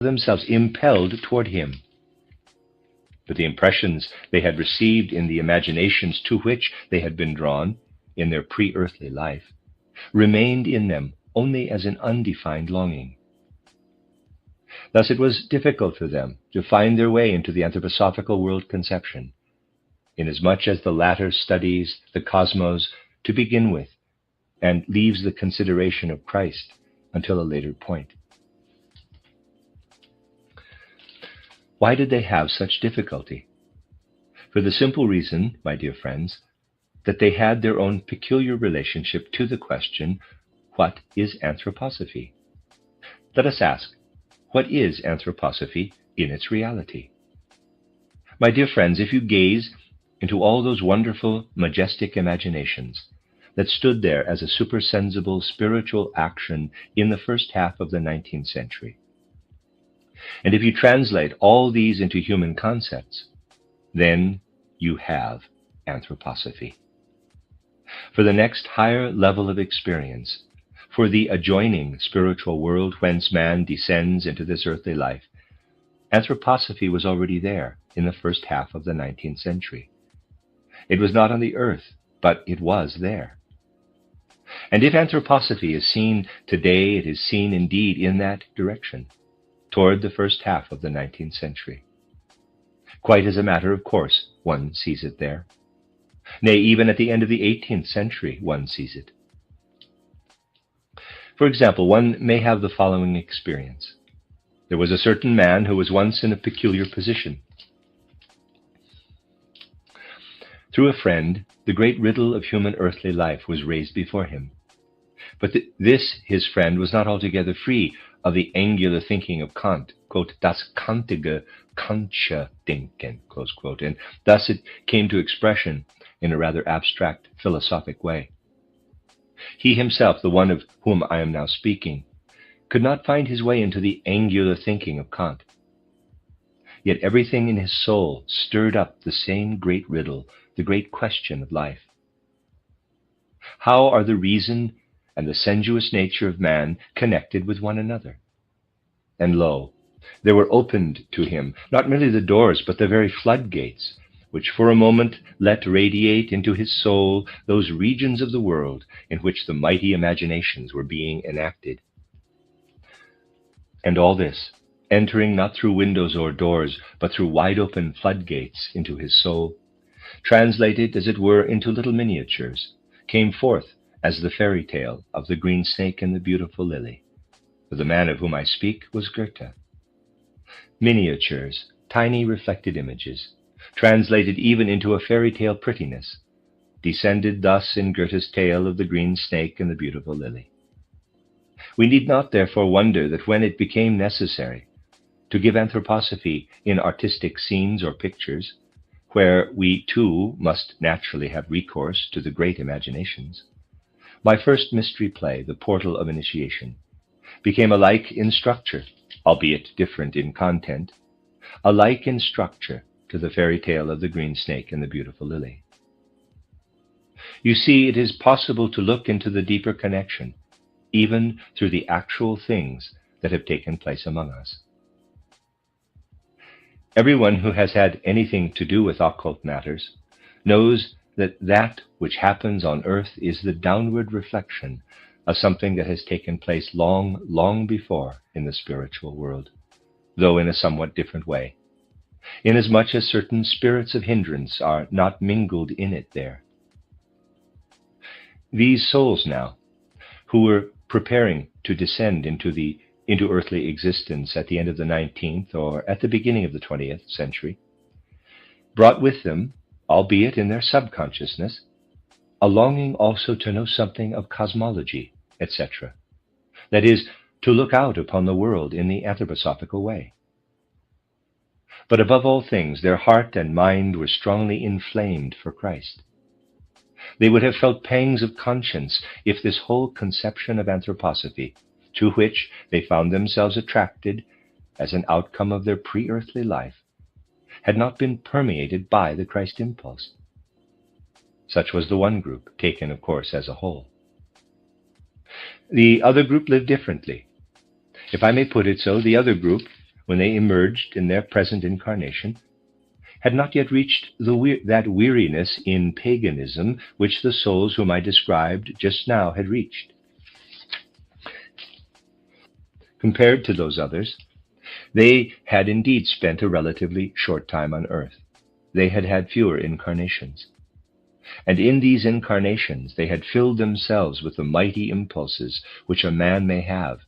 themselves impelled toward him. But the impressions they had received in the imaginations to which they had been drawn in their pre-earthly life remained in them only as an undefined longing. Thus it was difficult for them to find their way into the anthroposophical world conception, inasmuch as the latter studies the cosmos to begin with and leaves the consideration of Christ until a later point. Why did they have such difficulty? For the simple reason, my dear friends, that they had their own peculiar relationship to the question, what is anthroposophy? Let us ask, what is anthroposophy in its reality? My dear friends, if you gaze into all those wonderful, majestic imaginations that stood there as a supersensible spiritual action in the first half of the 19th century, and if you translate all these into human concepts, then you have anthroposophy. For the next higher level of experience, for the adjoining spiritual world whence man descends into this earthly life, anthroposophy was already there in the first half of the 19th century. It was not on the earth, but it was there. And if anthroposophy is seen today, it is seen indeed in that direction, toward the first half of the 19th century. Quite as a matter of course, one sees it there. Nay, even at the end of the 18th century, one sees it. For example, one may have the following experience. There was a certain man who was once in a peculiar position. Through a friend, the great riddle of human earthly life was raised before him. But this, his friend, was not altogether free of the angular thinking of Kant, quote, das kantige Kantsche Denken, close quote, and thus it came to expression in a rather abstract philosophic way. He himself, the one of whom I am now speaking, could not find his way into the angular thinking of Kant. Yet everything in his soul stirred up the same great riddle, the great question of life. How are the reason and the sensuous nature of man connected with one another? And lo, there were opened to him not merely the doors, but the very floodgates, which for a moment let radiate into his soul those regions of the world in which the mighty imaginations were being enacted. And all this, entering not through windows or doors, but through wide-open floodgates into his soul, translated, as it were, into little miniatures, came forth as the fairy tale of the green snake and the beautiful lily. For the man of whom I speak was Goethe. Miniatures, tiny reflected images, translated even into a fairy tale prettiness, descended thus in Goethe's tale of the green snake and the beautiful lily. We need not therefore wonder that when it became necessary to give anthroposophy in artistic scenes or pictures, where we too must naturally have recourse to the great imaginations, my first mystery play, The Portal of Initiation, became alike in structure, albeit different in content, alike in structure to the fairy tale of the green snake and the beautiful lily. You see, it is possible to look into the deeper connection, even through the actual things that have taken place among us. Everyone who has had anything to do with occult matters knows that that which happens on earth is the downward reflection of something that has taken place long, long before in the spiritual world, though in a somewhat different way, inasmuch as certain spirits of hindrance are not mingled in it there. These souls now, who were preparing to descend into earthly existence at the end of the 19th or at the beginning of the 20th century, brought with them, albeit in their subconsciousness, a longing also to know something of cosmology, etc. That is, to look out upon the world in the anthroposophical way. But above all things, their heart and mind were strongly inflamed for Christ. They would have felt pangs of conscience if this whole conception of anthroposophy, to which they found themselves attracted as an outcome of their pre-earthly life, had not been permeated by the Christ impulse. Such was the one group, taken, of course, as a whole. The other group lived differently. If I may put it so, the other group when they emerged in their present incarnation, had not yet reached that weariness in paganism which the souls whom I described just now had reached. Compared to those others, they had indeed spent a relatively short time on earth. They had had fewer incarnations. And in these incarnations they had filled themselves with the mighty impulses which a man may have,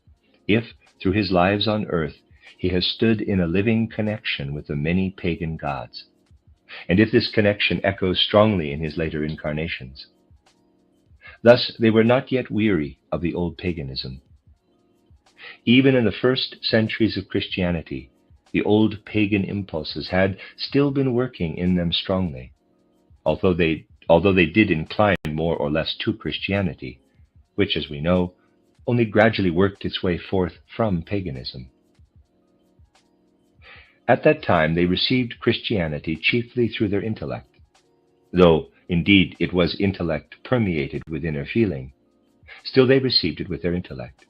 if, through his lives on earth, he has stood in a living connection with the many pagan gods, and if this connection echoes strongly in his later incarnations. Thus they were not yet weary of the old paganism. Even in the first centuries of Christianity, the old pagan impulses had still been working in them strongly, although they did incline more or less to Christianity, which, as we know, only gradually worked its way forth from paganism. At that time they received Christianity chiefly through their intellect, though indeed it was intellect permeated with inner feeling. Still they received it with their intellect.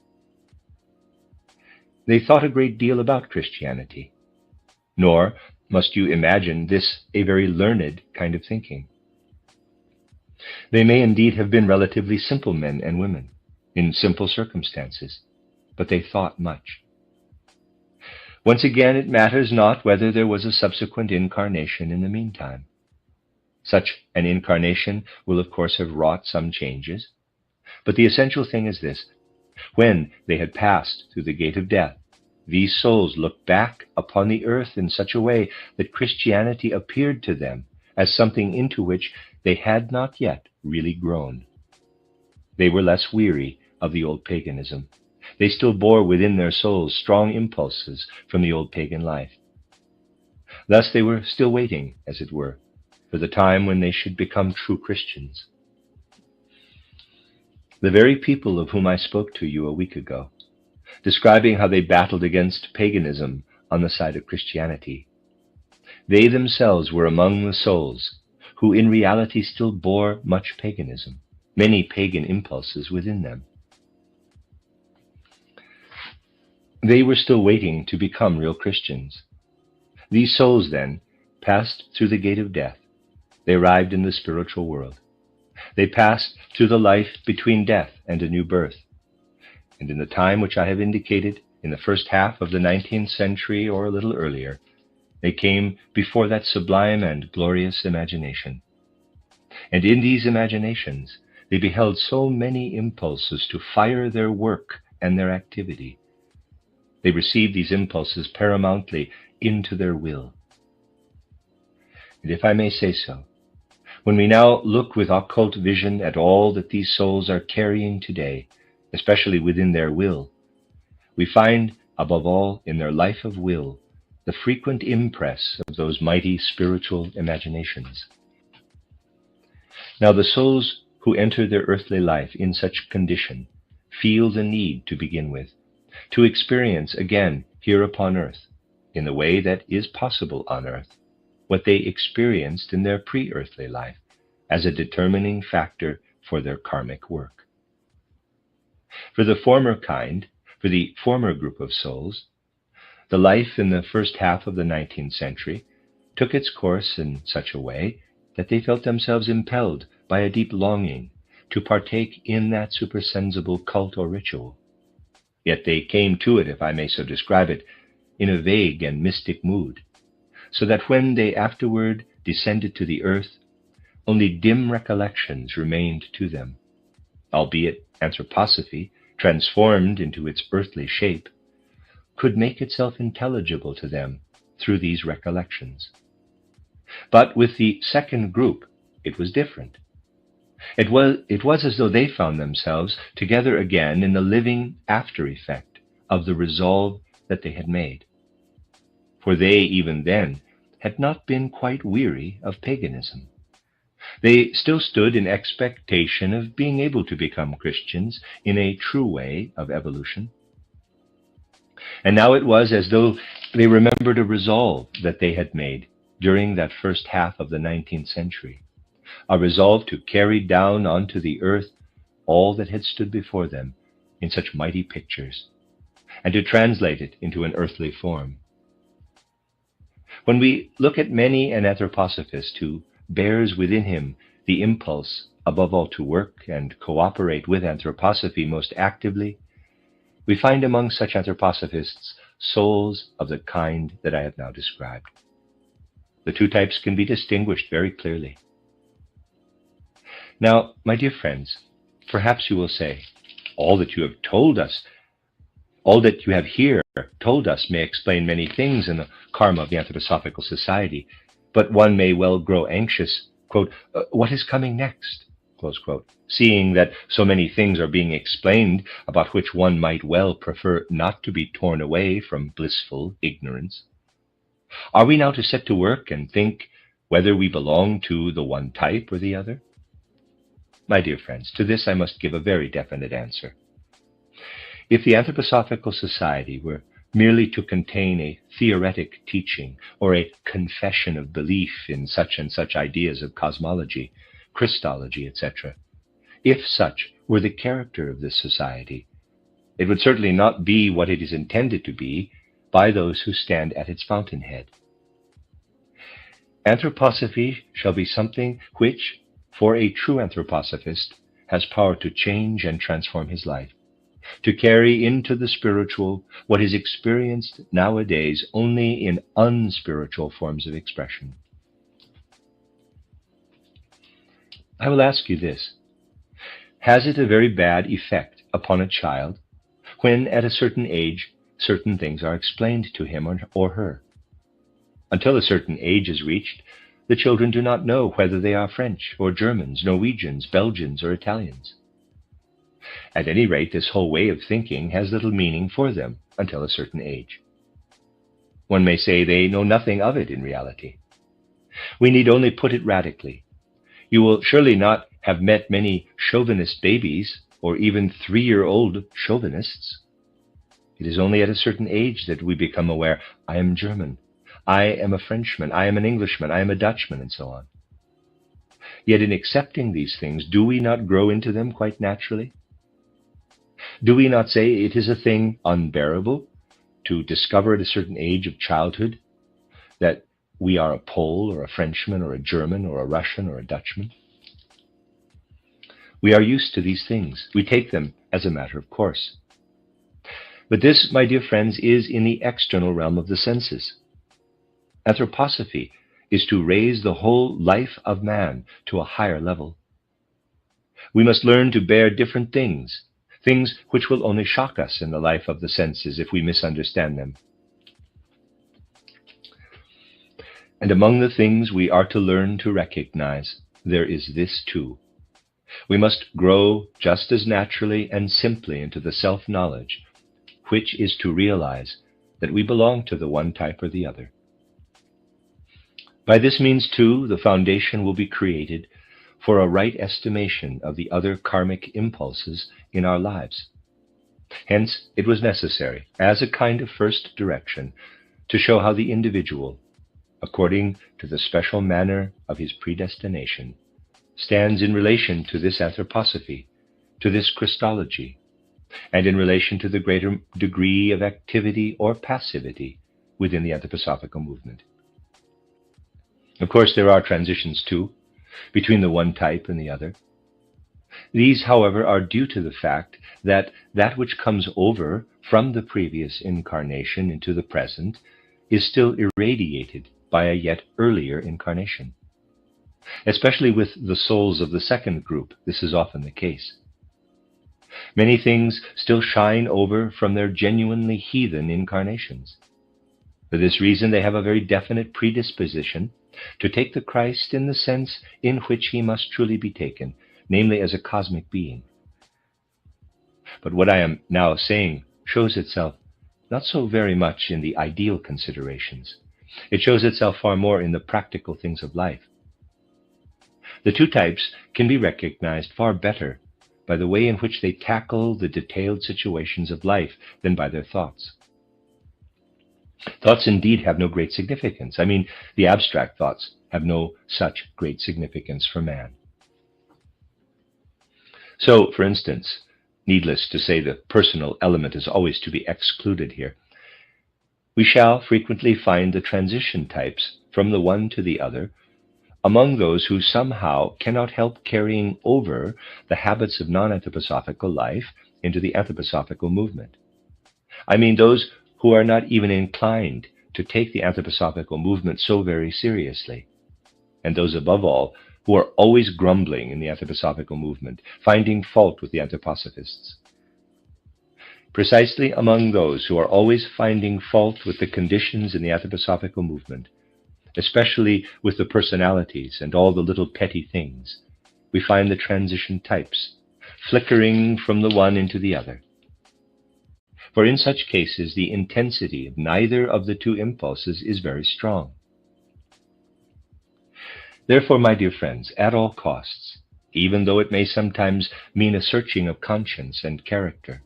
They thought a great deal about Christianity, nor must you imagine this a very learned kind of thinking. They may indeed have been relatively simple men and women, in simple circumstances, but they thought much. Once again, it matters not whether there was a subsequent incarnation in the meantime. Such an incarnation will of course have wrought some changes, but the essential thing is this: when they had passed through the gate of death, these souls looked back upon the earth in such a way that Christianity appeared to them as something into which they had not yet really grown. They were less weary of the old paganism. They still bore within their souls strong impulses from the old pagan life. Thus they were still waiting, as it were, for the time when they should become true Christians. The very people of whom I spoke to you a week ago, describing how they battled against paganism on the side of Christianity, they themselves were among the souls who in reality still bore much paganism, many pagan impulses within them. They were still waiting to become real Christians. These souls, then, passed through the gate of death. They arrived in the spiritual world. They passed through the life between death and a new birth. And in the time which I have indicated, in the first half of the 19th century or a little earlier, they came before that sublime and glorious imagination. And in these imaginations, they beheld so many impulses to fire their work and their activity. They received these impulses paramountly into their will. And if I may say so, when we now look with occult vision at all that these souls are carrying today, especially within their will, we find, above all, in their life of will, the frequent impress of those mighty spiritual imaginations. Now the souls who enter their earthly life in such condition feel the need, to begin with, to experience again here upon earth, in the way that is possible on earth, what they experienced in their pre-earthly life as a determining factor for their karmic work. For the former kind, for the former group of souls, the life in the first half of the 19th century took its course in such a way that they felt themselves impelled by a deep longing to partake in that supersensible cult or ritual. Yet they came to it, if I may so describe it, in a vague and mystic mood, so that when they afterward descended to the earth, only dim recollections remained to them, albeit anthroposophy, transformed into its earthly shape, could make itself intelligible to them through these recollections. But with the second group, it was different. It was as though they found themselves together again in the living after effect of the resolve that they had made. For they, even then, had not been quite weary of paganism. They still stood in expectation of being able to become Christians in a true way of evolution. And now it was as though they remembered a resolve that they had made during that first half of the 19th century, a resolve to carry down onto the earth all that had stood before them in such mighty pictures, and to translate it into an earthly form. When we look at many an anthroposophist who bears within him the impulse, above all, to work and cooperate with anthroposophy most actively, we find among such anthroposophists souls of the kind that I have now described. The two types can be distinguished very clearly. Now, my dear friends, perhaps you will say, all that you have told us, all that you have here told us may explain many things in the karma of the Anthroposophical Society, but one may well grow anxious, quote, what is coming next? Close quote, seeing that so many things are being explained about which one might well prefer not to be torn away from blissful ignorance. Are we now to set to work and think whether we belong to the one type or the other? My dear friends, to this I must give a very definite answer. If the Anthroposophical Society were merely to contain a theoretic teaching or a confession of belief in such and such ideas of cosmology, Christology, etc., if such were the character of this society, it would certainly not be what it is intended to be by those who stand at its fountainhead. Anthroposophy shall be something which, for a true anthroposophist, has power to change and transform his life, to carry into the spiritual what is experienced nowadays only in unspiritual forms of expression. I will ask you this. Has it a very bad effect upon a child when at a certain age certain things are explained to him or her? Until a certain age is reached, the children do not know whether they are French or Germans, Norwegians, Belgians, or Italians. At any rate, this whole way of thinking has little meaning for them until a certain age. One may say they know nothing of it in reality. We need only put it radically. You will surely not have met many chauvinist babies or even 3-year-old chauvinists. It is only at a certain age that we become aware, I am German, I am a Frenchman, I am an Englishman, I am a Dutchman, and so on. Yet in accepting these things, do we not grow into them quite naturally? Do we not say it is a thing unbearable to discover at a certain age of childhood that we are a Pole or a Frenchman or a German or a Russian or a Dutchman? We are used to these things. We take them as a matter of course. But this, my dear friends, is in the external realm of the senses. Anthroposophy is to raise the whole life of man to a higher level. We must learn to bear different things, things which will only shock us in the life of the senses if we misunderstand them. And among the things we are to learn to recognize, there is this too. We must grow just as naturally and simply into the self-knowledge, which is to realize that we belong to the one type or the other. By this means, too, the foundation will be created for a right estimation of the other karmic impulses in our lives. Hence, it was necessary, as a kind of first direction, to show how the individual, according to the special manner of his predestination, stands in relation to this anthroposophy, to this Christology, and in relation to the greater degree of activity or passivity within the anthroposophical movement. Of course, there are transitions, too, between the one type and the other. These, however, are due to the fact that that which comes over from the previous incarnation into the present is still irradiated by a yet earlier incarnation. Especially with the souls of the second group, this is often the case. Many things still shine over from their genuinely heathen incarnations. For this reason, they have a very definite predisposition to take the Christ in the sense in which he must truly be taken, namely as a cosmic being. But what I am now saying shows itself not so very much in the ideal considerations. It shows itself far more in the practical things of life. The two types can be recognized far better by the way in which they tackle the detailed situations of life than by their thoughts. Thoughts indeed have no great significance. I mean, the abstract thoughts have no such great significance for man. So, for instance, needless to say, the personal element is always to be excluded here. We shall frequently find the transition types from the one to the other among those who somehow cannot help carrying over the habits of non-anthroposophical life into the anthroposophical movement. I mean those who are not even inclined to take the anthroposophical movement so very seriously, and those above all who are always grumbling in the anthroposophical movement, finding fault with the anthroposophists. Precisely among those who are always finding fault with the conditions in the anthroposophical movement, especially with the personalities and all the little petty things, we find the transition types, flickering from the one into the other. For in such cases, the intensity of neither of the two impulses is very strong. Therefore, my dear friends, at all costs, even though it may sometimes mean a searching of conscience and character,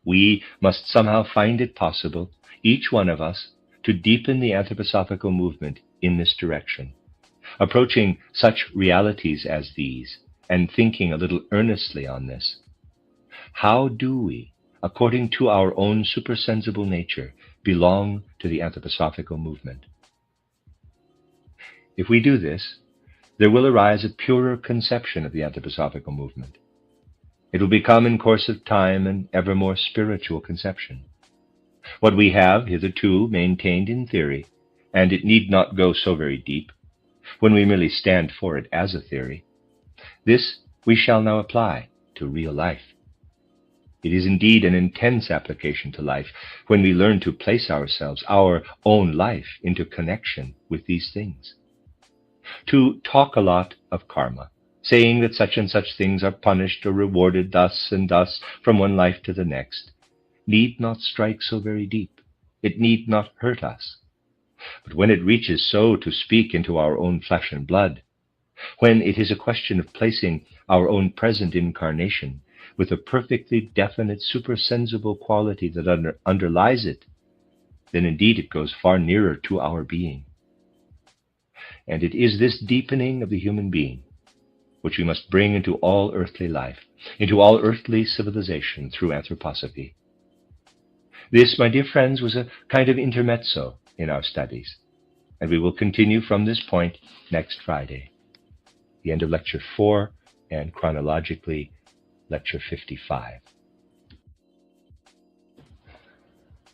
we must somehow find it possible, each one of us, to deepen the anthroposophical movement in this direction, approaching such realities as these, and thinking a little earnestly on this. How do we, according to our own supersensible nature, belong to the anthroposophical movement? If we do this, there will arise a purer conception of the anthroposophical movement. It will become in course of time an ever more spiritual conception. What we have hitherto maintained in theory, and it need not go so very deep, when we merely stand for it as a theory, this we shall now apply to real life. It is indeed an intense application to life when we learn to place ourselves, our own life, into connection with these things. To talk a lot of karma, saying that such and such things are punished or rewarded thus and thus from one life to the next, need not strike so very deep. It need not hurt us. But when it reaches so to speak into our own flesh and blood, when it is a question of placing our own present incarnation with a perfectly definite supersensible quality that underlies it, then indeed it goes far nearer to our being. And it is this deepening of the human being which we must bring into all earthly life, into all earthly civilization through anthroposophy. This, my dear friends, was a kind of intermezzo in our studies, and we will continue from this point next Friday, the end of Lecture 4, and chronologically, Lecture 55.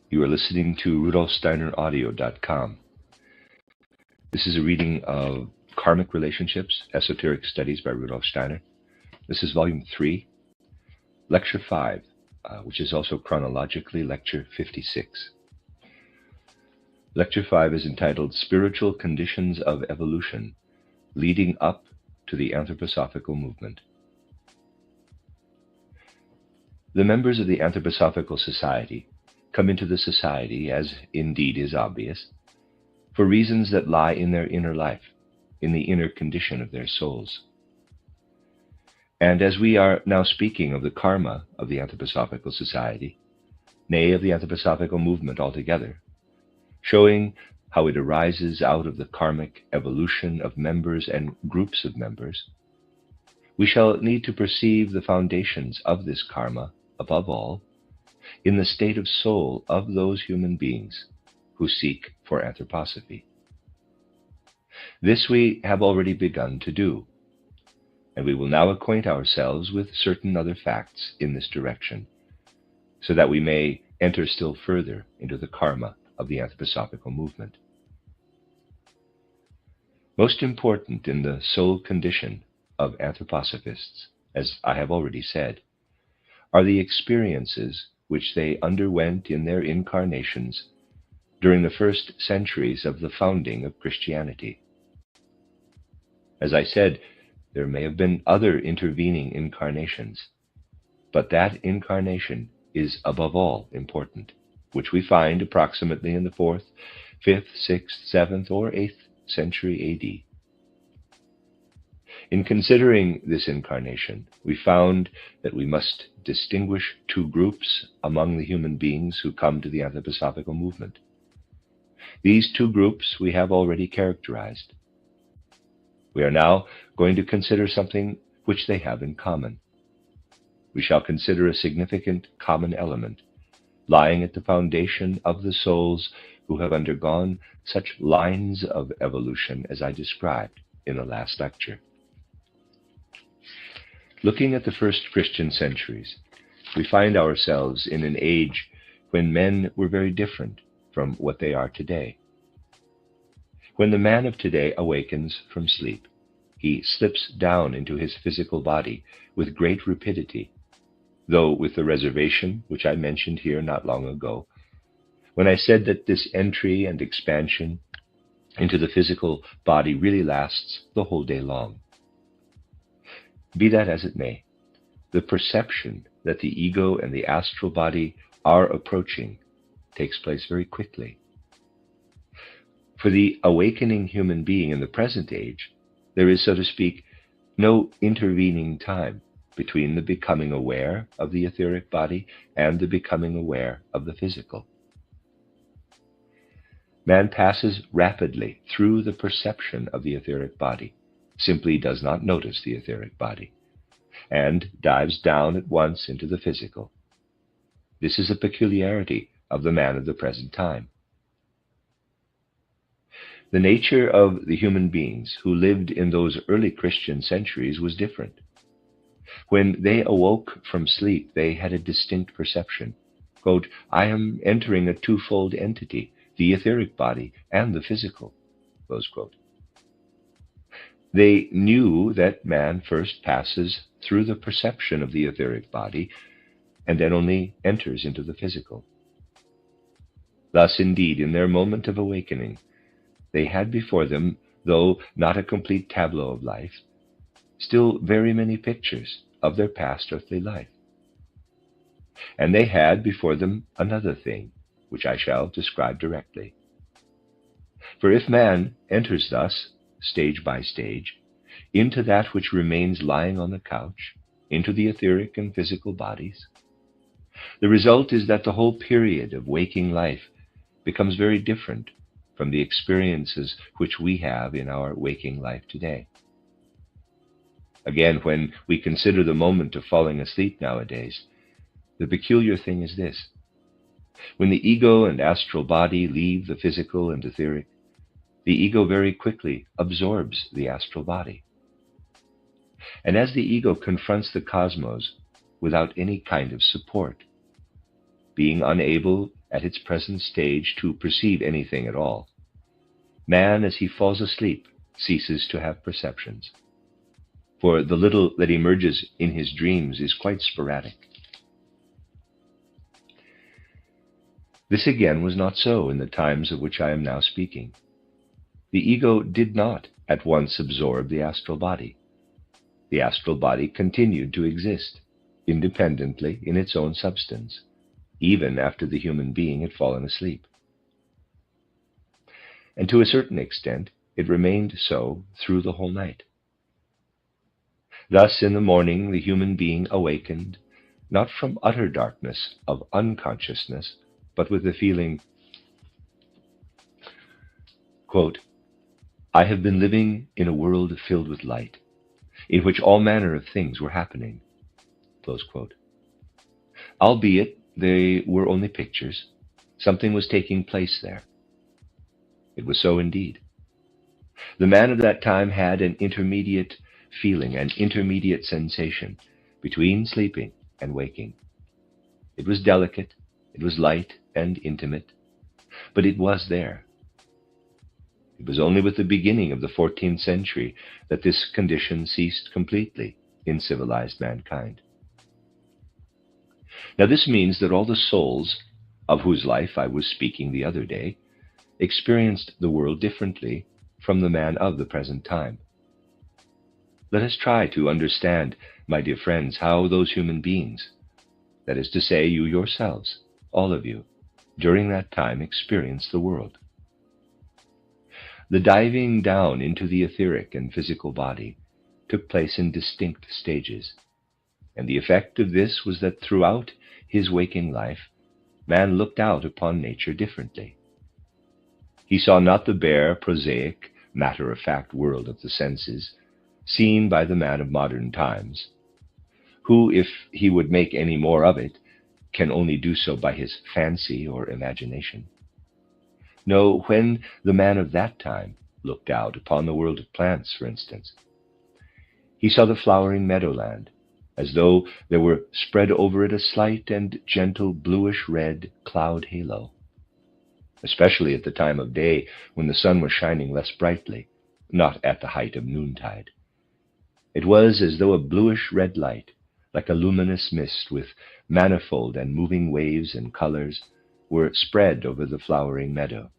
You are listening to RudolfSteinerAudio.com. This is a reading of Karmic Relationships, Esoteric Studies by Rudolf Steiner. This is Volume 3, Lecture 5, which is also chronologically Lecture 56. Lecture 5 is entitled Spiritual Conditions of Evolution, Leading Up to the Anthroposophical Movement. The members of the Anthroposophical Society come into the society, as indeed is obvious, for reasons that lie in their inner life, in the inner condition of their souls. And as we are now speaking of the karma of the Anthroposophical Society, nay, of the Anthroposophical movement altogether, showing how it arises out of the karmic evolution of members and groups of members, we shall need to perceive the foundations of this karma, above all, in the state of soul of those human beings who seek for anthroposophy. This we have already begun to do, and we will now acquaint ourselves with certain other facts in this direction, so that we may enter still further into the karma of the anthroposophical movement. Most important in the soul condition of anthroposophists, as I have already said, are the experiences which they underwent in their incarnations during the first centuries of the founding of Christianity. As I said, there may have been other intervening incarnations, but that incarnation is above all important, which we find approximately in the 4th, 5th, 6th, 7th, or 8th century A.D. In considering this incarnation, we found that we must distinguish two groups among the human beings who come to the anthroposophical movement. These two groups we have already characterized. We are now going to consider something which they have in common. We shall consider a significant common element lying at the foundation of the souls who have undergone such lines of evolution as I described in the last lecture. Looking at the first Christian centuries, we find ourselves in an age when men were very different from what they are today. When the man of today awakens from sleep, he slips down into his physical body with great rapidity, though with the reservation which I mentioned here not long ago, when I said that this entry and expansion into the physical body really lasts the whole day long. Be that as it may, the perception that the ego and the astral body are approaching takes place very quickly. For the awakening human being in the present age, there is, so to speak, no intervening time between the becoming aware of the etheric body and the becoming aware of the physical. Man passes rapidly through the perception of the etheric body, simply does not notice the etheric body, and dives down at once into the physical. This is a peculiarity of the man of the present time. The nature of the human beings who lived in those early Christian centuries was different. When they awoke from sleep, they had a distinct perception. Quote, I am entering a twofold entity, the etheric body and the physical. Close quote. They knew that man first passes through the perception of the etheric body and then only enters into the physical. Thus, indeed, in their moment of awakening, they had before them, though not a complete tableau of life, still very many pictures of their past earthly life. And they had before them another thing, which I shall describe directly. For if man enters thus, stage by stage, into that which remains lying on the couch, into the etheric and physical bodies, the result is that the whole period of waking life becomes very different from the experiences which we have in our waking life today. Again, when we consider the moment of falling asleep nowadays, the peculiar thing is this. When the ego and astral body leave the physical and etheric, the ego very quickly absorbs the astral body. And as the ego confronts the cosmos without any kind of support, being unable at its present stage to perceive anything at all, man, as he falls asleep, ceases to have perceptions. For the little that emerges in his dreams is quite sporadic. This again was not so in the times of which I am now speaking. The ego did not at once absorb the astral body. The astral body continued to exist independently in its own substance, even after the human being had fallen asleep. And to a certain extent, it remained so through the whole night. Thus, in the morning, the human being awakened, not from utter darkness of unconsciousness, but with the feeling, quote, I have been living in a world filled with light, in which all manner of things were happening, close quote. Albeit they were only pictures, something was taking place there. It was so indeed. The man of that time had an intermediate feeling, an intermediate sensation between sleeping and waking. It was delicate, it was light and intimate, but it was there. It was only with the beginning of the 14th century that this condition ceased completely in civilized mankind. Now this means that all the souls of whose life I was speaking the other day experienced the world differently from the man of the present time. Let us try to understand, my dear friends, how those human beings, that is to say, you yourselves, all of you, during that time experienced the world. The diving down into the etheric and physical body took place in distinct stages, and the effect of this was that throughout his waking life, man looked out upon nature differently. He saw not the bare, prosaic, matter-of-fact world of the senses, seen by the man of modern times, who, if he would make any more of it, can only do so by his fancy or imagination. No, when the man of that time looked out upon the world of plants, for instance, he saw the flowering meadowland, as though there were spread over it a slight and gentle bluish-red cloud halo, especially at the time of day when the sun was shining less brightly, not at the height of noontide. It was as though a bluish-red light, like a luminous mist with manifold and moving waves and colors, were spread over the flowering meadow.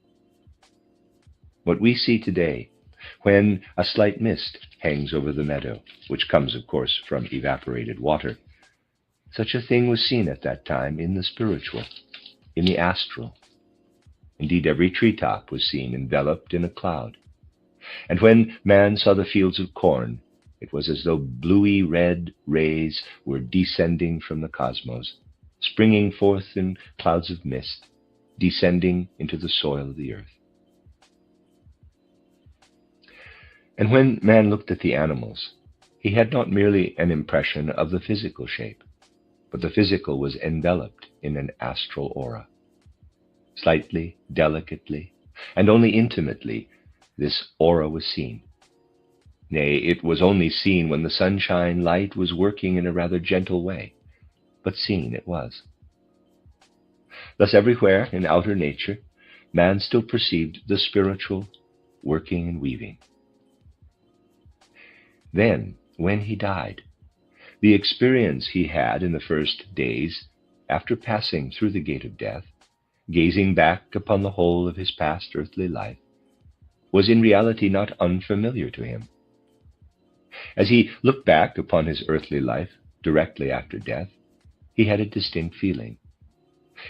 What we see today, when a slight mist hangs over the meadow, which comes, of course, from evaporated water, such a thing was seen at that time in the spiritual, in the astral. Indeed, every treetop was seen enveloped in a cloud. And when man saw the fields of corn, it was as though bluey red rays were descending from the cosmos, springing forth in clouds of mist, descending into the soil of the earth. And when man looked at the animals, he had not merely an impression of the physical shape, but the physical was enveloped in an astral aura. Slightly, delicately, and only intimately, this aura was seen. Nay, it was only seen when the sunshine light was working in a rather gentle way, but seen it was. Thus everywhere in outer nature, man still perceived the spiritual working and weaving. Then, when he died, the experience he had in the first days after passing through the gate of death, gazing back upon the whole of his past earthly life, was in reality not unfamiliar to him. As he looked back upon his earthly life directly after death, he had a distinct feeling.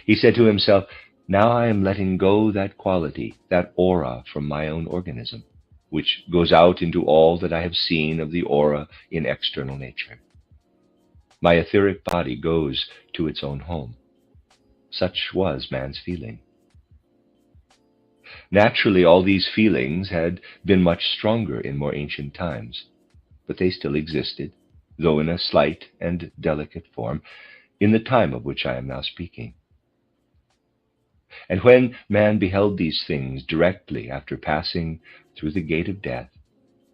He said to himself, "Now I am letting go that quality, that aura from my own organism, which goes out into all that I have seen of the aura in external nature. My etheric body goes to its own home." Such was man's feeling. Naturally, all these feelings had been much stronger in more ancient times, but they still existed, though in a slight and delicate form, in the time of which I am now speaking. And when man beheld these things directly after passing through the gate of death,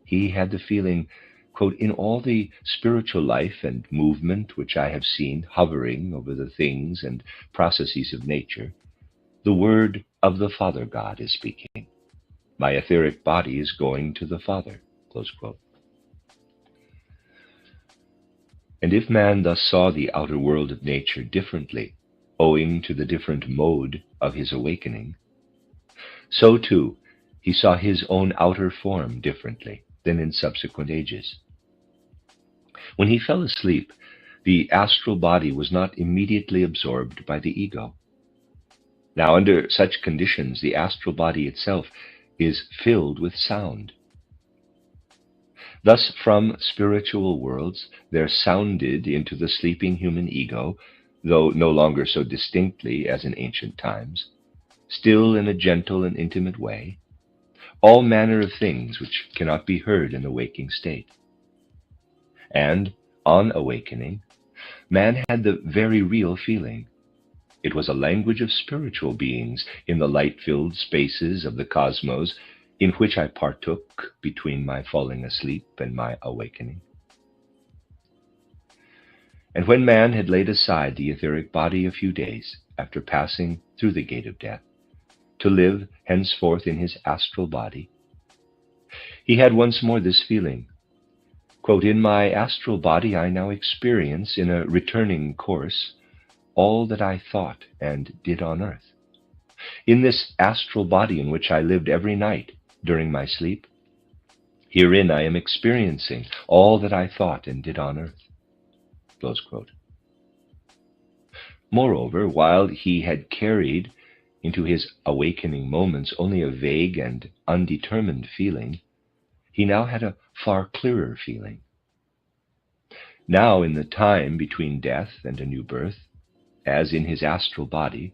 he had the feeling, quote, "In all the spiritual life and movement which I have seen hovering over the things and processes of nature, the word of the Father God is speaking. My etheric body is going to the Father," close quote. And if man thus saw the outer world of nature differently, owing to the different mode of his awakening, so too he saw his own outer form differently than in subsequent ages. When he fell asleep, the astral body was not immediately absorbed by the ego. Now, under such conditions, the astral body itself is filled with sound. Thus, from spiritual worlds, there sounded into the sleeping human ego, though no longer so distinctly as in ancient times, still in a gentle and intimate way, all manner of things which cannot be heard in the waking state. And, on awakening, man had the very real feeling. It was a language of spiritual beings in the light-filled spaces of the cosmos in which I partook between my falling asleep and my awakening. And when man had laid aside the etheric body a few days after passing through the gate of death, to live henceforth in his astral body, he had once more this feeling, quote, "In my astral body I now experience in a returning course all that I thought and did on earth. In this astral body in which I lived every night during my sleep, herein I am experiencing all that I thought and did on earth." Close quote. Moreover, while he had carried into his awakening moments only a vague and undetermined feeling, he now had a far clearer feeling. Now, in the time between death and a new birth, as in his astral body,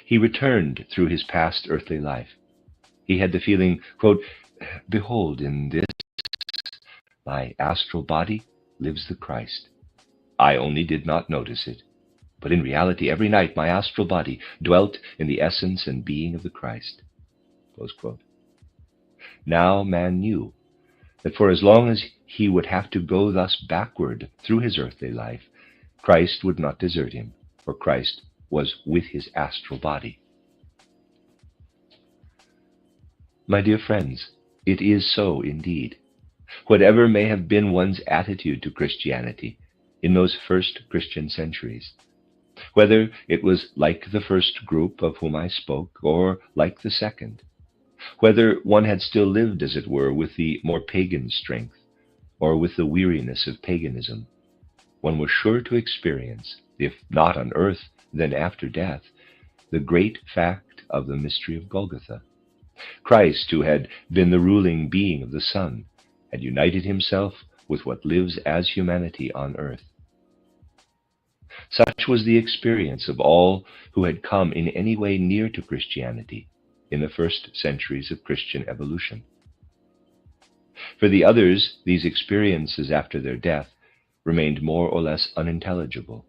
he returned through his past earthly life. He had the feeling, quote, "Behold, in this my astral body lives the Christ. I only did not notice it, but in reality every night my astral body dwelt in the essence and being of the Christ. Close quote. Now man knew that for as long as he would have to go thus backward through his earthly life, Christ would not desert him, for Christ was with his astral body. My dear friends, it is so indeed. Whatever may have been one's attitude to Christianity in those first Christian centuries, whether it was like the first group of whom I spoke, or like the second, whether one had still lived, as it were, with the more pagan strength, or with the weariness of paganism, one was sure to experience, if not on earth, then after death, the great fact of the mystery of Golgotha. Christ, who had been the ruling being of the Son, had united himself with what lives as humanity on earth. Such was the experience of all who had come in any way near to Christianity in the first centuries of Christian evolution. For the others, these experiences after their death remained more or less unintelligible.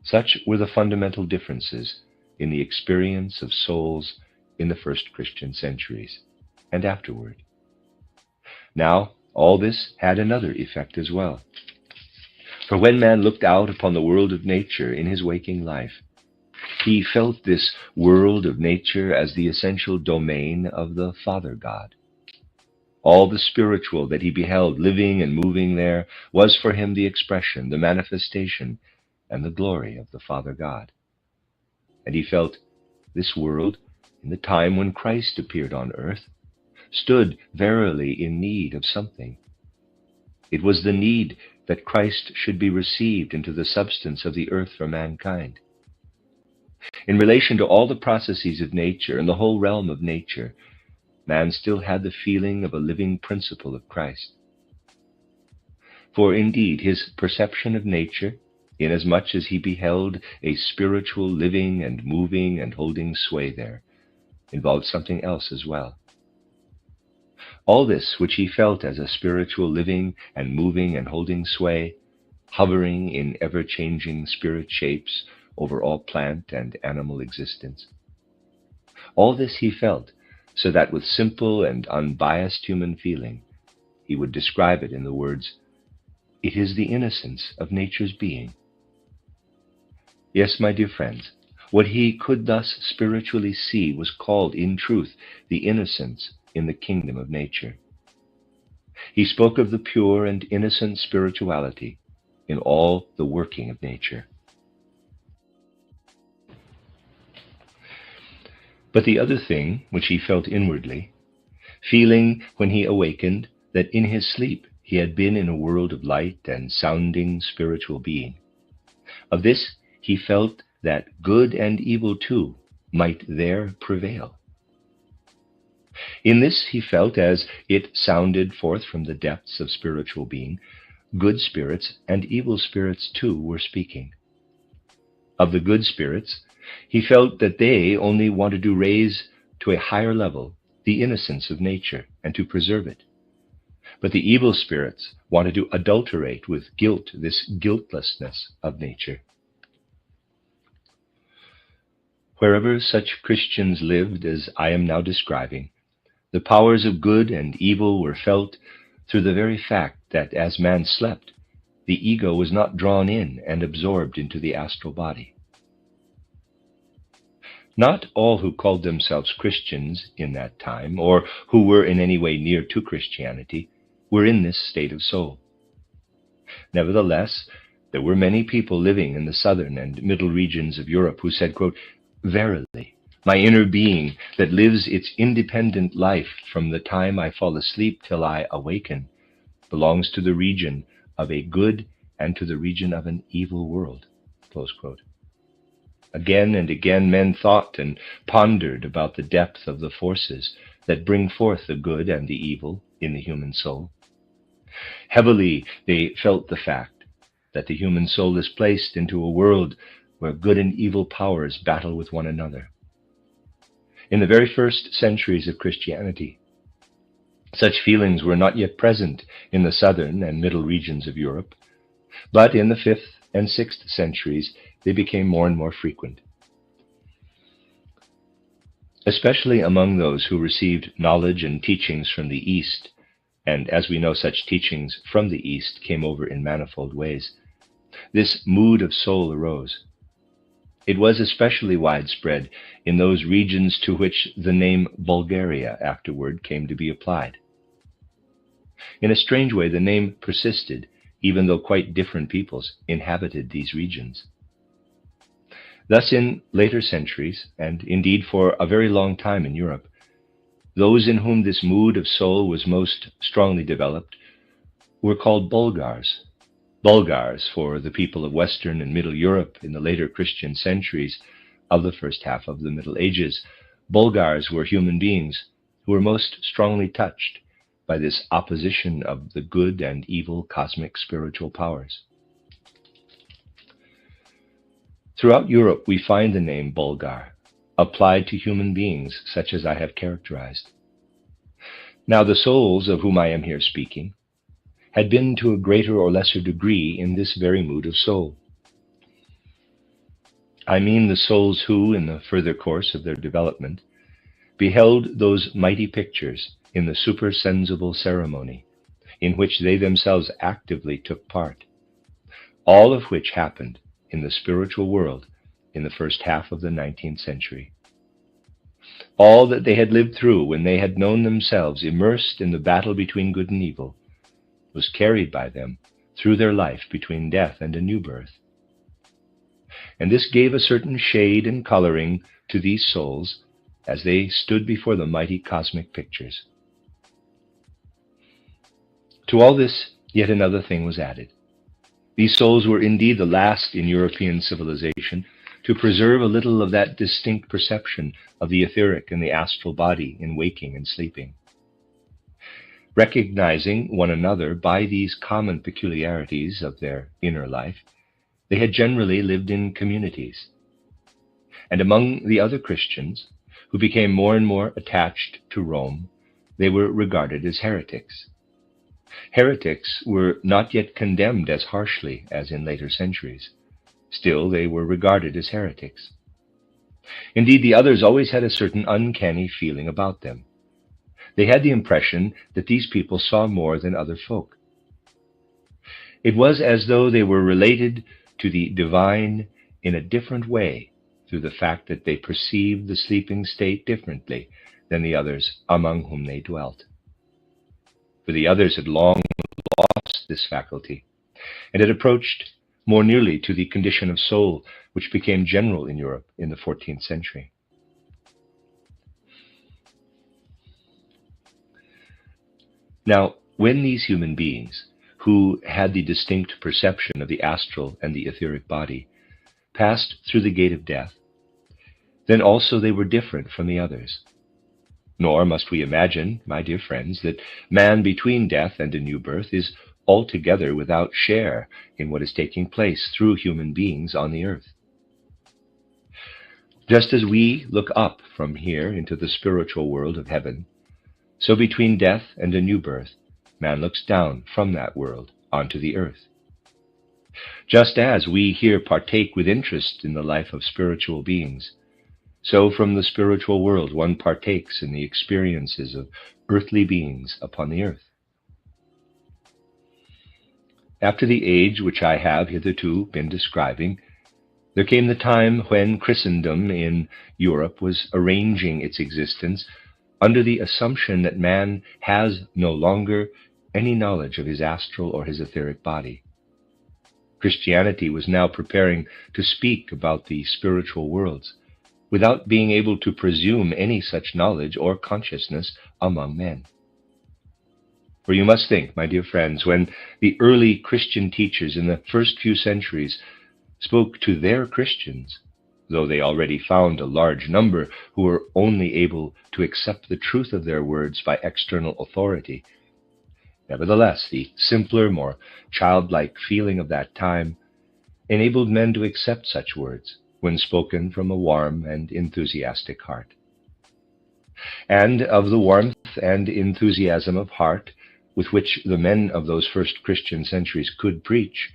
Such were the fundamental differences in the experience of souls in the first Christian centuries, and afterward. Now, all this had another effect as well. For when man looked out upon the world of nature in his waking life, he felt this world of nature as the essential domain of the Father God. All the spiritual that he beheld living and moving there was for him the expression, the manifestation, and the glory of the Father God. And he felt this world, in the time when Christ appeared on earth, stood verily in need of something. It was the need that Christ should be received into the substance of the earth for mankind. In relation to all the processes of nature and the whole realm of nature, man still had the feeling of a living principle of Christ. For indeed, his perception of nature, inasmuch as he beheld a spiritual living and moving and holding sway there, involved something else as well. All this which he felt as a spiritual living and moving and holding sway, hovering in ever-changing spirit shapes over all plant and animal existence, all this he felt, so that with simple and unbiased human feeling, he would describe it in the words, "It is the innocence of nature's being." Yes, my dear friends, what he could thus spiritually see was called, in truth, the innocence in the kingdom of nature. He spoke of the pure and innocent spirituality in all the working of nature. But the other thing which he felt inwardly, feeling when he awakened that in his sleep he had been in a world of light and sounding spiritual being, of this he felt that good and evil too might there prevail. In this he felt, as it sounded forth from the depths of spiritual being, good spirits and evil spirits too were speaking. Of the good spirits, he felt that they only wanted to raise to a higher level the innocence of nature and to preserve it. But the evil spirits wanted to adulterate with guilt this guiltlessness of nature. Wherever such Christians lived as I am now describing, the powers of good and evil were felt through the very fact that as man slept, the ego was not drawn in and absorbed into the astral body. Not all who called themselves Christians in that time, or who were in any way near to Christianity, were in this state of soul. Nevertheless, there were many people living in the southern and middle regions of Europe who said, quote, "Verily, my inner being that lives its independent life from the time I fall asleep till I awaken belongs to the region of a good and to the region of an evil world." Close quote. Again and again men thought and pondered about the depth of the forces that bring forth the good and the evil in the human soul. Heavily they felt the fact that the human soul is placed into a world where good and evil powers battle with one another. In the very first centuries of Christianity, such feelings were not yet present in the southern and middle regions of Europe, but in the 5th and 6th centuries they became more and more frequent. especially among those who received knowledge and teachings from the East, and as we know, such teachings from the East came over in manifold ways. This mood of soul arose. It was especially widespread in those regions to which the name Bulgaria afterward came to be applied. In a strange way, the name persisted, even though quite different peoples inhabited these regions. Thus, in later centuries, and indeed for a very long time in Europe, those in whom this mood of soul was most strongly developed were called Bulgars. Bulgars for the people of Western and Middle Europe in the later Christian centuries of the first half of the Middle Ages. Bulgars were human beings who were most strongly touched by this opposition of the good and evil cosmic spiritual powers. Throughout Europe, we find the name Bulgar applied to human beings such as I have characterized. Now, the souls of whom I am here speaking had been to a greater or lesser degree in this very mood of soul. I mean the souls who, in the further course of their development, beheld those mighty pictures in the supersensible ceremony in which they themselves actively took part, all of which happened in the spiritual world in the first half of the 19th century. All that they had lived through when they had known themselves immersed in the battle between good and evil was carried by them through their life between death and a new birth. And this gave a certain shade and coloring to these souls as they stood before the mighty cosmic pictures. To all this, yet another thing was added. These souls were indeed the last in European civilization to preserve a little of that distinct perception of the etheric and the astral body in waking and sleeping. Recognizing one another by these common peculiarities of their inner life, they had generally lived in communities. And among the other Christians, who became more and more attached to Rome, they were regarded as heretics. Heretics were not yet condemned as harshly as in later centuries. Still, they were regarded as heretics. Indeed, the others always had a certain uncanny feeling about them. They had the impression that these people saw more than other folk. It was as though they were related to the divine in a different way through the fact that they perceived the sleeping state differently than the others among whom they dwelt. For the others had long lost this faculty, and had approached more nearly to the condition of soul which became general in Europe in the 14th century. Now, when these human beings, who had the distinct perception of the astral and the etheric body, passed through the gate of death, then also they were different from the others. Nor must we imagine, my dear friends, that man between death and a new birth is altogether without share in what is taking place through human beings on the earth. Just as we look up from here into the spiritual world of heaven, so between death and a new birth, man looks down from that world onto the earth. Just as we here partake with interest in the life of spiritual beings, so from the spiritual world one partakes in the experiences of earthly beings upon the earth. After the age which I have hitherto been describing, there came the time when Christendom in Europe was arranging its existence under the assumption that man has no longer any knowledge of his astral or his etheric body. Christianity was now preparing to speak about the spiritual worlds, without being able to presume any such knowledge or consciousness among men. For you must think, my dear friends, when the early Christian teachers in the first few centuries spoke to their Christians, though they already found a large number who were only able to accept the truth of their words by external authority, nevertheless, the simpler, more childlike feeling of that time enabled men to accept such words when spoken from a warm and enthusiastic heart. And of the warmth and enthusiasm of heart with which the men of those first Christian centuries could preach,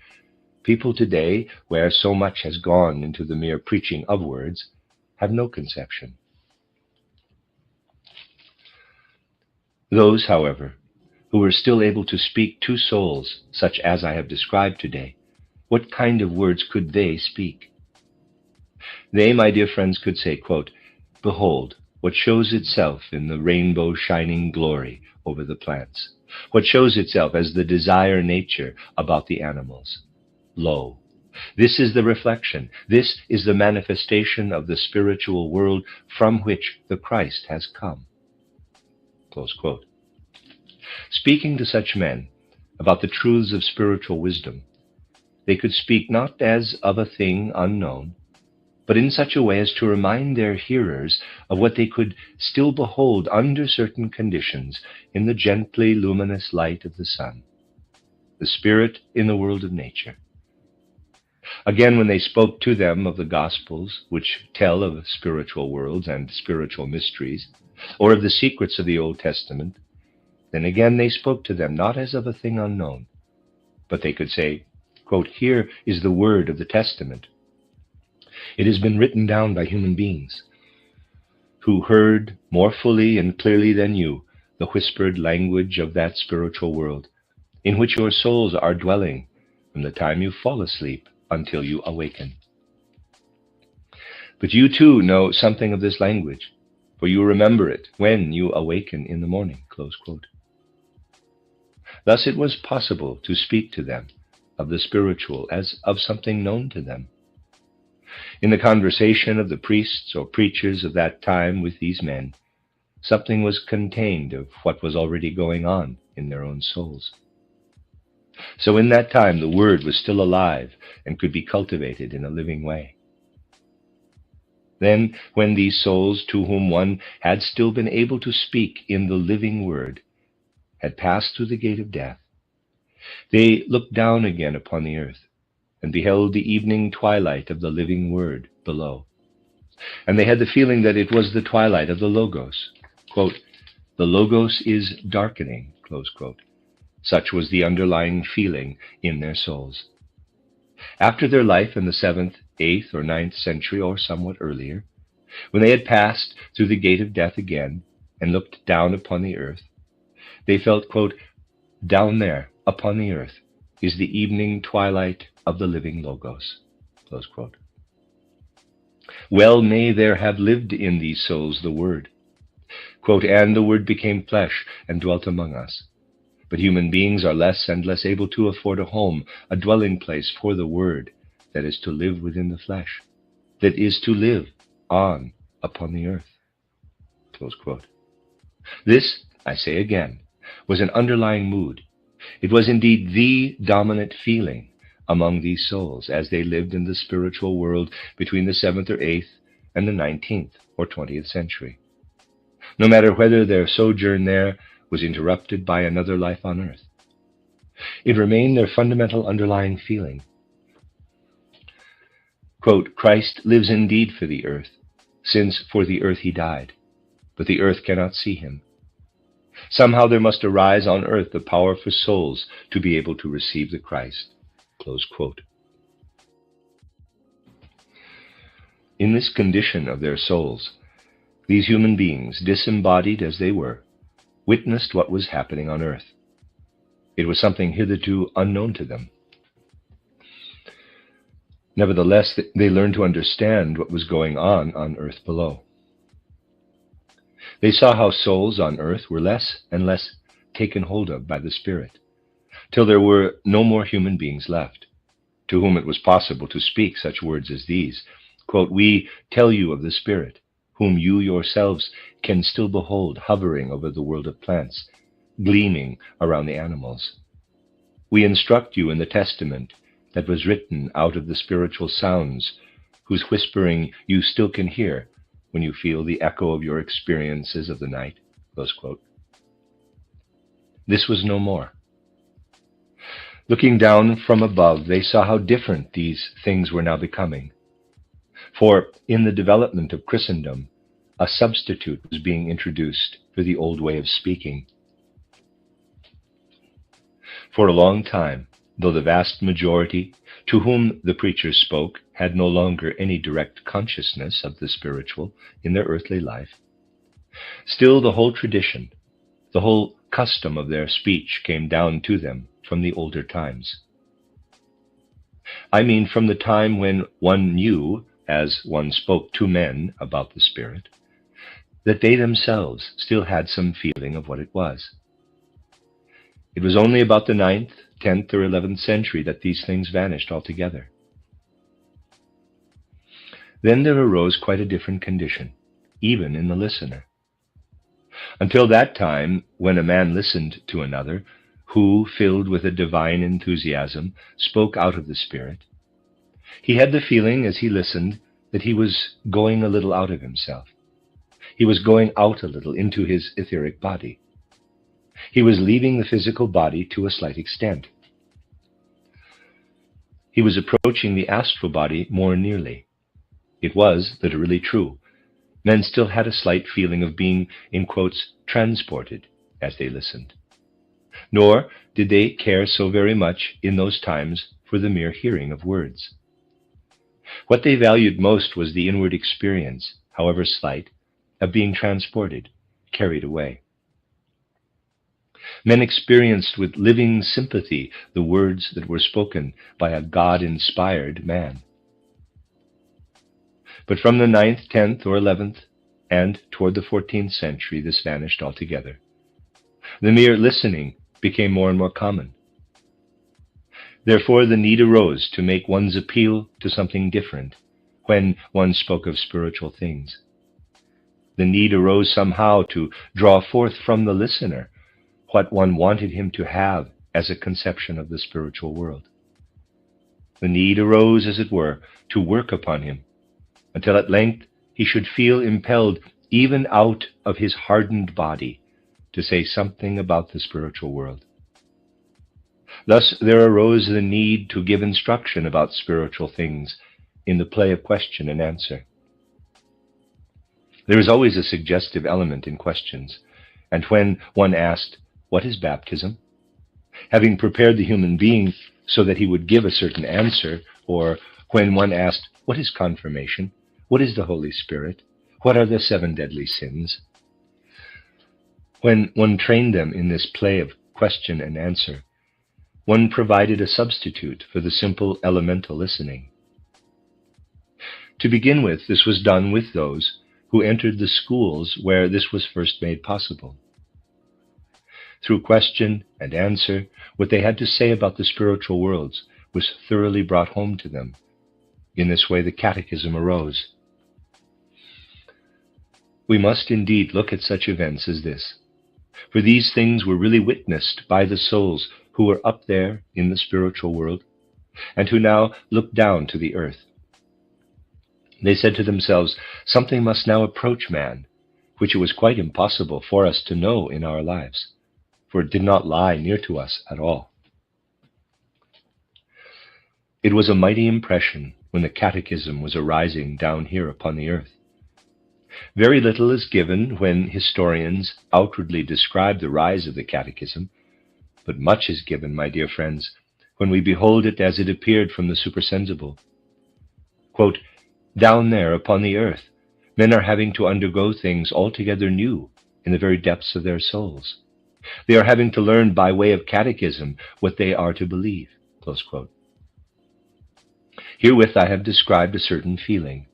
people today, where so much has gone into the mere preaching of words, have no conception. Those, however, who were still able to speak to souls such as I have described today, what kind of words could they speak? They, my dear friends, could say, quote, "Behold, what shows itself in the rainbow shining glory over the plants, what shows itself as the desire nature about the animals. Lo, this is the reflection, this is the manifestation of the spiritual world from which the Christ has come." Close quote. Speaking to such men about the truths of spiritual wisdom, they could speak not as of a thing unknown, but in such a way as to remind their hearers of what they could still behold under certain conditions in the gently luminous light of the sun, the spirit in the world of nature. Again, when they spoke to them of the Gospels, which tell of spiritual worlds and spiritual mysteries, or of the secrets of the Old Testament, then again they spoke to them not as of a thing unknown, but they could say, quote, "Here is the word of the Testament. It has been written down by human beings who heard more fully and clearly than you the whispered language of that spiritual world in which your souls are dwelling from the time you fall asleep until you awaken. But you too know something of this language, for you remember it when you awaken in the morning." Close quote. Thus it was possible to speak to them of the spiritual as of something known to them. In the conversation of the priests or preachers of that time with these men, something was contained of what was already going on in their own souls. So in that time the word was still alive and could be cultivated in a living way. Then, when these souls, to whom one had still been able to speak in the living word, had passed through the gate of death, they looked down again upon the earth and beheld the evening twilight of the living word below. And they had the feeling that it was the twilight of the Logos. Quote, "The Logos is darkening," close quote. Such was the underlying feeling in their souls. After their life in the 7th, 8th, or 9th century, or somewhat earlier, when they had passed through the gate of death again and looked down upon the earth, they felt, quote, "Down there upon the earth is the evening twilight of the living Logos," close quote. Well may there have lived in these souls the Word. Quote, "And the Word became flesh and dwelt among us." But human beings are less and less able to afford a home, a dwelling place for the Word that is to live within the flesh, that is to live on upon the earth. Close quote. This, I say again, was an underlying mood. It was indeed the dominant feeling among these souls as they lived in the spiritual world between the 7th or 8th and the 19th or 20th century. No matter whether their sojourn there was interrupted by another life on earth, it remained their fundamental underlying feeling. Quote, "Christ lives indeed for the earth, since for the earth he died, but the earth cannot see him. Somehow there must arise on earth the power for souls to be able to receive the Christ." Close quote. In this condition of their souls, these human beings, disembodied as they were, witnessed what was happening on earth. It was something hitherto unknown to them. Nevertheless, they learned to understand what was going on earth below. They saw how souls on earth were less and less taken hold of by the Spirit, till there were no more human beings left, to whom it was possible to speak such words as these. Quote, "We tell you of the Spirit, whom you yourselves can still behold hovering over the world of plants, gleaming around the animals. We instruct you in the testament that was written out of the spiritual sounds, whose whispering you still can hear when you feel the echo of your experiences of the night." Close quote. This was no more. Looking down from above, they saw how different these things were now becoming. For in the development of Christendom, a substitute was being introduced for the old way of speaking. For a long time, though the vast majority to whom the preachers spoke had no longer any direct consciousness of the spiritual in their earthly life, still the whole tradition, The whole custom of their speech came down to them from the older times. I mean from the time when one knew, as one spoke to men about the Spirit, that they themselves still had some feeling of what it was. It was only about the 9th, 10th, or 11th century that these things vanished altogether. Then there arose quite a different condition, even in the listener. Until that time, when a man listened to another, who, filled with a divine enthusiasm, spoke out of the Spirit, he had the feeling as he listened that he was going a little out of himself. He was going out a little into his etheric body. He was leaving the physical body to a slight extent. He was approaching the astral body more nearly. It was literally true. Men still had a slight feeling of being, in quotes, transported as they listened. Nor did they care so very much in those times for the mere hearing of words. What they valued most was the inward experience, however slight, of being transported, carried away. Men experienced with living sympathy the words that were spoken by a God-inspired man. But from the 9th, 10th, or 11th, and toward the 14th century, this vanished altogether. The mere listening became more and more common. Therefore, the need arose to make one's appeal to something different when one spoke of spiritual things. The need arose somehow to draw forth from the listener what one wanted him to have as a conception of the spiritual world. The need arose, as it were, to work upon him, until at length he should feel impelled even out of his hardened body to say something about the spiritual world. Thus there arose the need to give instruction about spiritual things in the play of question and answer. There is always a suggestive element in questions, and when one asked, "What is baptism?" having prepared the human being so that he would give a certain answer, or when one asked, "What is confirmation? What is the Holy Spirit? What are the 7 deadly sins?" When one trained them in this play of question and answer, one provided a substitute for the simple elemental listening. To begin with, this was done with those who entered the schools where this was first made possible. Through question and answer, what they had to say about the spiritual worlds was thoroughly brought home to them. In this way, the catechism arose. We must indeed look at such events as this, for these things were really witnessed by the souls who were up there in the spiritual world, and who now looked down to the earth. They said to themselves, something must now approach man, which it was quite impossible for us to know in our lives, for it did not lie near to us at all. It was a mighty impression when the catechism was arising down here upon the earth. Very little is given when historians outwardly describe the rise of the catechism, but much is given, my dear friends, when we behold it as it appeared from the supersensible. Quote, "Down there upon the earth, men are having to undergo things altogether new in the very depths of their souls. They are having to learn by way of catechism what they are to believe." Close quote. Herewith I have described a certain feeling,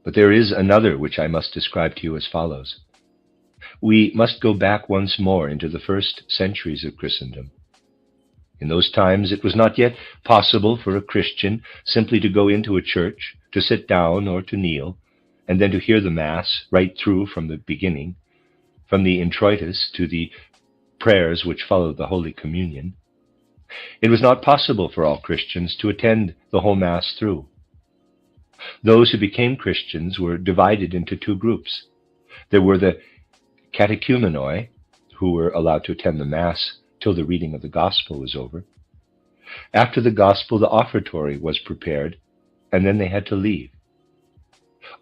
but there is another which I must describe to you as follows. We must go back once more into the first centuries of Christendom. In those times it was not yet possible for a Christian simply to go into a church, to sit down or to kneel, and then to hear the Mass right through from the beginning, from the introitus to the prayers which follow the Holy Communion. It was not possible for all Christians to attend the whole Mass through. Those who became Christians were divided into 2 groups. There were the catechumenoi, who were allowed to attend the Mass till the reading of the Gospel was over. After the Gospel, the offertory was prepared, and then they had to leave.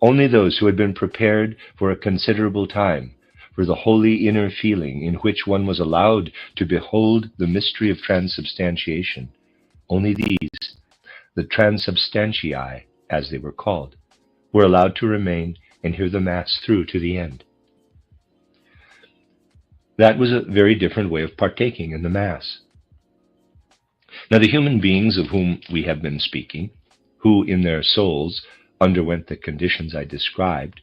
Only those who had been prepared for a considerable time, for the holy inner feeling in which one was allowed to behold the mystery of transubstantiation, only these, the transubstantii, as they were called, were allowed to remain and hear the Mass through to the end. That was a very different way of partaking in the Mass. Now, the human beings of whom we have been speaking, who in their souls underwent the conditions I described,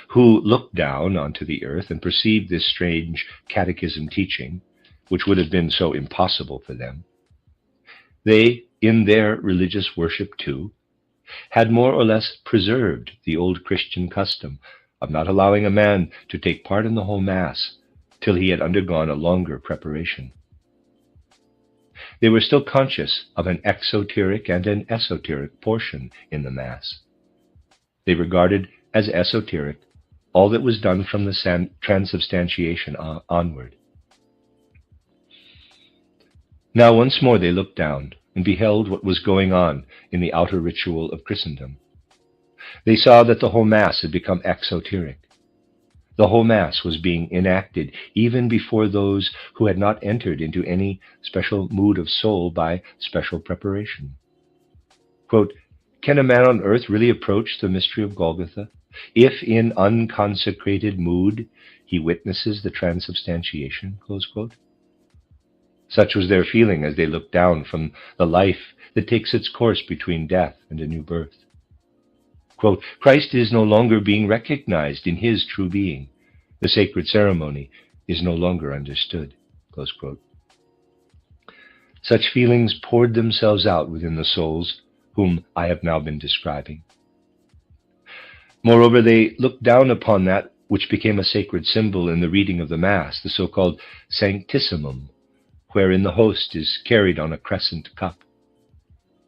who looked down onto the earth and perceived this strange catechism teaching, which would have been so impossible for them, they, in their religious worship too, had more or less preserved the old Christian custom of not allowing a man to take part in the whole Mass till he had undergone a longer preparation. They were still conscious of an exoteric and an esoteric portion in the Mass. They regarded as esoteric all that was done from the transubstantiation onward. Now once more they looked down and beheld what was going on in the outer ritual of Christendom. They saw that the whole Mass had become exoteric. The whole Mass was being enacted even before those who had not entered into any special mood of soul by special preparation. Quote, "Can a man on earth really approach the mystery of Golgotha if in unconsecrated mood he witnesses the transubstantiation?" Close quote. Such was their feeling as they looked down from the life that takes its course between death and a new birth. Quote, "Christ is no longer being recognized in his true being. The sacred ceremony is no longer understood." Close quote. Such feelings poured themselves out within the souls whom I have now been describing. Moreover, they looked down upon that which became a sacred symbol in the reading of the Mass, the so-called Sanctissimum, wherein the host is carried on a crescent cup.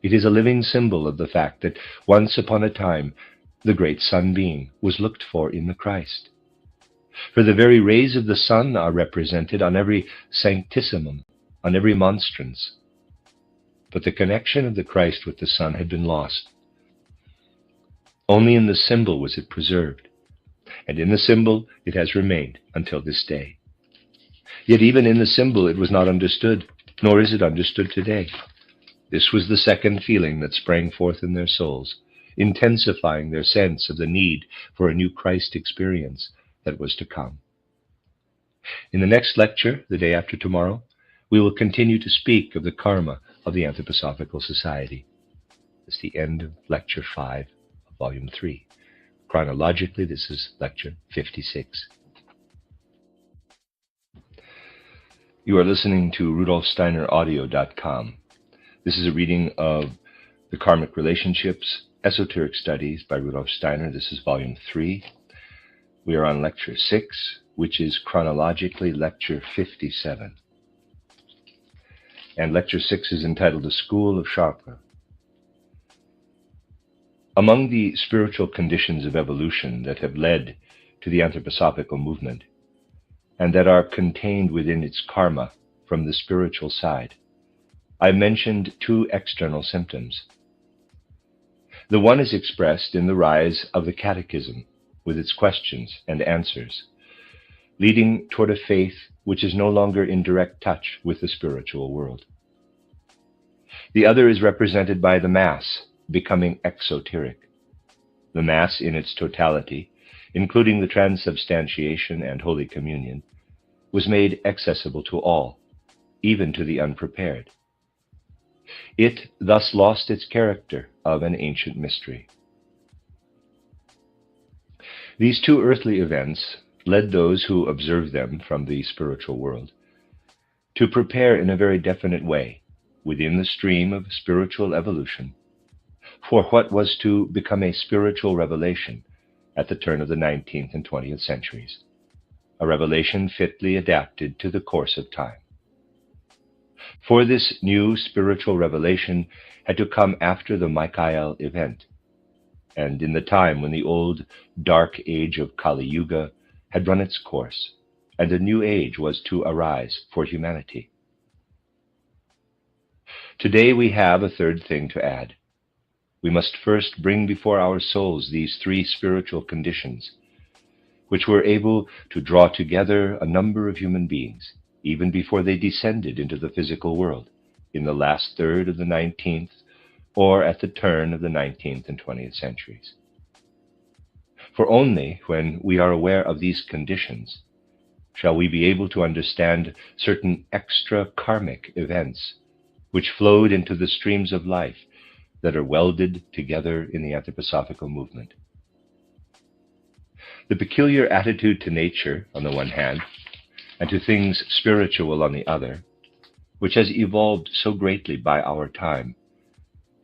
It is a living symbol of the fact that once upon a time the great Sun being was looked for in the Christ. For the very rays of the sun are represented on every Sanctissimum, on every monstrance. But the connection of the Christ with the Sun had been lost. Only in the symbol was it preserved, and in the symbol it has remained until this day. Yet even in the symbol it was not understood, nor is it understood today. This was the second feeling that sprang forth in their souls, intensifying their sense of the need for a new Christ experience that was to come. In the next lecture, the day after tomorrow, we will continue to speak of the karma of the Anthroposophical Society. It's the end of Lecture 5 of Volume 3. Chronologically, this is Lecture 56. You are listening to RudolfSteinerAudio.com. This is a reading of The Karmic Relationships, Esoteric Studies by Rudolf Steiner. This is Volume 3. We are on Lecture 6, which is chronologically Lecture 57. And Lecture 6 is entitled The School of Chakra. Among the spiritual conditions of evolution that have led to the anthroposophical movement, and that are contained within its karma from the spiritual side, I mentioned two external symptoms. The one is expressed in the rise of the catechism with its questions and answers, leading toward a faith which is no longer in direct touch with the spiritual world. The other is represented by the Mass becoming exoteric. The Mass in its totality, including the transubstantiation and Holy Communion, was made accessible to all, even to the unprepared. It thus lost its character of an ancient mystery. These two earthly events led those who observed them from the spiritual world to prepare in a very definite way, within the stream of spiritual evolution, for what was to become a spiritual revelation at the turn of the 19th and 20th centuries, a revelation fitly adapted to the course of time. For this new spiritual revelation had to come after the Michael event, and in the time when the old dark age of Kali Yuga had run its course, and a new age was to arise for humanity. Today we have a third thing to add. We must first bring before our souls these three spiritual conditions, which were able to draw together a number of human beings, even before they descended into the physical world, in the last third of the 19th, or at the turn of the 19th and 20th centuries. For only when we are aware of these conditions shall we be able to understand certain extra karmic events which flowed into the streams of life that are welded together in the anthroposophical movement. The peculiar attitude to nature, on the one hand, and to things spiritual on the other, which has evolved so greatly by our time,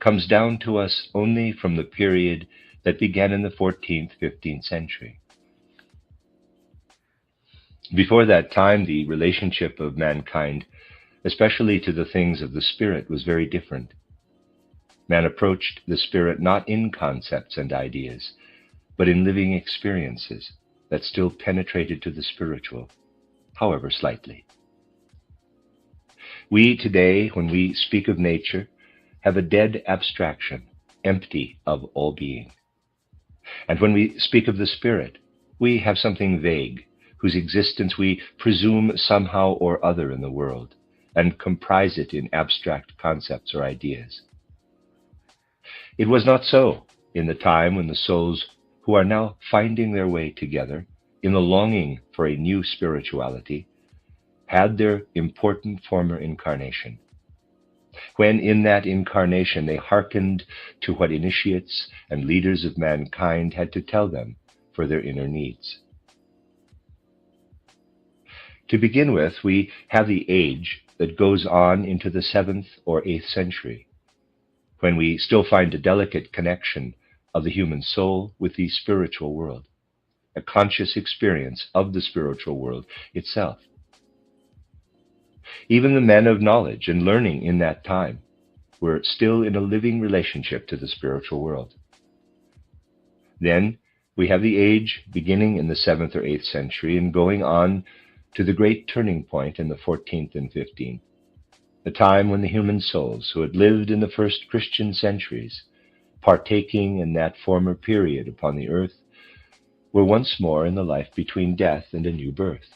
comes down to us only from the period that began in the 14th, 15th century. Before that time, the relationship of mankind, especially to the things of the spirit, was very different. Man approached the spirit not in concepts and ideas, but in living experiences that still penetrated to the spiritual, however slightly. We today, when we speak of nature, have a dead abstraction, empty of all being. And when we speak of the spirit, we have something vague, whose existence we presume somehow or other in the world, and comprise it in abstract concepts or ideas. It was not so in the time when the souls who are now finding their way together in the longing for a new spirituality had their important former incarnation, when in that incarnation they hearkened to what initiates and leaders of mankind had to tell them for their inner needs. To begin with, we have the age that goes on into the 7th or 8th century, when we still find a delicate connection of the human soul with the spiritual world, a conscious experience of the spiritual world itself. Even the men of knowledge and learning in that time were still in a living relationship to the spiritual world. Then we have the age beginning in the 7th or 8th century and going on to the great turning point in the 14th and 15th, the time when the human souls who had lived in the first Christian centuries, partaking in that former period upon the earth, were once more in the life between death and a new birth.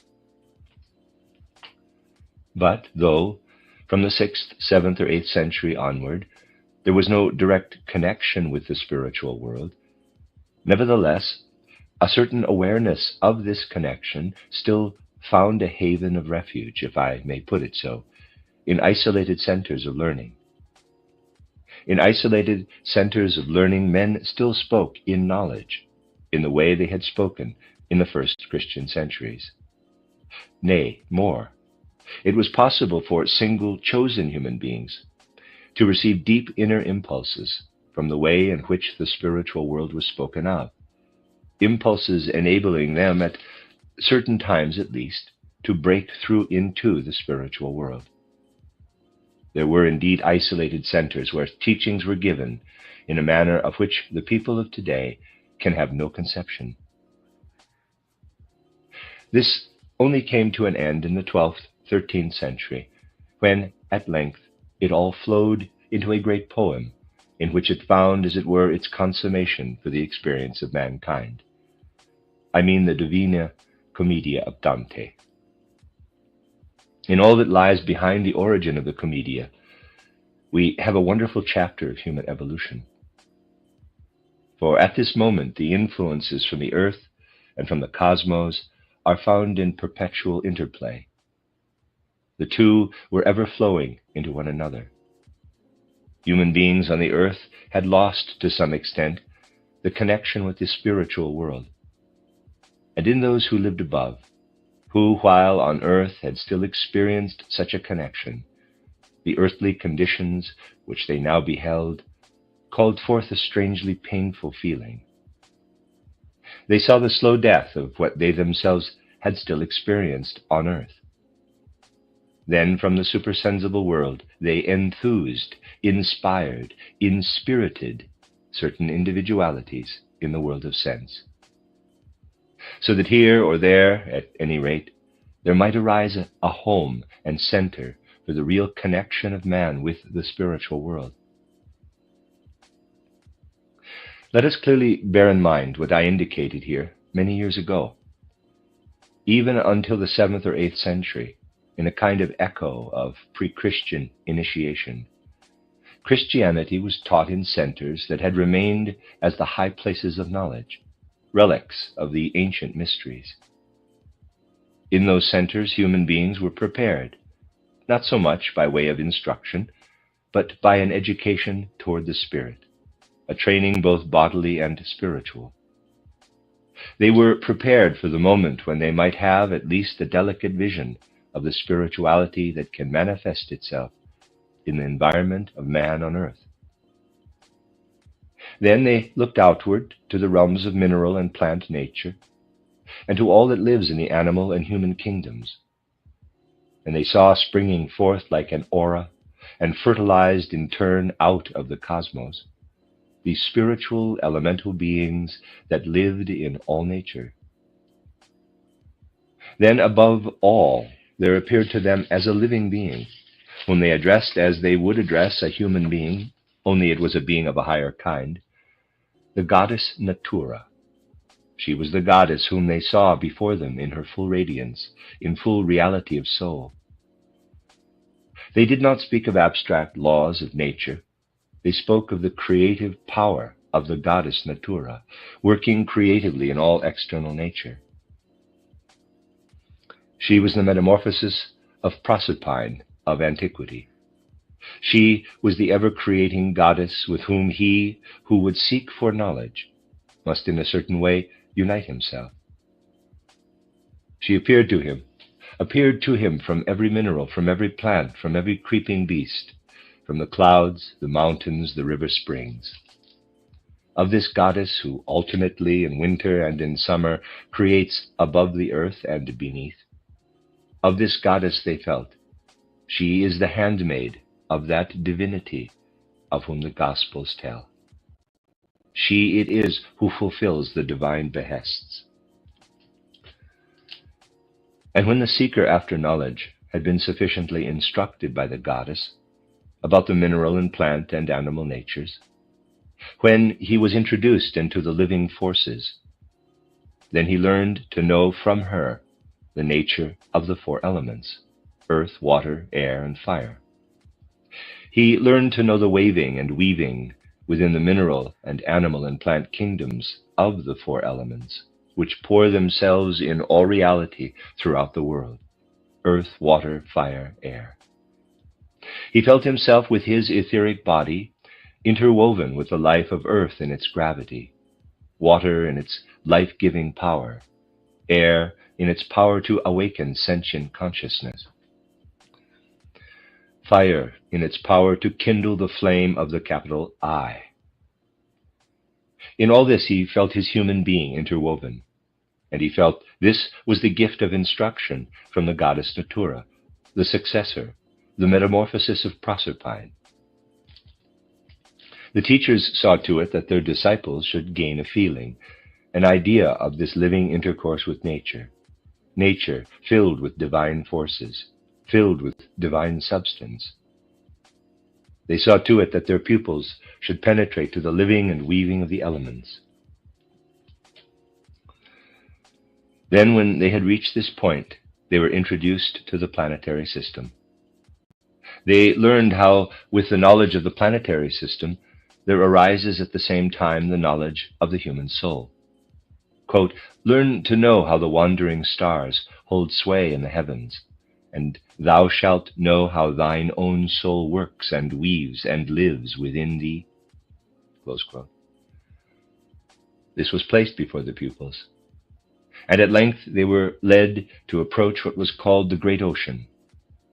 But though, from the 6th, 7th, or 8th century onward, there was no direct connection with the spiritual world, nevertheless, a certain awareness of this connection still found a haven of refuge, if I may put it so, in isolated centers of learning. In isolated centers of learning, men still spoke in knowledge, in the way they had spoken in the first Christian centuries. Nay, more, it was possible for single chosen human beings to receive deep inner impulses from the way in which the spiritual world was spoken of, impulses enabling them, at certain times at least, to break through into the spiritual world. There were indeed isolated centers where teachings were given in a manner of which the people of today can have no conception. This only came to an end in the 12th, 13th century, when, at length, it all flowed into a great poem in which it found, as it were, its consummation for the experience of mankind. I mean the Divina Commedia of Dante. In all that lies behind the origin of the Commedia, we have a wonderful chapter of human evolution. For at this moment, the influences from the earth and from the cosmos are found in perpetual interplay. The two were ever flowing into one another. Human beings on the earth had lost, to some extent, the connection with the spiritual world. And in those who lived above, who, while on earth, had still experienced such a connection, the earthly conditions which they now beheld called forth a strangely painful feeling. They saw the slow death of what they themselves had still experienced on earth. Then from the supersensible world they enthused, inspired, inspirited certain individualities in the world of sense, so that here or there, at any rate, there might arise a home and center for the real connection of man with the spiritual world. Let us clearly bear in mind what I indicated here many years ago. Even until the 7th or 8th century, in a kind of echo of pre-Christian initiation, Christianity was taught in centers that had remained as the high places of knowledge, relics of the ancient mysteries. In those centers, human beings were prepared, not so much by way of instruction, but by an education toward the spirit, a training both bodily and spiritual. They were prepared for the moment when they might have at least a delicate vision of the spirituality that can manifest itself in the environment of man on earth. Then they looked outward to the realms of mineral and plant nature, and to all that lives in the animal and human kingdoms. And they saw springing forth like an aura, and fertilized in turn out of the cosmos, these spiritual elemental beings that lived in all nature. Then above all, there appeared to them as a living being, whom they addressed as they would address a human being, only it was a being of a higher kind, the goddess Natura. She was the goddess whom they saw before them in her full radiance, in full reality of soul. They did not speak of abstract laws of nature. They spoke of the creative power of the goddess Natura, working creatively in all external nature. She was the metamorphosis of Proserpine of antiquity. She was the ever-creating goddess with whom he who would seek for knowledge must in a certain way unite himself. She appeared to him from every mineral, from every plant, from every creeping beast, from the clouds, the mountains, the river springs. Of this goddess who alternately in winter and in summer creates above the earth and beneath, of this goddess they felt, she is the handmaid of that divinity of whom the Gospels tell. She it is who fulfills the divine behests. And when the seeker after knowledge had been sufficiently instructed by the goddess about the mineral and plant and animal natures, when he was introduced into the living forces, then he learned to know from her the nature of the four elements, earth, water, air, and fire. He learned to know the waving and weaving within the mineral and animal and plant kingdoms of the four elements, which pour themselves in all reality throughout the world, earth, water, fire, air. He felt himself with his etheric body interwoven with the life of earth in its gravity, water in its life-giving power, air in its power to awaken sentient consciousness, fire in its power to kindle the flame of the capital I. In all this he felt his human being interwoven, and he felt this was the gift of instruction from the goddess Natura, the successor, the metamorphosis of Proserpine. The teachers saw to it that their disciples should gain a feeling, an idea of this living intercourse with nature, nature filled with divine forces, filled with divine substance. They saw to it that their pupils should penetrate to the living and weaving of the elements. Then, when they had reached this point, they were introduced to the planetary system. They learned how, with the knowledge of the planetary system, there arises at the same time the knowledge of the human soul. Quote, "Learn to know how the wandering stars hold sway in the heavens, and thou shalt know how thine own soul works and weaves and lives within thee." Close quote. This was placed before the pupils, and at length they were led to approach what was called the Great Ocean,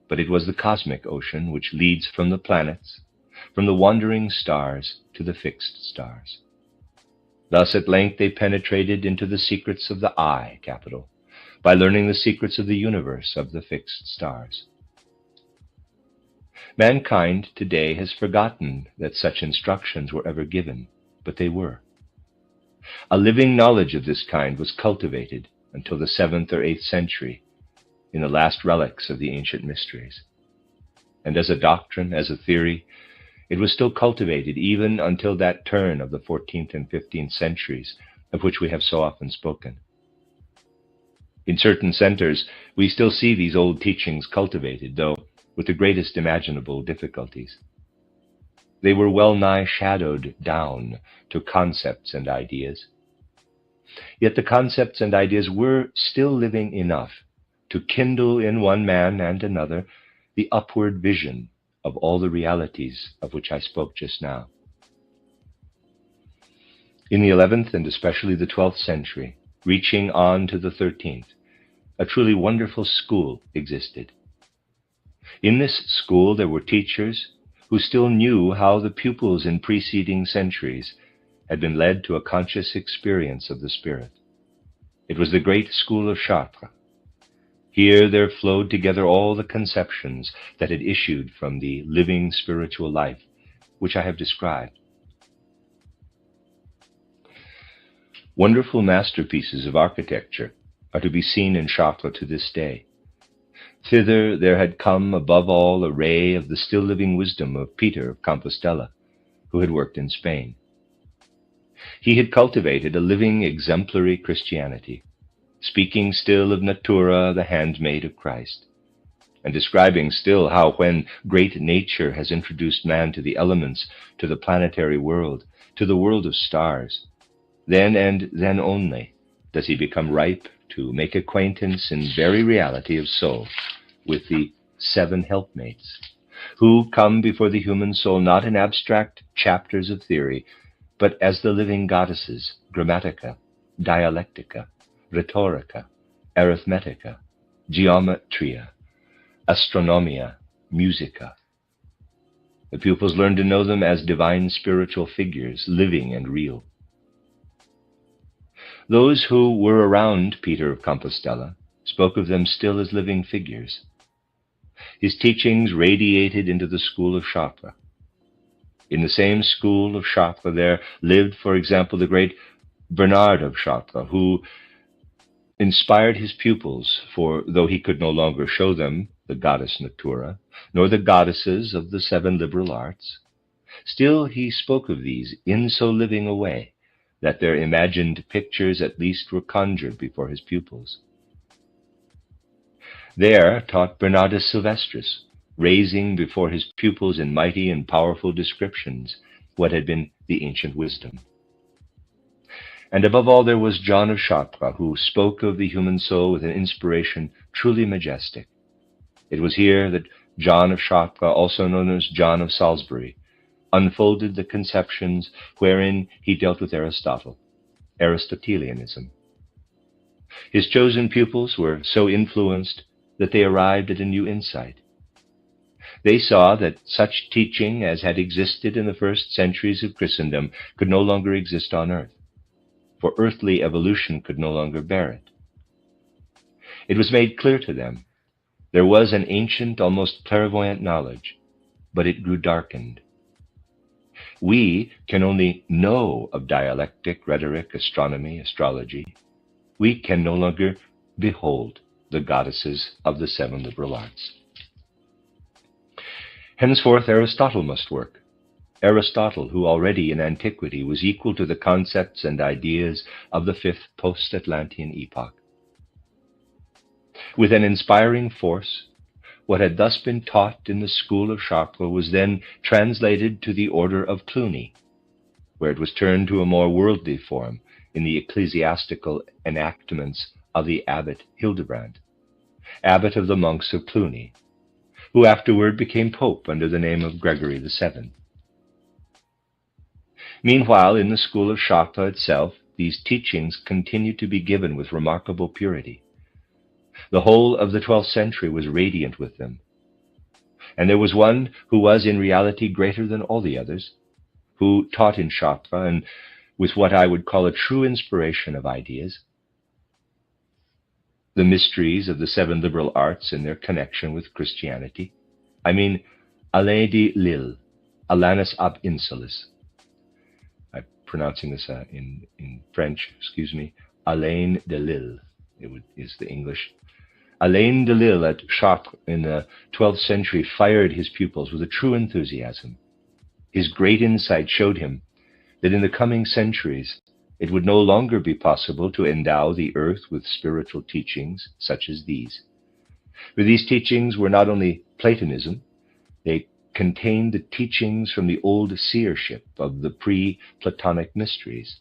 but it was the cosmic ocean which leads from the planets, from the wandering stars to the fixed stars. Thus at length they penetrated into the secrets of the I capital, by learning the secrets of the universe of the fixed stars. Mankind today has forgotten that such instructions were ever given, but they were. A living knowledge of this kind was cultivated until the 7th or 8th century in the last relics of the ancient mysteries. And as a doctrine, as a theory, it was still cultivated even until that turn of the 14th and 15th centuries of which we have so often spoken. In certain centers, we still see these old teachings cultivated, though with the greatest imaginable difficulties. They were well nigh shadowed down to concepts and ideas. Yet the concepts and ideas were still living enough to kindle in one man and another the upward vision of all the realities of which I spoke just now. In the 11th and especially the 12th century, reaching on to the 13th, a truly wonderful school existed. In this school there were teachers who still knew how the pupils in preceding centuries had been led to a conscious experience of the Spirit. It was the great school of Chartres. Here there flowed together all the conceptions that had issued from the living spiritual life which I have described. Wonderful masterpieces of architecture are to be seen in Chartres to this day. Thither there had come above all a ray of the still living wisdom of Peter of Compostela, who had worked in Spain. He had cultivated a living exemplary Christianity, speaking still of Natura, the handmaid of Christ, and describing still how when great nature has introduced man to the elements, to the planetary world, to the world of stars, then and then only does he become ripe to make acquaintance in very reality of soul with the 7 helpmates, who come before the human soul not in abstract chapters of theory, but as the living goddesses, grammatica, dialectica, rhetorica, arithmetica, geometria, astronomia, musica. The pupils learn to know them as divine spiritual figures, living and real. Those who were around Peter of Compostela spoke of them still as living figures. His teachings radiated into the school of Chartres. In the same school of Chartres there lived, for example, the great Bernard of Chartres, who inspired his pupils, for though he could no longer show them the goddess Natura, nor the goddesses of the 7 liberal arts, still he spoke of these in so living a way that their imagined pictures at least were conjured before his pupils. There taught Bernardus Sylvestris, raising before his pupils in mighty and powerful descriptions what had been the ancient wisdom. And above all there was John of Chartres, who spoke of the human soul with an inspiration truly majestic. It was here that John of Chartres, also known as John of Salisbury, unfolded the conceptions wherein he dealt with Aristotle, Aristotelianism. His chosen pupils were so influenced that they arrived at a new insight. They saw that such teaching as had existed in the first centuries of Christendom could no longer exist on earth, for earthly evolution could no longer bear it. It was made clear to them there was an ancient, almost clairvoyant knowledge, but it grew darkened. We can only know of dialectic, rhetoric, astronomy, astrology. We can no longer behold the goddesses of the 7 liberal arts. Henceforth Aristotle must work. Aristotle, who already in antiquity was equal to the concepts and ideas of the 5th post-Atlantean epoch. With an inspiring force, what had thus been taught in the school of Chartres was then translated to the order of Cluny, where it was turned to a more worldly form in the ecclesiastical enactments of the abbot Hildebrand, abbot of the monks of Cluny, who afterward became pope under the name of Gregory VII. Meanwhile, in the school of Chartres itself, these teachings continued to be given with remarkable purity. The whole of the 12th century was radiant with them. And there was one who was in reality greater than all the others, who taught in Chartres and with what I would call a true inspiration of ideas, the mysteries of the 7 liberal arts and their connection with Christianity. I mean Alain de Lille, Alanus ab Insulis. I'm pronouncing this in French, Alain de Lille is the English. Alain de Lille at Chartres in the 12th century fired his pupils with a true enthusiasm. His great insight showed him that in the coming centuries it would no longer be possible to endow the earth with spiritual teachings such as these. For these teachings were not only Platonism, they contained the teachings from the old seership of the pre-Platonic mysteries,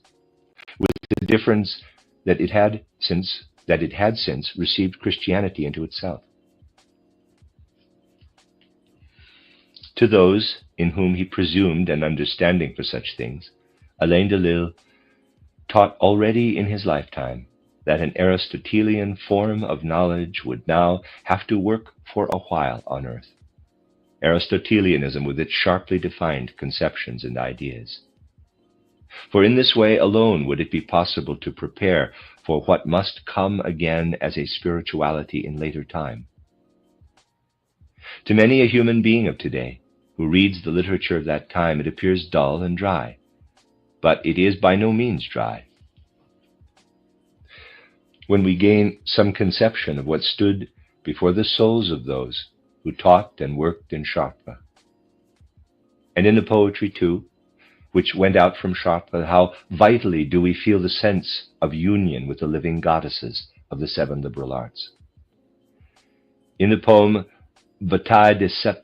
with the difference that it had, since that it had since received Christianity into itself. To those in whom he presumed an understanding for such things, Alain de Lille taught already in his lifetime that an Aristotelian form of knowledge would now have to work for a while on earth. Aristotelianism with its sharply defined conceptions and ideas. For in this way alone would it be possible to prepare for what must come again as a spirituality in later time. To many a human being of today who reads the literature of that time, it appears dull and dry, but it is by no means dry. When we gain some conception of what stood before the souls of those who taught and worked in Chartres, and in the poetry too, which went out from Chartres, how vitally do we feel the sense of union with the living goddesses of the seven liberal arts. In the poem Bataille des Sept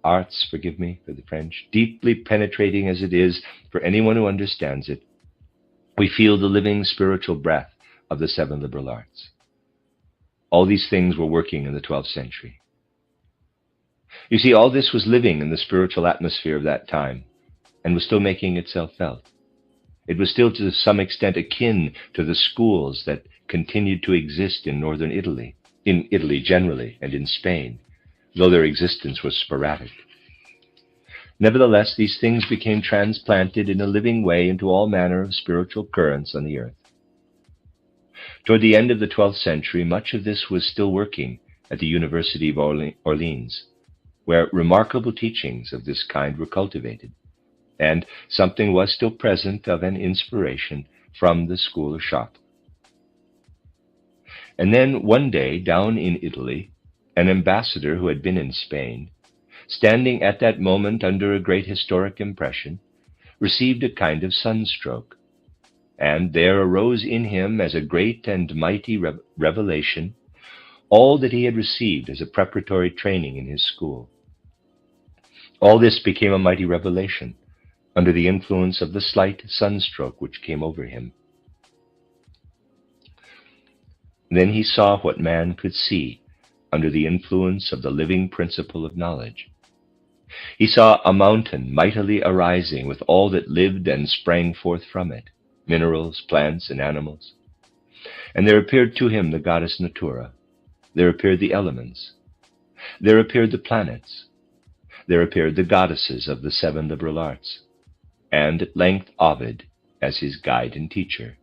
Arts, forgive me for the French, deeply penetrating as it is for anyone who understands it, we feel the living spiritual breath of the seven liberal arts. All these things were working in the 12th century. You see, all this was living in the spiritual atmosphere of that time and was still making itself felt. It was still to some extent akin to the schools that continued to exist in northern Italy, in Italy generally, and in Spain, though their existence was sporadic. Nevertheless, these things became transplanted in a living way into all manner of spiritual currents on the earth. Toward the end of the 12th century, much of this was still working at the University of Orleans, where remarkable teachings of this kind were cultivated, and something was still present of an inspiration from the school of Chartres. And then one day, down in Italy, an ambassador who had been in Spain, standing at that moment under a great historic impression, received a kind of sunstroke, and there arose in him as a great and mighty revelation all that he had received as a preparatory training in his school. All this became a mighty revelation under the influence of the slight sunstroke which came over him. Then he saw what man could see under the influence of the living principle of knowledge. He saw a mountain mightily arising with all that lived and sprang forth from it, minerals, plants, and animals. And there appeared to him the goddess Natura. There appeared the elements. There appeared the planets. There appeared the goddesses of the seven liberal arts, and at length Ovid as his guide and teacher.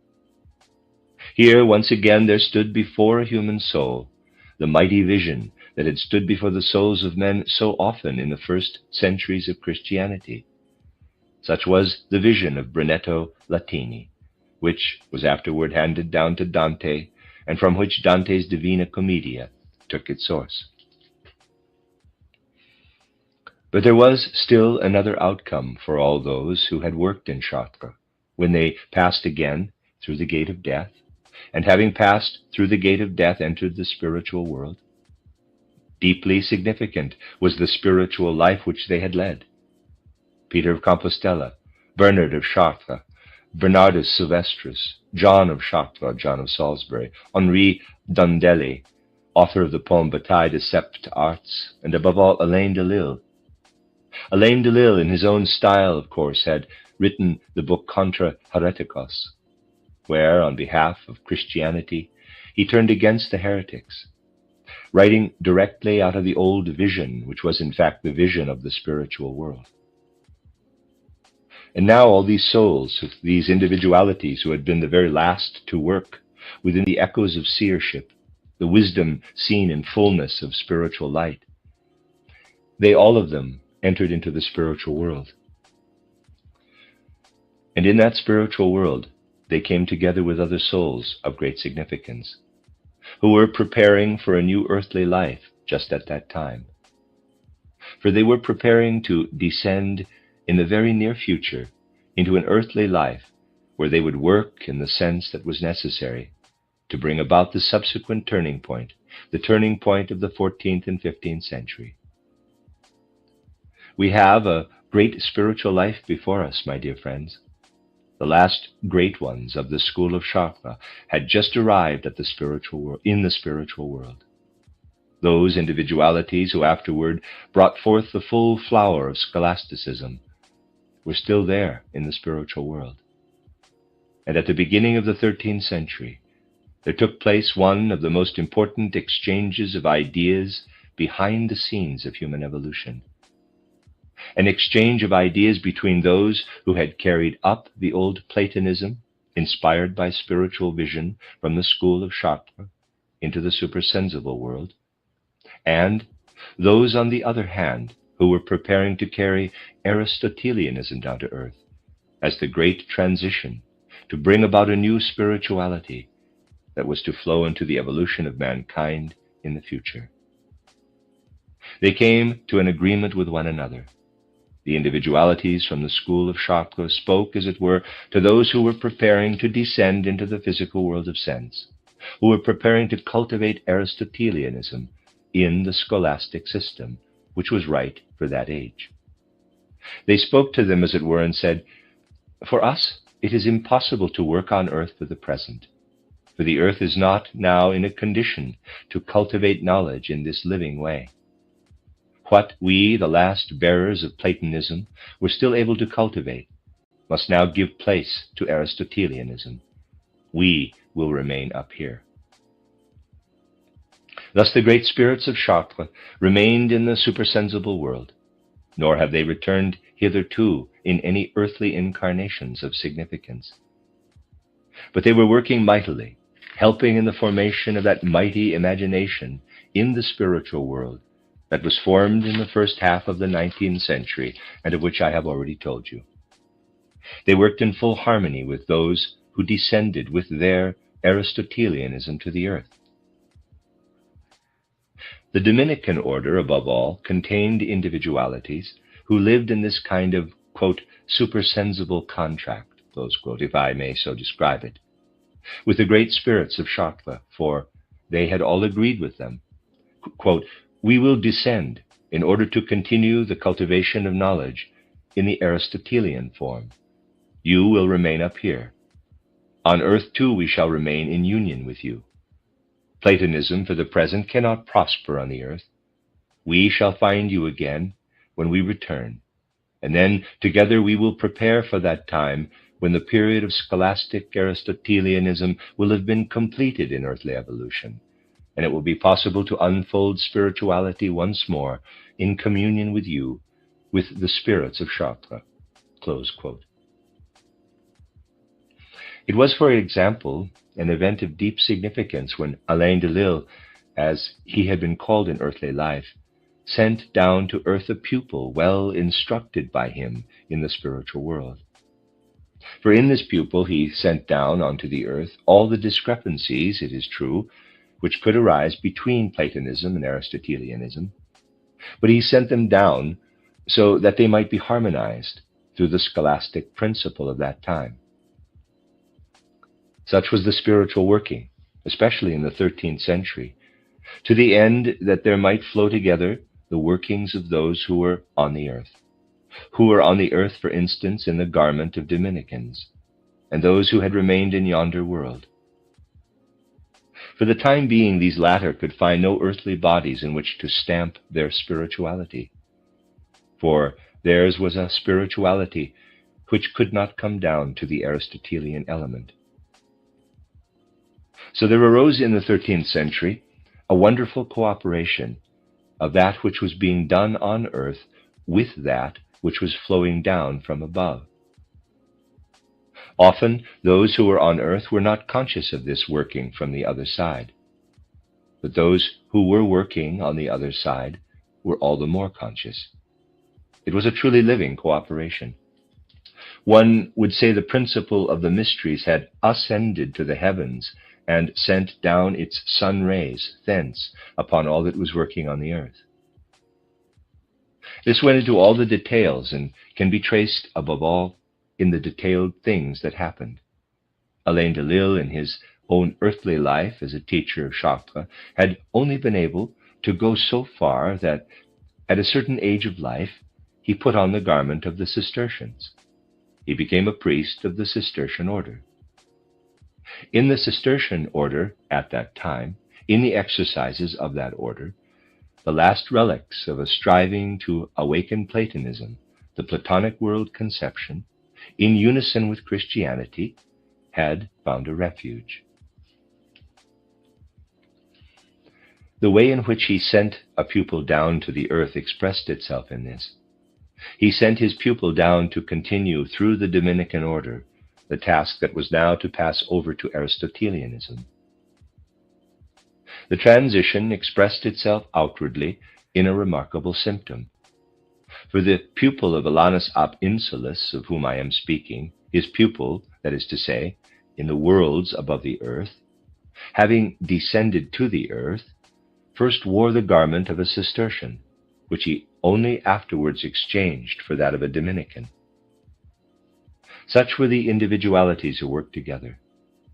Here, once again, there stood before a human soul the mighty vision that had stood before the souls of men so often in the first centuries of Christianity. Such was the vision of Brunetto Latini, which was afterward handed down to Dante, and from which Dante's Divina Commedia took its source. But there was still another outcome for all those who had worked in Chartres, when they passed again through the gate of death, and having passed through the gate of death entered the spiritual world. Deeply significant was the spiritual life which they had led. Peter of Compostela, Bernard of Chartres, Bernardus Sylvestris, John of Chartres, John of Salisbury, Henri Dondelli, author of the poem Bataille des Sept Arts, and above all Alain de Lille. Alain de Lille, in his own style, of course, had written the book Contra Hereticos, where, on behalf of Christianity, he turned against the heretics, writing directly out of the old vision, which was in fact the vision of the spiritual world. And now all these souls, these individualities who had been the very last to work within the echoes of seership, the wisdom seen in fullness of spiritual light, they all of them entered into the spiritual world. And in that spiritual world, they came together with other souls of great significance, who were preparing for a new earthly life just at that time. For they were preparing to descend in the very near future into an earthly life where they would work in the sense that was necessary to bring about the subsequent turning point, the turning point of the 14th and 15th century. We have a great spiritual life before us, my dear friends. The last great ones of the school of Chartres had just arrived at the in the spiritual world. Those individualities who afterward brought forth the full flower of scholasticism were still there in the spiritual world. And at the beginning of the 13th century, there took place one of the most important exchanges of ideas behind the scenes of human evolution. An exchange of ideas between those who had carried up the old Platonism, inspired by spiritual vision from the school of Chartres, into the supersensible world, and those, on the other hand, who were preparing to carry Aristotelianism down to earth as the great transition to bring about a new spirituality that was to flow into the evolution of mankind in the future. They came to an agreement with one another. The individualities from the school of Chartres spoke, as it were, to those who were preparing to descend into the physical world of sense, who were preparing to cultivate Aristotelianism in the scholastic system, which was right for that age. They spoke to them, as it were, and said, "For us, it is impossible to work on earth for the present, for the earth is not now in a condition to cultivate knowledge in this living way. What we, the last bearers of Platonism, were still able to cultivate must now give place to Aristotelianism. We will remain up here." Thus the great spirits of Chartres remained in the supersensible world, nor have they returned hitherto in any earthly incarnations of significance. But they were working mightily, helping in the formation of that mighty imagination in the spiritual world that was formed in the first half of the 19th century, and of which I have already told you. They worked in full harmony with those who descended with their Aristotelianism to the earth. The Dominican order, above all, contained individualities who lived in this kind of, quote, supersensible contract, close quote, if I may so describe it, with the great spirits of Chartres, for they had all agreed with them. Quote, "We will descend in order to continue the cultivation of knowledge in the Aristotelian form. You will remain up here. On earth, too, we shall remain in union with you. Platonism for the present cannot prosper on the earth. We shall find you again when we return, and then together we will prepare for that time when the period of scholastic Aristotelianism will have been completed in earthly evolution, and it will be possible to unfold spirituality once more in communion with you, with the spirits of Chartres." Close quote. It was, for example, an event of deep significance when Alain de Lille, as he had been called in earthly life, sent down to earth a pupil well instructed by him in the spiritual world. For in this pupil he sent down onto the earth all the discrepancies, it is true, which could arise between Platonism and Aristotelianism, but he sent them down so that they might be harmonized through the scholastic principle of that time. Such was the spiritual working, especially in the 13th century, to the end that there might flow together the workings of those who were on the earth, for instance, in the garment of Dominicans, and those who had remained in yonder world. For the time being, these latter could find no earthly bodies in which to stamp their spirituality, for theirs was a spirituality which could not come down to the Aristotelian element. So there arose in the 13th century a wonderful cooperation of that which was being done on earth with that which was flowing down from above. Often those who were on earth were not conscious of this working from the other side, but those who were working on the other side were all the more conscious. It was a truly living cooperation. One would say the principle of the mysteries had ascended to the heavens and sent down its sun rays thence upon all that was working on the earth. This went into all the details and can be traced, above all, in the detailed things that happened. Alain de Lille, in his own earthly life as a teacher of Chartres, had only been able to go so far that, at a certain age of life, he put on the garment of the Cistercians. he became a priest of the Cistercian order. In the Cistercian order at that time, in the exercises of that order, the last relics of a striving to awaken Platonism, the Platonic world conception, in unison with Christianity, had found a refuge. The way in which he sent a pupil down to the earth expressed itself in this. He sent his pupil down to continue through the Dominican order the task that was now to pass over to Aristotelianism. The transition expressed itself outwardly in a remarkable symptom. For the pupil of Alanus ab Insulis, of whom I am speaking, his pupil, that is to say, in the worlds above the earth, having descended to the earth, first wore the garment of a Cistercian, which he only afterwards exchanged for that of a Dominican. Such were the individualities who worked together,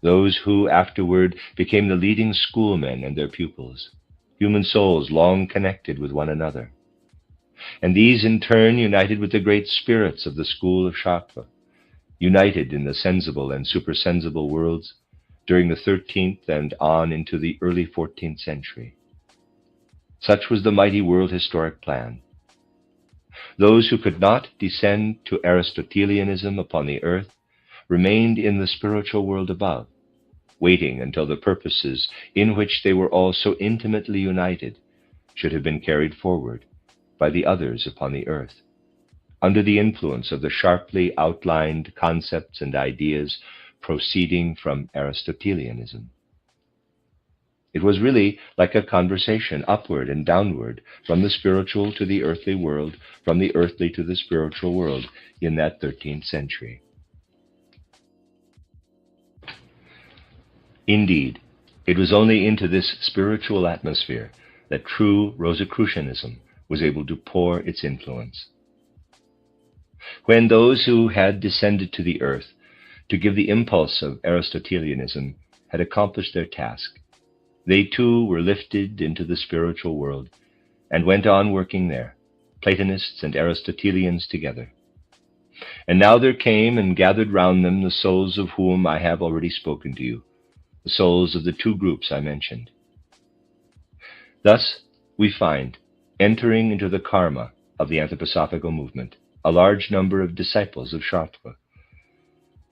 those who afterward became the leading schoolmen and their pupils, human souls long connected with one another. And these in turn united with the great spirits of the school of Chartres, united in the sensible and supersensible worlds during the 13th and on into the early 14th century. Such was the mighty world historic plan. Those who could not descend to Aristotelianism upon the earth remained in the spiritual world above, waiting until the purposes in which they were all so intimately united should have been carried forward by the others upon the earth, under the influence of the sharply outlined concepts and ideas proceeding from Aristotelianism. It was really like a conversation upward and downward, from the spiritual to the earthly world, from the earthly to the spiritual world in that 13th century. Indeed, it was only into this spiritual atmosphere that true Rosicrucianism was able to pour its influence. When those who had descended to the earth to give the impulse of Aristotelianism had accomplished their task, they too were lifted into the spiritual world and went on working there, Platonists and Aristotelians together. And now there came and gathered round them the souls of whom I have already spoken to you, the souls of the two groups I mentioned. Thus, we find, entering into the karma of the anthroposophical movement, a large number of disciples of Chartres.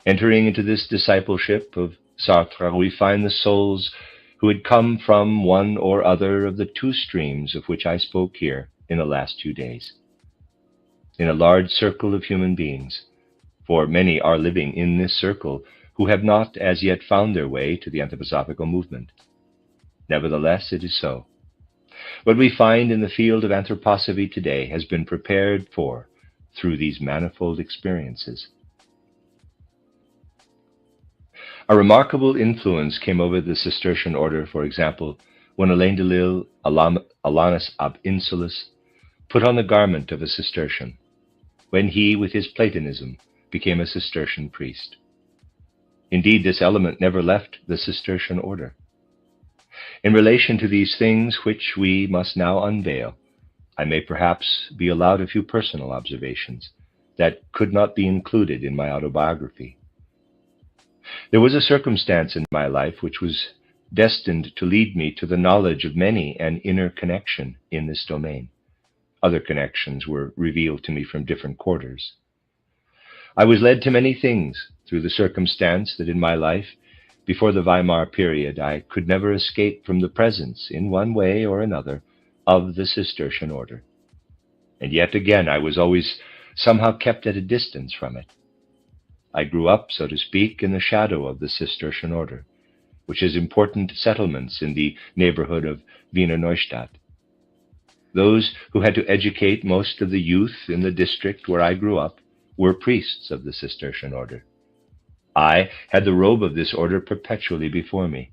Entering into this discipleship of Sartre, we find the souls who had come from one or other of the two streams of which I spoke here in the last 2 days. In a large circle of human beings, for many are living in this circle who have not as yet found their way to the anthroposophical movement. Nevertheless, it is so. What we find in the field of anthroposophy today has been prepared for through these manifold experiences. A remarkable influence came over the Cistercian order, for example, when Alain de Lille, Alanus ab Insulis, put on the garment of a Cistercian, when he, with his Platonism, became a Cistercian priest. Indeed, this element never left the Cistercian order. In relation to these things which we must now unveil, I may perhaps be allowed a few personal observations that could not be included in my autobiography. There was a circumstance in my life which was destined to lead me to the knowledge of many an inner connection in this domain. Other connections were revealed to me from different quarters. I was led to many things through the circumstance that in my life, before the Weimar period, I could never escape from the presence, in one way or another, of the Cistercian order. And yet again, I was always somehow kept at a distance from it. I grew up, so to speak, in the shadow of the Cistercian order, which has important settlements in the neighborhood of Wiener Neustadt. Those who had to educate most of the youth in the district where I grew up were priests of the Cistercian order. I had the robe of this order perpetually before me,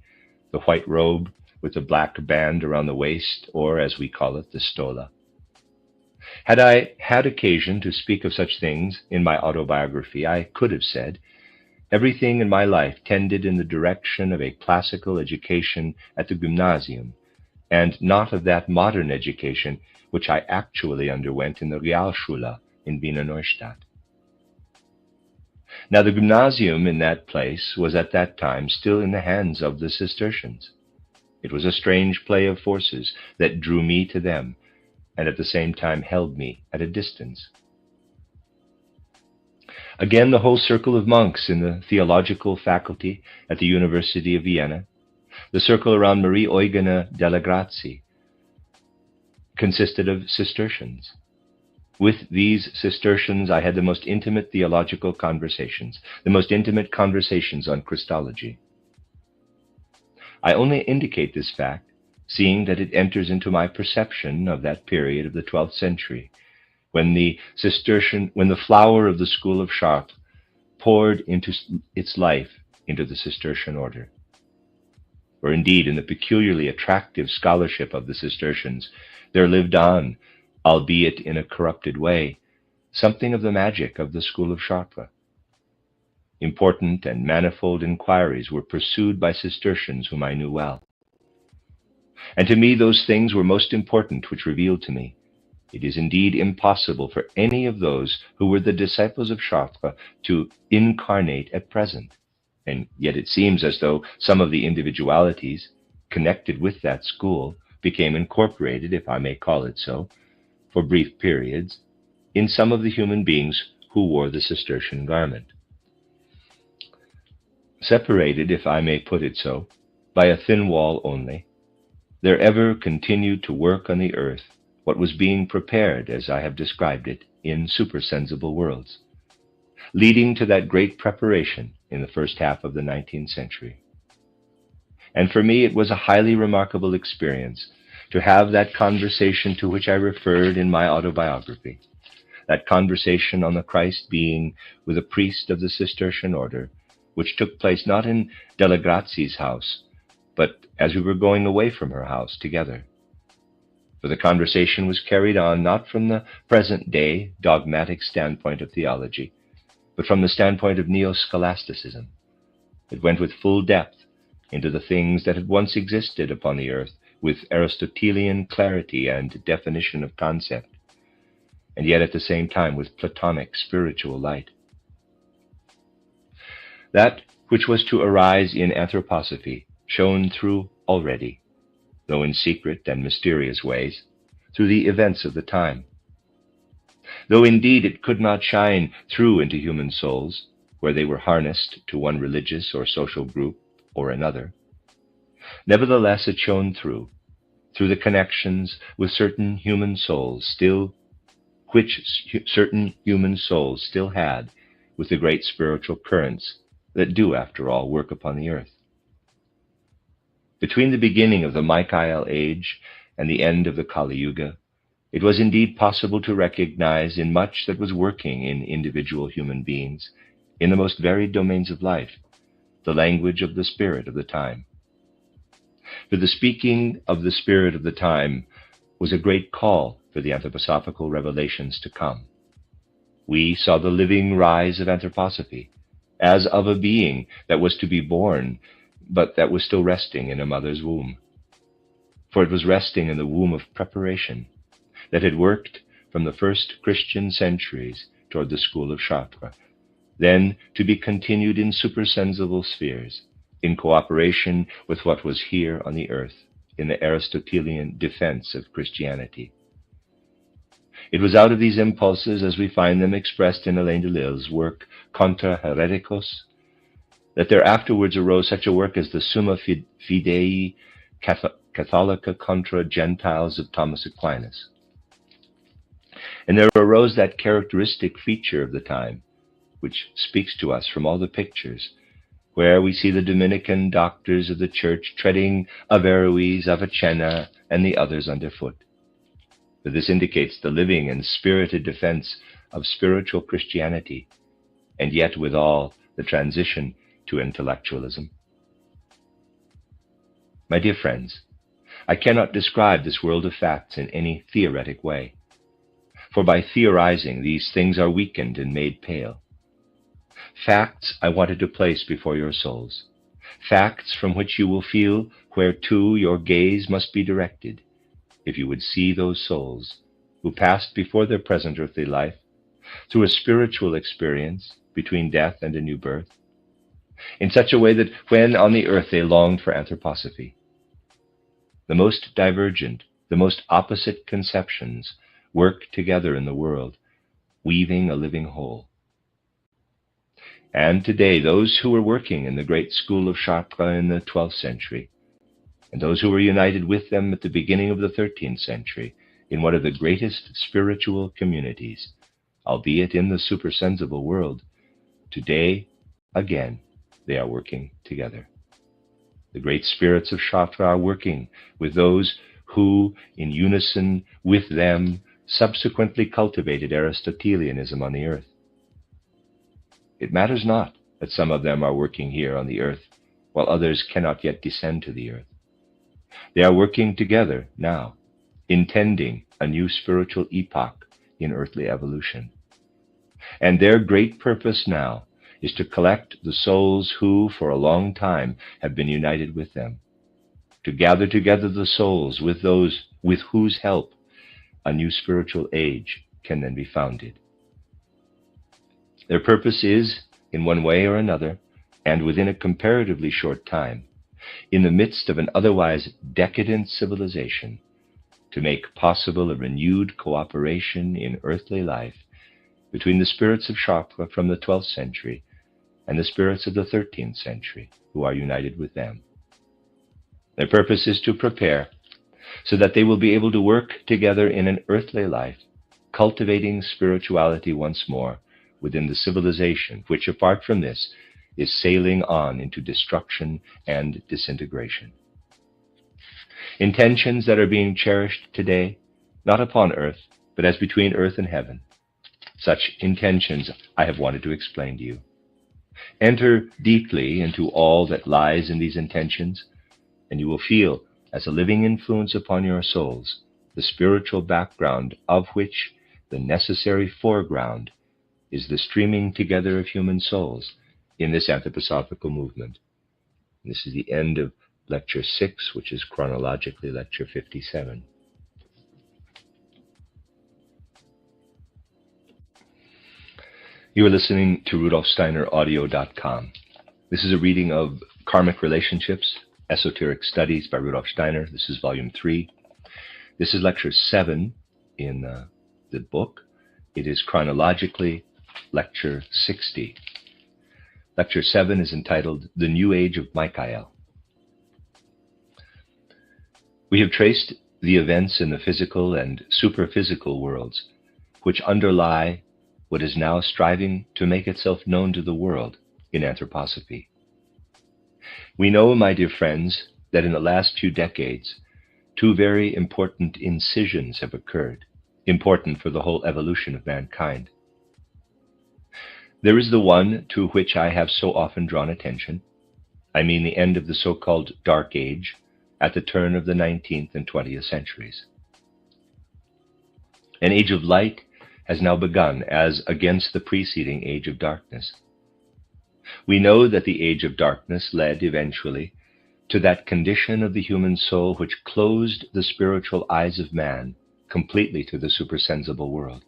the white robe with the black band around the waist, or, as we call it, the stola. Had I had occasion to speak of such things in my autobiography, I could have said, everything in my life tended in the direction of a classical education at the gymnasium, and not of that modern education which I actually underwent in the Realschule in Wiener Neustadt. Now the gymnasium in that place was at that time still in the hands of the Cistercians. It was a strange play of forces that drew me to them, and at the same time held me at a distance. Again, the whole circle of monks in the theological faculty at the University of Vienna, the circle around Marie Eugenie della Grazie, consisted of Cistercians. With these Cistercians, I had the most intimate theological conversations, the most intimate conversations on Christology. I only indicate this fact, seeing that it enters into my perception of that period of the 12th century, when the flower of the school of Chartres poured into its life into the Cistercian order. For indeed, in the peculiarly attractive scholarship of the Cistercians, there lived on, albeit in a corrupted way, something of the magic of the school of Chartres. Important and manifold inquiries were pursued by Cistercians whom I knew well. And to me those things were most important which revealed to me, it is indeed impossible for any of those who were the disciples of Chartres to incarnate at present. And yet it seems as though some of the individualities connected with that school became incorporated, if I may call it so, for brief periods, in some of the human beings who wore the Cistercian garment. Separated, if I may put it so, by a thin wall only, there ever continued to work on the earth what was being prepared, as I have described it, in supersensible worlds, leading to that great preparation in the first half of the 19th century. And for me it was a highly remarkable experience to have that conversation to which I referred in my autobiography, that conversation on the Christ being with a priest of the Cistercian order, which took place not in Della Grazie's house, but as we were going away from her house together. For the conversation was carried on not from the present-day dogmatic standpoint of theology, but from the standpoint of neo-scholasticism. It went with full depth into the things that had once existed upon the earth, with Aristotelian clarity and definition of concept, and yet at the same time with Platonic spiritual light. That which was to arise in anthroposophy shone through already, though in secret and mysterious ways, through the events of the time. Though indeed it could not shine through into human souls, where they were harnessed to one religious or social group or another, nevertheless it shone through the connections with certain human souls certain human souls still had with the great spiritual currents that do, after all, work upon the earth. Between the beginning of the Michael age and the end of the Kali Yuga, it was indeed possible to recognize in much that was working in individual human beings, in the most varied domains of life, the language of the spirit of the time. For the speaking of the spirit of the time was a great call for the anthroposophical revelations to come. We saw the living rise of anthroposophy, as of a being that was to be born, but that was still resting in a mother's womb. For it was resting in the womb of preparation that had worked from the first Christian centuries toward the school of Chartres, then to be continued in supersensible spheres, in cooperation with what was here on the earth, in the Aristotelian defense of Christianity. It was out of these impulses, as we find them expressed in Alain Delille's work Contra Hereticos, that there afterwards arose such a work as the Summa Fidei Catholica contra Gentiles of Thomas Aquinas. And there arose that characteristic feature of the time, which speaks to us from all the pictures, where we see the Dominican doctors of the church treading Averroes, Avicenna, and the others underfoot. For this indicates the living and spirited defense of spiritual Christianity, and yet withal the transition to intellectualism. My dear friends, I cannot describe this world of facts in any theoretic way, for by theorizing these things are weakened and made pale. Facts I wanted to place before your souls, facts from which you will feel whereto your gaze must be directed, if you would see those souls who passed before their present earthly life through a spiritual experience between death and a new birth, in such a way that when on the earth they longed for anthroposophy, the most divergent, the most opposite conceptions work together in the world, weaving a living whole. And today, those who were working in the great school of Chartres in the 12th century, and those who were united with them at the beginning of the 13th century in one of the greatest spiritual communities, albeit in the supersensible world, today, again, they are working together. The great spirits of Chartres are working with those who, in unison with them, subsequently cultivated Aristotelianism on the earth. It matters not that some of them are working here on the earth, while others cannot yet descend to the earth. They are working together now, intending a new spiritual epoch in earthly evolution. And their great purpose now is to collect the souls who, for a long time, have been united with them, to gather together the souls with those with whose help a new spiritual age can then be founded. Their purpose is, in one way or another, and within a comparatively short time, in the midst of an otherwise decadent civilization, to make possible a renewed cooperation in earthly life between the spirits of Chartres from the 12th century and the spirits of the 13th century who are united with them. Their purpose is to prepare so that they will be able to work together in an earthly life, cultivating spirituality once more within the civilization which, apart from this, is sailing on into destruction and disintegration. Intentions that are being cherished today, not upon earth, but as between earth and heaven. Such intentions I have wanted to explain to you. Enter deeply into all that lies in these intentions, and you will feel, as a living influence upon your souls, the spiritual background of which the necessary foreground is the streaming together of human souls in this anthroposophical movement. This is the end of Lecture 6, which is chronologically Lecture 57. You are listening to RudolfSteinerAudio.com. This is a reading of Karmic Relationships, Esoteric Studies by Rudolf Steiner. This is Volume 3. This is Lecture 7 in the book. It is chronologically Lecture 60. Lecture 7 is entitled The New Age of Michael. We have traced the events in the physical and superphysical worlds which underlie what is now striving to make itself known to the world in anthroposophy. We know, my dear friends, that in the last few decades, two very important incisions have occurred, important for the whole evolution of mankind. There is the one to which I have so often drawn attention. I mean the end of the so-called Dark Age at the turn of the 19th and 20th centuries. An age of light has now begun as against the preceding age of darkness. We know that the age of darkness led eventually to that condition of the human soul which closed the spiritual eyes of man completely to the supersensible world.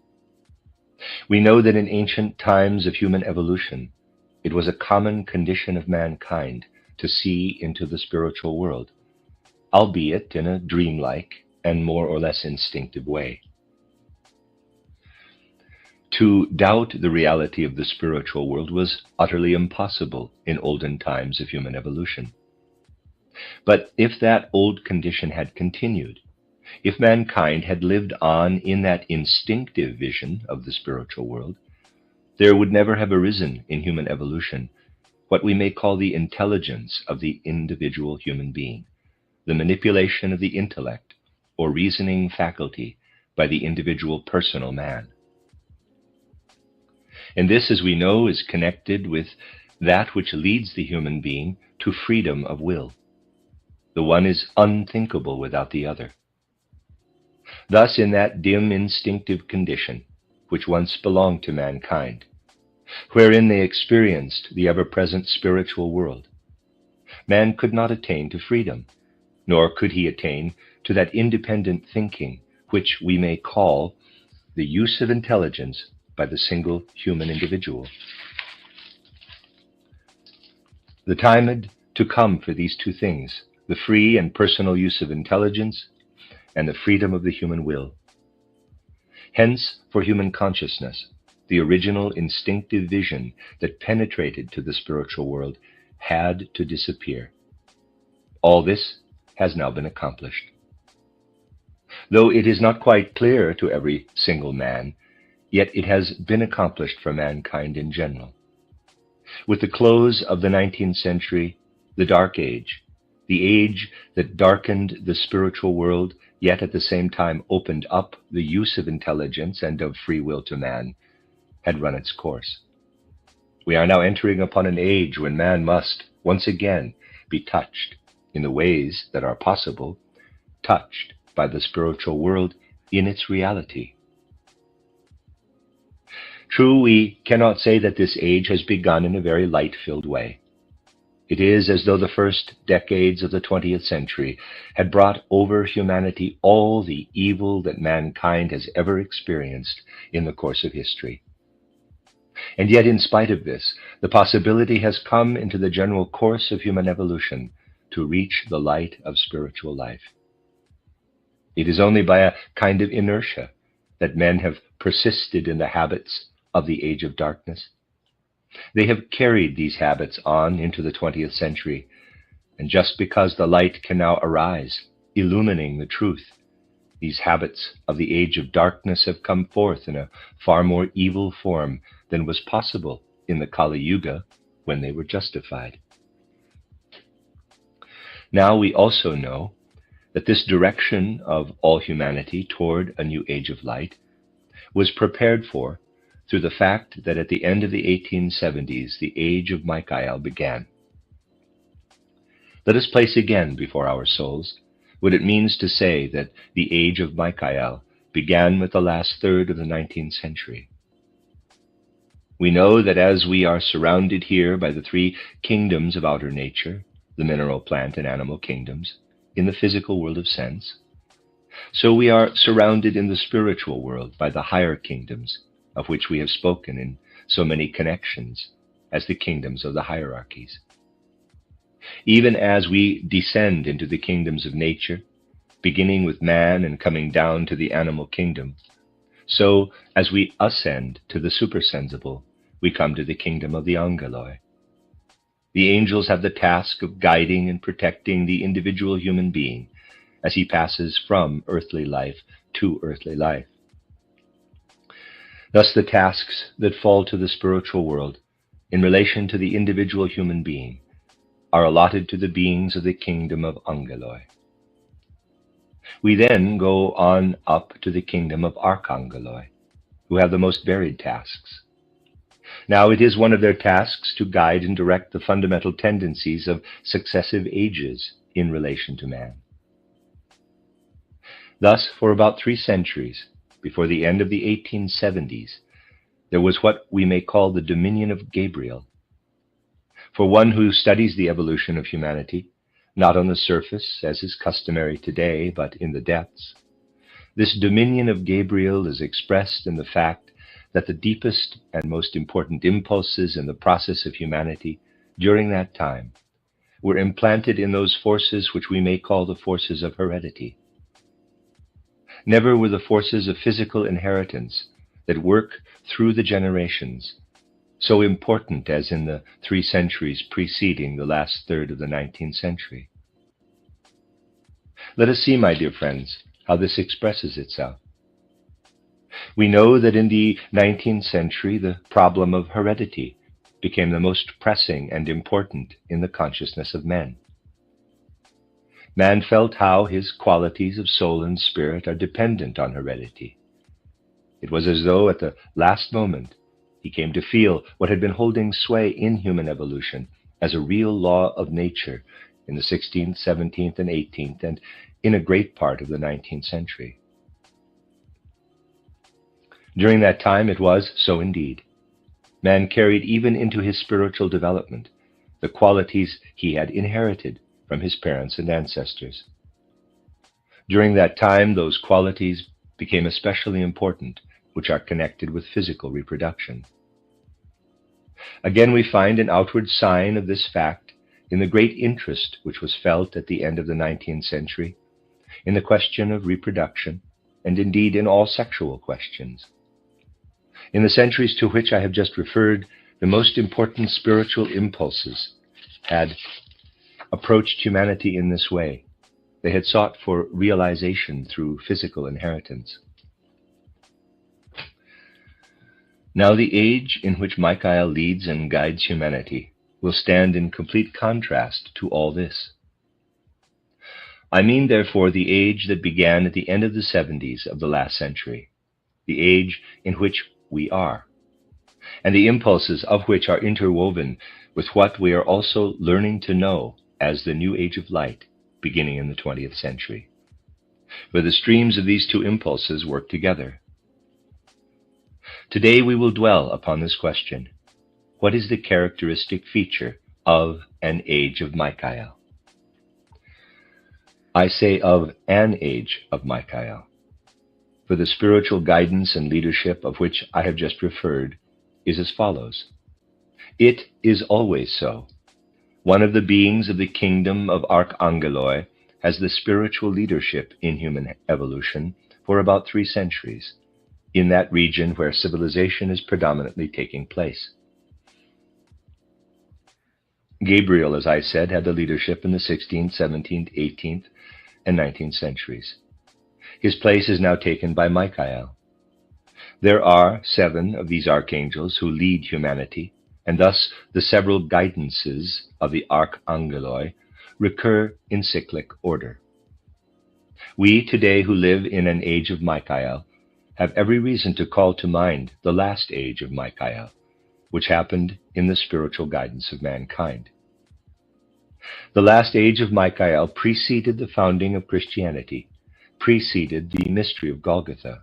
We know that in ancient times of human evolution, it was a common condition of mankind to see into the spiritual world, albeit in a dreamlike and more or less instinctive way. To doubt the reality of the spiritual world was utterly impossible in olden times of human evolution. But if that old condition had continued, if mankind had lived on in that instinctive vision of the spiritual world, there would never have arisen in human evolution what we may call the intelligence of the individual human being, the manipulation of the intellect or reasoning faculty by the individual personal man. And this, as we know, is connected with that which leads the human being to freedom of will. The one is unthinkable without the other. Thus, in that dim instinctive condition, which once belonged to mankind, wherein they experienced the ever-present spiritual world, man could not attain to freedom, nor could he attain to that independent thinking which we may call the use of intelligence by the single human individual. The time had to come for these two things, the free and personal use of intelligence and the freedom of the human will. Hence, for human consciousness, the original instinctive vision that penetrated to the spiritual world had to disappear. All this has now been accomplished. Though it is not quite clear to every single man, yet it has been accomplished for mankind in general. With the close of the 19th century, the Dark Age, the age that darkened the spiritual world, yet at the same time opened up the use of intelligence and of free will to man, had run its course. We are now entering upon an age when man must, once again, be touched in the ways that are possible, touched by the spiritual world in its reality. True, we cannot say that this age has begun in a very light-filled way. It is as though the first decades of the 20th century had brought over humanity all the evil that mankind has ever experienced in the course of history. And yet, in spite of this, the possibility has come into the general course of human evolution to reach the light of spiritual life. It is only by a kind of inertia that men have persisted in the habits of the age of darkness. They have carried these habits on into the 20th century, and just because the light can now arise, illumining the truth, these habits of the age of darkness have come forth in a far more evil form than was possible in the Kali Yuga when they were justified. Now we also know that this direction of all humanity toward a new age of light was prepared for through the fact that at the end of the 1870s, the age of Michael began. Let us place again before our souls what it means to say that the age of Michael began with the last third of the 19th century. We know that as we are surrounded here by the three kingdoms of outer nature, the mineral, plant, and animal kingdoms, in the physical world of sense, so we are surrounded in the spiritual world by the higher kingdoms, of which we have spoken in so many connections as the kingdoms of the hierarchies. Even as we descend into the kingdoms of nature, beginning with man and coming down to the animal kingdom, so as we ascend to the supersensible, we come to the kingdom of the angeloi. The angels have the task of guiding and protecting the individual human being as he passes from earthly life to earthly life. Thus the tasks that fall to the spiritual world in relation to the individual human being are allotted to the beings of the kingdom of angeloi. We then go on up to the kingdom of archangeloi, who have the most varied tasks. Now it is one of their tasks to guide and direct the fundamental tendencies of successive ages in relation to man. Thus, for about 3 centuries, before the end of the 1870s, there was what we may call the dominion of Gabriel. For one who studies the evolution of humanity, not on the surface, as is customary today, but in the depths, this dominion of Gabriel is expressed in the fact that the deepest and most important impulses in the process of humanity during that time were implanted in those forces which we may call the forces of heredity. Never were the forces of physical inheritance that work through the generations so important as in the 3 centuries preceding the last third of the 19th century. Let us see, my dear friends, how this expresses itself. We know that in the 19th century, the problem of heredity became the most pressing and important in the consciousness of men. Man felt how his qualities of soul and spirit are dependent on heredity. It was as though at the last moment he came to feel what had been holding sway in human evolution as a real law of nature in the 16th, 17th, and 18th, and in a great part of the 19th century. During that time it was so indeed. Man carried even into his spiritual development the qualities he had inherited from his parents and ancestors. During that time, those qualities became especially important, which are connected with physical reproduction. Again, we find an outward sign of this fact in the great interest which was felt at the end of the 19th century in the question of reproduction, and indeed in all sexual questions. In the centuries to which I have just referred, the most important spiritual impulses had approached humanity in this way. They had sought for realization through physical inheritance. Now the age in which Michael leads and guides humanity will stand in complete contrast to all this. I mean, therefore, the age that began at the end of the 70s of the last century, the age in which we are, and the impulses of which are interwoven with what we are also learning to know as the new age of light, beginning in the 20th century, where the streams of these two impulses work together. Today we will dwell upon this question: what is the characteristic feature of an age of Michael? I say of an age of Michael, for the spiritual guidance and leadership of which I have just referred is as follows. It is always so. One of the beings of the kingdom of Archangeloi has the spiritual leadership in human evolution for about 3 centuries, in that region where civilization is predominantly taking place. Gabriel, as I said, had the leadership in the 16th, 17th, 18th, and 19th centuries. His place is now taken by Michael. There are 7 of these archangels who lead humanity, and thus the several guidances of the Archangeloi recur in cyclic order. We today who live in an age of Michael have every reason to call to mind the last age of Michael, which happened in the spiritual guidance of mankind. The last age of Michael preceded the founding of Christianity, preceded the mystery of Golgotha.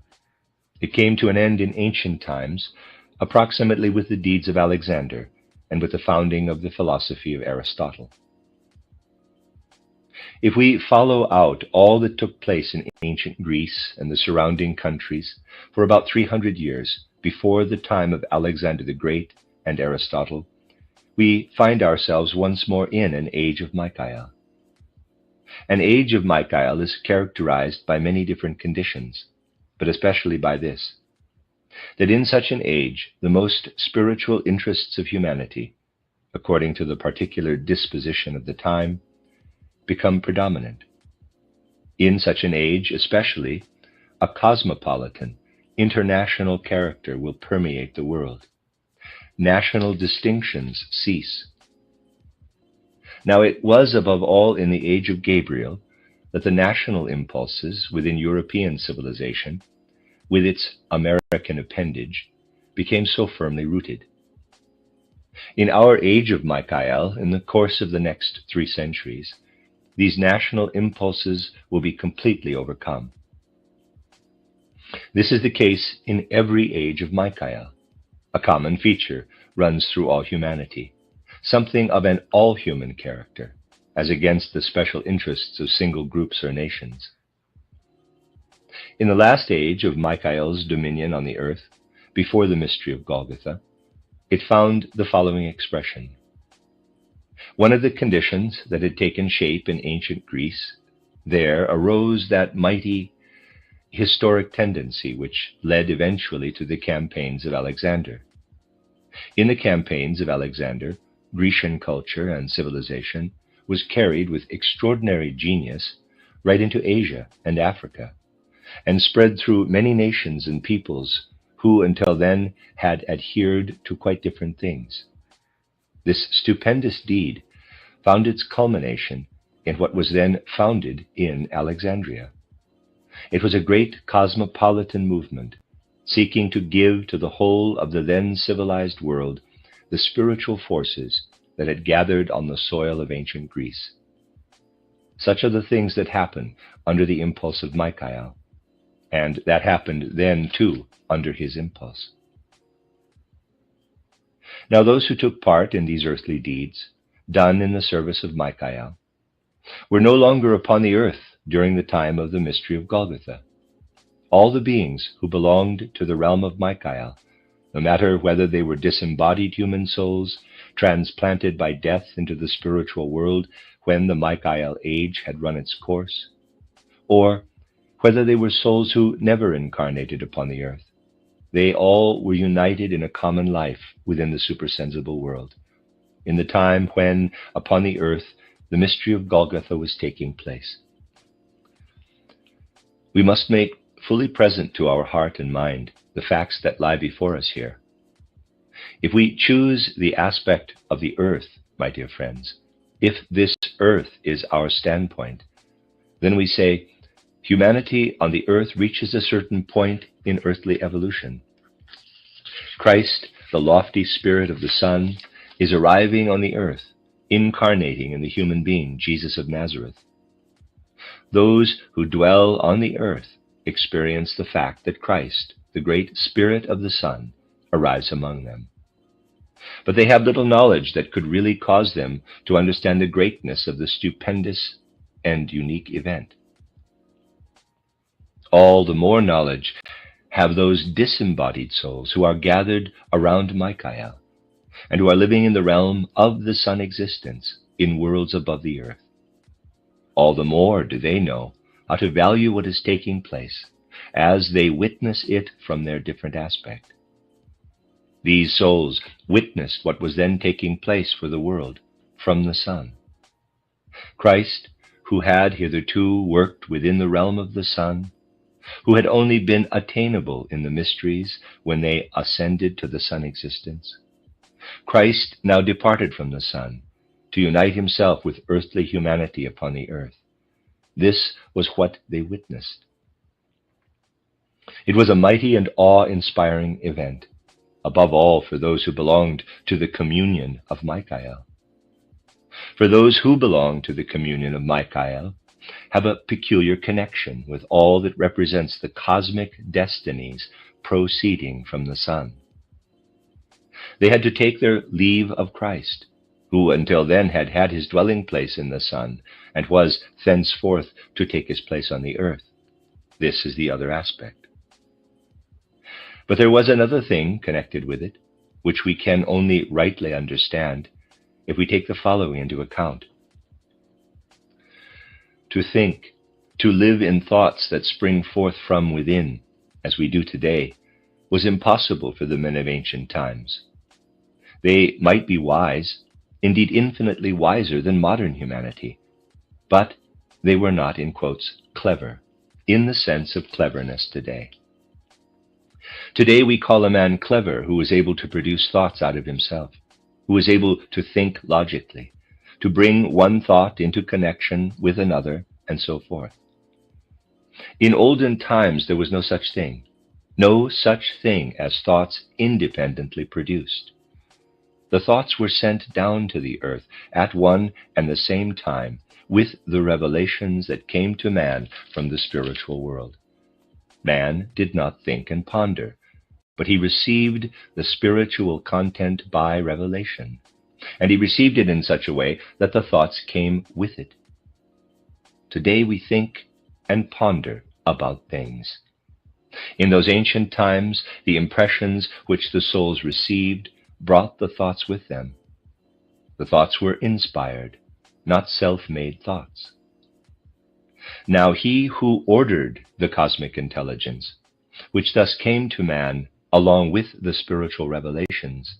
It came to an end in ancient times, approximately with the deeds of Alexander and with the founding of the philosophy of Aristotle. If we follow out all that took place in ancient Greece and the surrounding countries for about 300 years before the time of Alexander the Great and Aristotle, we find ourselves once more in an age of Michael. An age of Michael is characterized by many different conditions, but especially by this, that in such an age, the most spiritual interests of humanity, according to the particular disposition of the time, become predominant. In such an age, especially, a cosmopolitan, international character will permeate the world. National distinctions cease. Now, it was above all in the age of Gabriel that the national impulses within European civilization, with its American appendage, became so firmly rooted. In our age of Michael, in the course of the next 3 centuries, these national impulses will be completely overcome. This is the case in every age of Michael. A common feature runs through all humanity, something of an all-human character, as against the special interests of single groups or nations. In the last age of Michael's dominion on the earth, before the mystery of Golgotha, it found the following expression. One of the conditions that had taken shape in ancient Greece, there arose that mighty historic tendency which led eventually to the campaigns of Alexander. In the campaigns of Alexander, Grecian culture and civilization was carried with extraordinary genius right into Asia and Africa, and spread through many nations and peoples who until then had adhered to quite different things. This stupendous deed found its culmination in what was then founded in Alexandria. It was a great cosmopolitan movement, seeking to give to the whole of the then civilized world the spiritual forces that had gathered on the soil of ancient Greece. Such are the things that happen under the impulse of Michael, and that happened then too under his impulse. Now those who took part in these earthly deeds, done in the service of Michael, were no longer upon the earth during the time of the mystery of Golgotha. All the beings who belonged to the realm of Michael, no matter whether they were disembodied human souls, transplanted by death into the spiritual world when the Michael age had run its course, or whether they were souls who never incarnated upon the earth. They all were united in a common life within the supersensible world, in the time when, upon the earth, the mystery of Golgotha was taking place. We must make fully present to our heart and mind the facts that lie before us here. If we choose the aspect of the earth, my dear friends, if this earth is our standpoint, then we say, humanity on the earth reaches a certain point in earthly evolution. Christ, the lofty spirit of the Son, is arriving on the earth, incarnating in the human being, Jesus of Nazareth. Those who dwell on the earth experience the fact that Christ, the great Spirit of the Son, arrives among them. But they have little knowledge that could really cause them to understand the greatness of the stupendous and unique event. All the more knowledge have those disembodied souls who are gathered around Michael and who are living in the realm of the Son existence in worlds above the earth. All the more do they know how to value what is taking place as they witness it from their different aspect. These souls witnessed what was then taking place for the world from the Son. Christ, who had hitherto worked within the realm of the Son, who had only been attainable in the mysteries when they ascended to the Son existence, Christ now departed from the Son to unite himself with earthly humanity upon the earth. This was what they witnessed. It was a mighty and awe-inspiring event, above all for those who belonged to the communion of Michael. For those who belong to the communion of Michael have a peculiar connection with all that represents the cosmic destinies proceeding from the Son. They had to take their leave of Christ, who until then had had his dwelling place in the Son, and was thenceforth to take his place on the earth. This is the other aspect. But there was another thing connected with it, which we can only rightly understand if we take the following into account. To think, to live in thoughts that spring forth from within, as we do today, was impossible for the men of ancient times. They might be wise, indeed infinitely wiser than modern humanity, but they were not, in quotes, clever, in the sense of cleverness today. Today we call a man clever who is able to produce thoughts out of himself, who is able to think logically, to bring one thought into connection with another, and so forth. In olden times there was no such thing as thoughts independently produced. The thoughts were sent down to the earth at one and the same time with the revelations that came to man from the spiritual world. Man did not think and ponder, but he received the spiritual content by revelation, and he received it in such a way that the thoughts came with it. Today we think and ponder about things. In those ancient times, the impressions which the souls received brought the thoughts with them. The thoughts were inspired, not self-made thoughts. Now he who ordered the cosmic intelligence, which thus came to man along with the spiritual revelations,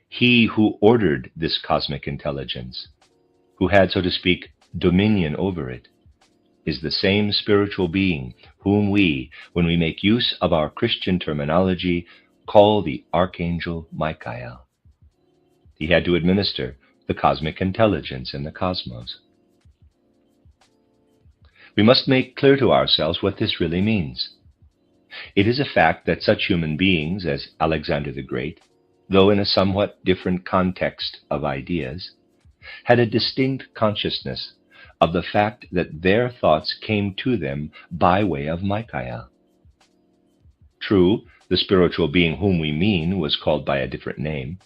he who ordered this cosmic intelligence, who had, so to speak, dominion over it, is the same spiritual being whom we, when we make use of our Christian terminology, call the Archangel Michael. He had to administer the cosmic intelligence in the cosmos. We must make clear to ourselves what this really means. It is a fact that such human beings as Alexander the Great, though in a somewhat different context of ideas, had a distinct consciousness of the fact that their thoughts came to them by way of Michael. True, the spiritual being whom we mean was called by a different name.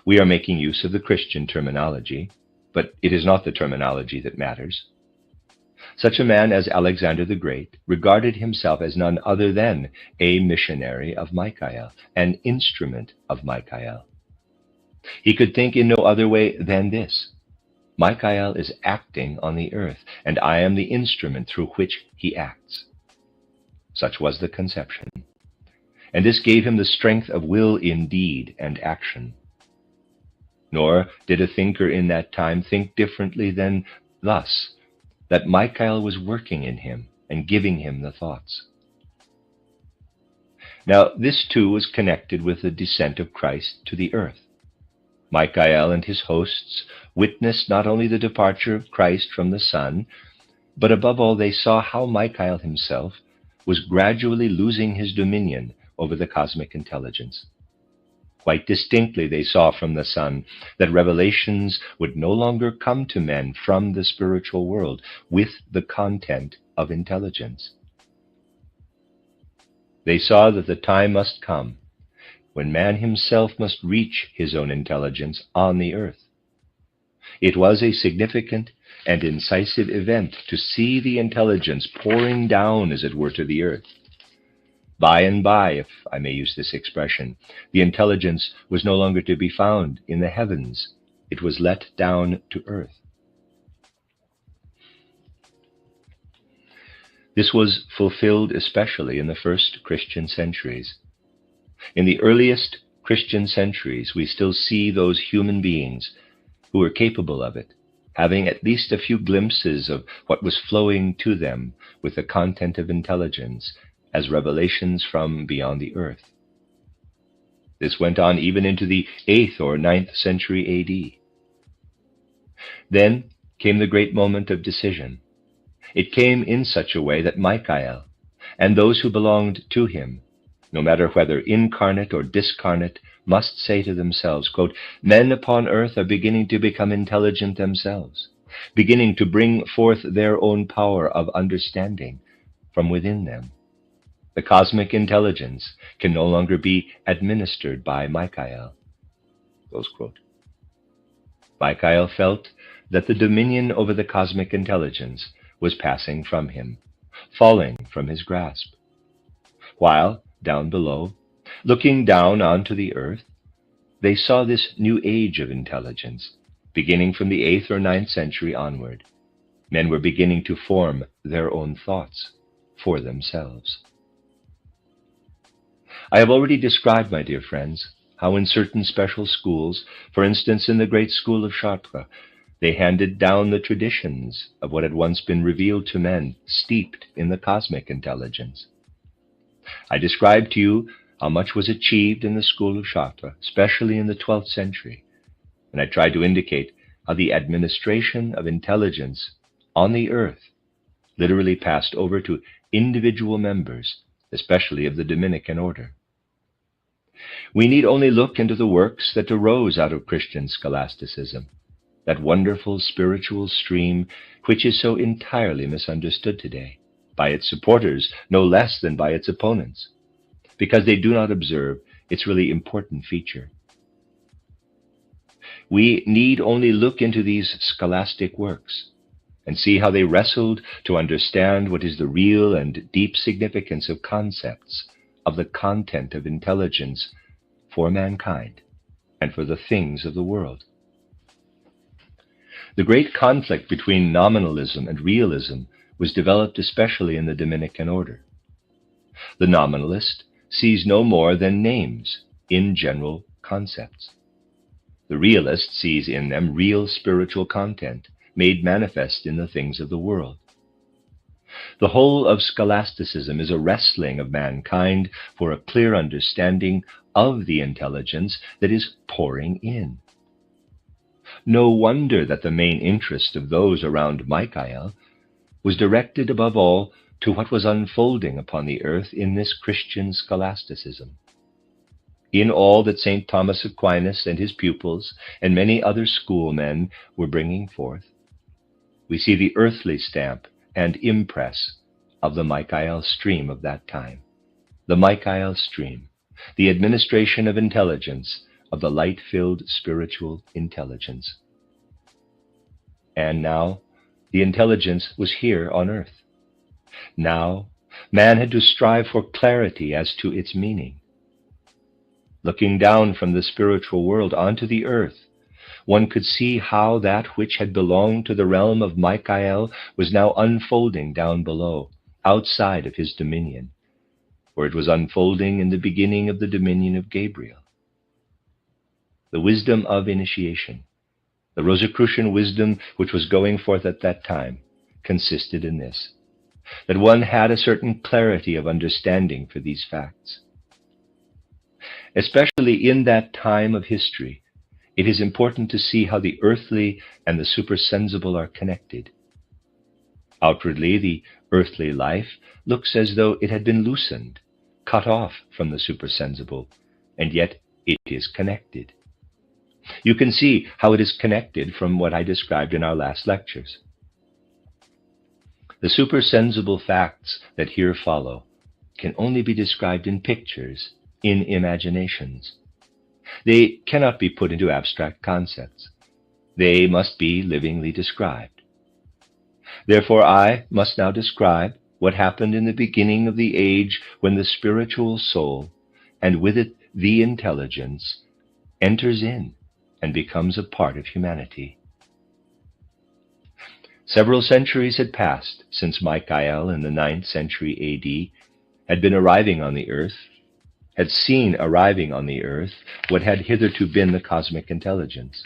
We are making use of the Christian terminology, but it is not the terminology that matters. Such a man as Alexander the Great regarded himself as none other than a missionary of Michael, an instrument of Michael. He could think in no other way than this: Michael is acting on the earth, and I am the instrument through which he acts. Such was the conception, and this gave him the strength of will in deed and action. Nor did a thinker in that time think differently than thus, that Michael was working in him and giving him the thoughts. Now, this too was connected with the descent of Christ to the earth. Michael and his hosts witnessed not only the departure of Christ from the Son, but above all they saw how Michael himself was gradually losing his dominion over the cosmic intelligence. Quite distinctly they saw from the Son that revelations would no longer come to men from the spiritual world with the content of intelligence. They saw that the time must come when man himself must reach his own intelligence on the earth. It was a significant and incisive event to see the intelligence pouring down, as it were, to the earth. By and by, if I may use this expression, the intelligence was no longer to be found in the heavens. It was let down to earth. This was fulfilled especially in the first Christian centuries. In the earliest Christian centuries, we still see those human beings who were capable of it, having at least a few glimpses of what was flowing to them with the content of intelligence as revelations from beyond the earth. This went on even into the 8th or 9th century A.D. Then came the great moment of decision. It came in such a way that Michael and those who belonged to him, no matter whether incarnate or discarnate, must say to themselves, quote, "Men upon earth are beginning to become intelligent themselves, beginning to bring forth their own power of understanding from within them. The cosmic intelligence can no longer be administered by Michael." Close quote. Michael felt that the dominion over the cosmic intelligence was passing from him, falling from his grasp, while down below, looking down onto the earth, they saw this new age of intelligence, beginning from the 8th or 9th century onward. Men were beginning to form their own thoughts for themselves. I have already described, my dear friends, how in certain special schools, for instance in the great school of Chartres, they handed down the traditions of what had once been revealed to men, steeped in the cosmic intelligence. I described to you how much was achieved in the school of Chartres, especially in the 12th century, and I tried to indicate how the administration of intelligence on the earth literally passed over to individual members, especially of the Dominican order. We need only look into the works that arose out of Christian scholasticism, that wonderful spiritual stream which is so entirely misunderstood today, by its supporters no less than by its opponents, because they do not observe its really important feature. We need only look into these scholastic works and see how they wrestled to understand what is the real and deep significance of concepts, of the content of intelligence for mankind and for the things of the world. The great conflict between nominalism and realism was developed especially in the Dominican order. The nominalist sees no more than names in general concepts. The realist sees in them real spiritual content made manifest in the things of the world. The whole of scholasticism is a wrestling of mankind for a clear understanding of the intelligence that is pouring in. No wonder that the main interest of those around Michael was directed above all to what was unfolding upon the earth in this Christian scholasticism. In all that St. Thomas Aquinas and his pupils and many other schoolmen were bringing forth, we see the earthly stamp and impress of the Michael stream of that time. The Michael stream, the administration of intelligence, of the light-filled spiritual intelligence. And now, the intelligence was here on earth. Now, man had to strive for clarity as to its meaning. looking down from the spiritual world onto the earth, one could see how that which had belonged to the realm of Michael was now unfolding down below, outside of his dominion, where it was unfolding in the beginning of the dominion of Gabriel. The wisdom of initiation, the Rosicrucian wisdom which was going forth at that time, consisted in this, that one had a certain clarity of understanding for these facts. Especially in that time of history, it is important to see how the earthly and the supersensible are connected. Outwardly, the earthly life looks as though it had been loosened, cut off from the supersensible, and yet it is connected. You can see how it is connected from what I described in our last lectures. The supersensible facts that here follow can only be described in pictures, in imaginations. They cannot be put into abstract concepts. They must be livingly described. Therefore, I must now describe what happened in the beginning of the age when the spiritual soul, and with it the intelligence, enters in and becomes a part of humanity. Several centuries had passed since Michael in the 9th century A.D. had been arriving on the earth, had seen arriving on the earth what had hitherto been the cosmic intelligence.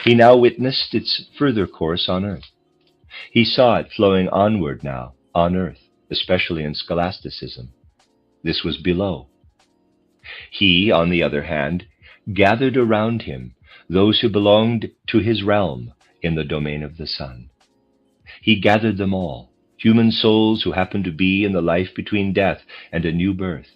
He now witnessed its further course on earth. He saw it flowing onward now, on earth, especially in scholasticism. This was below. He, on the other hand, gathered around him those who belonged to his realm in the domain of the sun. He gathered them all, human souls who happened to be in the life between death and a new birth,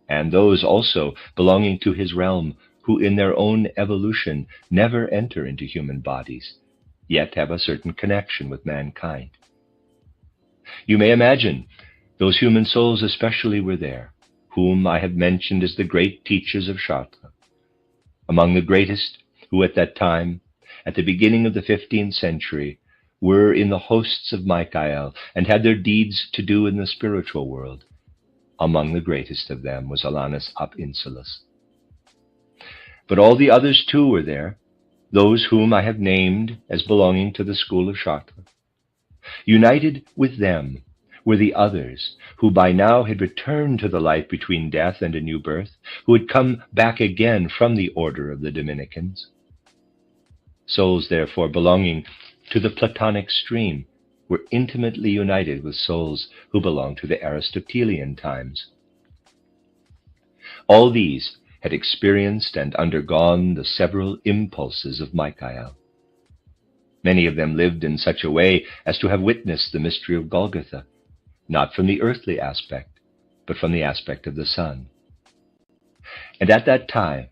and those also belonging to his realm who in their own evolution never enter into human bodies, yet have a certain connection with mankind. You may imagine those human souls especially were there, whom I have mentioned as the great teachers of Chartres. Among the greatest who at that time, at the beginning of the 15th century, were in the hosts of Michael and had their deeds to do in the spiritual world. Among the greatest of them was Alanus ab Insulis. But all the others too were there, those whom I have named as belonging to the school of Chartres. United with them were the others, who by now had returned to the life between death and a new birth, who had come back again from the order of the Dominicans. Souls, therefore, belonging to the Platonic stream were intimately united with souls who belonged to the Aristotelian times. All these had experienced and undergone the several impulses of Michael. Many of them lived in such a way as to have witnessed the mystery of Golgotha, not from the earthly aspect, but from the aspect of the sun. And at that time,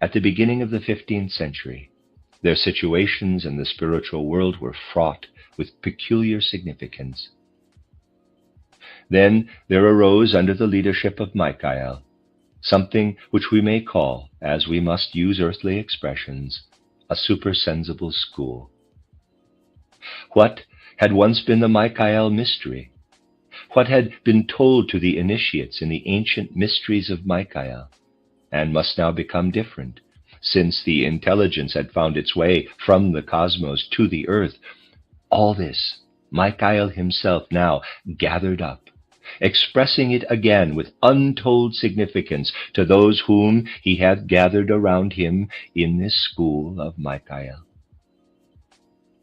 at the beginning of the 15th century, their situations in the spiritual world were fraught with peculiar significance. Then there arose under the leadership of Michael something which we may call, as we must use earthly expressions, a supersensible school. What had once been the Michael mystery, what had been told to the initiates in the ancient mysteries of Michael, and must now become different, since the intelligence had found its way from the cosmos to the earth, all this Michael himself now gathered up, expressing it again with untold significance to those whom he had gathered around him in this school of Michael.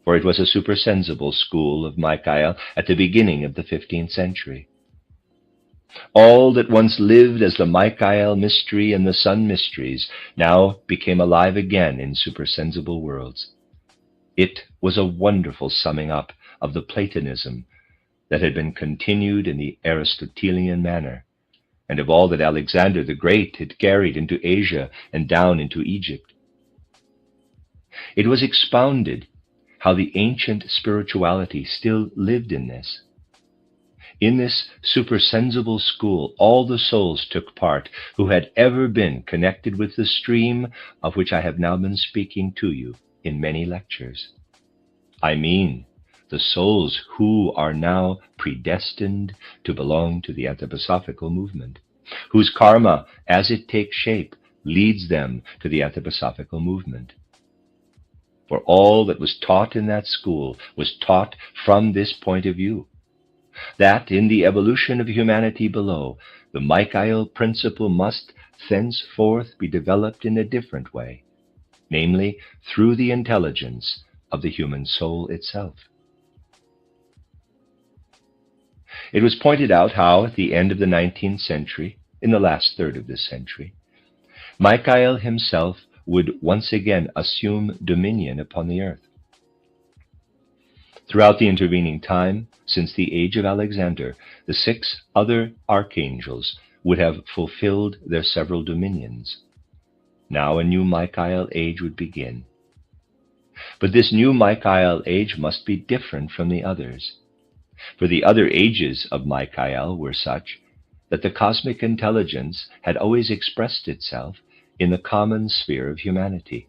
For it was a supersensible school of Michael at the beginning of the 15th century. All that once lived as the Michael mystery and the sun mysteries now became alive again in supersensible worlds. It was a wonderful summing up of the Platonism that had been continued in the Aristotelian manner, and of all that Alexander the Great had carried into Asia and down into Egypt. It was expounded how the ancient spirituality still lived in this. In this supersensible school, all the souls took part who had ever been connected with the stream of which I have now been speaking to you in many lectures. I mean the souls who are now predestined to belong to the anthroposophical movement, whose karma, as it takes shape, leads them to the anthroposophical movement. For all that was taught in that school was taught from this point of view, that in the evolution of humanity below, the Michael principle must thenceforth be developed in a different way, namely through the intelligence of the human soul itself. It was pointed out how, at the end of the 19th century, in the last third of this century, Michael himself would once again assume dominion upon the earth. Throughout the intervening time, since the age of Alexander, the 6 other archangels would have fulfilled their several dominions. Now a new Michael age would begin. But this new Michael age must be different from the others. For the other ages of Michael were such that the cosmic intelligence had always expressed itself in the common sphere of humanity.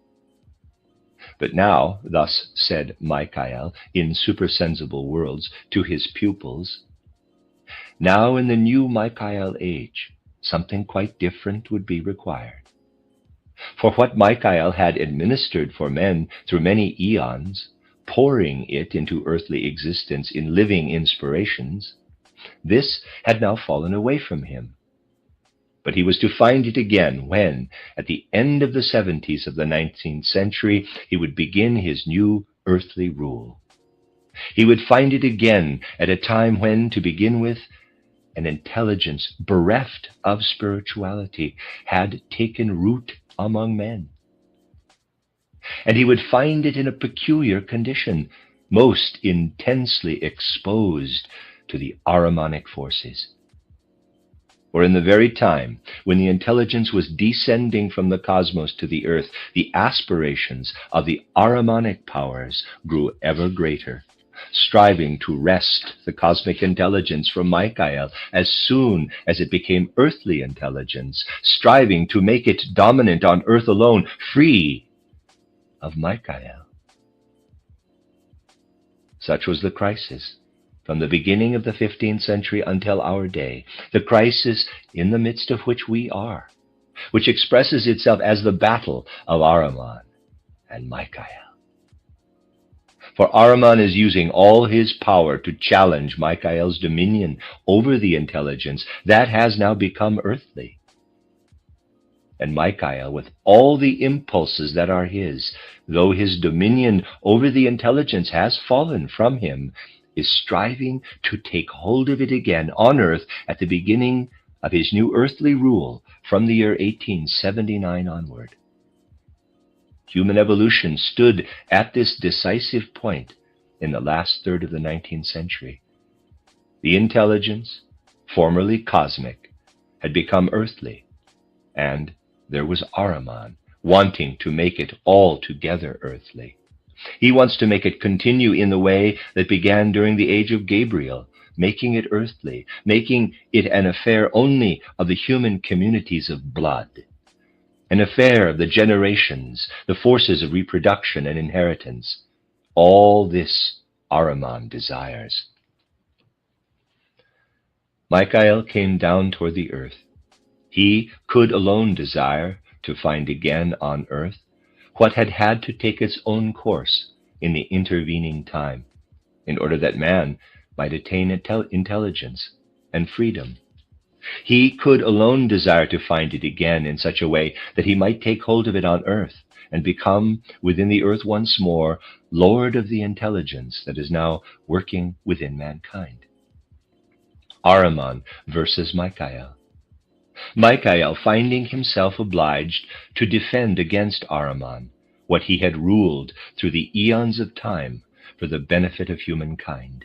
But now, thus said Michael in supersensible worlds to his pupils, now in the new Michael age, something quite different would be required. For what Michael had administered for men through many eons, pouring it into earthly existence in living inspirations, this had now fallen away from him. But he was to find it again when, at the end of the 70s of the 19th century, he would begin his new earthly rule. He would find it again at a time when, to begin with, an intelligence bereft of spirituality had taken root among men. And he would find it in a peculiar condition, most intensely exposed to the Ahrimanic forces. For in the very time when the intelligence was descending from the cosmos to the earth, the aspirations of the Ahrimanic powers grew ever greater, striving to wrest the cosmic intelligence from Michael as soon as it became earthly intelligence, striving to make it dominant on earth alone, free of Michael. Such was the crisis from the beginning of the 15th century until our day, the crisis in the midst of which we are, which expresses itself as the battle of Ahriman and Michael. For Ahriman is using all his power to challenge Michael's dominion over the intelligence that has now become earthly. And Michael, with all the impulses that are his, though his dominion over the intelligence has fallen from him, is striving to take hold of it again on earth at the beginning of his new earthly rule from the year 1879 onward. Human evolution stood at this decisive point in the last third of the 19th century. The intelligence, formerly cosmic, had become earthly, and there was Ahriman wanting to make it altogether earthly. He wants to make it continue in the way that began during the age of Gabriel, making it earthly, making it an affair only of the human communities of blood, an affair of the generations, the forces of reproduction and inheritance. All this Ahriman desires. Michael came down toward the earth. He could alone desire to find again on earth what had had to take its own course in the intervening time, in order that man might attain intelligence and freedom. He could alone desire to find it again in such a way that he might take hold of it on earth and become, within the earth once more, Lord of the intelligence that is now working within mankind. Ahriman versus Michael. Michael finding himself obliged to defend against Ahriman what he had ruled through the eons of time for the benefit of humankind.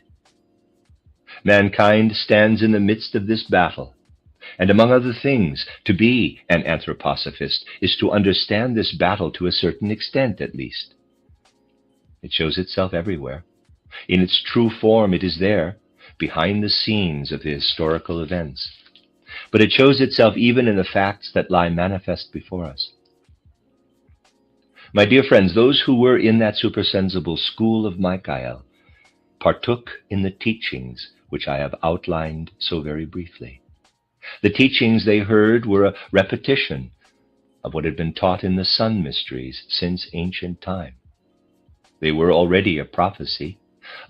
Mankind stands in the midst of this battle, and among other things, to be an anthroposophist is to understand this battle to a certain extent at least. It shows itself everywhere. In its true form, it is there, behind the scenes of the historical events. But it shows itself even in the facts that lie manifest before us. My dear friends, those who were in that supersensible school of Michael partook in the teachings which I have outlined so very briefly. The teachings they heard were a repetition of what had been taught in the sun mysteries since ancient time. They were already a prophecy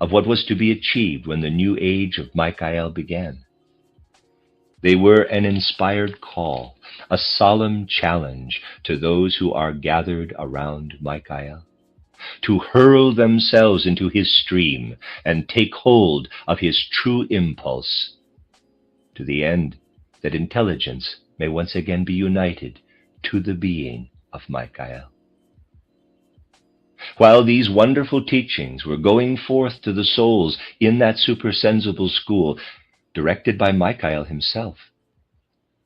of what was to be achieved when the new age of Michael began. They were an inspired call, a solemn challenge to those who are gathered around Michael, to hurl themselves into his stream and take hold of his true impulse, to the end that intelligence may once again be united to the being of Michael. While these wonderful teachings were going forth to the souls in that supersensible school, directed by Michael himself,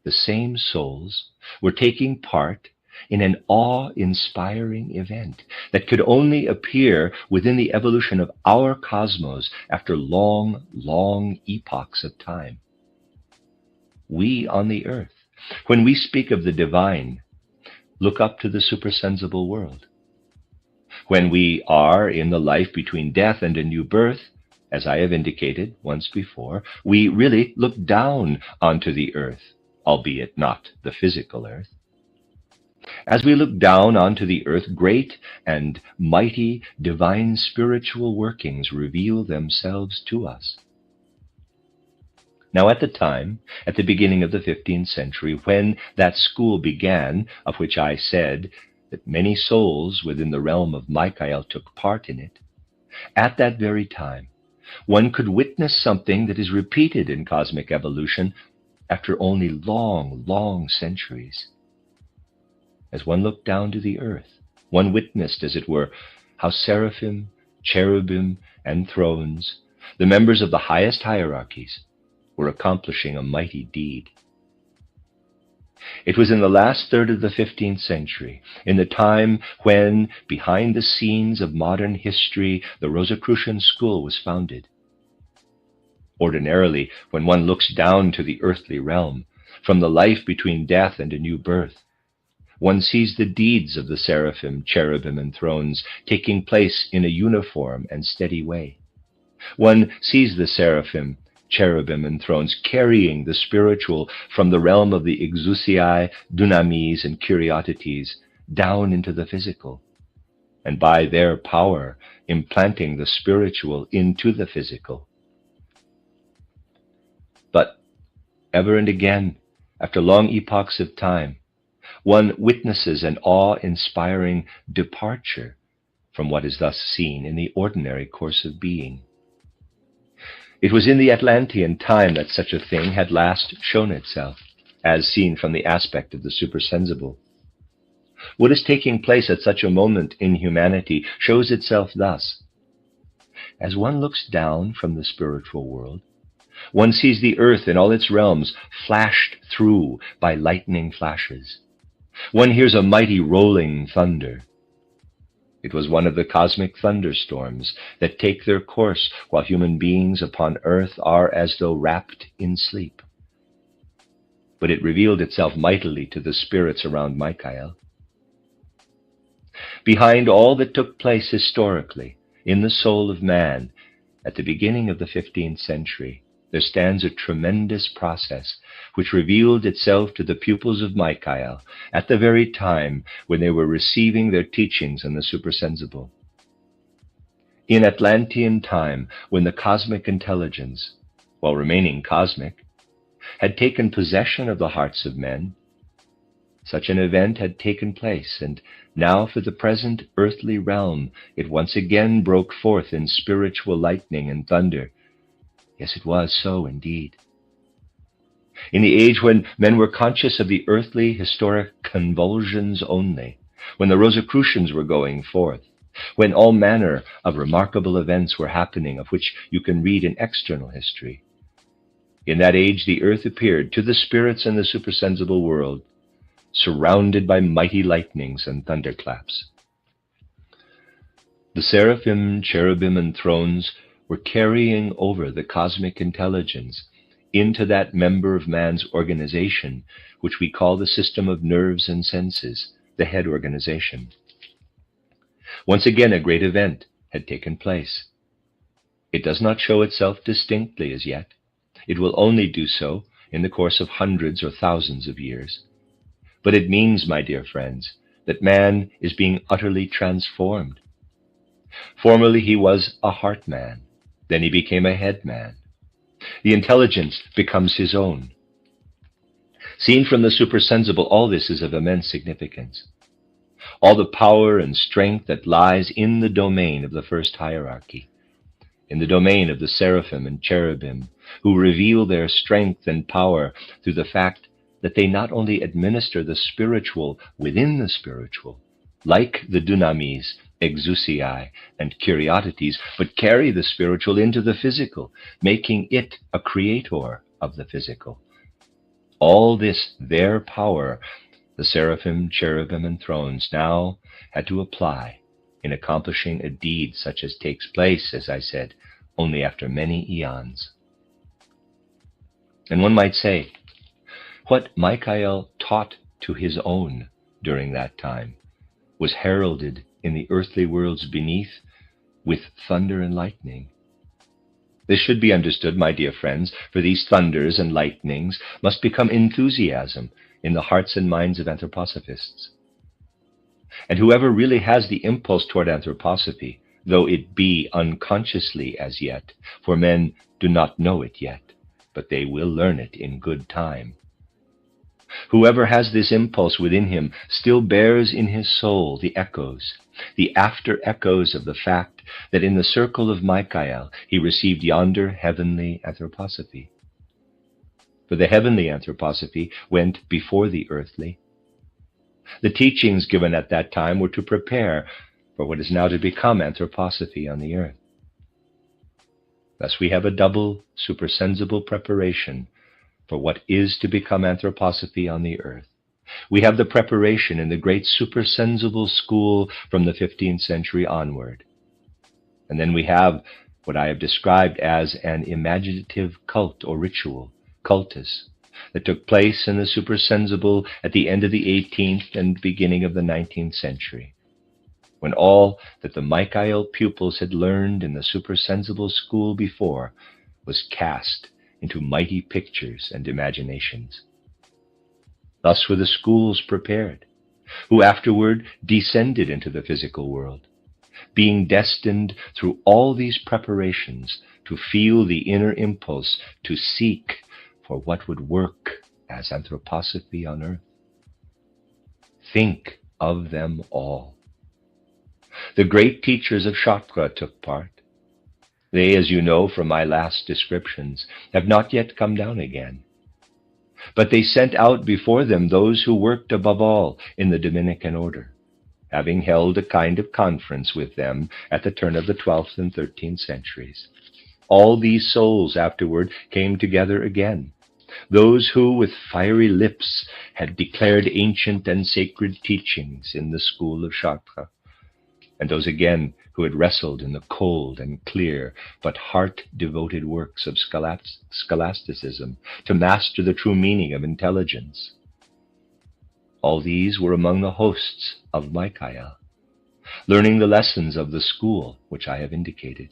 the same souls were taking part in an awe-inspiring event that could only appear within the evolution of our cosmos after long, long epochs of time. We on the earth, when we speak of the divine, look up to the supersensible world. When we are in the life between death and a new birth, as I have indicated once before, we really look down onto the earth, albeit not the physical earth. As we look down onto the earth, great and mighty divine spiritual workings reveal themselves to us. Now, at the time, at the beginning of the 15th century, when that school began, of which I said that many souls within the realm of Michael took part in it, at that very time, one could witness something that is repeated in cosmic evolution after only long, long centuries. As one looked down to the earth, one witnessed, as it were, how seraphim, cherubim, and thrones, the members of the highest hierarchies, were accomplishing a mighty deed. It was in the last third of the 15th century, in the time when, behind the scenes of modern history, the Rosicrucian school was founded. Ordinarily, when one looks down to the earthly realm, from the life between death and a new birth, one sees the deeds of the seraphim, cherubim, and thrones taking place in a uniform and steady way. One sees the seraphim, cherubim, and thrones carrying the spiritual from the realm of the exousiae, dunamis, and kuriotetes down into the physical, and by their power implanting the spiritual into the physical. But ever and again, after long epochs of time, one witnesses an awe-inspiring departure from what is thus seen in the ordinary course of being. It was in the Atlantean time that such a thing had last shown itself, as seen from the aspect of the supersensible. What is taking place at such a moment in humanity shows itself thus. As one looks down from the spiritual world, one sees the earth in all its realms flashed through by lightning flashes. One hears a mighty rolling thunder. It was one of the cosmic thunderstorms that take their course while human beings upon earth are as though wrapped in sleep. But it revealed itself mightily to the spirits around Michael. Behind all that took place historically in the soul of man at the beginning of the 15th century, there stands a tremendous process which revealed itself to the pupils of Michael at the very time when they were receiving their teachings on the supersensible. In Atlantean time, when the cosmic intelligence, while remaining cosmic, had taken possession of the hearts of men, such an event had taken place, and now for the present earthly realm it once again broke forth in spiritual lightning and thunder. Yes, it was so indeed. In the age when men were conscious of the earthly historic convulsions only, when the Rosicrucians were going forth, when all manner of remarkable events were happening of which you can read in external history, in that age the earth appeared to the spirits in the supersensible world, surrounded by mighty lightnings and thunderclaps. The seraphim, cherubim, and thrones were carrying over the cosmic intelligence into that member of man's organization, which we call the system of nerves and senses, the head organization. Once again, a great event had taken place. It does not show itself distinctly as yet. It will only do so in the course of hundreds or thousands of years. but it means, my dear friends, that man is being utterly transformed. Formerly he was a heart man, then he became a head man. The intelligence becomes his own. Seen from the supersensible, all this is of immense significance. All the power and strength that lies in the domain of the first hierarchy, in the domain of the seraphim and cherubim, who reveal their strength and power through the fact that they not only administer the spiritual within the spiritual, like the dunamis, exousiae, and kuriotetes, but carry the spiritual into the physical, making it a creator of the physical. All this, their power, the seraphim, cherubim, and thrones now had to apply in accomplishing a deed such as takes place, as I said, only after many eons. And one might say, what Michael taught to his own during that time was heralded in the earthly worlds beneath with thunder and lightning. This should be understood, my dear friends, for these thunders and lightnings must become enthusiasm in the hearts and minds of anthroposophists. And whoever really has the impulse toward anthroposophy, though it be unconsciously as yet, for men do not know it yet, but they will learn it in good time. Whoever has this impulse within him still bears in his soul the echoes, the after echoes of the fact that in the circle of Michael he received yonder heavenly anthroposophy. For the heavenly anthroposophy went before the earthly. The teachings given at that time were to prepare for what is now to become anthroposophy on the earth. Thus we have a double supersensible preparation for what is to become anthroposophy on the earth. We have the preparation in the great supersensible school from the 15th century onward. And then we have what I have described as an imaginative cult or ritual, cultus, that took place in the supersensible at the end of the 18th and beginning of the 19th century, when all that the Michael pupils had learned in the supersensible school before was cast into mighty pictures and imaginations. Thus were the schools prepared, who afterward descended into the physical world, being destined through all these preparations to feel the inner impulse to seek for what would work as anthroposophy on earth. Think of them all. The great teachers of Chakra took part. They, as you know from my last descriptions, have not yet come down again. But they sent out before them those who worked above all in the Dominican order, having held a kind of conference with them at the turn of the 12th and 13th centuries. All these souls afterward came together again, those who with fiery lips had declared ancient and sacred teachings in the school of Chakra, and those again who had wrestled in the cold and clear but heart-devoted works of scholasticism to master the true meaning of intelligence. All these were among the hosts of Michael, learning the lessons of the school which I have indicated.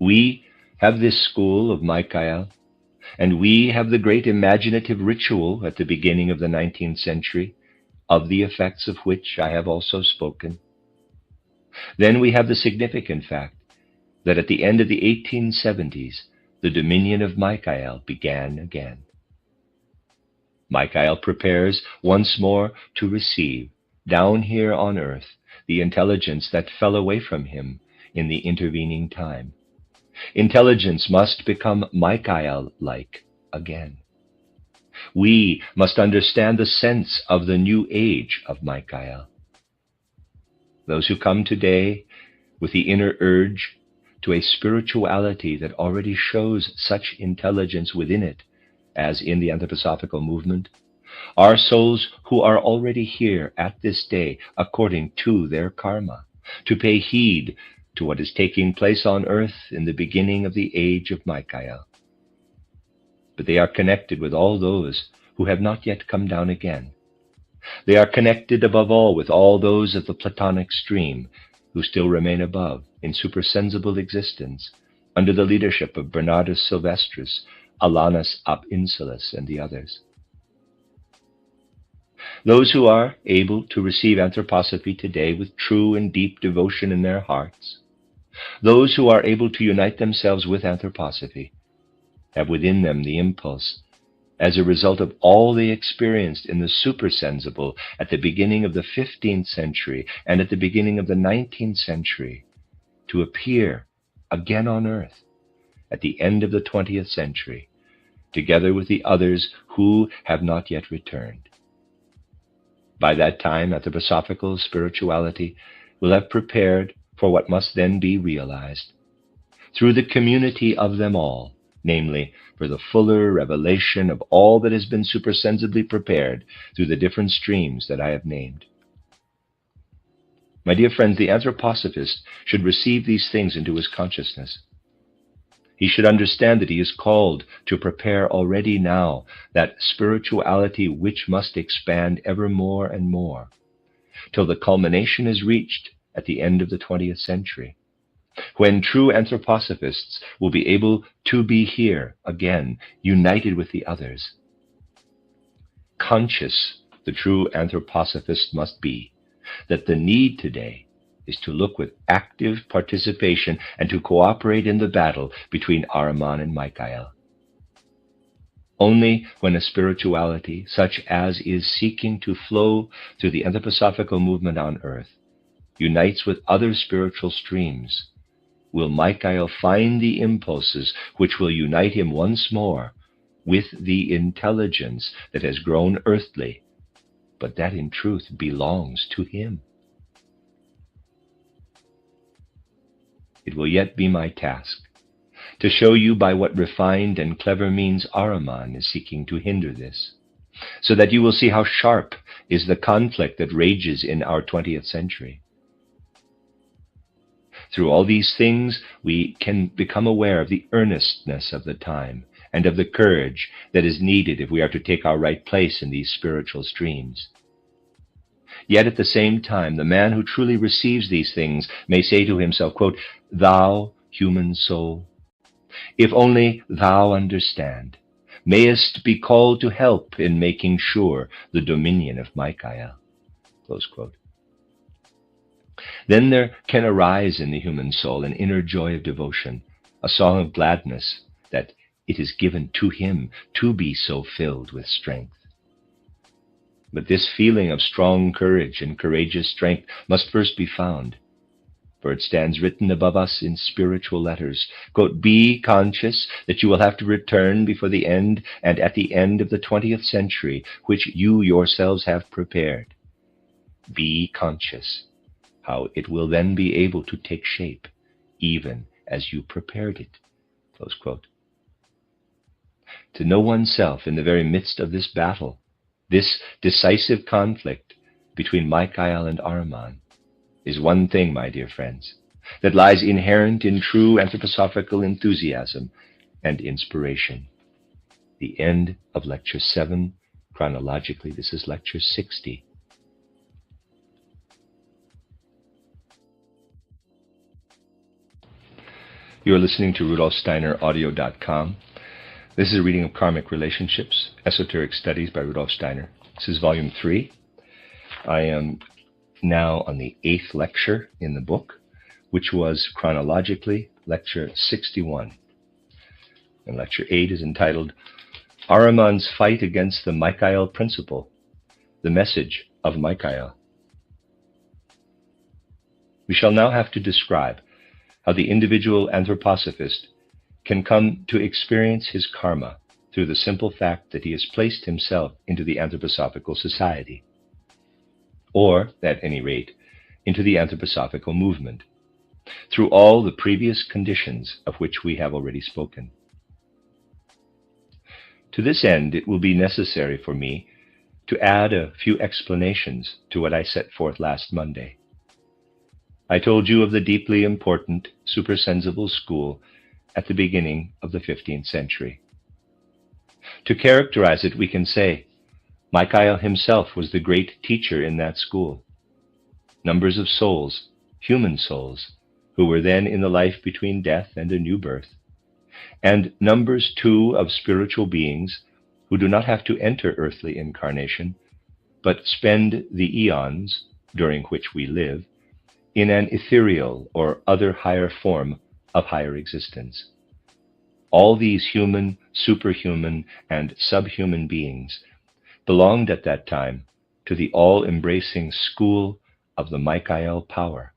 We have this school of Michael, and we have the great imaginative ritual at the beginning of the 19th century, of the effects of which I have also spoken. Then we have the significant fact that at the end of the 1870s, the dominion of Michael began again. Michael prepares once more to receive, down here on earth, the intelligence that fell away from him in the intervening time. Intelligence must become Michael-like again. We must understand the sense of the new age of Michael. Those who come today with the inner urge to a spirituality that already shows such intelligence within it, as in the anthroposophical movement, are souls who are already here at this day according to their karma, to pay heed to what is taking place on earth in the beginning of the age of Michael. But they are connected with all those who have not yet come down again. They are connected above all with all those of the Platonic stream who still remain above in supersensible existence under the leadership of Bernardus Sylvestris, Alanus ab Insulis, and the others. Those who are able to receive anthroposophy today with true and deep devotion in their hearts, those who are able to unite themselves with anthroposophy, have within them the impulse, as a result of all they experienced in the supersensible at the beginning of the 15th century and at the beginning of the 19th century, to appear again on earth at the end of the 20th century, together with the others who have not yet returned. By that time, anthroposophical spirituality will have prepared for what must then be realized, through the community of them all, namely, for the fuller revelation of all that has been supersensibly prepared through the different streams that I have named. My dear friends, the anthroposophist should receive these things into his consciousness. He should understand that he is called to prepare already now that spirituality which must expand ever more and more, till the culmination is reached at the end of the 20th century, when true anthroposophists will be able to be here again, united with the others. Conscious, the true anthroposophist must be that the need today is to look with active participation and to cooperate in the battle between Ahriman and Michael. Only when a spirituality such as is seeking to flow through the anthroposophical movement on earth unites with other spiritual streams, will Michael find the impulses which will unite him once more with the intelligence that has grown earthly, but that in truth belongs to him. It will yet be my task to show you by what refined and clever means Ahriman is seeking to hinder this, so that you will see how sharp is the conflict that rages in our 20th century. Through all these things, we can become aware of the earnestness of the time and of the courage that is needed if we are to take our right place in these spiritual streams. Yet at the same time, the man who truly receives these things may say to himself, quote, "Thou, human soul, if only thou understand, mayest be called to help in making sure the dominion of Michael." Close quote. Then there can arise in the human soul an inner joy of devotion, a song of gladness that it is given to him to be so filled with strength. But this feeling of strong courage and courageous strength must first be found, for it stands written above us in spiritual letters, quote, "Be conscious that you will have to return before the end and at the end of the 20th century, which you yourselves have prepared. Be conscious how it will then be able to take shape, even as you prepared it." Close quote. To know oneself in the very midst of this battle, this decisive conflict between Michael and Ahriman, is one thing, my dear friends, that lies inherent in true anthroposophical enthusiasm and inspiration. The end of Lecture 7. Chronologically, this is Lecture 60. You are listening to RudolfSteinerAudio.com. This is a reading of Karmic Relationships, Esoteric Studies by Rudolf Steiner. This is Volume 3. I am now on the 8th lecture in the book, which was chronologically Lecture 61. And Lecture 8 is entitled Ahriman's Fight Against the Michael Principle, the Message of Michael. We shall now have to describe how the individual anthroposophist can come to experience his karma through the simple fact that he has placed himself into the anthroposophical society, or, at any rate, into the anthroposophical movement, through all the previous conditions of which we have already spoken. To this end, it will be necessary for me to add a few explanations to what I set forth last Monday. I told you of the deeply important supersensible school at the beginning of the 15th century. To characterize it, we can say Michael himself was the great teacher in that school. Numbers of souls, human souls, who were then in the life between death and a new birth, and numbers too of spiritual beings who do not have to enter earthly incarnation, but spend the eons during which we live in an ethereal or other higher form of higher existence. All these human, superhuman, and subhuman beings belonged at that time to the all-embracing school of the Michael power.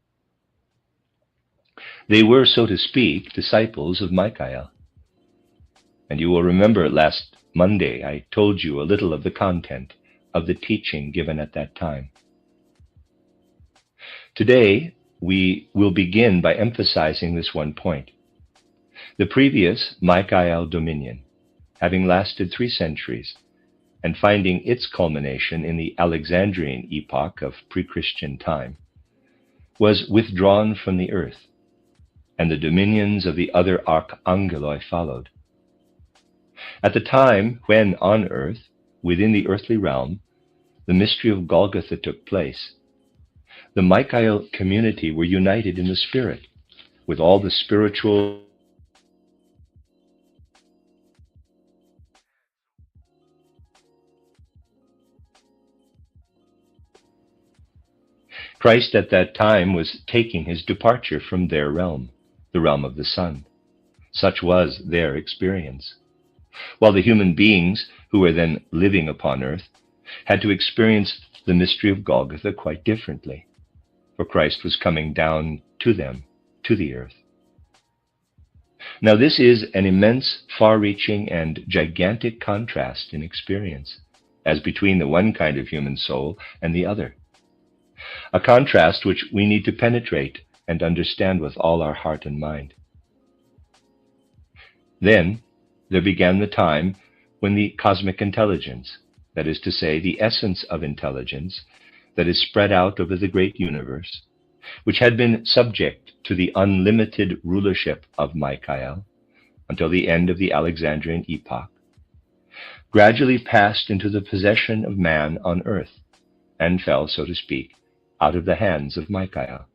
They were, so to speak, disciples of Michael. And you will remember last Monday I told you a little of the content of the teaching given at that time. Today, we will begin by emphasizing this one point. The previous Michael dominion, having lasted 3 centuries, and finding its culmination in the Alexandrian epoch of pre-Christian time, was withdrawn from the earth, and the dominions of the other archangeloi followed. At the time when on earth, within the earthly realm, the mystery of Golgotha took place, the Michael community were united in the spirit, with all the spiritual Christ at that time was taking his departure from their realm, the realm of the sun. Such was their experience. While the human beings who were then living upon earth had to experience the mystery of Golgotha quite differently, for Christ was coming down to them, to the earth. Now this is an immense, far-reaching, and gigantic contrast in experience, as between the one kind of human soul and the other. A contrast which we need to penetrate and understand with all our heart and mind. Then there began the time when the cosmic intelligence, that is to say, the essence of intelligence that is spread out over the great universe, which had been subject to the unlimited rulership of Michael until the end of the Alexandrian epoch, gradually passed into the possession of man on earth and fell, so to speak, out of the hands of Michael.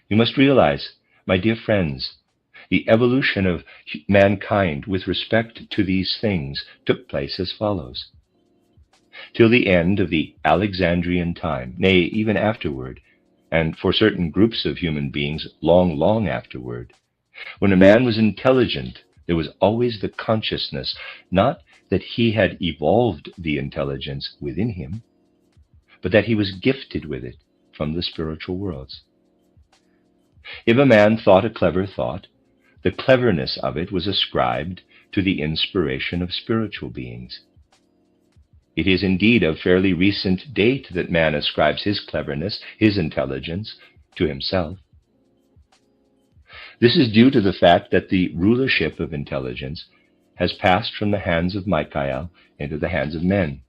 You must realize, my dear friends, the evolution of mankind with respect to these things took place as follows. Till the end of the Alexandrian time, nay, even afterward, and for certain groups of human beings long, long afterward, when a man was intelligent, there was always the consciousness, not that he had evolved the intelligence within him, but that he was gifted with it from the spiritual worlds. If a man thought a clever thought, the cleverness of it was ascribed to the inspiration of spiritual beings. It is indeed of fairly recent date that man ascribes his cleverness, his intelligence, to himself. This is due to the fact that the rulership of intelligence has passed from the hands of Michael into the hands of men.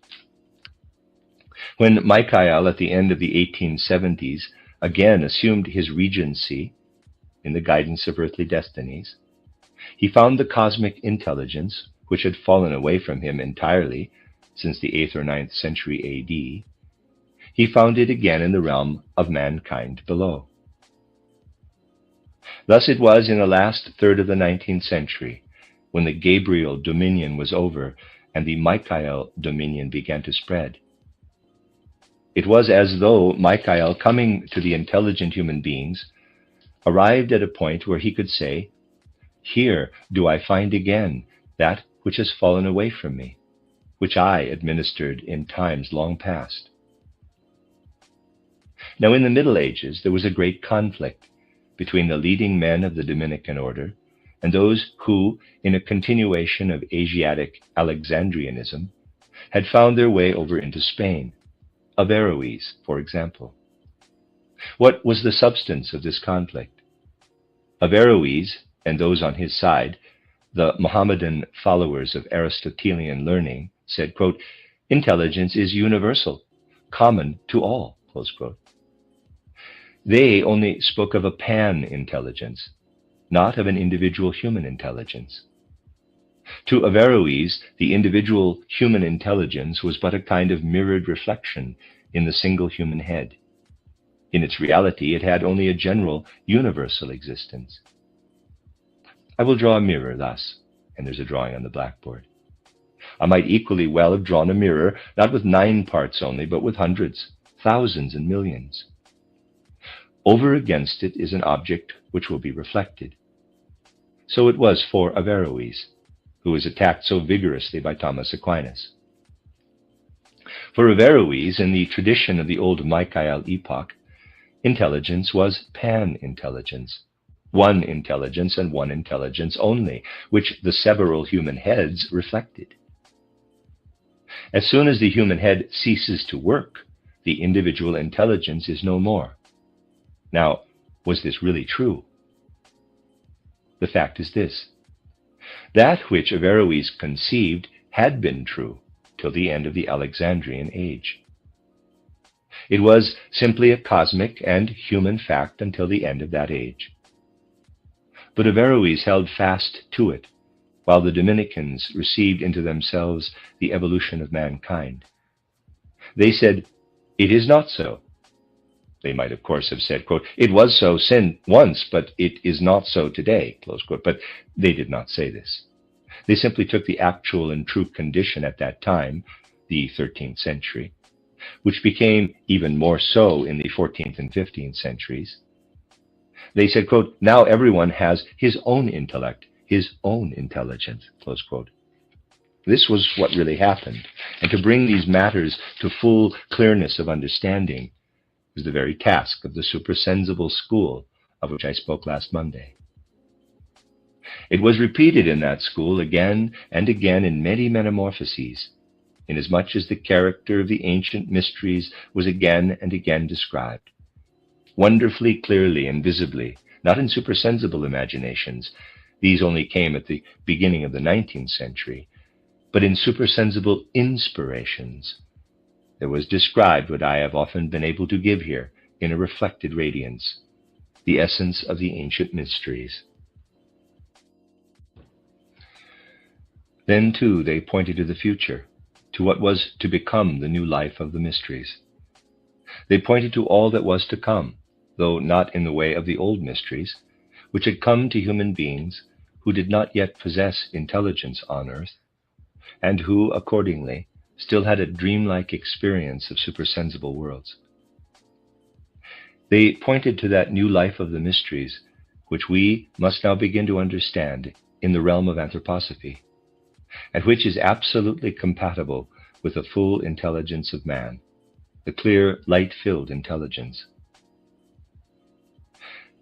When Michael, at the end of the 1870s, again assumed his regency in the guidance of earthly destinies, he found the cosmic intelligence, which had fallen away from him entirely since the 8th or 9th century AD, he found it again in the realm of mankind below. Thus it was in the last third of the 19th century, when the Gabriel dominion was over and the Michael dominion began to spread. It was as though Michael, coming to the intelligent human beings, arrived at a point where he could say, "Here do I find again that which has fallen away from me, which I administered in times long past." Now in the Middle Ages, there was a great conflict between the leading men of the Dominican order and those who, in a continuation of Asiatic Alexandrianism, had found their way over into Spain, Averroes, for example. What was the substance of this conflict? Averroes, and those on his side, the Mohammedan followers of Aristotelian learning, said, quote, "Intelligence is universal, common to all," close quote. They only spoke of a pan-intelligence, not of an individual human intelligence. To Averroes, the individual human intelligence was but a kind of mirrored reflection in the single human head. In its reality, it had only a general, universal existence. I will draw a mirror thus, and there's a drawing on the blackboard. I might equally well have drawn a mirror, not with 9 parts only, but with hundreds, thousands, and millions. Over against it is an object which will be reflected. So it was for Averroes, who was attacked so vigorously by Thomas Aquinas. For Averroes, in the tradition of the old Michael epoch, intelligence was pan-intelligence, one intelligence and one intelligence only, which the several human heads reflected. As soon as the human head ceases to work, the individual intelligence is no more. Now, was this really true? The fact is this: that which Averroes conceived had been true till the end of the Alexandrian age. It was simply a cosmic and human fact until the end of that age. But Averroes held fast to it, while the Dominicans received into themselves the evolution of mankind. They said, "It is not so." They might, of course, have said, quote, "It was so once, but it is not so today," close quote. But they did not say this. They simply took the actual and true condition at that time, the 13th century, which became even more so in the 14th and 15th centuries. They said, quote, "Now everyone has his own intellect, his own intelligence," close quote. This was what really happened. And to bring these matters to full clearness of understanding is the very task of the supersensible school of which I spoke last Monday. It was repeated in that school again and again in many metamorphoses, inasmuch as the character of the ancient mysteries was again and again described, wonderfully clearly and visibly, not in supersensible imaginations. These only came at the beginning of the 19th century, but in supersensible inspirations. There was described what I have often been able to give here in a reflected radiance, the essence of the ancient mysteries. Then, too, they pointed to the future, to what was to become the new life of the mysteries. They pointed to all that was to come, though not in the way of the old mysteries, which had come to human beings who did not yet possess intelligence on earth, and who, accordingly, still had a dreamlike experience of supersensible worlds. They pointed to that new life of the mysteries, which we must now begin to understand in the realm of anthroposophy, and which is absolutely compatible with the full intelligence of man, the clear, light-filled intelligence.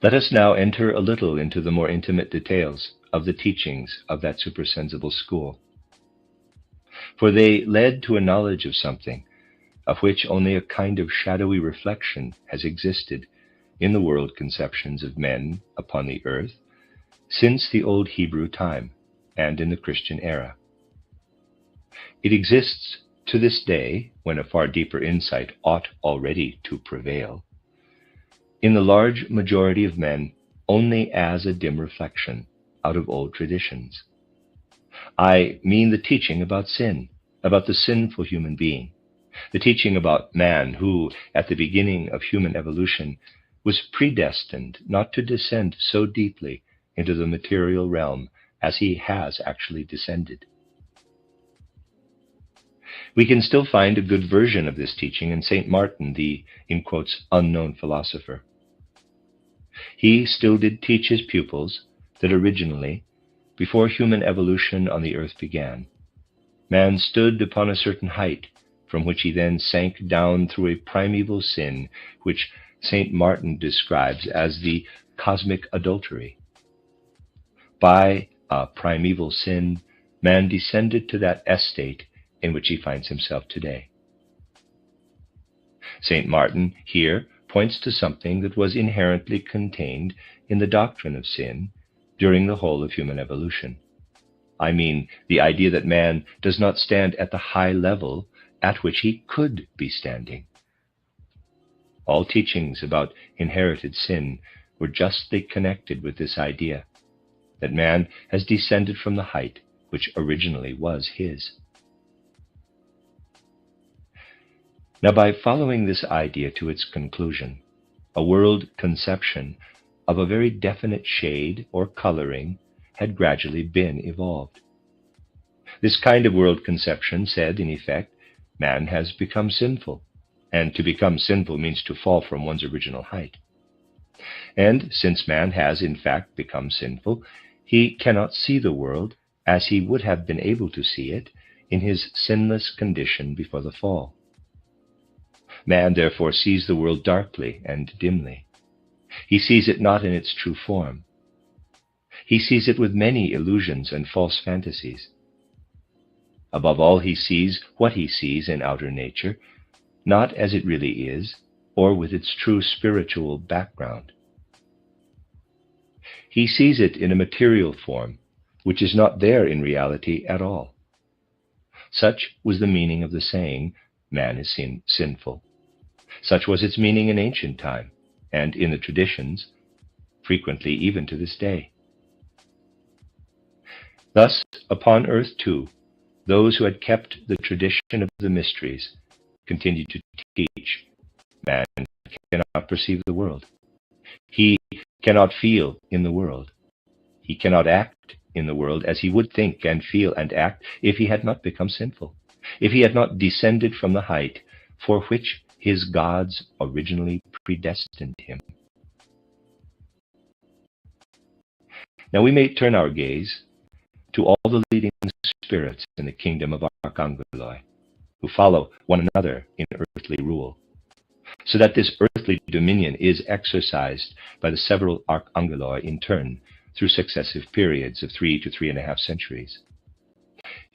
Let us now enter a little into the more intimate details of the teachings of that supersensible school. For they led to a knowledge of something of which only a kind of shadowy reflection has existed in the world conceptions of men upon the earth since the old Hebrew time and in the Christian era. It exists to this day, when a far deeper insight ought already to prevail, in the large majority of men only as a dim reflection out of old traditions. I mean the teaching about sin, about the sinful human being, the teaching about man who, at the beginning of human evolution, was predestined not to descend so deeply into the material realm as he has actually descended. We can still find a good version of this teaching in St. Martin, the, in quotes, unknown philosopher. He still did teach his pupils that originally, before human evolution on the earth began, man stood upon a certain height, from which he then sank down through a primeval sin, which St. Martin describes as the cosmic adultery. By a primeval sin, man descended to that estate in which he finds himself today. St. Martin here points to something that was inherently contained in the doctrine of sin during the whole of human evolution. I mean the idea that man does not stand at the high level at which he could be standing. All teachings about inherited sin were justly connected with this idea, that man has descended from the height which originally was his. Now, by following this idea to its conclusion, a world conception of a very definite shade or coloring had gradually been evolved. This kind of world conception said, in effect, man has become sinful, and to become sinful means to fall from one's original height. And since man has, in fact, become sinful, he cannot see the world as he would have been able to see it in his sinless condition before the fall. Man therefore sees the world darkly and dimly. He sees it not in its true form. He sees it with many illusions and false fantasies. Above all, he sees what he sees in outer nature, not as it really is, or with its true spiritual background. He sees it in a material form, which is not there in reality at all. Such was the meaning of the saying, man is sinful. Such was its meaning in ancient time, and in the traditions, frequently even to this day. Thus, upon earth too, those who had kept the tradition of the mysteries continued to teach, man cannot perceive the world. He cannot feel in the world. He cannot act in the world as he would think and feel and act if he had not become sinful, if he had not descended from the height for which his gods originally predestined him. Now we may turn our gaze to all the leading spirits in the kingdom of Archangeloi, who follow one another in earthly rule, so that this earthly dominion is exercised by the several Archangeloi in turn through successive periods of 3 to 3.5 centuries.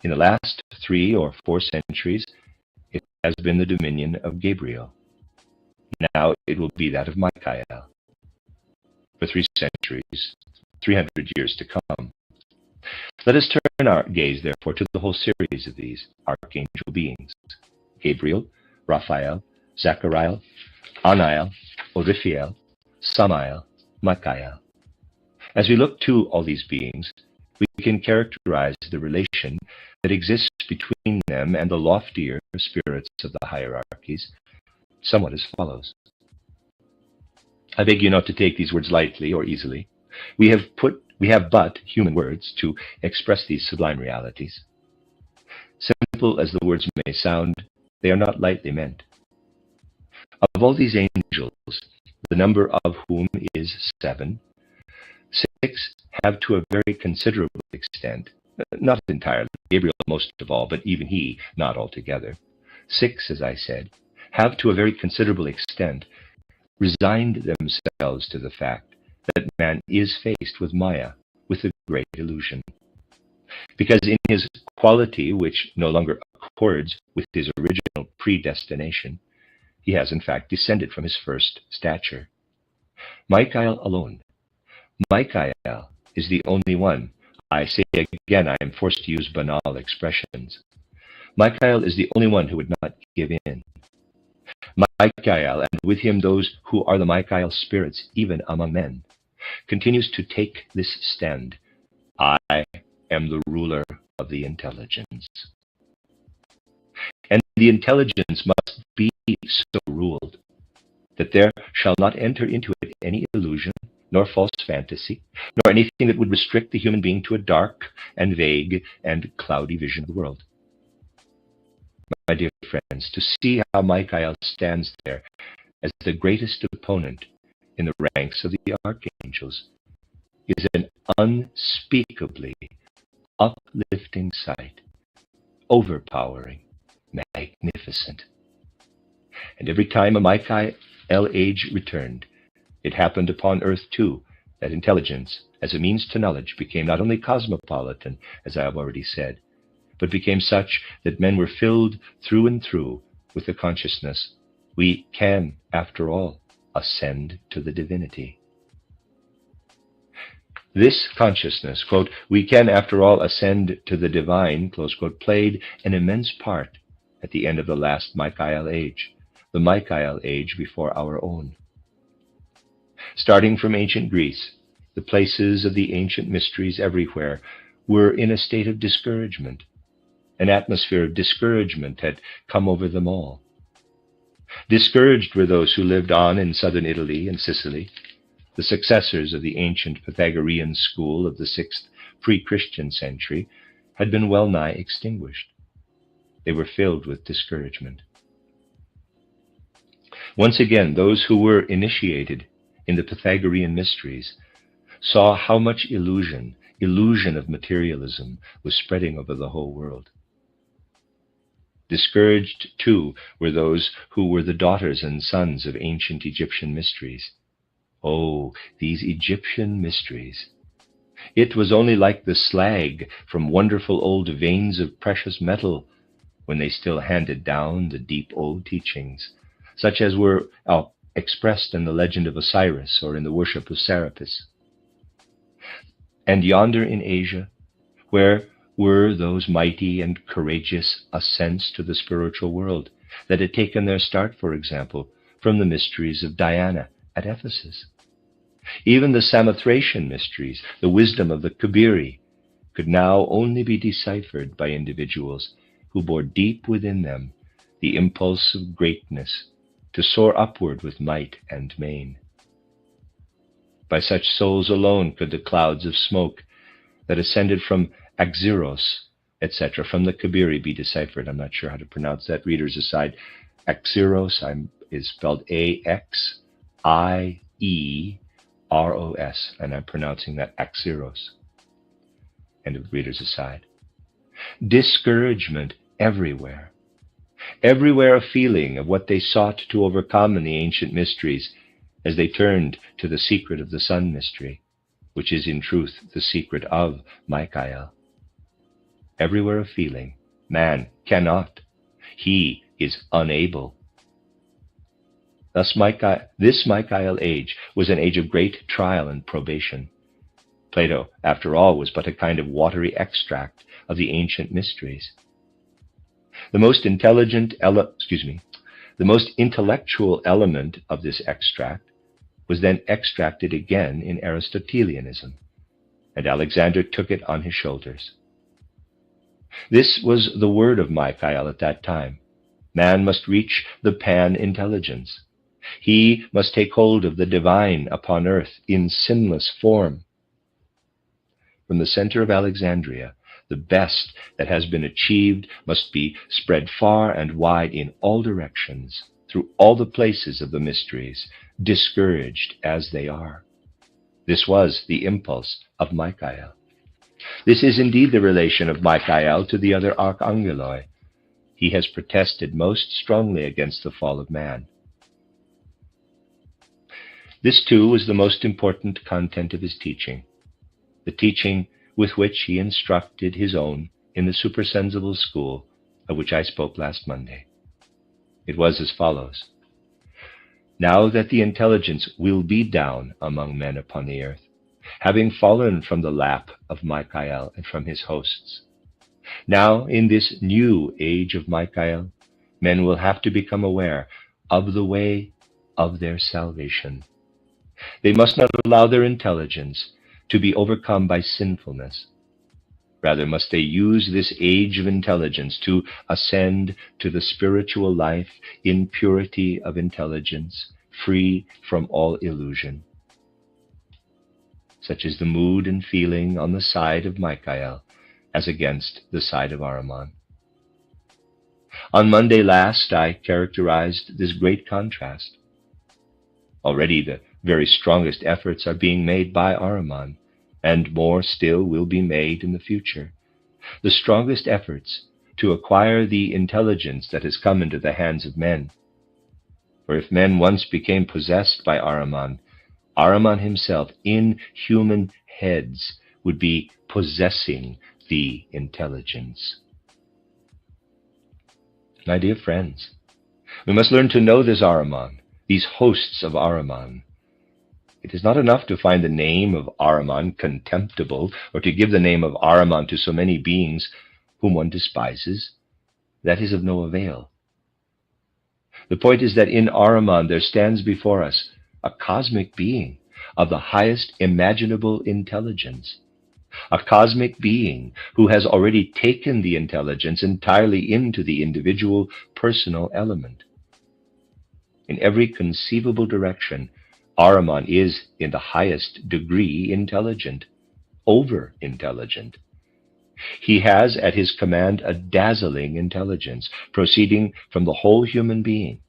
In the last 3 or 4 centuries, it has been the dominion of Gabriel. Now it will be that of Michael. For 3 centuries, 300 years to come. Let us turn our gaze, therefore, to the whole series of these archangel beings: Gabriel, Raphael, Zachariel, Anael, Oriphiel, Samael, Michael. As we look to all these beings, we can characterize the relation that exists between them and the loftier spirits of the hierarchies somewhat as follows. I beg you not to take these words lightly or easily. We have but human words to express these sublime realities. Simple as the words may sound, they are not lightly meant. Of all these angels, the number of whom is 7, 6 have to a very considerable extent, not entirely, Gabriel most of all, but even he not altogether. 6, as I said, have to a very considerable extent resigned themselves to the fact that man is faced with Maya, with the great illusion. Because in his quality, which no longer accords with his original predestination, he has in fact descended from his first stature. Michael alone. Michael is the only one. I say again, I am forced to use banal expressions. Michael is the only one who would not give in. Michael, and with him those who are the Michael spirits, even among men, continues to take this stand: I am the ruler of the intelligence. And the intelligence must be so ruled that there shall not enter into it any illusion, nor false fantasy, nor anything that would restrict the human being to a dark and vague and cloudy vision of the world. My dear friends, to see how Michael stands there as the greatest opponent in the ranks of the archangels is an unspeakably uplifting sight, overpowering, magnificent. And every time a Michael age returned, it happened upon earth too that intelligence, as a means to knowledge, became not only cosmopolitan, as I have already said, but became such that men were filled through and through with the consciousness, we can, after all, ascend to the divinity. This consciousness, quote, we can, after all, ascend to the divine, close quote, played an immense part at the end of the last Michael age, the Michael age before our own. Starting from ancient Greece, the places of the ancient mysteries everywhere were in a state of discouragement. An atmosphere of discouragement had come over them all. Discouraged were those who lived on in southern Italy and Sicily, the successors of the ancient Pythagorean school of the 6th pre-Christian century, had been well nigh extinguished. They were filled with discouragement. Once again, those who were initiated in the Pythagorean mysteries saw how much illusion of materialism was spreading over the whole world. Discouraged, too, were those who were the daughters and sons of ancient Egyptian mysteries. Oh, these Egyptian mysteries! It was only like the slag from wonderful old veins of precious metal when they still handed down the deep old teachings, such as were expressed in the legend of Osiris or in the worship of Serapis. And yonder in Asia, where were those mighty and courageous ascents to the spiritual world that had taken their start, for example, from the mysteries of Diana at Ephesus? Even the Samothracian mysteries, the wisdom of the Kabiri, could now only be deciphered by individuals who bore deep within them the impulse of greatness to soar upward with might and main. By such souls alone could the clouds of smoke that ascended from Axiros, etc., from the Kabiri be deciphered. I'm not sure how to pronounce that. Readers aside, Axiros is spelled A-X-I-E-R-O-S, and I'm pronouncing that Axiros. End of readers aside. Discouragement everywhere. Everywhere a feeling of what they sought to overcome in the ancient mysteries as they turned to the secret of the sun mystery, which is in truth the secret of Michael. Everywhere a feeling, man cannot, he is unable. Thus this Michael age was an age of great trial and probation. Plato, after all, was but a kind of watery extract of the ancient mysteries. The most intellectual element of this extract was then extracted again in Aristotelianism, and Alexander took it on his shoulders. This was the word of Michael at that time. Man must reach the pan-intelligence. He must take hold of the divine upon earth in sinless form. From the center of Alexandria, the best that has been achieved must be spread far and wide in all directions, through all the places of the mysteries, discouraged as they are. This was the impulse of Michael. This is indeed the relation of Michael to the other archangeloi. He has protested most strongly against the fall of man. This, too, was the most important content of his teaching, the teaching with which he instructed his own in the supersensible school of which I spoke last Monday. It was as follows: Now that the intelligence will be down among men upon the earth, having fallen from the lap of Michael and from his hosts, now in this new age of Michael, men will have to become aware of the way of their salvation. They must not allow their intelligence to be overcome by sinfulness. Rather must they use this age of intelligence to ascend to the spiritual life in purity of intelligence, free from all illusion. Such is the mood and feeling on the side of Michael as against the side of Ahriman. On Monday last, I characterized this great contrast. Already the very strongest efforts are being made by Ahriman, and more still will be made in the future. The strongest efforts to acquire the intelligence that has come into the hands of men. For if men once became possessed by Ahriman, Ahriman himself in human heads would be possessing the intelligence. My dear friends, we must learn to know this Ahriman, these hosts of Ahriman. It is not enough to find the name of Ahriman contemptible, or to give the name of Ahriman to so many beings whom one despises. That is of no avail. The point is that in Ahriman there stands before us a cosmic being of the highest imaginable intelligence, a cosmic being who has already taken the intelligence entirely into the individual personal element. In every conceivable direction, Ahriman is in the highest degree intelligent, over-intelligent. He has at his command a dazzling intelligence, proceeding from the whole human being,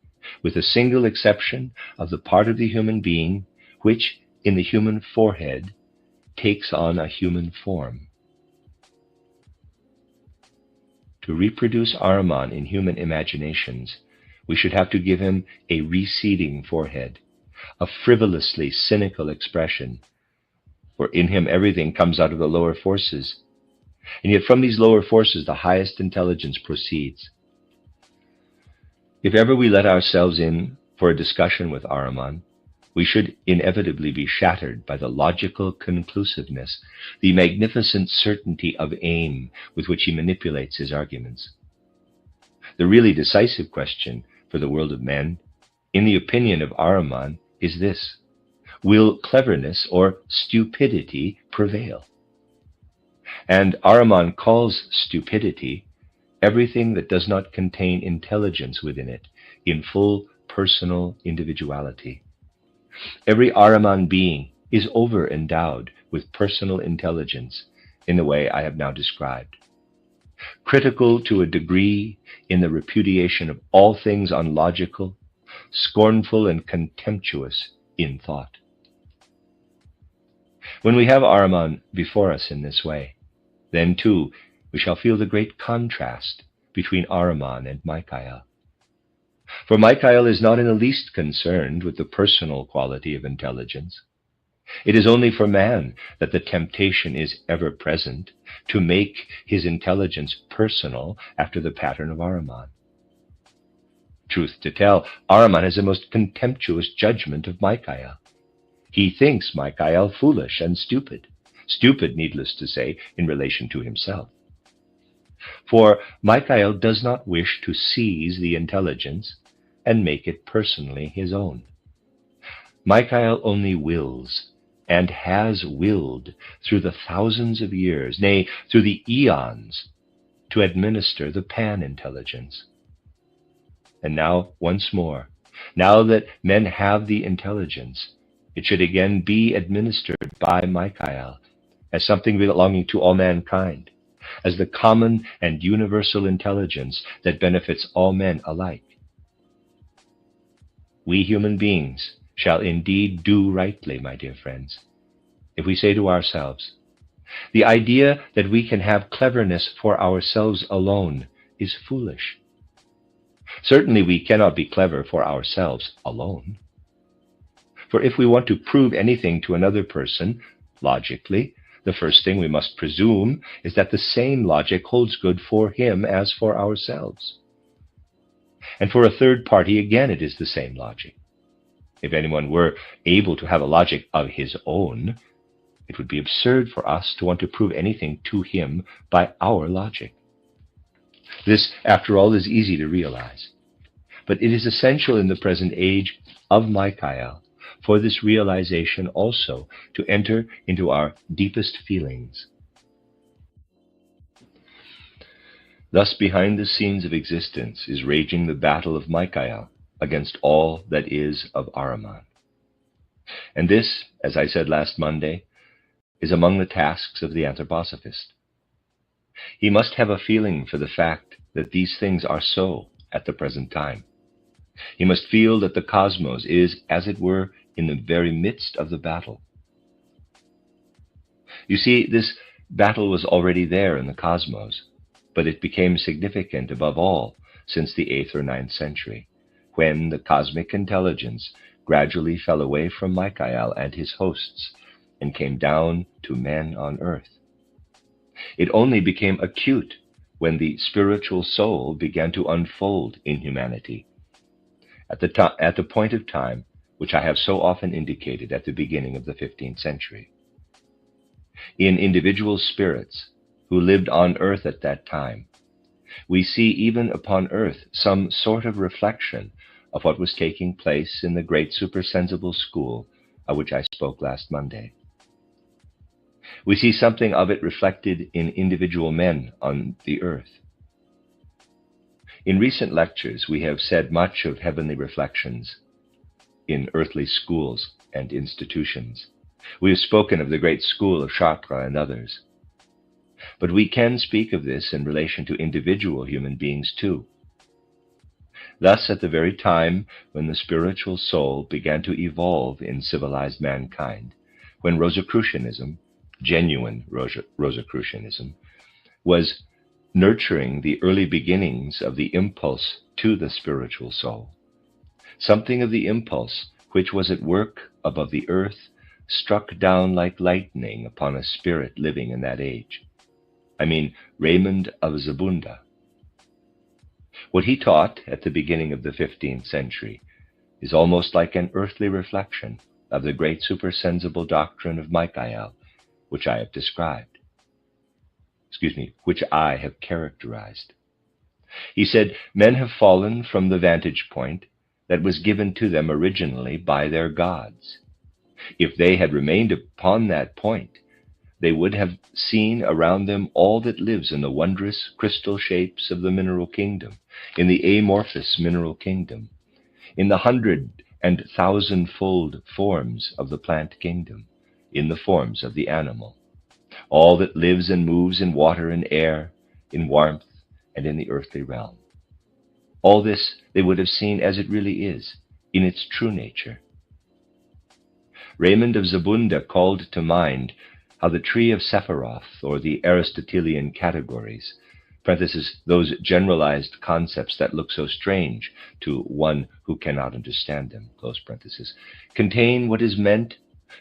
with a single exception of the part of the human being which, in the human forehead, takes on a human form. To reproduce Ahriman in human imaginations, we should have to give him a receding forehead, a frivolously cynical expression, for in him everything comes out of the lower forces, and yet from these lower forces the highest intelligence proceeds. If ever we let ourselves in for a discussion with Ahriman, we should inevitably be shattered by the logical conclusiveness, the magnificent certainty of aim with which he manipulates his arguments. The really decisive question for the world of men, in the opinion of Ahriman, is this: will cleverness or stupidity prevail? And Ahriman calls stupidity everything that does not contain intelligence within it, in full personal individuality. Every Ahriman being is over-endowed with personal intelligence in the way I have now described. Critical to a degree in the repudiation of all things unlogical, scornful and contemptuous in thought. When we have Ahriman before us in this way, then too we shall feel the great contrast between Ahriman and Michael. For Michael is not in the least concerned with the personal quality of intelligence. It is only for man that the temptation is ever present to make his intelligence personal after the pattern of Ahriman. Truth to tell, Ahriman has a most contemptuous judgment of Michael. He thinks Michael foolish and stupid, needless to say, in relation to himself. For Michael does not wish to seize the intelligence and make it personally his own. Michael only wills, and has willed through the thousands of years, nay, through the eons, to administer the pan-intelligence. And now, once more, now that men have the intelligence, it should again be administered by Michael as something belonging to all mankind, as the common and universal intelligence that benefits all men alike. We human beings shall indeed do rightly, my dear friends, if we say to ourselves, the idea that we can have cleverness for ourselves alone is foolish. Certainly we cannot be clever for ourselves alone. For if we want to prove anything to another person, logically, the first thing we must presume is that the same logic holds good for him as for ourselves. And for a third party, again, it is the same logic. If anyone were able to have a logic of his own, it would be absurd for us to want to prove anything to him by our logic. This, after all, is easy to realize. But it is essential in the present age of Michael for this realization also to enter into our deepest feelings. Thus, behind the scenes of existence is raging the battle of Michael against all that is of Ahriman. And this, as I said last Monday, is among the tasks of the anthroposophist. He must have a feeling for the fact that these things are so at the present time. He must feel that the cosmos is, as it were, in the very midst of the battle. You see, this battle was already there in the cosmos, but it became significant above all since the 8th or 9th century, when the cosmic intelligence gradually fell away from Michael and his hosts and came down to men on earth. It only became acute when the spiritual soul began to unfold in humanity, at the point of time which I have so often indicated at the beginning of the 15th century. In individual spirits who lived on earth at that time, we see even upon earth some sort of reflection of what was taking place in the great supersensible school of which I spoke last Monday. We see something of it reflected in individual men on the earth. In recent lectures, we have said much of heavenly reflections in earthly schools and institutions. We have spoken of the great school of Chartres and others. But we can speak of this in relation to individual human beings too. Thus, at the very time when the spiritual soul began to evolve in civilized mankind, when Rosicrucianism, genuine Rosicrucianism, was nurturing the early beginnings of the impulse to the spiritual soul, something of the impulse which was at work above the earth struck down like lightning upon a spirit living in that age. I mean Raymond of Zabunda. What he taught at the beginning of the 15th century is almost like an earthly reflection of the great supersensible doctrine of Michael, which I have described. Which I have characterized. He said, men have fallen from the vantage point that was given to them originally by their gods. If they had remained upon that point, they would have seen around them all that lives in the wondrous crystal shapes of the mineral kingdom, in the amorphous mineral kingdom, in the 100 and 1,000-fold forms of the plant kingdom, in the forms of the animal, all that lives and moves in water and air, in warmth and in the earthly realm. All this they would have seen as it really is, in its true nature. Raymond of Zabunda called to mind how the tree of Sephiroth, or the Aristotelian categories, those generalized concepts that look so strange to one who cannot understand them, contain what is meant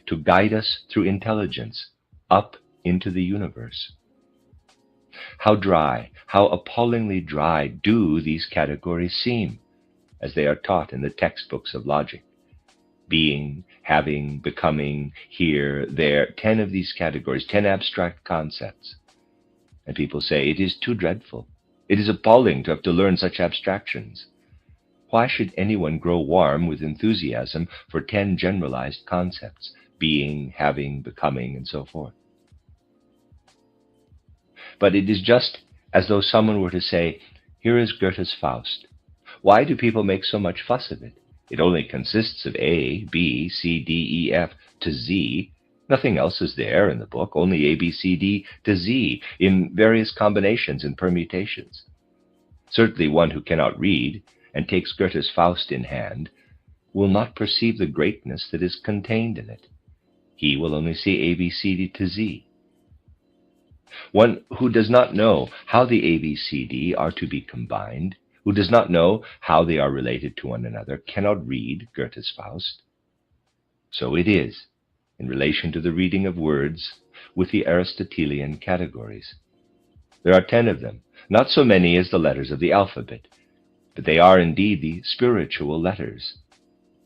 to guide us through intelligence up into the universe. How dry, how appallingly dry do these categories seem, as they are taught in the textbooks of logic. Being, having, becoming, here, there, 10 of these categories, 10 abstract concepts. And people say, it is too dreadful. It is appalling to have to learn such abstractions. Why should anyone grow warm with enthusiasm for 10 generalized concepts, being, having, becoming, and so forth? But it is just as though someone were to say, here is Goethe's Faust. Why do people make so much fuss of it? It only consists of A, B, C, D, E, F to Z. Nothing else is there in the book, only A, B, C, D to Z in various combinations and permutations. Certainly one who cannot read and takes Goethe's Faust in hand will not perceive the greatness that is contained in it. He will only see A, B, C, D to Z. One who does not know how the A, B, C, D are to be combined, who does not know how they are related to one another, cannot read Goethe's Faust. So it is in relation to the reading of words with the Aristotelian categories. There are 10 of them, not so many as the letters of the alphabet, but they are indeed the spiritual letters.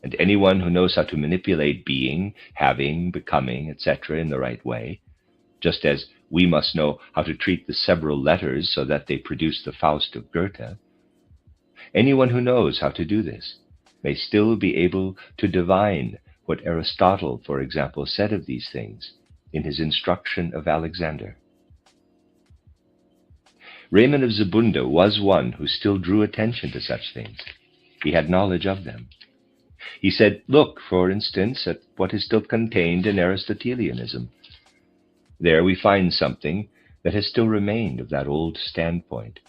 And anyone who knows how to manipulate being, having, becoming, etc. in the right way, just as we must know how to treat the several letters so that they produce the Faust of Goethe, anyone who knows how to do this may still be able to divine what Aristotle, for example, said of these things in his instruction of Alexander. Raymond of Zabunda was one who still drew attention to such things. He had knowledge of them. He said, look, for instance, at what is still contained in Aristotelianism. There we find something that has still remained of that old standpoint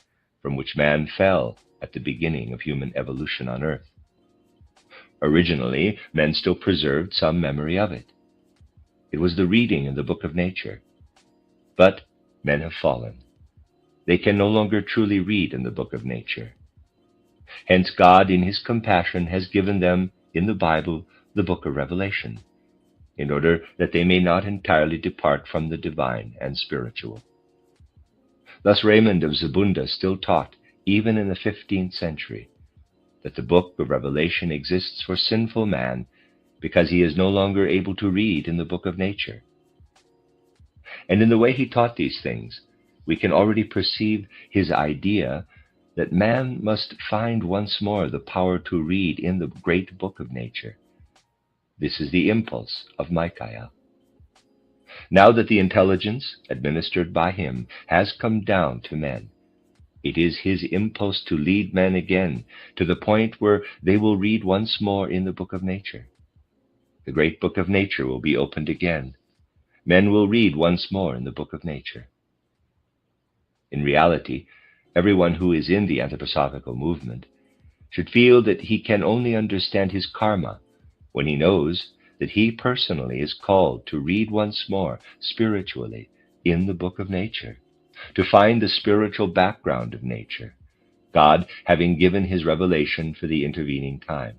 from which man fell at the beginning of human evolution on earth. Originally, men still preserved some memory of it. It was the reading in the book of nature. But men have fallen. They can no longer truly read in the book of nature. Hence God, in his compassion, has given them, in the Bible, the book of Revelation, in order that they may not entirely depart from the divine and spiritual. Thus Raymond of Zabunda still taught, even in the 15th century, that the book of Revelation exists for sinful man because he is no longer able to read in the book of nature. And in the way he taught these things, we can already perceive his idea that man must find once more the power to read in the great book of nature. This is the impulse of Michael. Now that the intelligence administered by him has come down to men, it is his impulse to lead men again to the point where they will read once more in the book of nature. The great book of nature will be opened again. Men will read once more in the book of nature. In reality, everyone who is in the anthroposophical movement should feel that he can only understand his karma when he knows that he personally is called to read once more spiritually in the book of nature, to find the spiritual background of nature, God having given his revelation for the intervening time.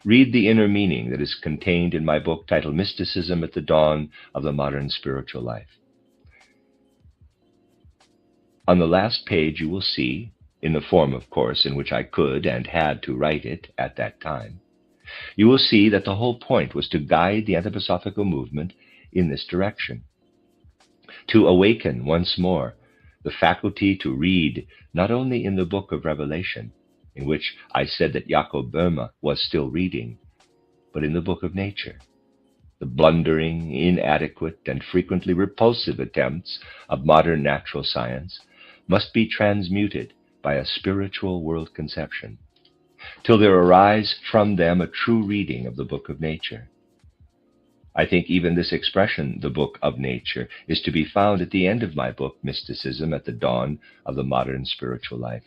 Read the inner meaning that is contained in my book titled Mysticism at the Dawn of the Modern Spiritual Life. On the last page you will see, in the form, of course, in which I could and had to write it at that time, you will see that the whole point was to guide the anthroposophical movement in this direction, to awaken once more the faculty to read not only in the book of Revelation, in which I said that Jakob Böhme was still reading, but in the book of nature. The blundering, inadequate, and frequently repulsive attempts of modern natural science must be transmuted by a spiritual world conception, till there arise from them a true reading of the book of nature. I think even this expression, the book of nature, is to be found at the end of my book, Mysticism at the Dawn of the Modern Spiritual Life.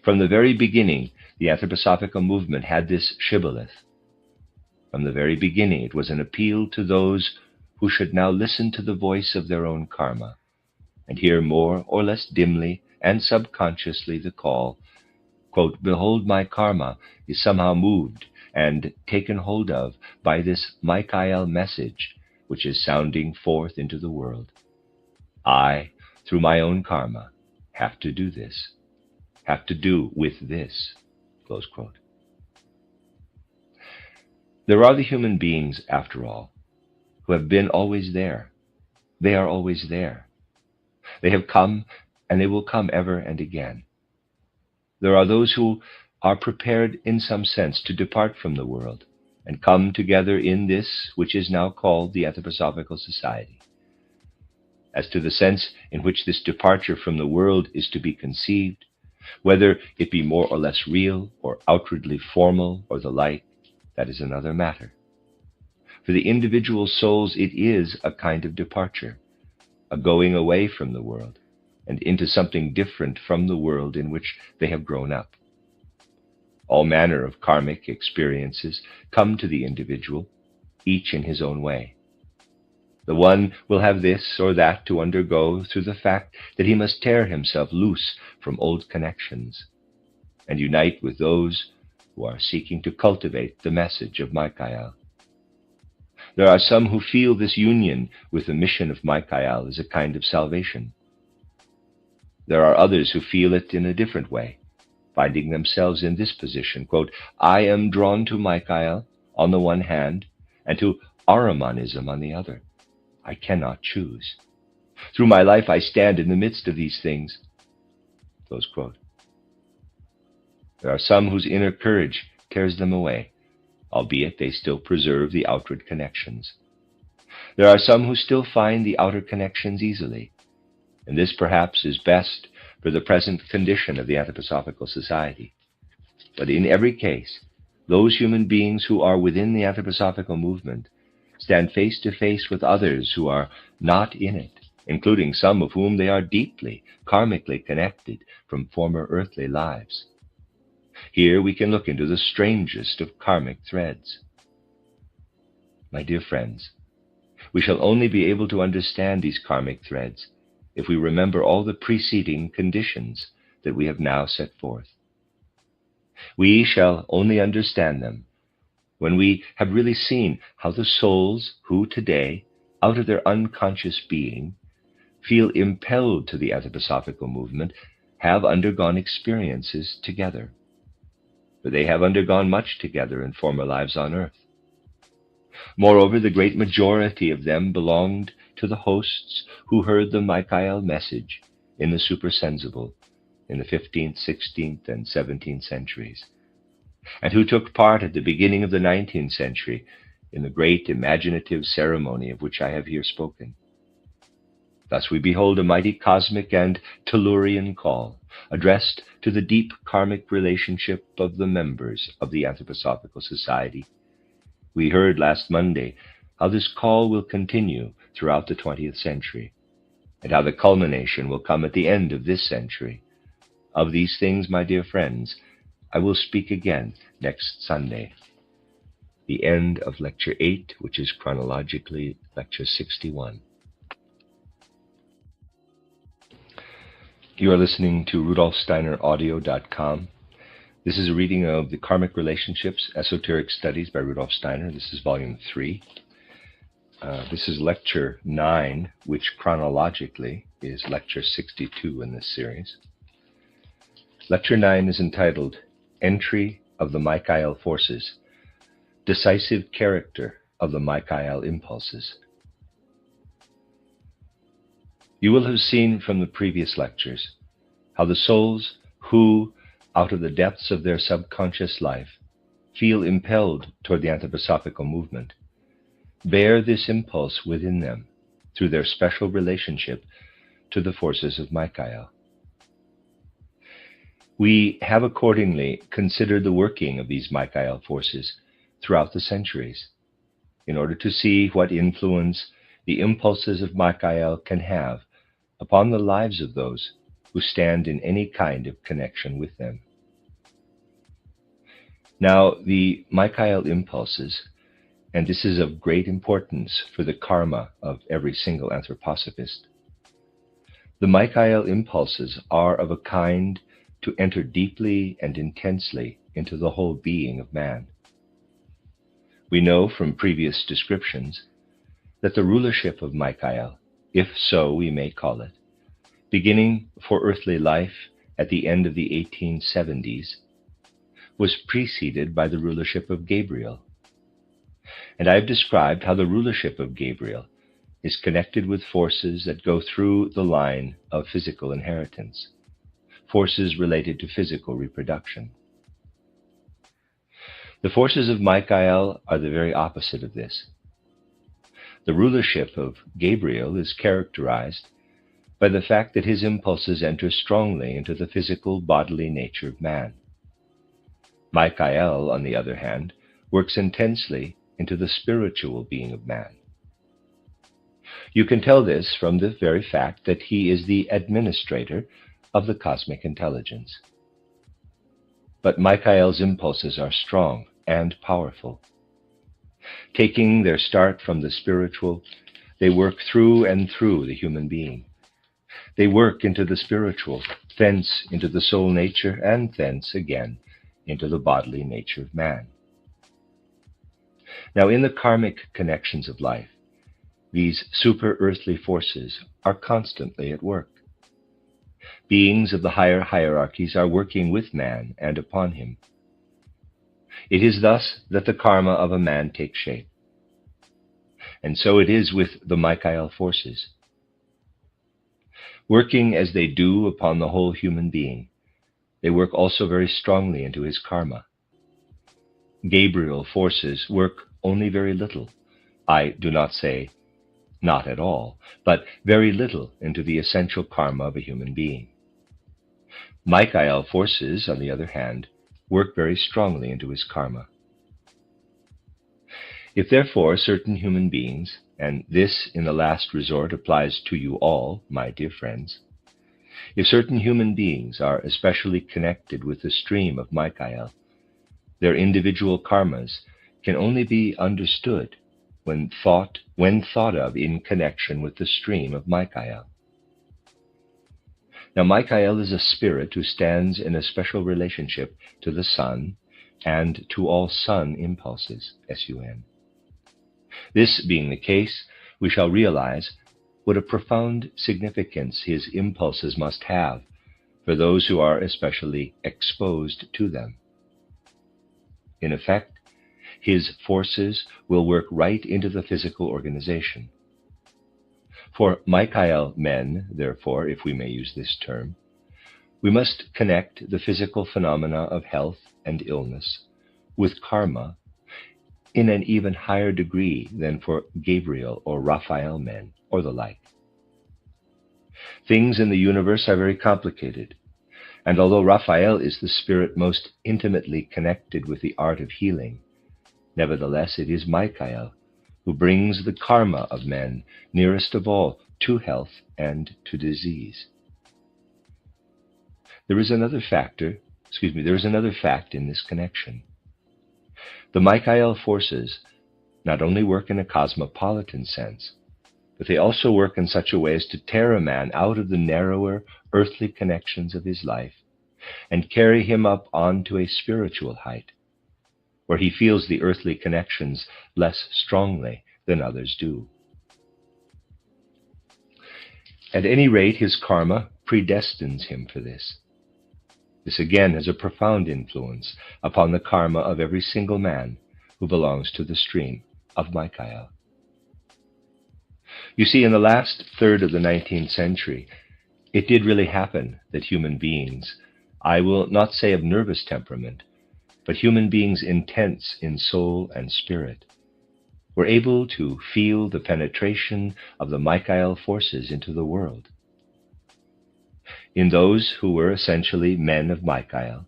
From the very beginning, the anthroposophical movement had this shibboleth. From the very beginning, it was an appeal to those who should now listen to the voice of their own karma, and hear more or less dimly and subconsciously the call, quote, "Behold, my karma is somehow moved and taken hold of by this Michael message which is sounding forth into the world. I, through my own karma, have to do this, have to do with this," close quote. There are the human beings, after all, who have been always there. They are always there. They have come, and they will come ever and again. There are those who are prepared in some sense to depart from the world and come together in this which is now called the Anthroposophical Society. As to the sense in which this departure from the world is to be conceived, whether it be more or less real or outwardly formal or the like, that is another matter. For the individual souls it is a kind of departure, a going away from the world and into something different from the world in which they have grown up. All manner of karmic experiences come to the individual, each in his own way. The one will have this or that to undergo through the fact that he must tear himself loose from old connections and unite with those who are seeking to cultivate the message of Michael. There are some who feel this union with the mission of Michael as a kind of salvation. There are others who feel it in a different way, finding themselves in this position, quote, "I am drawn to Michael on the one hand and to Ahrimanism on the other. I cannot choose. Through my life I stand in the midst of these things," close quote. There are some whose inner courage tears them away, albeit they still preserve the outward connections. There are some who still find the outer connections easily, and this perhaps is best for the present condition of the Anthroposophical Society. But in every case, those human beings who are within the Anthroposophical movement stand face to face with others who are not in it, including some of whom they are deeply, karmically connected from former earthly lives. Here we can look into the strangest of karmic threads. My dear friends, we shall only be able to understand these karmic threads if we remember all the preceding conditions that we have now set forth. We shall only understand them when we have really seen how the souls who today, out of their unconscious being, feel impelled to the anthroposophical movement, have undergone experiences together. For they have undergone much together in former lives on earth. Moreover, the great majority of them belonged to the hosts who heard the Michael message in the supersensible in the 15th, 16th, and 17th centuries, and who took part at the beginning of the 19th century in the great imaginative ceremony of which I have here spoken. Thus we behold a mighty cosmic and Tellurian call, addressed to the deep karmic relationship of the members of the Anthroposophical Society. We heard last Monday how this call will continue throughout the 20th century. and how the culmination will come at the end of this century. Of these things, my dear friends, I will speak again next Sunday. The end of Lecture 8, which is chronologically Lecture 61. You are listening to RudolfSteinerAudio.com. This is a reading of the Karmic Relationships, Esoteric Studies by Rudolf Steiner. This is Volume 3. This is Lecture 9, which chronologically is Lecture 62 in this series. Lecture 9 is entitled Entry of the Michael Forces, Decisive Character of the Michael Impulses. You will have seen from the previous lectures how the souls who, out of the depths of their subconscious life, feel impelled toward the anthroposophical movement, bear this impulse within them through their special relationship to the forces of Michael. We have accordingly considered the working of these Michael forces throughout the centuries in order to see what influence the impulses of Michael can have upon the lives of those who stand in any kind of connection with them. Now, the Michael impulses, and this is of great importance for the karma of every single anthroposophist, the Michael impulses are of a kind to enter deeply and intensely into the whole being of man. We know from previous descriptions that the rulership of Michael, if so we may call it, beginning for earthly life at the end of the 1870s, was preceded by the rulership of Gabriel. And I have described how the rulership of Gabriel is connected with forces that go through the line of physical inheritance, forces related to physical reproduction. The forces of Michael are the very opposite of this. The rulership of Gabriel is characterized by the fact that his impulses enter strongly into the physical bodily nature of man. Michael, on the other hand, works intensely into the spiritual being of man. You can tell this from the very fact that he is the administrator of the cosmic intelligence. But Michael's impulses are strong and powerful. Taking their start from the spiritual, they work through and through the human being. They work into the spiritual, thence into the soul nature, and thence again into the bodily nature of man. Now, in the karmic connections of life, these super-earthly forces are constantly at work. Beings of the higher hierarchies are working with man and upon him. It is thus that the karma of a man takes shape. And so it is with the Michael forces. Working as they do upon the whole human being, they work also very strongly into his karma. Gabriel forces work only very little. I do not say not at all, but very little into the essential karma of a human being. Michael forces, on the other hand, work very strongly into his karma. If therefore certain human beings, and this in the last resort applies to you all, my dear friends, if certain human beings are especially connected with the stream of Michael, their individual karmas can only be understood when thought of in connection with the stream of Michael. Now, Michael is a spirit who stands in a special relationship to the sun and to all sun impulses, S-U-N. This being the case, we shall realize what a profound significance his impulses must have for those who are especially exposed to them. In effect, his forces will work right into the physical organization. For Michael men, therefore, if we may use this term, we must connect the physical phenomena of health and illness with karma in an even higher degree than for Gabriel or Raphael men, or the like. Things in the universe are very complicated, and although Raphael is the spirit most intimately connected with the art of healing, nevertheless it is Michael who brings the karma of men nearest of all to health and to disease. There is another fact in this connection. The Michael forces not only work in a cosmopolitan sense, but they also work in such a way as to tear a man out of the narrower earthly connections of his life and carry him up onto a spiritual height, where he feels the earthly connections less strongly than others do. At any rate, his karma predestines him for this. This again has a profound influence upon the karma of every single man who belongs to the stream of Michael. You see, in the last third of the 19th century, it did really happen that human beings, I will not say of nervous temperament, but human beings intense in soul and spirit, were able to feel the penetration of the Michael forces into the world. In those who were essentially men of Michael,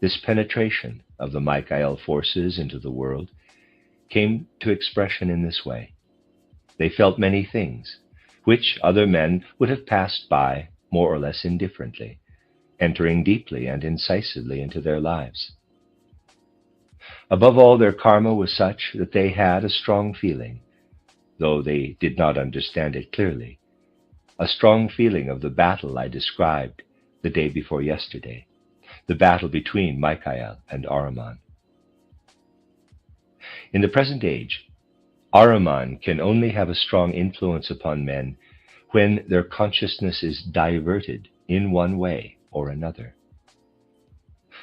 this penetration of the Michael forces into the world came to expression in this way. They felt many things, which other men would have passed by more or less indifferently, entering deeply and incisively into their lives. Above all, their karma was such that they had a strong feeling, though they did not understand it clearly, a strong feeling of the battle I described the day before yesterday, the battle between Michael and Ahriman. In the present age, Ahriman can only have a strong influence upon men when their consciousness is diverted in one way or another.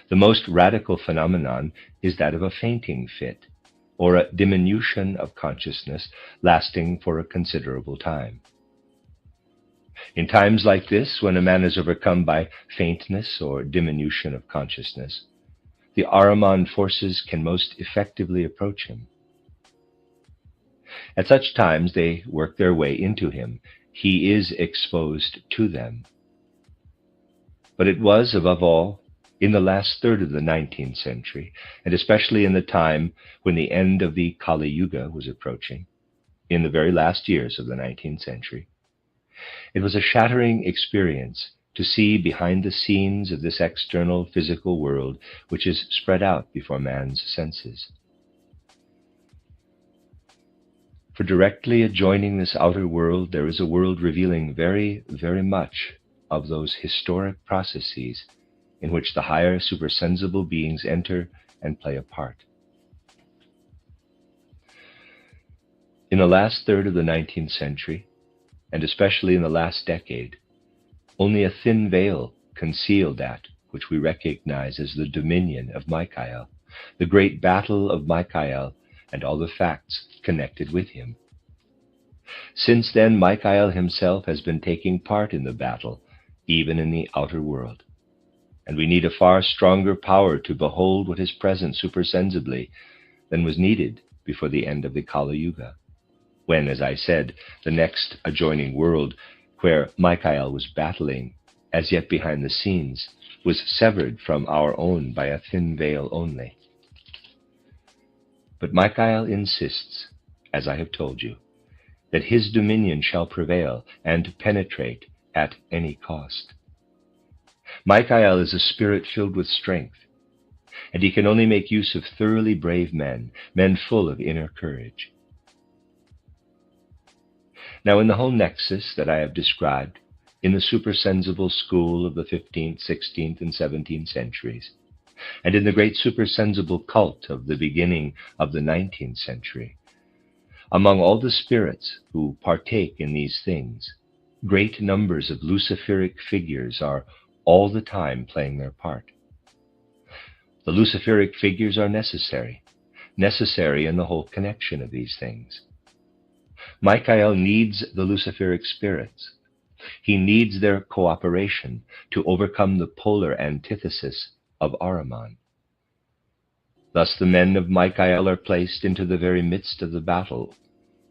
The most radical phenomenon is that of a fainting fit, or a diminution of consciousness lasting for a considerable time. In times like this, when a man is overcome by faintness or diminution of consciousness, the Ahriman forces can most effectively approach him. At such times, they work their way into him. He is exposed to them. But it was, above all, in the last third of the 19th century, and especially in the time when the end of the Kali Yuga was approaching, in the very last years of the 19th century, it was a shattering experience to see behind the scenes of this external physical world which is spread out before man's senses. For directly adjoining this outer world, there is a world revealing very, very much of those historic processes in which the higher supersensible beings enter and play a part. In the last third of the 19th century, and especially in the last decade, only a thin veil concealed that which we recognize as the dominion of Michael, the great battle of Michael and all the facts connected with him. Since then, Michael himself has been taking part in the battle, even in the outer world. And we need a far stronger power to behold what is present supersensibly than was needed before the end of the Kali Yuga, when, as I said, the next adjoining world where Michael was battling, as yet behind the scenes, was severed from our own by a thin veil only. But Michael insists, as I have told you, that his dominion shall prevail and penetrate at any cost. Michael is a spirit filled with strength, and he can only make use of thoroughly brave men, men full of inner courage. Now, in the whole nexus that I have described, in the supersensible school of the 15th, 16th, and 17th centuries, and in the great supersensible cult of the beginning of the 19th century, among all the spirits who partake in these things, great numbers of luciferic figures are all the time playing their part. The luciferic figures are necessary in the whole connection of these things. Michael needs the luciferic spirits. He needs their cooperation to overcome the polar antithesis of Ahriman. Thus the men of Michael are placed into the very midst of the battle,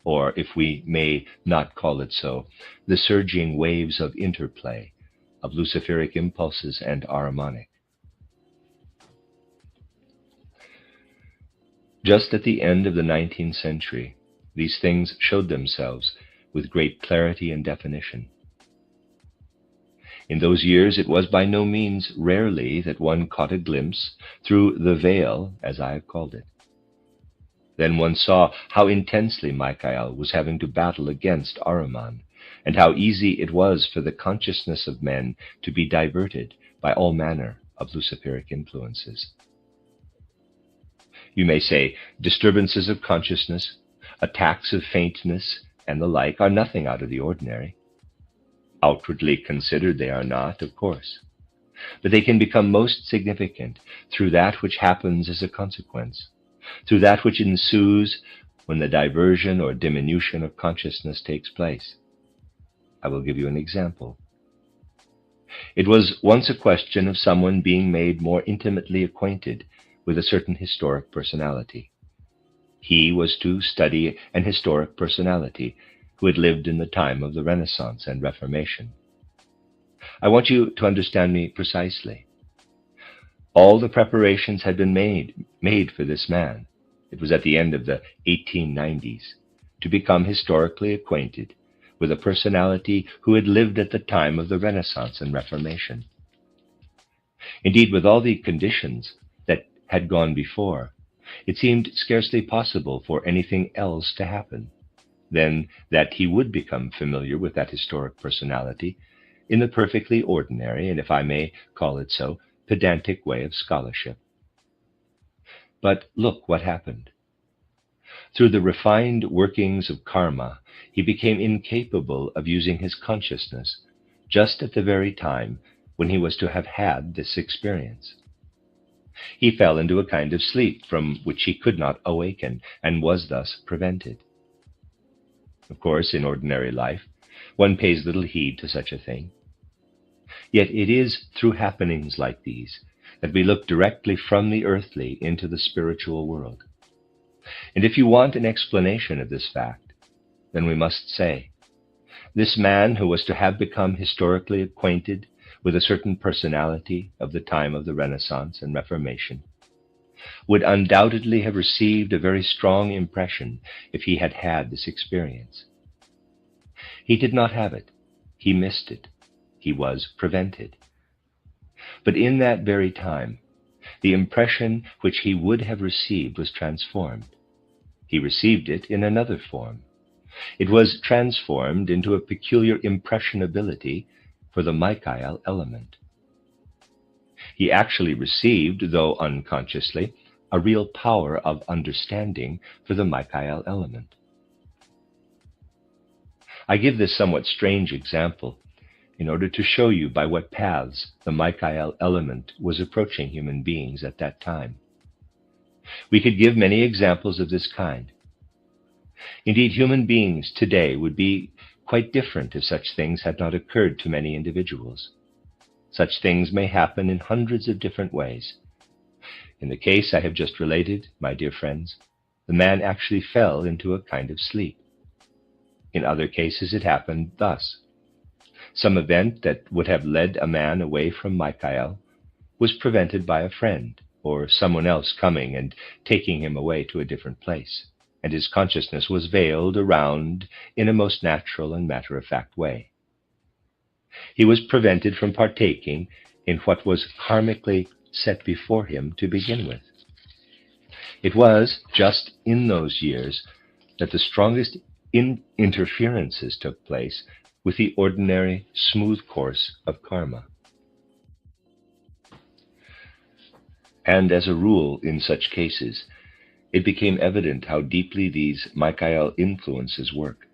or, if we may not call it so, the surging waves of interplay of luciferic impulses and Ahrimanic. Just at the end of the 19th century, these things showed themselves with great clarity and definition. In those years it was by no means rarely that one caught a glimpse through the veil, as I have called it. Then one saw how intensely Michael was having to battle against Ahriman, and how easy it was for the consciousness of men to be diverted by all manner of Luciferic influences. You may say disturbances of consciousness, attacks of faintness, and the like are nothing out of the ordinary. Outwardly considered they are not, of course, but they can become most significant through that which happens as a consequence, through that which ensues when the diversion or diminution of consciousness takes place. I will give you an example. It was once a question of someone being made more intimately acquainted with a certain historic personality. He was to study an historic personality who had lived in the time of the Renaissance and Reformation. I want you to understand me precisely. All the preparations had been made for this man. It was at the end of the 1890s, to become historically acquainted with a personality who had lived at the time of the Renaissance and Reformation. Indeed, with all the conditions that had gone before, it seemed scarcely possible for anything else to happen than that he would become familiar with that historic personality in the perfectly ordinary, and if I may call it so, pedantic way of scholarship. But look what happened. Through the refined workings of karma, he became incapable of using his consciousness just at the very time when he was to have had this experience. He fell into a kind of sleep from which he could not awaken, and was thus prevented. Of course, in ordinary life, one pays little heed to such a thing. Yet it is through happenings like these that we look directly from the earthly into the spiritual world. And if you want an explanation of this fact, then we must say, this man who was to have become historically acquainted with a certain personality of the time of the Renaissance and Reformation would undoubtedly have received a very strong impression if he had had this experience. He did not have it. He missed it. He was prevented. But in that very time, the impression which he would have received was transformed. He received it in another form. It was transformed into a peculiar impressionability for the Michael element. He actually received, though unconsciously, a real power of understanding for the Michael element. I give this somewhat strange example in order to show you by what paths the Michael element was approaching human beings at that time. We could give many examples of this kind. Indeed, human beings today would be quite different if such things had not occurred to many individuals. Such things may happen in hundreds of different ways. In the case I have just related, my dear friends, the man actually fell into a kind of sleep. In other cases it happened thus. Some event that would have led a man away from Michael was prevented by a friend or someone else coming and taking him away to a different place, and his consciousness was veiled around in a most natural and matter-of-fact way. He was prevented from partaking in what was karmically set before him to begin with. It was just in those years that the strongest interferences took place with the ordinary smooth course of karma. And as a rule in such cases, it became evident how deeply these Michael influences work.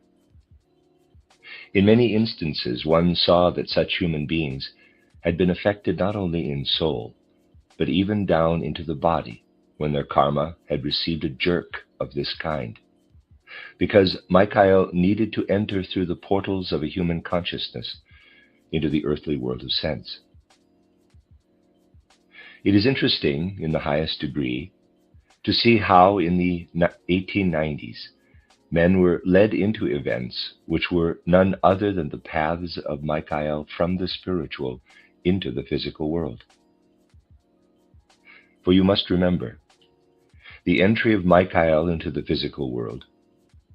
In many instances, one saw that such human beings had been affected not only in soul, but even down into the body when their karma had received a jerk of this kind, because Michael needed to enter through the portals of a human consciousness into the earthly world of sense. It is interesting, in the highest degree, to see how in the 1890s men were led into events which were none other than the paths of Michael from the spiritual into the physical world. For you must remember, the entry of Michael into the physical world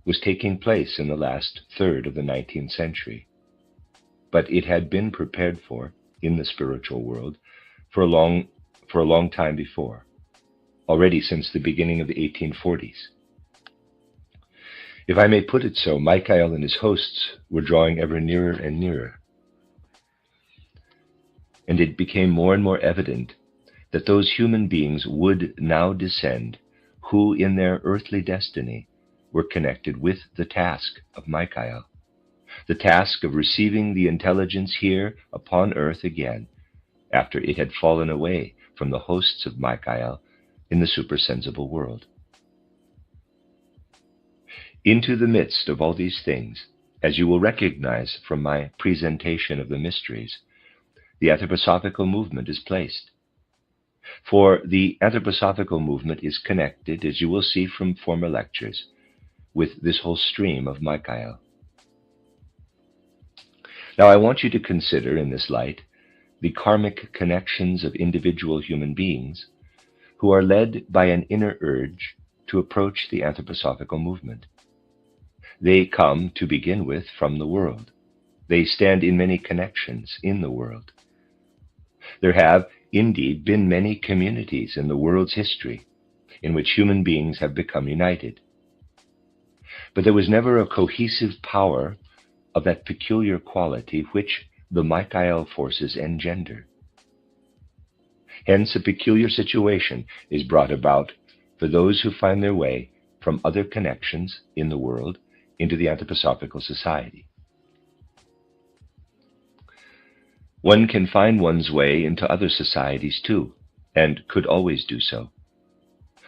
was taking place in the last third of the 19th century, but it had been prepared for in the spiritual world for a long time before, already since the beginning of the 1840s. If I may put it so, Michael and his hosts were drawing ever nearer and nearer, and it became more and more evident that those human beings would now descend who in their earthly destiny were connected with the task of Michael, the task of receiving the intelligence here upon earth again after it had fallen away from the hosts of Michael in the supersensible world. Into the midst of all these things, as you will recognize from my presentation of the mysteries, the anthroposophical movement is placed. For the anthroposophical movement is connected, as you will see from former lectures, with this whole stream of Michael. Now I want you to consider in this light the karmic connections of individual human beings who are led by an inner urge to approach the anthroposophical movement. They come, to begin with, from the world. They stand in many connections in the world. There have, indeed, been many communities in the world's history in which human beings have become united. But there was never a cohesive power of that peculiar quality which the Michael forces engender. Hence, a peculiar situation is brought about for those who find their way from other connections in the world into the anthroposophical society. One can find one's way into other societies too, and could always do so.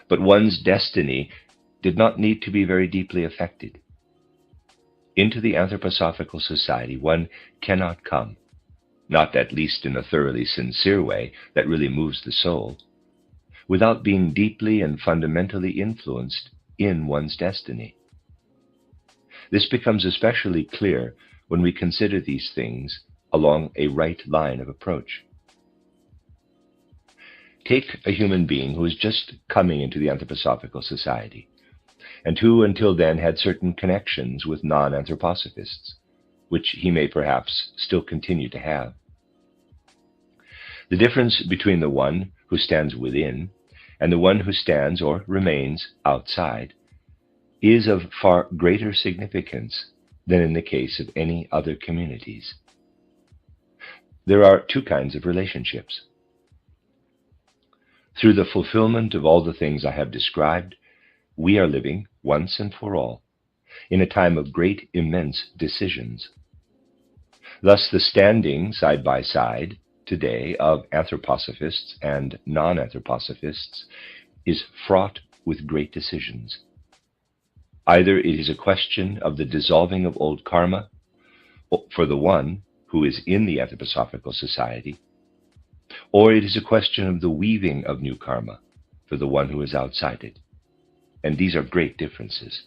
But one's destiny did not need to be very deeply affected. Into the anthroposophical society one cannot come, not at least in a thoroughly sincere way that really moves the soul, without being deeply and fundamentally influenced in one's destiny. This becomes especially clear when we consider these things along a right line of approach. Take a human being who is just coming into the anthroposophical society, and who until then had certain connections with non-anthroposophists, which he may perhaps still continue to have. The difference between the one who stands within and the one who stands or remains outside is of far greater significance than in the case of any other communities. There are two kinds of relationships. Through the fulfillment of all the things I have described, we are living, once and for all, in a time of great, immense decisions. Thus, the standing side by side today of anthroposophists and non-anthroposophists is fraught with great decisions. Either it is a question of the dissolving of old karma for the one who is in the anthroposophical society, or it is a question of the weaving of new karma for the one who is outside it. And these are great differences.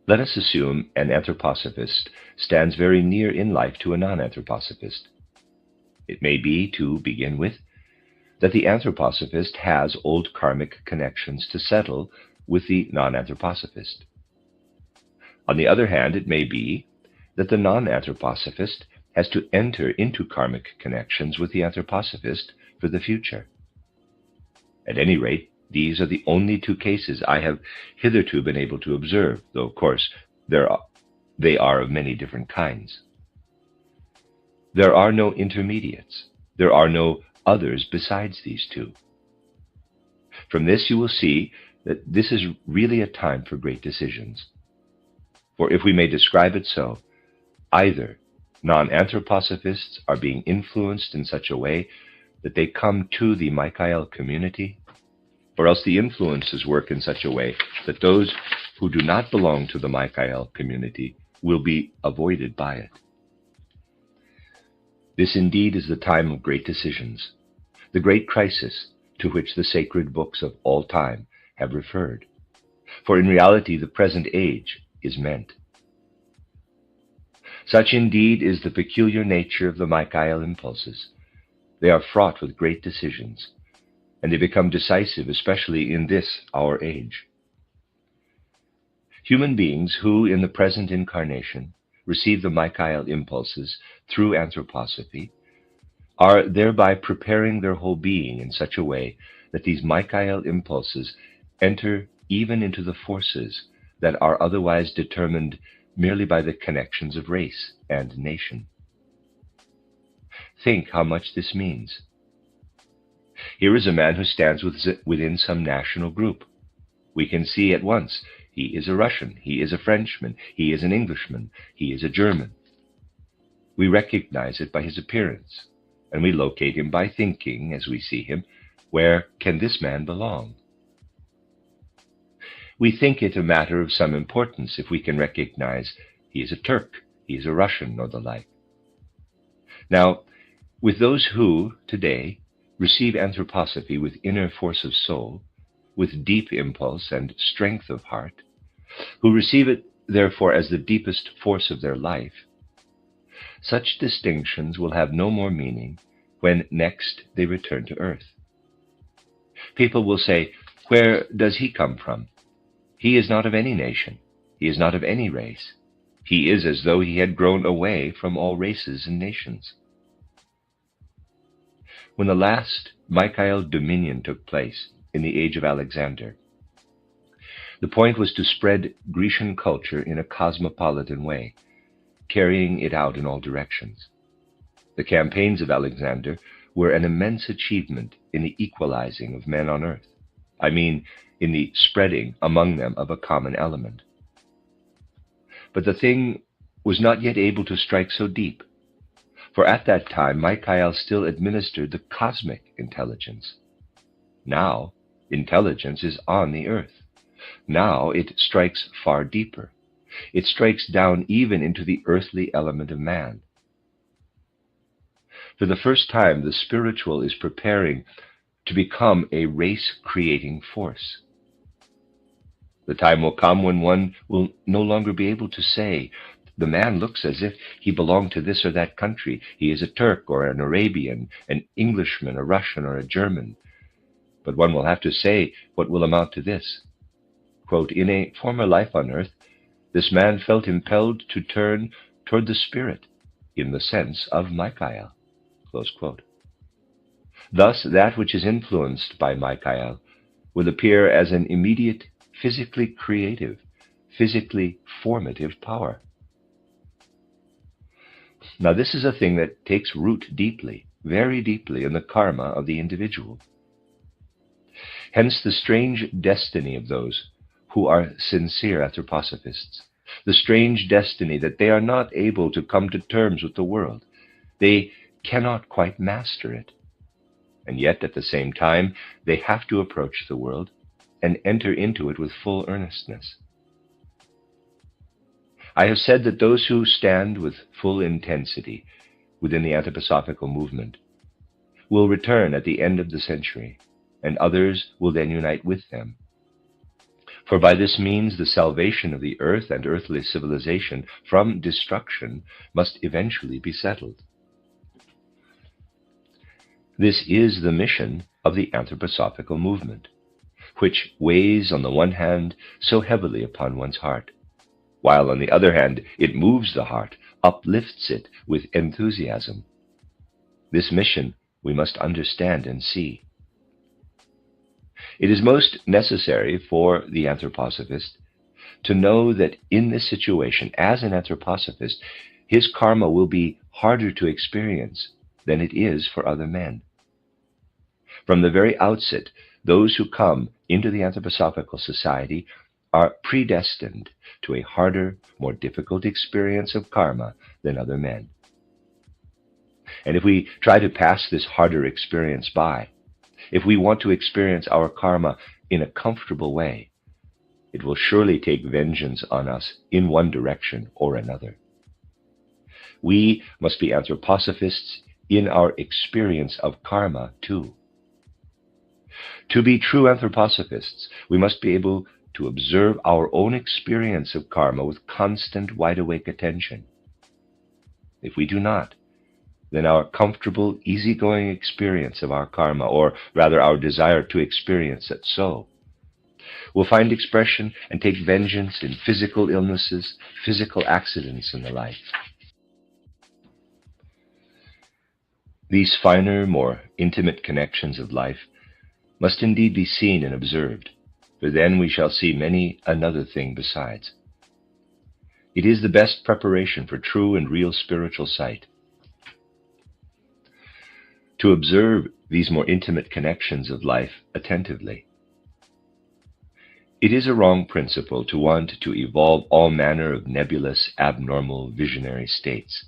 Let us assume an anthroposophist stands very near in life to a non-anthroposophist. It may be, to begin with, that the anthroposophist has old karmic connections to settle with the non-anthroposophist. On the other hand, it may be that the non-anthroposophist has to enter into karmic connections with the anthroposophist for the future. At any rate, these are the only two cases I have hitherto been able to observe, though, of course, they are of many different kinds. There are no intermediates. There are no others besides these two. From this you will see that this is really a time for great decisions. For if we may describe it so, either non-anthroposophists are being influenced in such a way that they come to the Michael community, or else the influences work in such a way that those who do not belong to the Michael community will be avoided by it. This indeed is the time of great decisions, the great crisis to which the sacred books of all time have referred. For in reality, the present age is meant. Such indeed is the peculiar nature of the Michael impulses. They are fraught with great decisions, and they become decisive, especially in this our age. Human beings who, in the present incarnation, receive the Michael impulses through anthroposophy are thereby preparing their whole being in such a way that these Michael impulses enter even into the forces that are otherwise determined merely by the connections of race and nation. Think how much this means. Here is a man who stands within some national group. We can see at once he is a Russian, he is a Frenchman, he is an Englishman, he is a German. We recognize it by his appearance, and we locate him by thinking, as we see him, where can this man belong? We think it a matter of some importance if we can recognize he is a Turk, he is a Russian, or the like. Now, with those who, today, receive anthroposophy with inner force of soul, with deep impulse and strength of heart, who receive it, therefore, as the deepest force of their life, such distinctions will have no more meaning when next they return to earth. People will say, where does he come from? He is not of any nation. He is not of any race. He is as though he had grown away from all races and nations. When the last Michael dominion took place in the age of Alexander, the point was to spread Grecian culture in a cosmopolitan way, carrying it out in all directions. The campaigns of Alexander were an immense achievement in the equalizing of men on earth. I mean, in the spreading among them of a common element. But the thing was not yet able to strike so deep, for at that time Michael still administered the cosmic intelligence. Now, intelligence is on the earth. Now it strikes far deeper. It strikes down even into the earthly element of man. For the first time, the spiritual is preparing to become a race-creating force. The time will come when one will no longer be able to say, the man looks as if he belonged to this or that country. He is a Turk or an Arabian, an Englishman, a Russian, or a German. But one will have to say what will amount to this. Quote, in a former life on earth, this man felt impelled to turn toward the spirit in the sense of Michael. Close quote. Thus, that which is influenced by Michael will appear as an immediate physically creative, physically formative power. Now, this is a thing that takes root deeply, very deeply in the karma of the individual. Hence the strange destiny of those who are sincere anthroposophists, the strange destiny that they are not able to come to terms with the world. They cannot quite master it. And yet, at the same time, they have to approach the world and enter into it with full earnestness. I have said that those who stand with full intensity within the anthroposophical movement will return at the end of the century, and others will then unite with them. For by this means the salvation of the earth and earthly civilization from destruction must eventually be settled. This is the mission of the anthroposophical movement, which weighs on the one hand so heavily upon one's heart, while on the other hand it moves the heart, uplifts it with enthusiasm. This mission we must understand and see. It is most necessary for the anthroposophist to know that in this situation, as an anthroposophist, his karma will be harder to experience than it is for other men. From the very outset, those who come into the anthroposophical society are predestined to a harder, more difficult experience of karma than other men. And if we try to pass this harder experience by, if we want to experience our karma in a comfortable way, it will surely take vengeance on us in one direction or another. We must be anthroposophists in our experience of karma too. To be true anthroposophists, we must be able to observe our own experience of karma with constant wide-awake attention. If we do not, then our comfortable, easygoing experience of our karma, or rather our desire to experience it so, will find expression and take vengeance in physical illnesses, physical accidents, and the like. These finer, more intimate connections of life must indeed be seen and observed, for then we shall see many another thing besides. It is the best preparation for true and real spiritual sight. To observe these more intimate connections of life attentively. It is a wrong principle to want to evolve all manner of nebulous, abnormal, visionary states.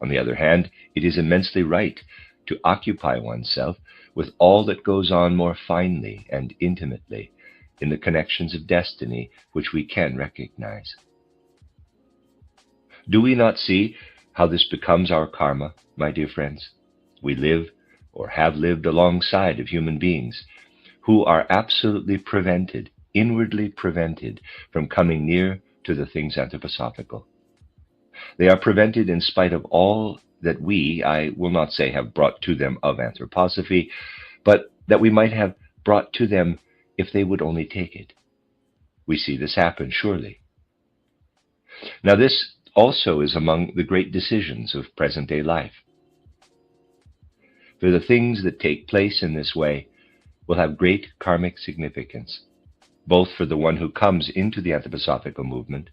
On the other hand, it is immensely right to occupy oneself with all that goes on more finely and intimately in the connections of destiny which we can recognize. Do we not see how this becomes our karma, my dear friends? We live or have lived alongside of human beings who are absolutely prevented, inwardly prevented, from coming near to the things anthroposophical. They are prevented in spite of all that we, I will not say have brought to them of anthroposophy, but that we might have brought to them if they would only take it. We see this happen, surely. Now this also is among the great decisions of present-day life. For the things that take place in this way will have great karmic significance, both for the one who comes into the anthroposophical movement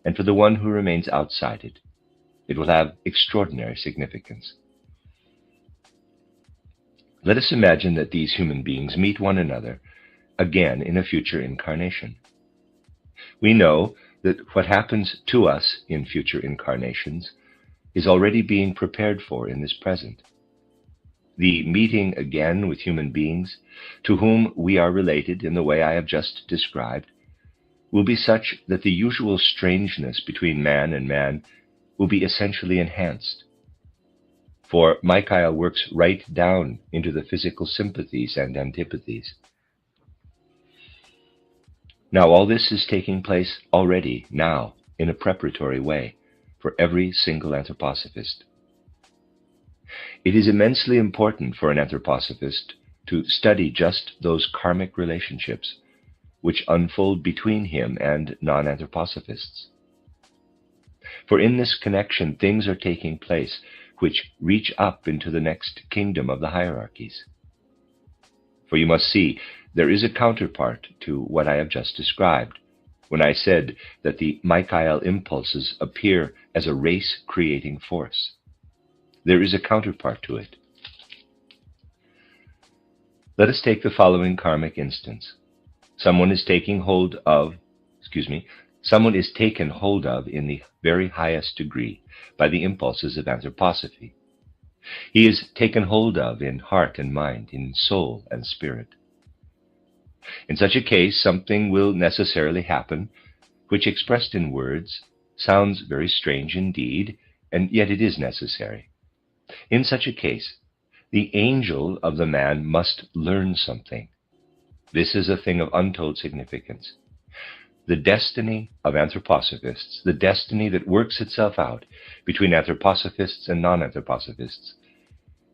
and for the one who remains outside it. It will have extraordinary significance. Let us imagine that these human beings meet one another again in a future incarnation. We know that what happens to us in future incarnations is already being prepared for in this present. The meeting again with human beings to whom we are related in the way I have just described will be such that the usual strangeness between man and man will be essentially enhanced. For Michael works right down into the physical sympathies and antipathies. Now all this is taking place already, now, in a preparatory way, for every single anthroposophist. It is immensely important for an anthroposophist to study just those karmic relationships which unfold between him and non-anthroposophists. For in this connection, things are taking place which reach up into the next kingdom of the hierarchies. For you must see, there is a counterpart to what I have just described, when I said that the Michael impulses appear as a race-creating force. There is a counterpart to it. Let us take the following karmic instance. Someone is taken hold of in the very highest degree by the impulses of anthroposophy. He is taken hold of in heart and mind, in soul and spirit. In such a case, something will necessarily happen which, expressed in words, sounds very strange indeed, and yet it is necessary. In such a case, the angel of the man must learn something. This is a thing of untold significance. The destiny of anthroposophists, the destiny that works itself out between anthroposophists and non-anthroposophists,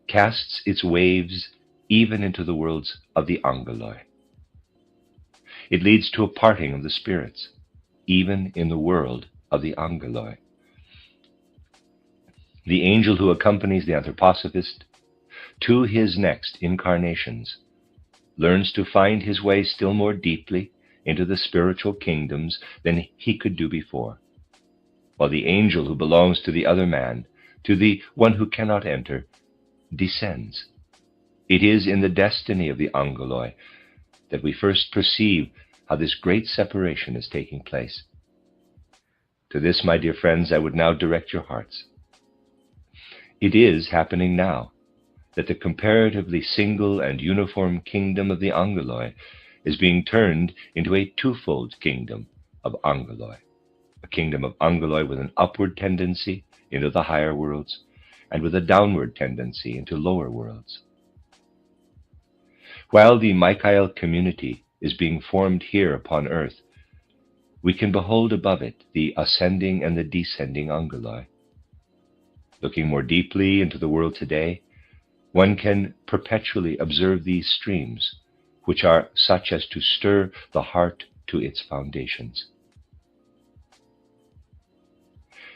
casts its waves even into the worlds of the angeloi. It leads to a parting of the spirits, even in the world of the angeloi. The angel who accompanies the anthroposophist to his next incarnations learns to find his way still more deeply into the spiritual kingdoms than he could do before, while the angel who belongs to the other man, to the one who cannot enter, descends. It is in the destiny of the angeloi that we first perceive how this great separation is taking place. To this, my dear friends, I would now direct your hearts. It is happening now that the comparatively single and uniform kingdom of the angeloi is being turned into a twofold kingdom of angeloi, a kingdom of angeloi with an upward tendency into the higher worlds and with a downward tendency into lower worlds. While the Michael community is being formed here upon earth, we can behold above it the ascending and the descending angeloi. Looking more deeply into the world today, one can perpetually observe these streams, which are such as to stir the heart to its foundations.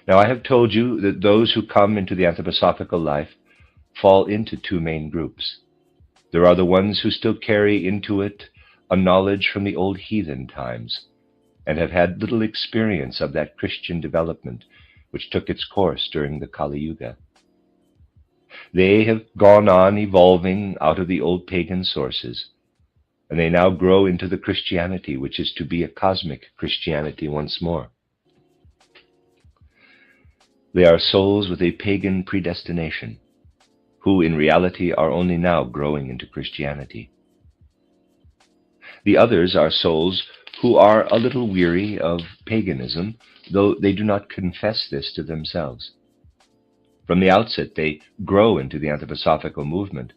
Now, I have told you that those who come into the anthroposophical life fall into two main groups. There are the ones who still carry into it a knowledge from the old heathen times, and have had little experience of that Christian development which took its course during the Kali Yuga. They have gone on evolving out of the old pagan sources, and they now grow into the Christianity which is to be a cosmic Christianity once more. They are souls with a pagan predestination, who in reality are only now growing into Christianity. The others are souls who are a little weary of paganism, though they do not confess this to themselves. From the outset, they grow into the anthroposophical movement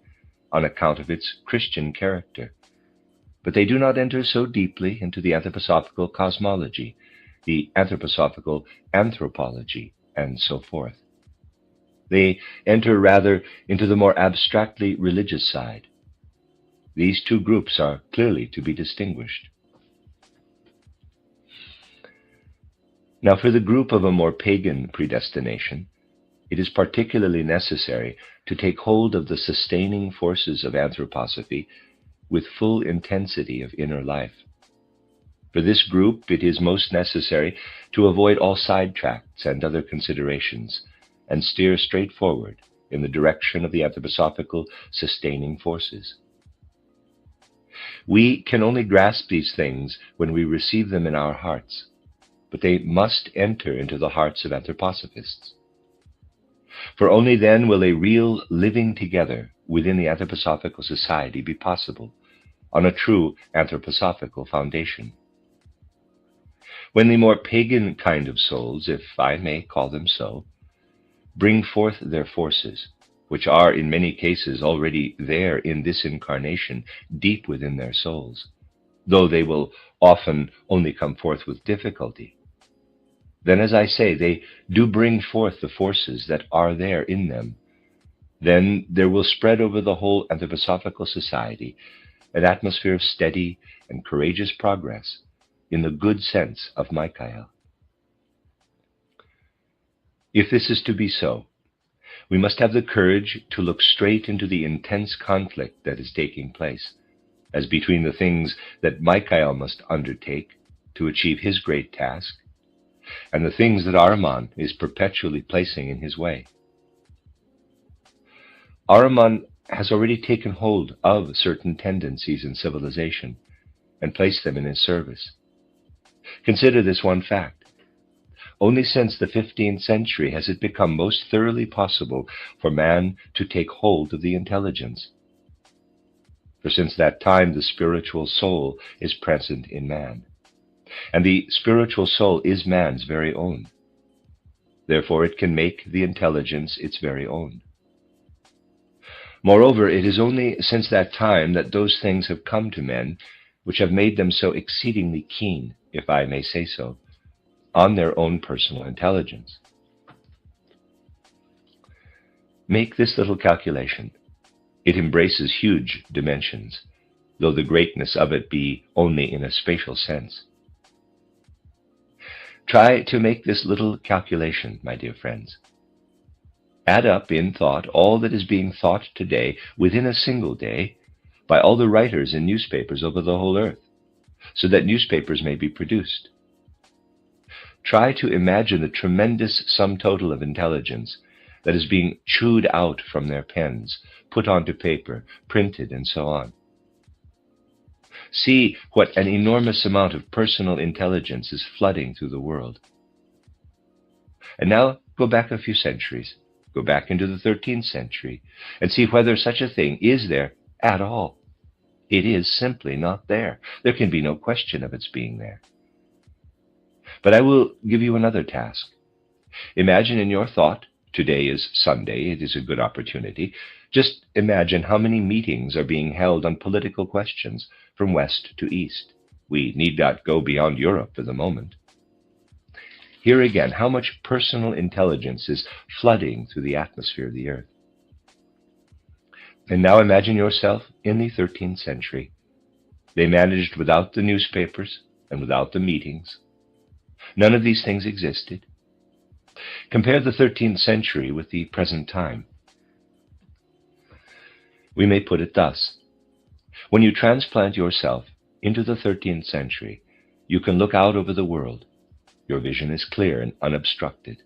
on account of its Christian character, but they do not enter so deeply into the anthroposophical cosmology, the anthroposophical anthropology, and so forth. They enter rather into the more abstractly religious side. These two groups are clearly to be distinguished. Now, for the group of a more pagan predestination, it is particularly necessary to take hold of the sustaining forces of anthroposophy with full intensity of inner life. For this group, it is most necessary to avoid all sidetracks and other considerations, and steer straight forward in the direction of the anthroposophical sustaining forces. We can only grasp these things when we receive them in our hearts, but they must enter into the hearts of anthroposophists. For only then will a real living together within the anthroposophical society be possible, on a true anthroposophical foundation. When the more pagan kind of souls, if I may call them so, bring forth their forces, which are in many cases already there in this incarnation, deep within their souls, though they will often only come forth with difficulty, then, as I say, they do bring forth the forces that are there in them. Then there will spread over the whole anthroposophical society an atmosphere of steady and courageous progress in the good sense of Michael. If this is to be so, we must have the courage to look straight into the intense conflict that is taking place, as between the things that Michael must undertake to achieve his great task, and the things that Ahriman is perpetually placing in his way. Ahriman has already taken hold of certain tendencies in civilization and placed them in his service. Consider this one fact. Only since the 15th century has it become most thoroughly possible for man to take hold of the intelligence. For since that time the spiritual soul is present in man, and the spiritual soul is man's very own. Therefore it can make the intelligence its very own. Moreover, it is only since that time that those things have come to men which have made them so exceedingly keen, if I may say so, on their own personal intelligence. Make this little calculation. It embraces huge dimensions, though the greatness of it be only in a spatial sense. Try to make this little calculation, my dear friends. Add up in thought all that is being thought today within a single day by all the writers in newspapers over the whole earth, so that newspapers may be produced. Try to imagine the tremendous sum total of intelligence that is being chewed out from their pens, put onto paper, printed, and so on. See what an enormous amount of personal intelligence is flooding through the world. And now go back a few centuries, go back into the 13th century, and see whether such a thing is there at all. It is simply not there. There can be no question of its being there. But I will give you another task. Imagine in your thought, today is Sunday, it is a good opportunity. Just imagine how many meetings are being held on political questions from west to east. We need not go beyond Europe for the moment. Here again, how much personal intelligence is flooding through the atmosphere of the earth. And now imagine yourself in the 13th century. They managed without the newspapers and without the meetings. None of these things existed. Compare the 13th century with the present time. We may put it thus. When you transplant yourself into the 13th century, you can look out over the world. Your vision is clear and unobstructed.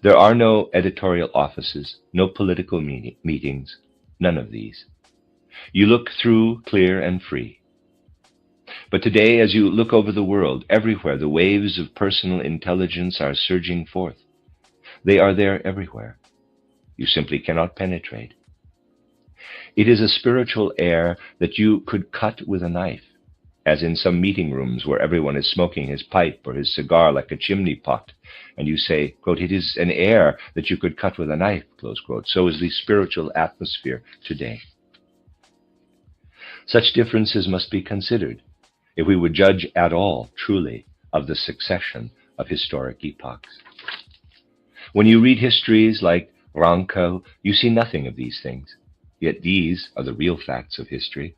There are no editorial offices, no political meetings, none of these. You look through clear and free. But today, as you look over the world, everywhere the waves of personal intelligence are surging forth. They are there everywhere. You simply cannot penetrate. It is a spiritual air that you could cut with a knife, as in some meeting rooms where everyone is smoking his pipe or his cigar like a chimney pot, and you say, quote, "It is an air that you could cut with a knife," close quote. So is the spiritual atmosphere today. Such differences must be considered if we would judge at all, truly, of the succession of historic epochs. When you read histories like Ranko, you see nothing of these things, yet these are the real facts of history.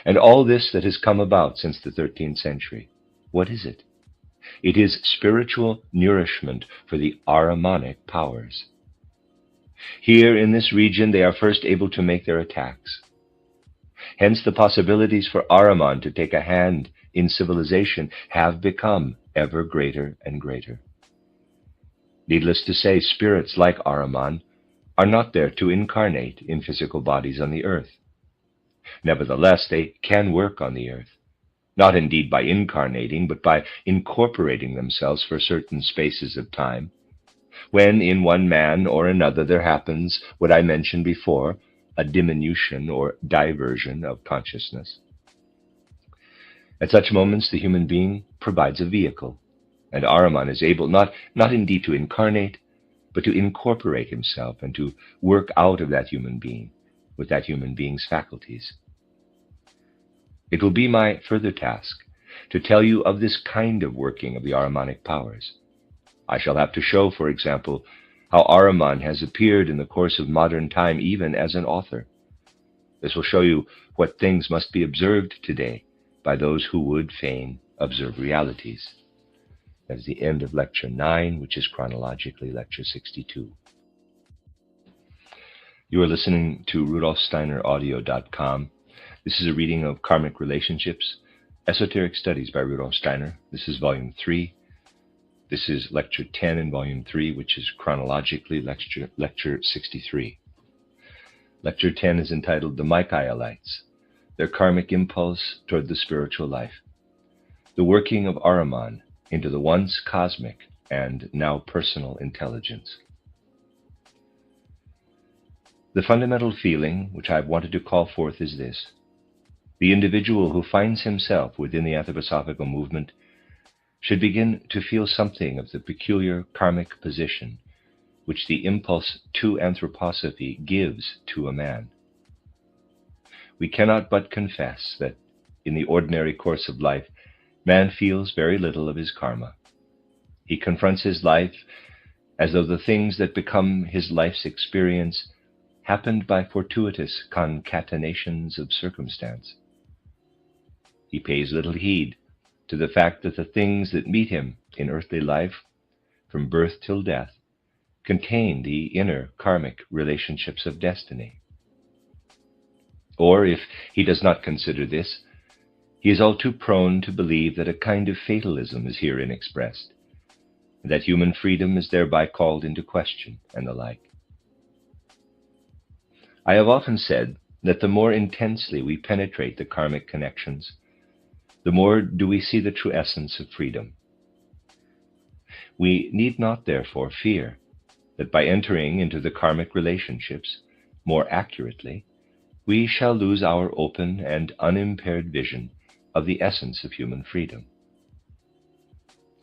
And all this that has come about since the 13th century, what is it? It is spiritual nourishment for the Ahrimanic powers. Here in this region, they are first able to make their attacks. Hence, the possibilities for Ahriman to take a hand in civilization have become ever greater and greater. Needless to say, spirits like Ahriman are not there to incarnate in physical bodies on the earth. Nevertheless, they can work on the earth, not indeed by incarnating, but by incorporating themselves for certain spaces of time, when in one man or another there happens what I mentioned before, a diminution or diversion of consciousness. At such moments, the human being provides a vehicle, and Ahriman is able not indeed to incarnate, but to incorporate himself and to work out of that human being with that human being's faculties. It will be my further task to tell you of this kind of working of the Ahrimanic powers. I shall have to show, for example, how Ahriman has appeared in the course of modern time even as an author. This will show you what things must be observed today by those who would fain observe realities. That is the end of Lecture 9, which is chronologically Lecture 62. You are listening to RudolfSteinerAudio.com. This is a reading of Karmic Relationships, Esoteric Studies by Rudolf Steiner. This is Volume 3. This is Lecture 10 in Volume 3, which is chronologically Lecture 63. Lecture 10 is entitled The Michaelites, Their Karmic Impulse Toward the Spiritual Life, the Working of Ahriman into the once cosmic and now personal intelligence. The fundamental feeling which I have wanted to call forth is this: the individual who finds himself within the anthroposophical movement should begin to feel something of the peculiar karmic position which the impulse to anthroposophy gives to a man. We cannot but confess that in the ordinary course of life, man feels very little of his karma. He confronts his life as though the things that become his life's experience happened by fortuitous concatenations of circumstance. He pays little heed to the fact that the things that meet him in earthly life, from birth till death, contain the inner karmic relationships of destiny. Or if he does not consider this, he is all too prone to believe that a kind of fatalism is herein expressed, and that human freedom is thereby called into question, and the like. I have often said that the more intensely we penetrate the karmic connections, the more do we see the true essence of freedom. We need not, therefore, fear that by entering into the karmic relationships more accurately, we shall lose our open and unimpaired vision of the essence of human freedom.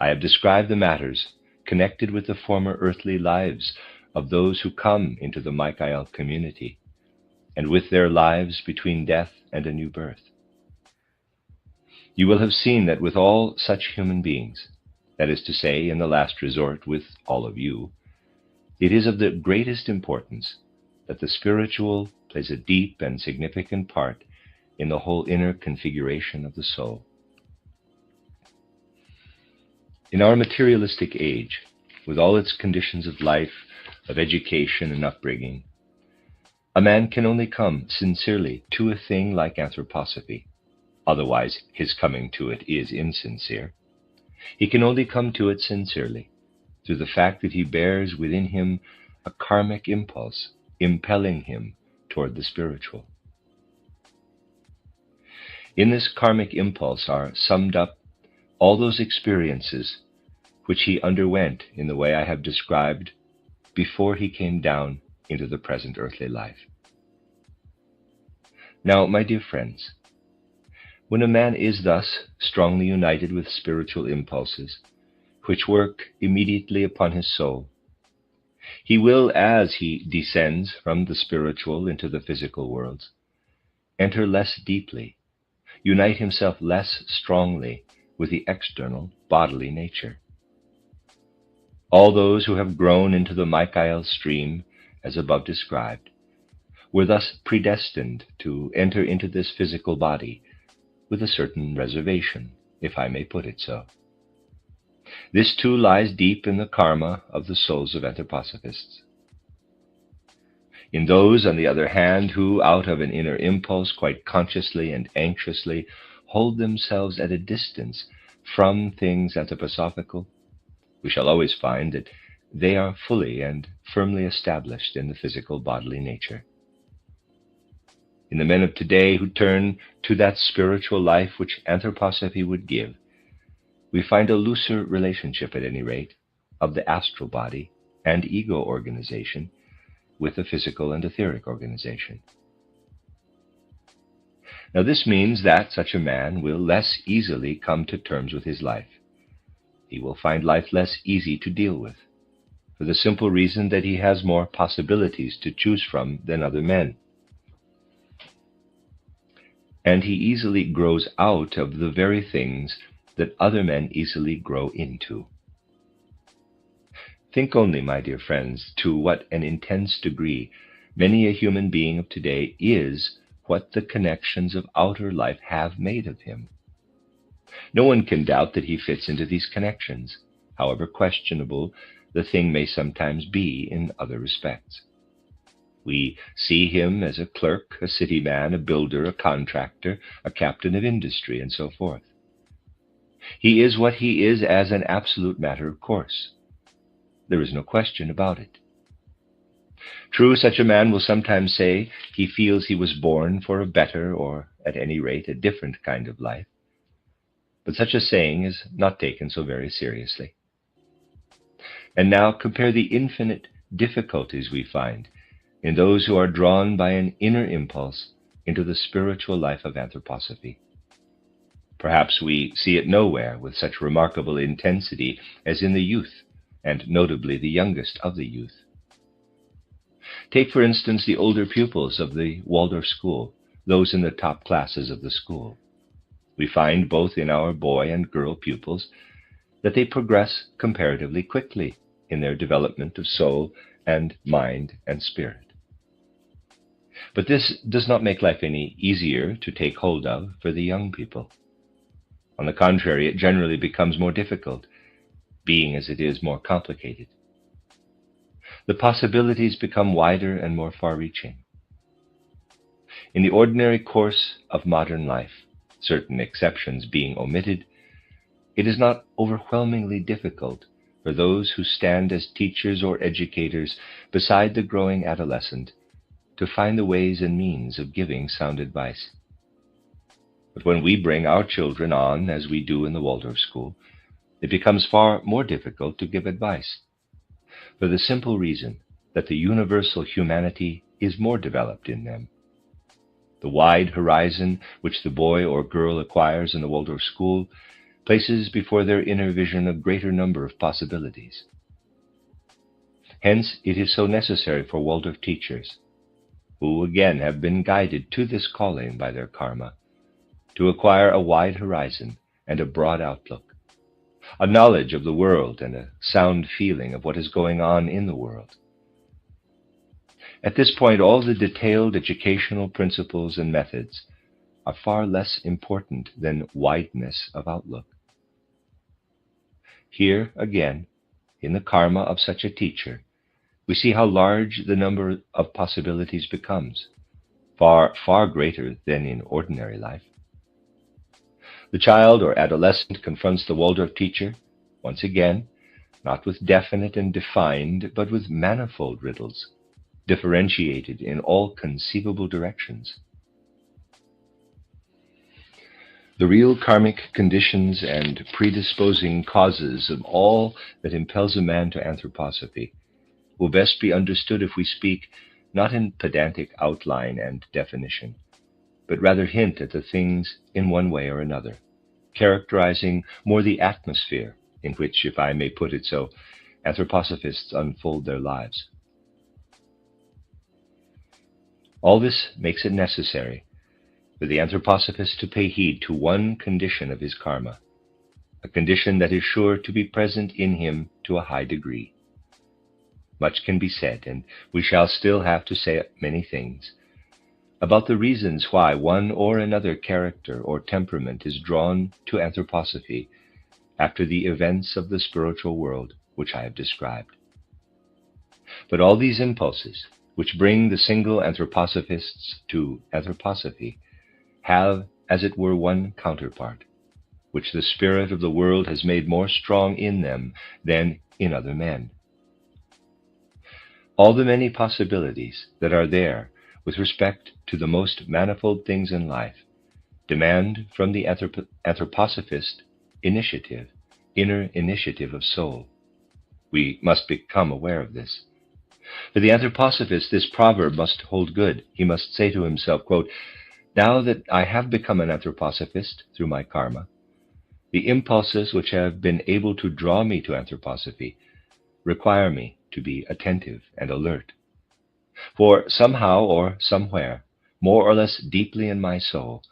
I have described the matters connected with the former earthly lives of those who come into the Michael community, and with their lives between death and a new birth. You will have seen that with all such human beings, that is to say, in the last resort with all of you, it is of the greatest importance that the spiritual plays a deep and significant part in the whole inner configuration of the soul. In our materialistic age, with all its conditions of life, of education and upbringing, a man can only come sincerely to a thing like anthroposophy. Otherwise, his coming to it is insincere. He can only come to it sincerely through the fact that he bears within him a karmic impulse, impelling him toward the spiritual. In this karmic impulse are summed up all those experiences which he underwent in the way I have described before he came down into the present earthly life. Now, my dear friends, when a man is thus strongly united with spiritual impulses, which work immediately upon his soul, he will, as he descends from the spiritual into the physical worlds, enter less deeply, unite himself less strongly with the external bodily nature. All those who have grown into the Michael stream, as above described, were thus predestined to enter into this physical body with a certain reservation, if I may put it so. This too lies deep in the karma of the souls of anthroposophists. In those, on the other hand, who, out of an inner impulse, quite consciously and anxiously, hold themselves at a distance from things anthroposophical, we shall always find that they are fully and firmly established in the physical bodily nature. In the men of today who turn to that spiritual life which anthroposophy would give, we find a looser relationship, at any rate, of the astral body and ego organization with the physical and etheric organization. Now, this means that such a man will less easily come to terms with his life. He will find life less easy to deal with, for the simple reason that he has more possibilities to choose from than other men. And he easily grows out of the very things that other men easily grow into. Think only, my dear friends, to what an intense degree many a human being of today is what the connections of outer life have made of him. No one can doubt that he fits into these connections, however questionable the thing may sometimes be in other respects. We see him as a clerk, a city man, a builder, a contractor, a captain of industry, and so forth. He is what he is as an absolute matter of course. There is no question about it. True, such a man will sometimes say he feels he was born for a better, or at any rate a different kind of life. But such a saying is not taken so very seriously. And now compare the infinite difficulties we find in those who are drawn by an inner impulse into the spiritual life of anthroposophy. Perhaps we see it nowhere with such remarkable intensity as in the youth, and notably the youngest of the youth. Take, for instance, the older pupils of the Waldorf school, those in the top classes of the school. We find both in our boy and girl pupils that they progress comparatively quickly in their development of soul and mind and spirit. But this does not make life any easier to take hold of for the young people. On the contrary, it generally becomes more difficult, being as it is more complicated. The possibilities become wider and more far-reaching. In the ordinary course of modern life, certain exceptions being omitted, it is not overwhelmingly difficult for those who stand as teachers or educators beside the growing adolescent to find the ways and means of giving sound advice. But when we bring our children on, as we do in the Waldorf school, it becomes far more difficult to give advice, for the simple reason that the universal humanity is more developed in them. The wide horizon which the boy or girl acquires in the Waldorf school places before their inner vision a greater number of possibilities. Hence, it is so necessary for Waldorf teachers, who again have been guided to this calling by their karma, to acquire a wide horizon and a broad outlook, a knowledge of the world and a sound feeling of what is going on in the world. At this point, all the detailed educational principles and methods are far less important than wideness of outlook. Here, again, in the karma of such a teacher, we see how large the number of possibilities becomes, far, far greater than in ordinary life. The child or adolescent confronts the Waldorf teacher, once again, not with definite and defined, but with manifold riddles, differentiated in all conceivable directions. The real karmic conditions and predisposing causes of all that impels a man to anthroposophy will best be understood if we speak not in pedantic outline and definition, but rather hint at the things in one way or another, characterizing more the atmosphere in which, if I may put it so, anthroposophists unfold their lives. All this makes it necessary for the anthroposophist to pay heed to one condition of his karma, a condition that is sure to be present in him to a high degree. Much can be said, and we shall still have to say many things, about the reasons why one or another character or temperament is drawn to anthroposophy after the events of the spiritual world which I have described. But all these impulses, which bring the single anthroposophists to anthroposophy, have, as it were, one counterpart, which the spirit of the world has made more strong in them than in other men. All the many possibilities that are there with respect to the most manifold things in life demand from the anthroposophist initiative, inner initiative of soul. We must become aware of this. For the anthroposophist, this proverb must hold good. He must say to himself, quote, "Now that I have become an anthroposophist through my karma, the impulses which have been able to draw me to anthroposophy require me to be attentive and alert. For somehow or somewhere, more or less deeply in my soul,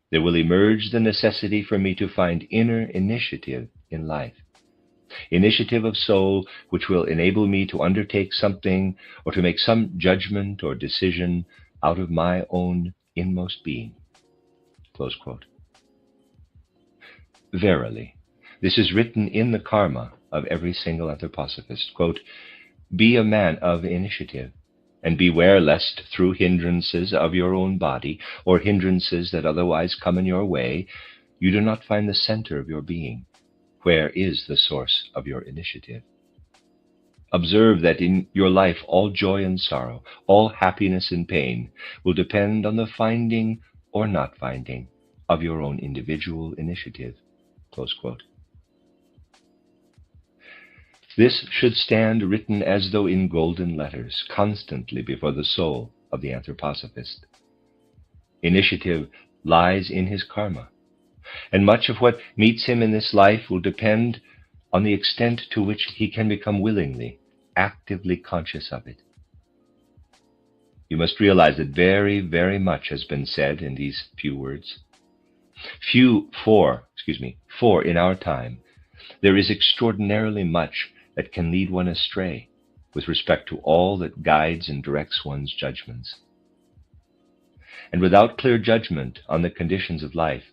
there will emerge the necessity for me to find inner initiative in life, initiative of soul which will enable me to undertake something or to make some judgment or decision out of my own inmost being." Close quote. Verily, this is written in the karma of every single anthroposophist. Quote, "Be a man of initiative, and beware lest through hindrances of your own body, or hindrances that otherwise come in your way, you do not find the center of your being, where is the source of your initiative. Observe that in your life all joy and sorrow, all happiness and pain will depend on the finding or not finding of your own individual initiative." Close quote. This should stand written as though in golden letters, constantly before the soul of the anthroposophist. Initiative lies in his karma, and much of what meets him in this life will depend on the extent to which he can become willingly, actively conscious of it. You must realize that very, very much has been said in these few words. For in our time, there is extraordinarily much that can lead one astray with respect to all that guides and directs one's judgments. And without clear judgment on the conditions of life,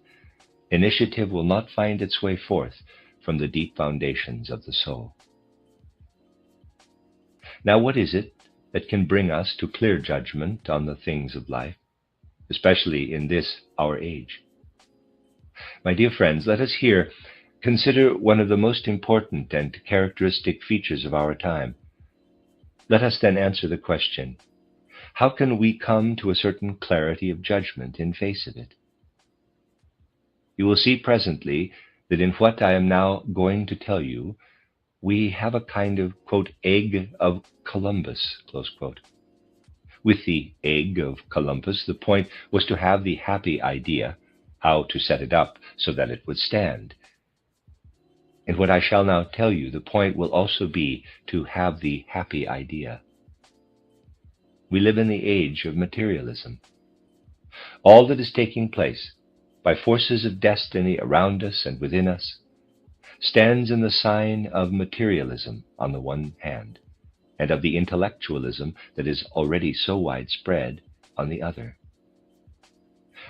initiative will not find its way forth from the deep foundations of the soul. Now, what is it that can bring us to clear judgment on the things of life, especially in this our age? My dear friends, let us here consider one of the most important and characteristic features of our time. Let us then answer the question, how can we come to a certain clarity of judgment in face of it? You will see presently that in what I am now going to tell you, we have a kind of, quote, egg of Columbus, close quote. With the egg of Columbus, the point was to have the happy idea, how to set it up so that it would stand. And what I shall now tell you, the point will also be to have the happy idea. We live in the age of materialism. All that is taking place by forces of destiny around us and within us stands in the sign of materialism on the one hand, and of the intellectualism that is already so widespread on the other.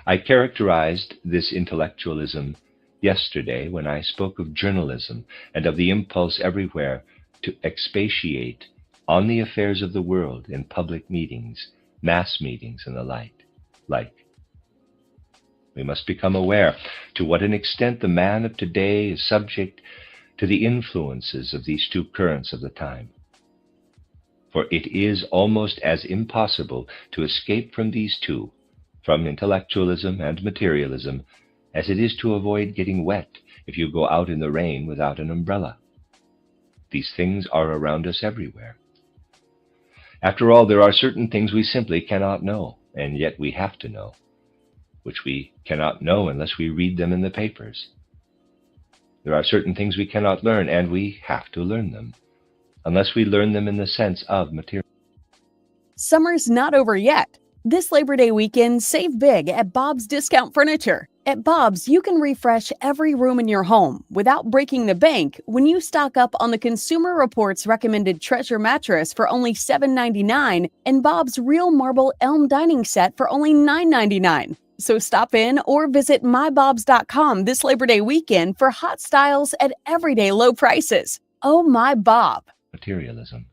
I characterized this intellectualism yesterday when I spoke of journalism and of the impulse everywhere to expatiate on the affairs of the world in public meetings, mass meetings, and the like. We must become aware to what an extent the man of today is subject to the influences of these two currents of the time. For it is almost as impossible to escape from these two, from intellectualism and materialism, as it is to avoid getting wet if you go out in the rain without an umbrella. These things are around us everywhere. After all, there are certain things we simply cannot know, and yet we have to know, which we cannot know unless we read them in the papers. There are certain things we cannot learn, and we have to learn them, unless we learn them in the sense of material. Summer's not over yet. This Labor Day weekend, save big at Bob's Discount Furniture. At Bob's, you can refresh every room in your home without breaking the bank when you stock up on the Consumer Reports recommended Treasure mattress for only $7.99 and Bob's Real Marble Elm Dining Set for only $9.99. So stop in or visit mybobs.com this Labor Day weekend for hot styles at everyday low prices. Oh my Bob! Materialism.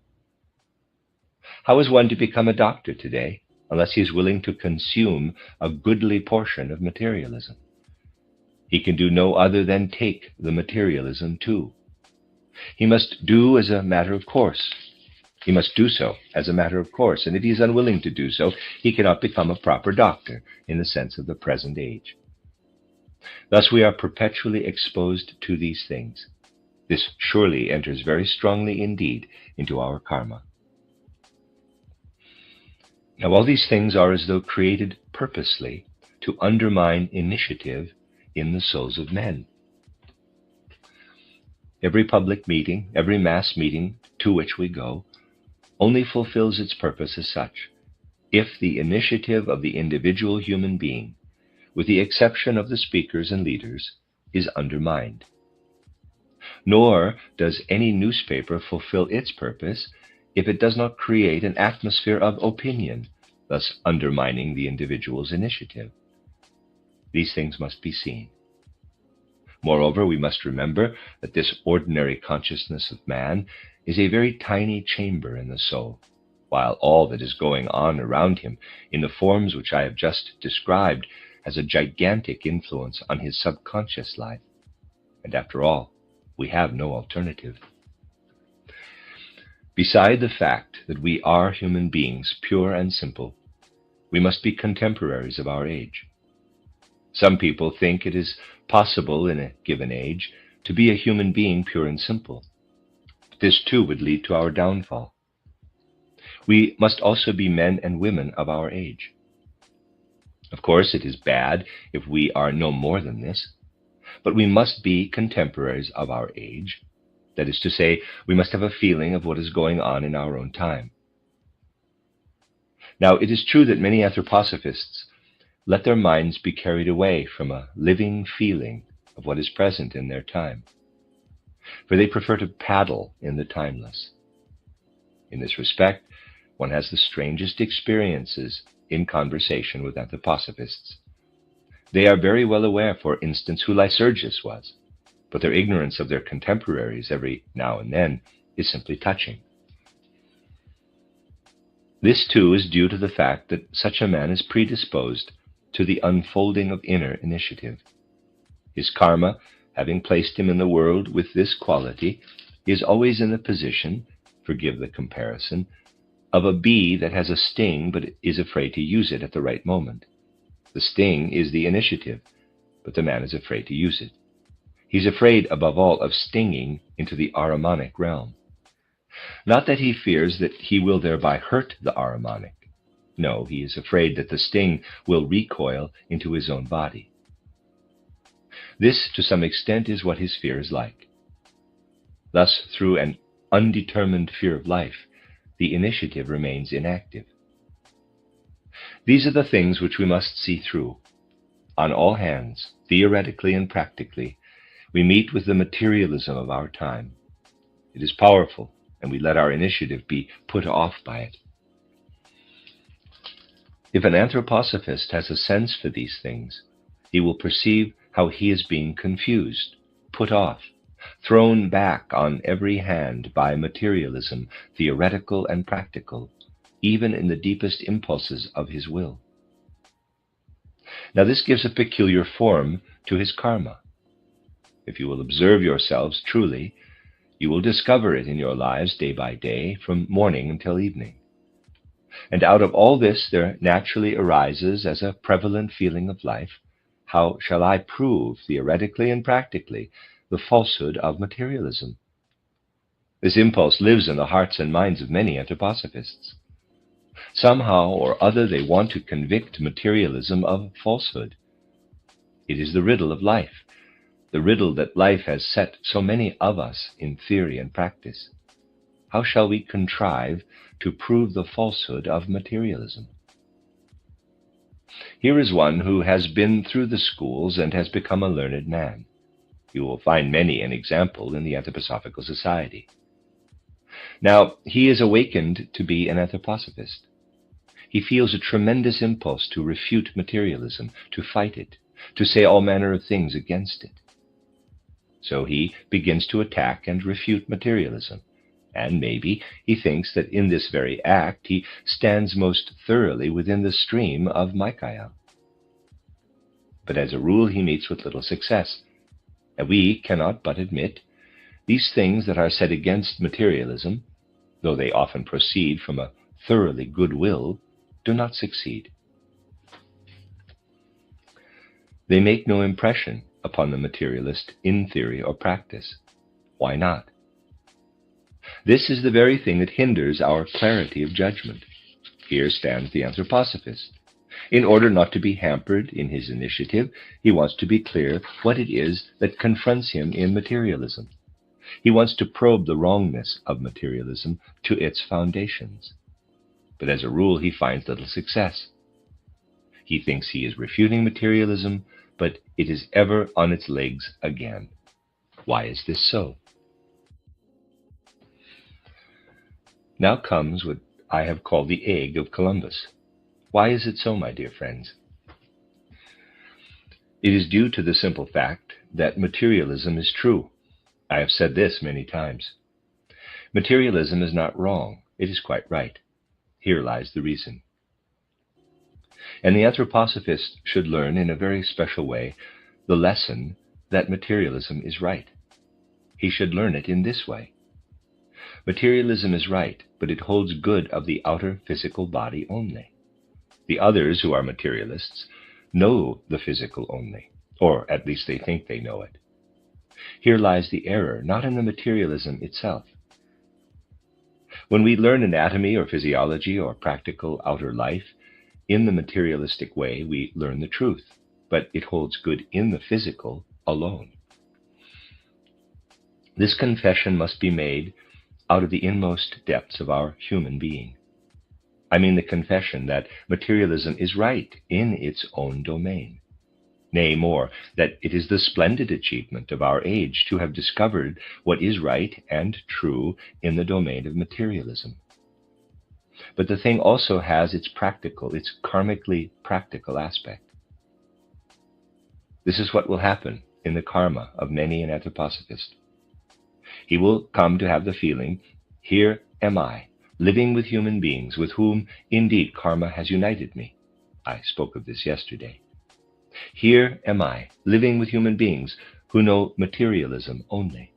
How is one to become a doctor today unless he is willing to consume a goodly portion of materialism? He can do no other than take the materialism too. He must do as a matter of course. He must do so as a matter of course, and if he is unwilling to do so, he cannot become a proper doctor in the sense of the present age. Thus we are perpetually exposed to these things. This surely enters very strongly indeed into our karma. Now, all these things are as though created purposely to undermine initiative in the souls of men. Every public meeting, every mass meeting to which we go, only fulfills its purpose as such if the initiative of the individual human being, with the exception of the speakers and leaders, is undermined. Nor does any newspaper fulfill its purpose if it does not create an atmosphere of opinion, thus undermining the individual's initiative. These things must be seen. Moreover, we must remember that this ordinary consciousness of man is a very tiny chamber in the soul, while all that is going on around him in the forms which I have just described has a gigantic influence on his subconscious life. And after all, we have no alternative. Beside the fact that we are human beings, pure and simple, we must be contemporaries of our age. Some people think it is possible in a given age to be a human being pure and simple. But this too would lead to our downfall. We must also be men and women of our age. Of course, it is bad if we are no more than this, but we must be contemporaries of our age. That is to say, we must have a feeling of what is going on in our own time. Now, it is true that many anthroposophists let their minds be carried away from a living feeling of what is present in their time, for they prefer to paddle in the timeless. In this respect, one has the strangest experiences in conversation with anthroposophists. They are very well aware, for instance, who Lycurgus was, but their ignorance of their contemporaries every now and then is simply touching. This too is due to the fact that such a man is predisposed to the unfolding of inner initiative. His karma, having placed him in the world with this quality, is always in the position, forgive the comparison, of a bee that has a sting but is afraid to use it at the right moment. The sting is the initiative, but the man is afraid to use it. He's afraid, above all, of stinging into the Ahrimanic realm. Not that he fears that he will thereby hurt the Ahrimanic. No, he is afraid that the sting will recoil into his own body. This, to some extent, is what his fear is like. Thus, through an undetermined fear of life, the initiative remains inactive. These are the things which we must see through. On all hands, theoretically and practically, we meet with the materialism of our time. It is powerful, and we let our initiative be put off by it. If an anthroposophist has a sense for these things, he will perceive how he is being confused, put off, thrown back on every hand by materialism, theoretical and practical, even in the deepest impulses of his will. Now this gives a peculiar form to his karma. If you will observe yourselves truly, you will discover it in your lives day by day, from morning until evening. And out of all this there naturally arises as a prevalent feeling of life, how shall I prove, theoretically and practically, the falsehood of materialism? This impulse lives in the hearts and minds of many anthroposophists. Somehow or other they want to convict materialism of falsehood. It is the riddle of life, the riddle that life has set so many of us in theory and practice. How shall we contrive to prove the falsehood of materialism? Here is one who has been through the schools and has become a learned man. You will find many an example in the Anthroposophical Society. Now, he is awakened to be an anthroposophist. He feels a tremendous impulse to refute materialism, to fight it, to say all manner of things against it. So he begins to attack and refute materialism, and maybe he thinks that in this very act he stands most thoroughly within the stream of Michael. But as a rule he meets with little success, and we cannot but admit these things that are said against materialism, though they often proceed from a thoroughly good will, do not succeed. They make no impression upon the materialist in theory or practice. Why not? This is the very thing that hinders our clarity of judgment. Here stands the anthroposophist. In order not to be hampered in his initiative, he wants to be clear what it is that confronts him in materialism. He wants to probe the wrongness of materialism to its foundations. But as a rule, he finds little success. He thinks he is refuting materialism, but it is ever on its legs again. Why is this so? Now comes what I have called the egg of Columbus. Why is it so, my dear friends? It is due to the simple fact that materialism is true. I have said this many times. Materialism is not wrong. It is quite right. Here lies the reason. And the anthroposophist should learn in a very special way the lesson that materialism is right. He should learn it in this way. Materialism is right, but it holds good of the outer physical body only. The others who are materialists know the physical only, or at least they think they know it. Here lies the error, not in the materialism itself. When we learn anatomy or physiology or practical outer life, in the materialistic way we learn the truth, but it holds good in the physical alone. This confession must be made out of the inmost depths of our human being. I mean the confession that materialism is right in its own domain. Nay, more, that it is the splendid achievement of our age to have discovered what is right and true in the domain of materialism. But the thing also has its practical, its karmically practical aspect. This is what will happen in the karma of many an anthroposophist. He will come to have the feeling, here am I, living with human beings with whom indeed karma has united me. I spoke of this yesterday. Here am I, living with human beings who know materialism only.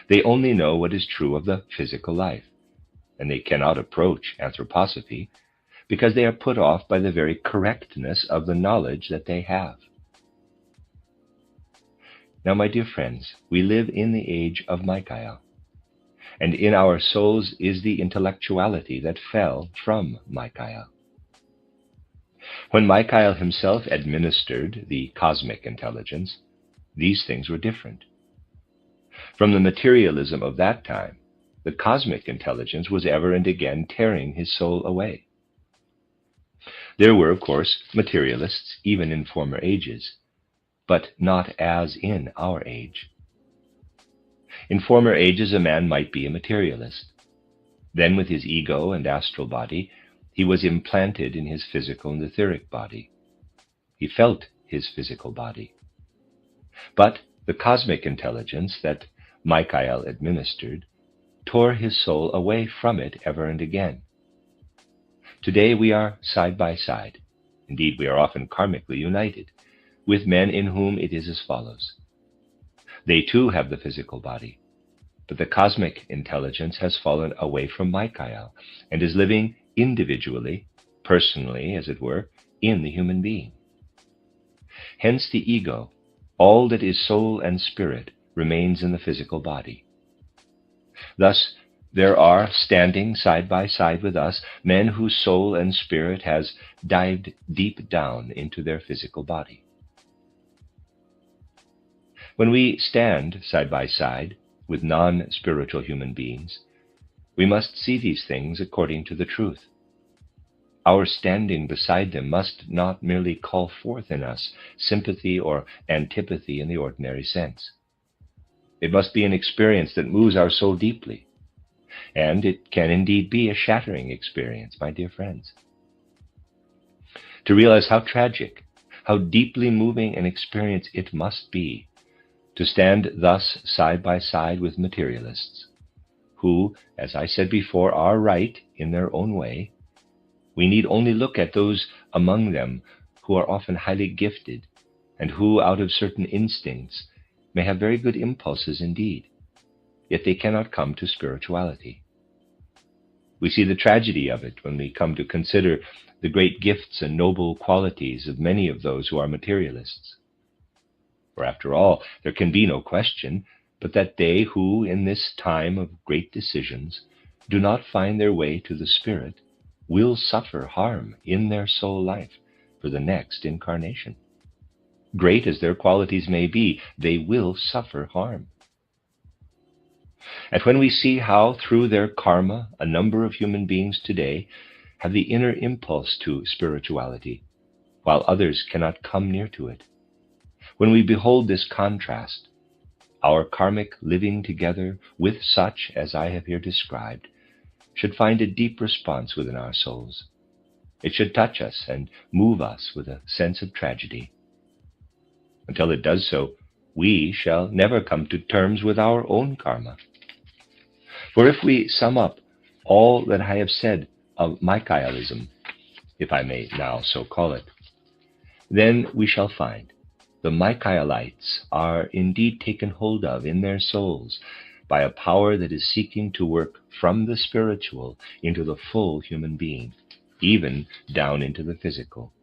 They only know what is true of the physical life, and they cannot approach anthroposophy because they are put off by the very correctness of the knowledge that they have. Now, my dear friends, we live in the age of Michael, and in our souls is the intellectuality that fell from Michael. When Michael himself administered the cosmic intelligence, these things were different. From the materialism of that time, the cosmic intelligence was ever and again tearing his soul away. There were, of course, materialists even in former ages, but not as in our age. In former ages, a man might be a materialist. Then, with his ego and astral body, He was implanted in his physical and etheric body. He felt his physical body. But the cosmic intelligence that Michael administered tore his soul away from it ever and again. Today we are side by side. Indeed, we are often karmically united with men in whom it is as follows. They too have the physical body, but the cosmic intelligence has fallen away from Michael and is living individually, personally, as it were, in the human being. Hence the ego, all that is soul and spirit, remains in the physical body. Thus, there are standing side by side with us men whose soul and spirit has dived deep down into their physical body. When we stand side by side with non-spiritual human beings, we must see these things according to the truth. Our standing beside them must not merely call forth in us sympathy or antipathy in the ordinary sense. It must be an experience that moves our soul deeply, and it can indeed be a shattering experience, my dear friends. To realize how tragic, how deeply moving an experience it must be to stand thus side by side with materialists, who, as I said before, are right in their own way. We need only look at those among them who are often highly gifted and who, out of certain instincts, may have very good impulses indeed, yet they cannot come to spirituality. We see the tragedy of it when we come to consider the great gifts and noble qualities of many of those who are materialists. For after all, there can be no question but that they who, in this time of great decisions, do not find their way to the Spirit, will suffer harm in their soul life for the next incarnation. Great as their qualities may be, they will suffer harm. And when we see how, through their karma, a number of human beings today have the inner impulse to spirituality, while others cannot come near to it, when we behold this contrast, our karmic living together with such as I have here described should find a deep response within our souls. It should touch us and move us with a sense of tragedy. Until it does so, we shall never come to terms with our own karma. For if we sum up all that I have said of Michaelism, if I may now so call it, then we shall find the Michaelites are indeed taken hold of in their souls by a power that is seeking to work from the spiritual into the full human being, even down into the physical.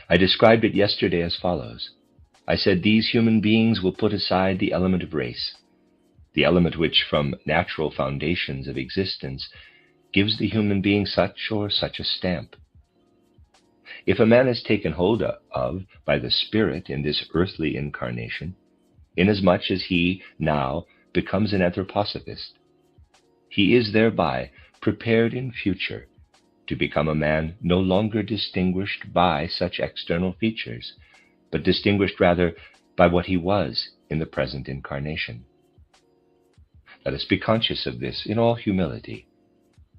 I described it yesterday as follows. I said these human beings will put aside the element of race, the element which, from natural foundations of existence, gives the human being such or such a stamp. If a man is taken hold of by the Spirit in this earthly incarnation, inasmuch as he now becomes an anthroposophist, he is thereby prepared in future to become a man no longer distinguished by such external features, but distinguished rather by what he was in the present incarnation. Let us be conscious of this in all humility.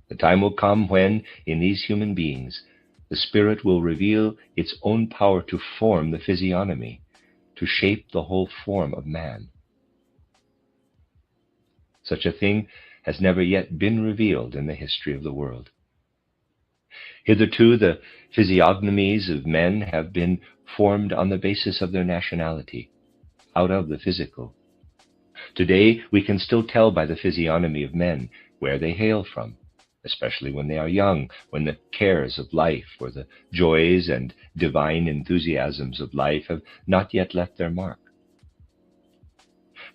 The time will come when, in these human beings, the Spirit will reveal its own power to form the physiognomy, to shape the whole form of man. Such a thing has never yet been revealed in the history of the world. Hitherto, the physiognomies of men have been formed on the basis of their nationality, out of the physical. Today, we can still tell by the physiognomy of men where they hail from, especially when they are young, when the cares of life or the joys and divine enthusiasms of life have not yet left their mark.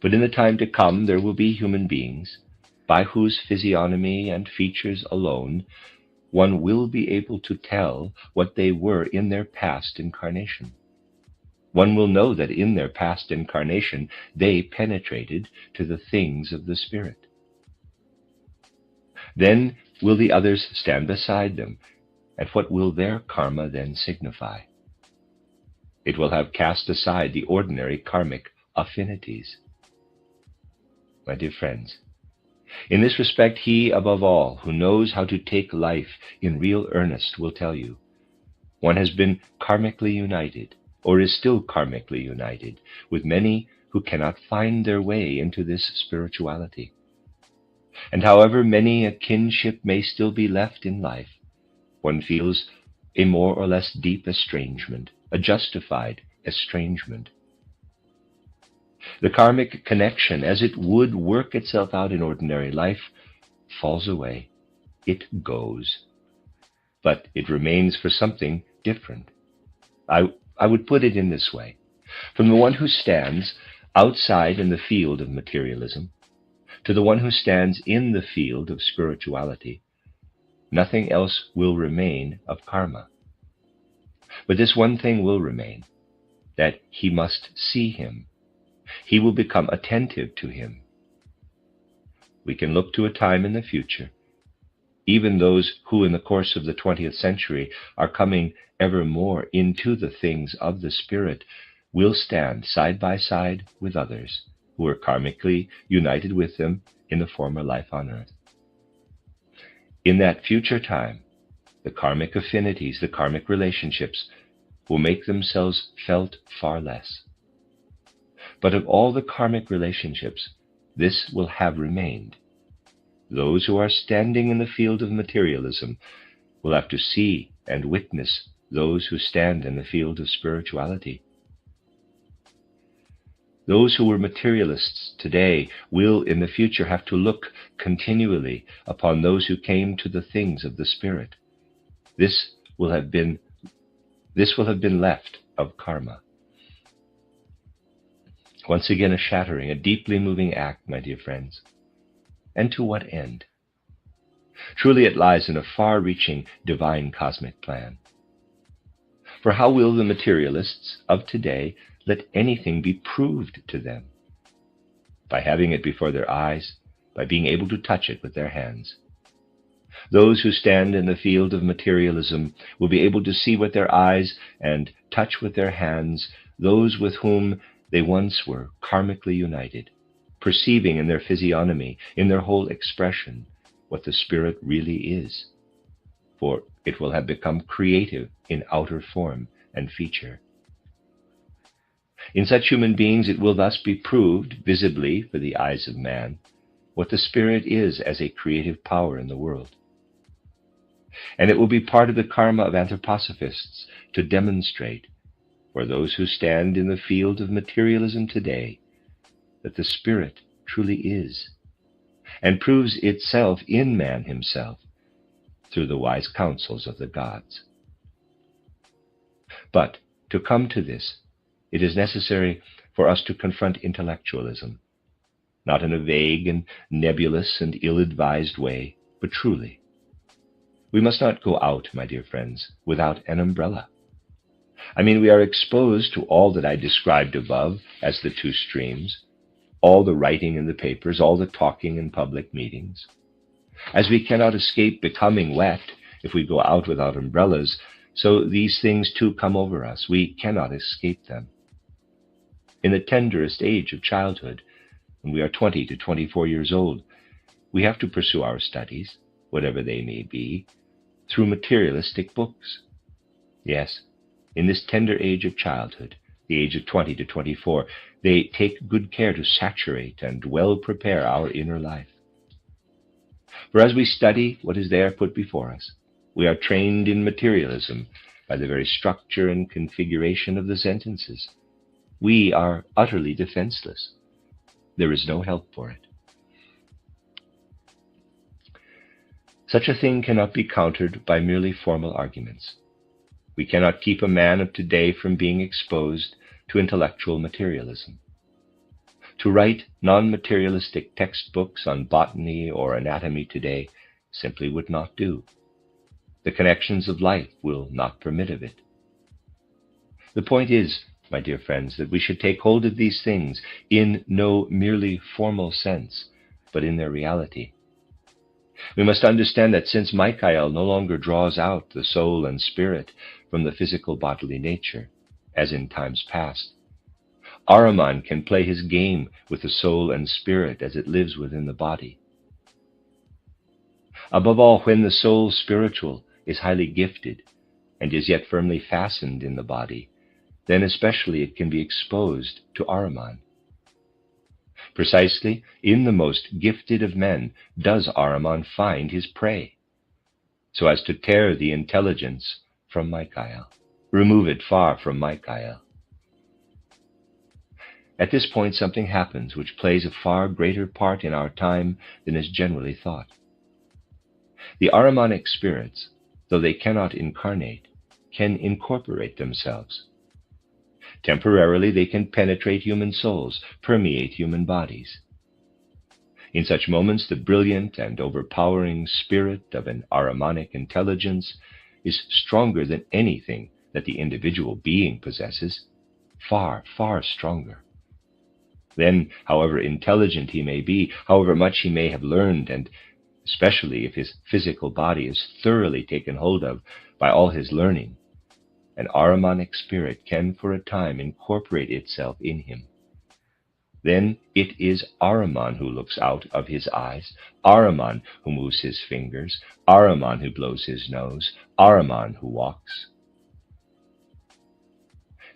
But in the time to come, there will be human beings by whose physiognomy and features alone one will be able to tell what they were in their past incarnation. One will know that in their past incarnation they penetrated to the things of the Spirit. Then will the others stand beside them, and what will their karma then signify? It will have cast aside the ordinary karmic affinities. My dear friends, In this respect, he, above all, who knows how to take life in real earnest, will tell you, one has been karmically united, or is still karmically united, with many who cannot find their way into this spirituality. And however many a kinship may still be left in life, one feels a more or less deep estrangement, a justified estrangement. The karmic connection, as it would work itself out in ordinary life, falls away. It goes. But it remains for something different. I would put it in this way. From the one who stands outside in the field of materialism to the one who stands in the field of spirituality, nothing else will remain of karma. But this one thing will remain, that he must see him. He will become attentive to him. We can look to a time in the future. Even those who in the course of the 20th century are coming ever more into the things of the Spirit will stand side by side with others who are karmically united with them in the former life on earth. In that future time, the karmic affinities, the karmic relationships will make themselves felt far less. But of all the karmic relationships, this will have remained. Those who are standing in the field of materialism will have to see and witness those who stand in the field of spirituality. Those who were materialists today will in the future have to look continually upon those who came to the things of the Spirit. This will have been left of karma. Once again, a shattering, a deeply moving act, my dear friends. And to what end? Truly it lies in a far-reaching divine cosmic plan. For how will the materialists of today let anything be proved to them? By having it before their eyes, by being able to touch it with their hands. Those who stand in the field of materialism will be able to see with their eyes and touch with their hands those with whom they once were karmically united, perceiving in their physiognomy, in their whole expression, what the Spirit really is. For it will have become creative in outer form and feature. In such human beings it will thus be proved visibly for the eyes of man what the Spirit is as a creative power in the world. And it will be part of the karma of anthroposophists to demonstrate, for those who stand in the field of materialism today, that the Spirit truly is, and proves itself in man himself through the wise counsels of the gods. But to come to this, it is necessary for us to confront intellectualism, not in a vague and nebulous and ill-advised way, but truly. We must not go out, my dear friends, without an umbrella. I mean, we are exposed to all that I described above as the two streams, all the writing in the papers, all the talking in public meetings. As we cannot escape becoming wet if we go out without umbrellas, so these things too come over us. We cannot escape them. In the tenderest age of childhood, when we are 20 to 24 years old, we have to pursue our studies, whatever they may be, through materialistic books. Yes, in this tender age of childhood, the age of 20 to 24, they take good care to saturate and well prepare our inner life. For as we study what is there put before us, we are trained in materialism by the very structure and configuration of the sentences. We are utterly defenseless. There is no help for it. Such a thing cannot be countered by merely formal arguments. We cannot keep a man of today from being exposed to intellectual materialism. To write non-materialistic textbooks on botany or anatomy today simply would not do. The connections of life will not permit of it. The point is, my dear friends, that we should take hold of these things in no merely formal sense, but in their reality. We must understand that since Michael no longer draws out the soul and spirit from the physical bodily nature, as in times past, Ahriman can play his game with the soul and spirit as it lives within the body. Above all, when the soul spiritual is highly gifted and is yet firmly fastened in the body, then especially it can be exposed to Ahriman. Precisely in the most gifted of men does Ahriman find his prey, so as to tear the intelligence from Michael, remove it far from Michael. At this point, something happens which plays a far greater part in our time than is generally thought. The Ahrimanic spirits, though they cannot incarnate, can incorporate themselves. Temporarily, they can penetrate human souls, permeate human bodies. In such moments, the brilliant and overpowering spirit of an Ahrimanic intelligence is stronger than anything that the individual being possesses, far, far stronger. Then, however intelligent he may be, however much he may have learned, and especially if his physical body is thoroughly taken hold of by all his learning, an Ahrimanic spirit can for a time incorporate itself in him. Then it is Ahriman who looks out of his eyes, Ahriman who moves his fingers, Ahriman who blows his nose, Ahriman who walks.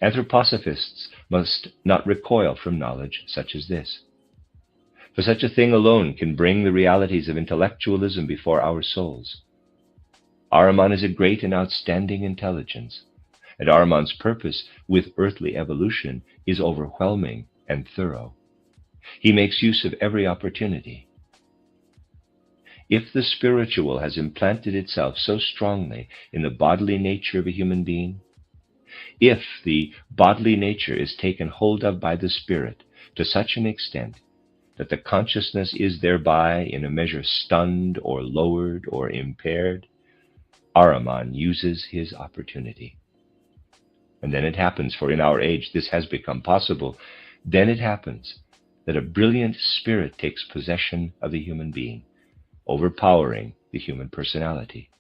Anthroposophists must not recoil from knowledge such as this, for such a thing alone can bring the realities of intellectualism before our souls. Ahriman is a great and outstanding intelligence, and Ahriman's purpose with earthly evolution is overwhelming and thorough. He makes use of every opportunity. If the spiritual has implanted itself so strongly in the bodily nature of a human being, if the bodily nature is taken hold of by the spirit to such an extent that the consciousness is thereby in a measure stunned or lowered or impaired, Ahriman uses his opportunity. And then it happens, for in our age this has become possible, then it happens that a brilliant spirit takes possession of the human being, overpowering the human personality.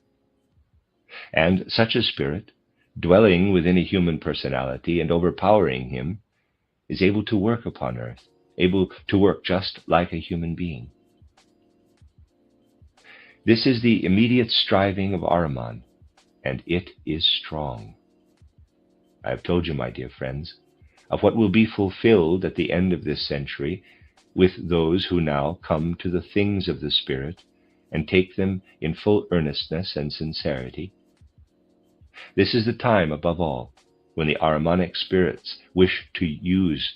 And such a spirit, dwelling within a human personality and overpowering him, is able to work upon earth, able to work just like a human being. This is the immediate striving of Ahriman, and it is strong. I have told you, my dear friends, of what will be fulfilled at the end of this century with those who now come to the things of the Spirit and take them in full earnestness and sincerity. This is the time, above all, when the Ahrimanic spirits wish to use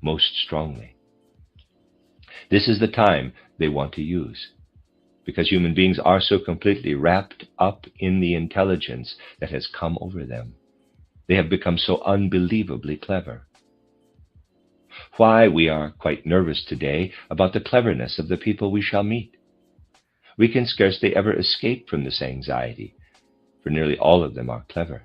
most strongly. This is the time they want to use, because human beings are so completely wrapped up in the intelligence that has come over them. They have become so unbelievably clever. Why, we are quite nervous today about the cleverness of the people we shall meet. We can scarcely ever escape from this anxiety, for nearly all of them are clever.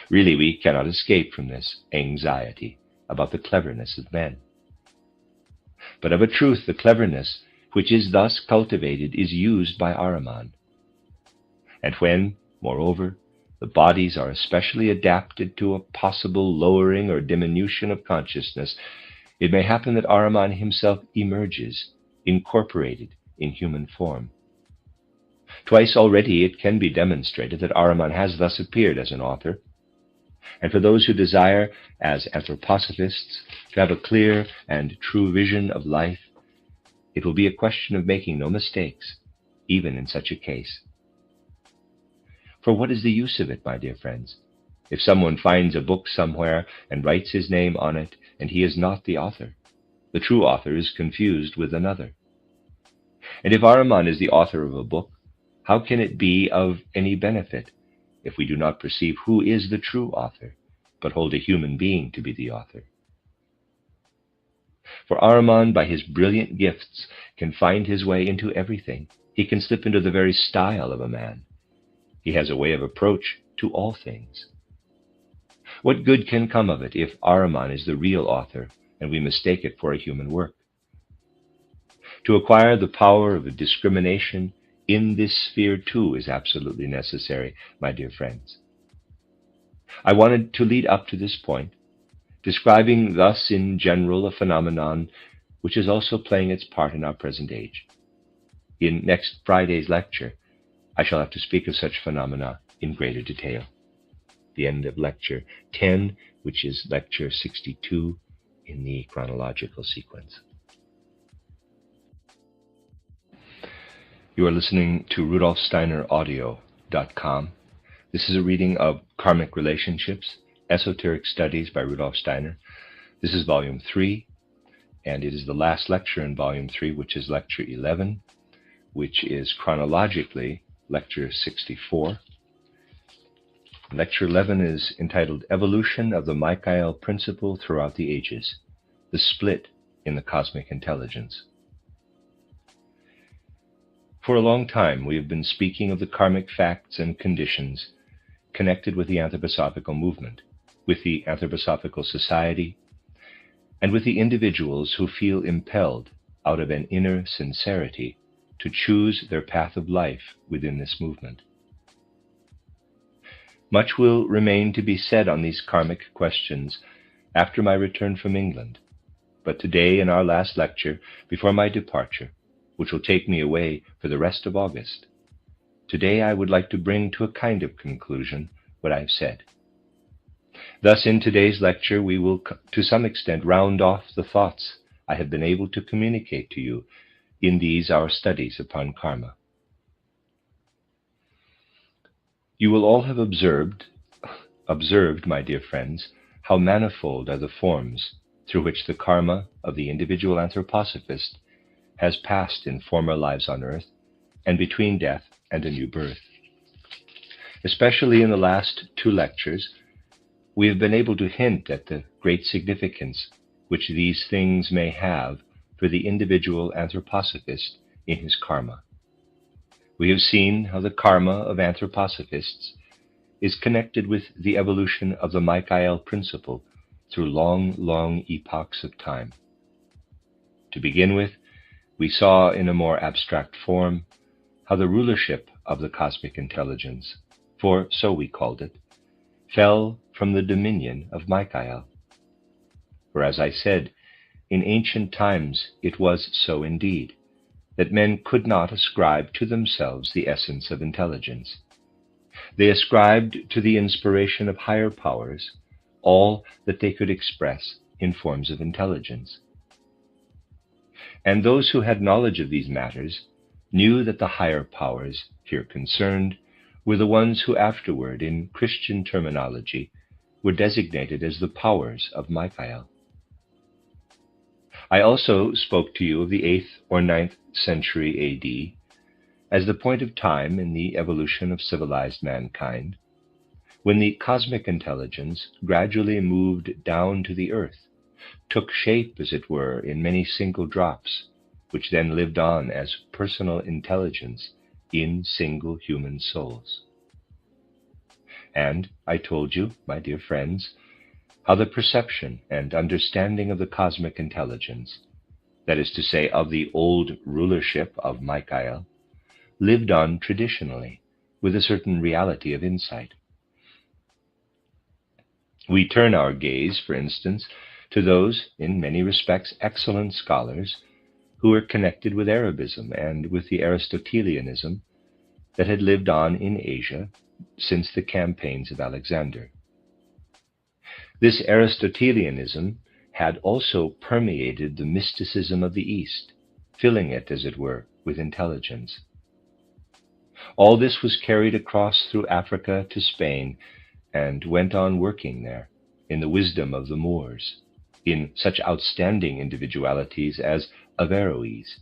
Really, we cannot escape from this anxiety about the cleverness of men. But of a truth, the cleverness which is thus cultivated is used by Ahriman. And when, moreover, the bodies are especially adapted to a possible lowering or diminution of consciousness, it may happen that Ahriman himself emerges, incorporated in human form. Twice already it can be demonstrated that Ahriman has thus appeared as an author, and for those who desire, as anthroposophists, to have a clear and true vision of life, it will be a question of making no mistakes, even in such a case. For what is the use of it, my dear friends, if someone finds a book somewhere and writes his name on it, and he is not the author? The true author is confused with another. And if Ahriman is the author of a book, how can it be of any benefit if we do not perceive who is the true author, but hold a human being to be the author? For Ahriman, by his brilliant gifts, can find his way into everything. He can slip into the very style of a man. He has a way of approach to all things. What good can come of it if Ahriman is the real author and we mistake it for a human work? To acquire the power of discrimination in this sphere too is absolutely necessary, my dear friends. I wanted to lead up to this point, describing thus in general a phenomenon which is also playing its part in our present age. In next Friday's lecture, I shall have to speak of such phenomena in greater detail. The end of Lecture 10, which is Lecture 62 in the chronological sequence. You are listening to RudolfSteinerAudio.com. This is a reading of Karmic Relationships, Esoteric Studies by Rudolf Steiner. This is Volume 3, and it is the last lecture in Volume 3, which is Lecture 11, which is chronologically Lecture 64. Lecture 11 is entitled Evolution of the Michael Principle Throughout the Ages, the Split in the Cosmic Intelligence. For a long time, we have been speaking of the karmic facts and conditions connected with the anthroposophical movement, with the anthroposophical society, and with the individuals who feel impelled out of an inner sincerity to choose their path of life within this movement. Much will remain to be said on these karmic questions after my return from England, but today, in our last lecture before my departure, which will take me away for the rest of August, today I would like to bring to a kind of conclusion what I have said. Thus, in today's lecture, we will to some extent round off the thoughts I have been able to communicate to you in these our studies upon karma. You will all have observed, my dear friends, how manifold are the forms through which the karma of the individual anthroposophist has passed in former lives on earth and between death and a new birth. Especially in the last two lectures, we have been able to hint at the great significance which these things may have for the individual anthroposophist in his karma. We have seen how the karma of anthroposophists is connected with the evolution of the Michael principle through long epochs of time. To begin with, we saw in a more abstract form how the rulership of the cosmic intelligence, for so we called it, fell from the dominion of Michael. For as I said, in ancient times it was so indeed, that men could not ascribe to themselves the essence of intelligence. They ascribed to the inspiration of higher powers all that they could express in forms of intelligence. And those who had knowledge of these matters knew that the higher powers here concerned were the ones who afterward, in Christian terminology, were designated as the powers of Michael. I also spoke to you of the 8th or 9th century A.D. as the point of time in the evolution of civilized mankind, when the cosmic intelligence gradually moved down to the earth, took shape, as it were, in many single drops, which then lived on as personal intelligence in single human souls. And I told you, my dear friends, how the perception and understanding of the cosmic intelligence, that is to say, of the old rulership of Michael, lived on traditionally with a certain reality of insight. We turn our gaze, for instance, to those, in many respects, excellent scholars who were connected with Arabism and with the Aristotelianism that had lived on in Asia since the campaigns of Alexander. This Aristotelianism had also permeated the mysticism of the East, filling it, as it were, with intelligence. All this was carried across through Africa to Spain and went on working there in the wisdom of the Moors, in such outstanding individualities as Averroes,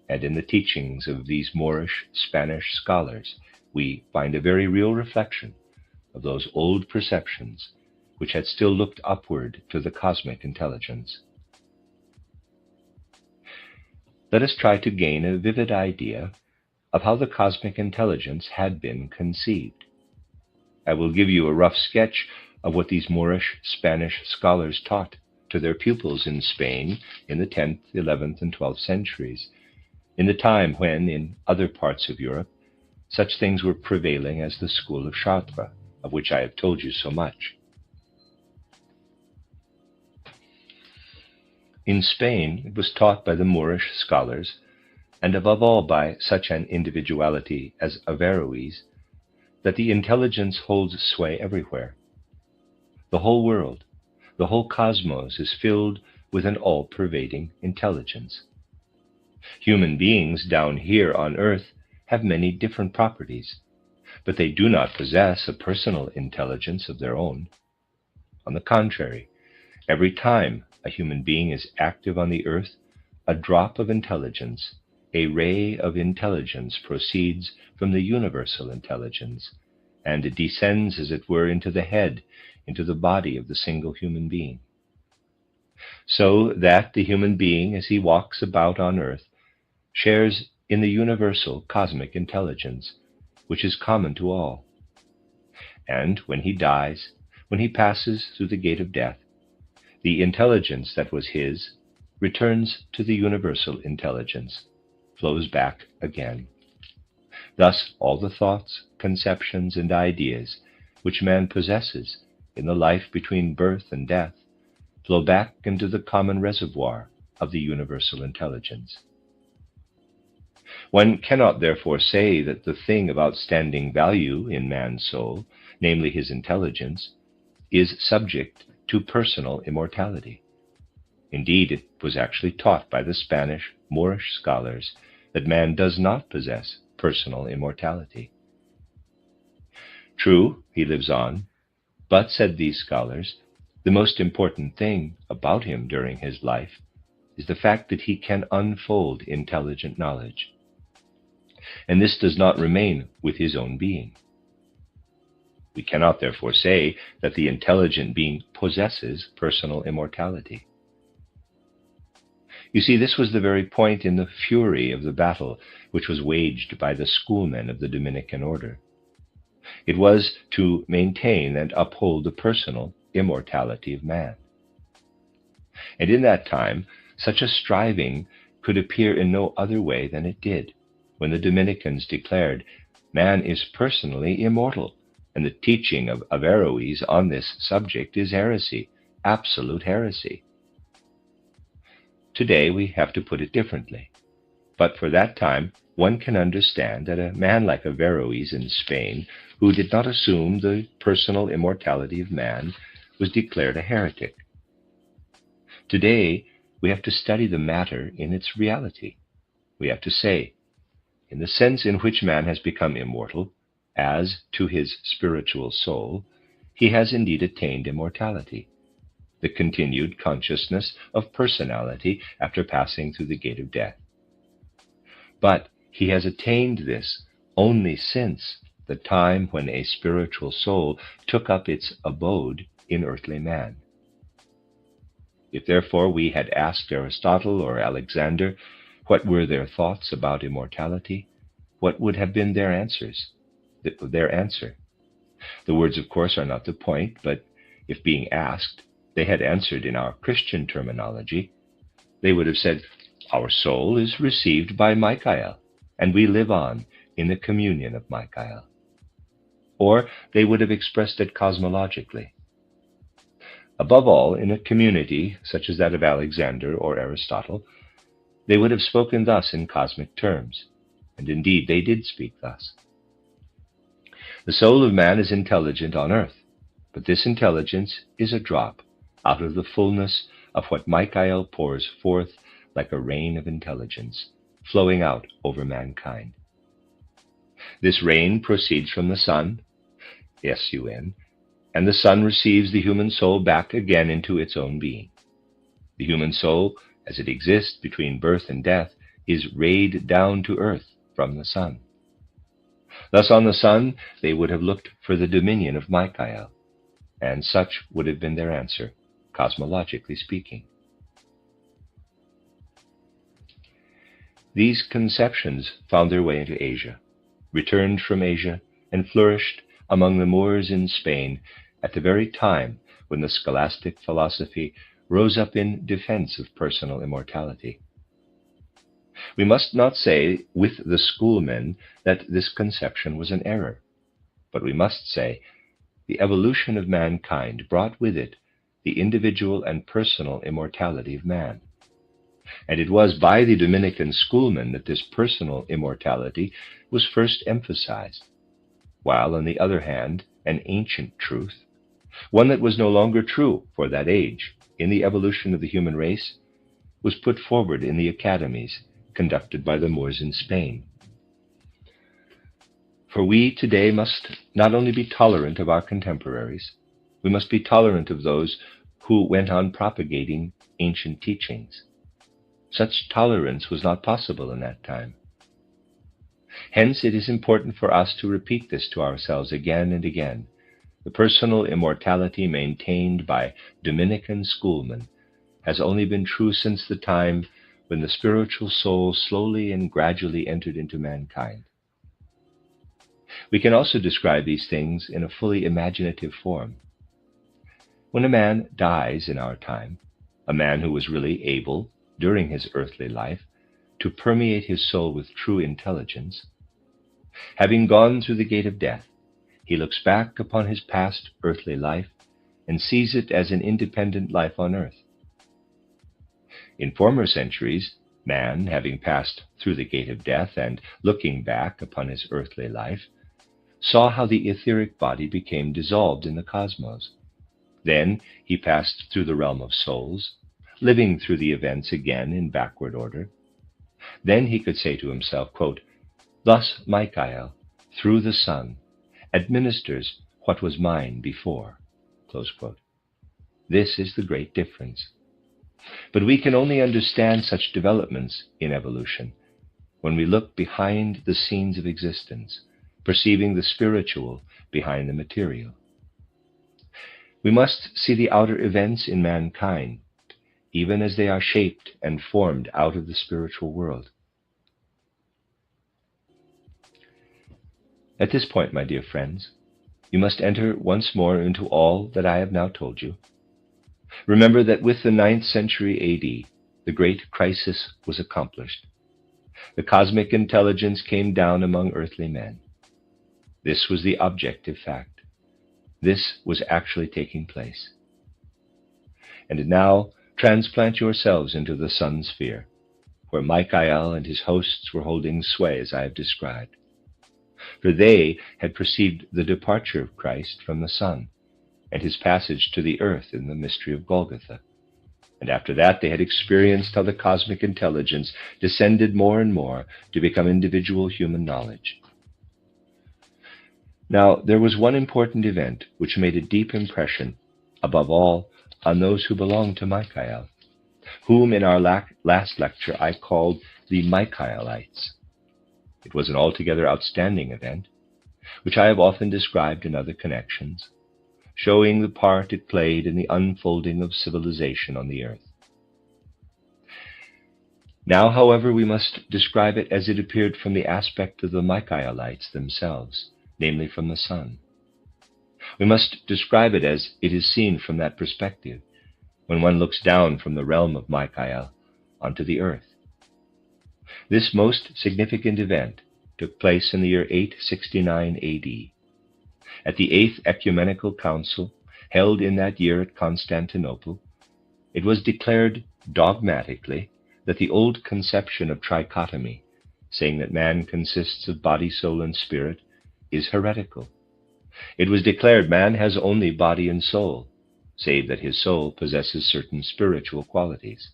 and in the teachings of these Moorish Spanish scholars we find a very real reflection of those old perceptions which had still looked upward to the cosmic intelligence. Let us try to gain a vivid idea of how the cosmic intelligence had been conceived. I will give you a rough sketch of what these Moorish Spanish scholars taught to their pupils in Spain in the 10th, 11th, and 12th centuries, in the time when, in other parts of Europe, such things were prevailing as the school of Chartres, of which I have told you so much. In Spain, it was taught by the Moorish scholars and above all by such an individuality as Averroes, that the intelligence holds sway everywhere. The whole world, the whole cosmos is filled with an all-pervading intelligence. Human beings down here on earth have many different properties, but they do not possess a personal intelligence of their own. On the contrary, every time a human being is active on the earth, a drop of intelligence, a ray of intelligence proceeds from the universal intelligence, and it descends, as it were, into the head, into the body of the single human being. So that the human being, as he walks about on earth, shares in the universal cosmic intelligence, which is common to all. And when he dies, when he passes through the gate of death, the intelligence that was his returns to the universal intelligence, flows back again. Thus all the thoughts, conceptions, and ideas which man possesses in the life between birth and death flow back into the common reservoir of the universal intelligence. One cannot therefore say that the thing of outstanding value in man's soul, namely his intelligence, is subject to personal immortality. Indeed, it was actually taught by the Spanish Moorish scholars that man does not possess personal immortality. True, he lives on, but, said these scholars, the most important thing about him during his life is the fact that he can unfold intelligent knowledge. And this does not remain with his own being. We cannot therefore say that the intelligent being possesses personal immortality. You see, this was the very point in the fury of the battle which was waged by the schoolmen of the Dominican order. It was to maintain and uphold the personal immortality of man. And in that time, such a striving could appear in no other way than it did, when the Dominicans declared, man is personally immortal, and the teaching of Averroes on this subject is heresy, absolute heresy. Today we have to put it differently, but for that time one can understand that a man like Averroes in Spain, who did not assume the personal immortality of man, was declared a heretic. Today we have to study the matter in its reality. We have to say, in the sense in which man has become immortal, as to his spiritual soul, he has indeed attained immortality, the continued consciousness of personality after passing through the gate of death. But he has attained this only since the time when a spiritual soul took up its abode in earthly man. If therefore we had asked Aristotle or Alexander what were their thoughts about immortality, what would have been their answers? Their answer. The words, of course, are not the point, but if being asked, they had answered in our Christian terminology, they would have said, our soul is received by Michael, and we live on in the communion of Michael. Or they would have expressed it cosmologically. Above all, in a community such as that of Alexander or Aristotle, they would have spoken thus in cosmic terms, and indeed they did speak thus. The soul of man is intelligent on earth, but this intelligence is a drop out of the fullness of what Michael pours forth like a rain of intelligence, flowing out over mankind. This rain proceeds from the sun, S-U-N, and the sun receives the human soul back again into its own being. The human soul, as it exists between birth and death, is rayed down to earth from the sun. Thus on the sun they would have looked for the dominion of Michael, and such would have been their answer, cosmologically speaking. These conceptions found their way into Asia, returned from Asia, and flourished among the Moors in Spain at the very time when the scholastic philosophy rose up in defense of personal immortality. We must not say with the schoolmen that this conception was an error, but we must say the evolution of mankind brought with it the individual and personal immortality of man. And it was by the Dominican schoolmen that this personal immortality was first emphasized, while, on the other hand, an ancient truth, one that was no longer true for that age in the evolution of the human race, was put forward in the academies conducted by the Moors in Spain. For we today must not only be tolerant of our contemporaries, we must be tolerant of those who went on propagating ancient teachings. Such tolerance was not possible in that time. Hence, it is important for us to repeat this to ourselves again and again. The personal immortality maintained by Dominican schoolmen has only been true since the time when the spiritual soul slowly and gradually entered into mankind. We can also describe these things in a fully imaginative form. When a man dies in our time, a man who was really able, during his earthly life, to permeate his soul with true intelligence, having gone through the gate of death, he looks back upon his past earthly life and sees it as an independent life on earth. In former centuries, man, having passed through the gate of death and looking back upon his earthly life, saw how the etheric body became dissolved in the cosmos. Then he passed through the realm of souls, living through the events again in backward order. Then he could say to himself, quote, "Thus Michael, through the Son, administers what was mine before." Close quote. This is the great difference. But we can only understand such developments in evolution when we look behind the scenes of existence, perceiving the spiritual behind the material. We must see the outer events in mankind, even as they are shaped and formed out of the spiritual world. At this point, my dear friends, you must enter once more into all that I have now told you. Remember that with the 9th century AD, the great crisis was accomplished. The cosmic intelligence came down among earthly men. This was the objective fact. This was actually taking place. And now transplant yourselves into the sun sphere, where Michael and his hosts were holding sway as I have described. For they had perceived the departure of Christ from the sun and his passage to the earth in the mystery of Golgotha. And after that they had experienced how the cosmic intelligence descended more and more to become individual human knowledge. Now, there was one important event which made a deep impression, above all, on those who belonged to Michael, whom in our last lecture I called the Michaelites. It was an altogether outstanding event, which I have often described in other connections, showing the part it played in the unfolding of civilization on the earth. Now, however, we must describe it as it appeared from the aspect of the Michaelites themselves, namely from the sun. We must describe it as it is seen from that perspective, when one looks down from the realm of Michael onto the earth. This most significant event took place in the year 869 AD. At the 8th Ecumenical Council, held in that year at Constantinople, it was declared dogmatically that the old conception of trichotomy, saying that man consists of body, soul, and spirit, is heretical. It was declared man has only body and soul, save that his soul possesses certain spiritual qualities.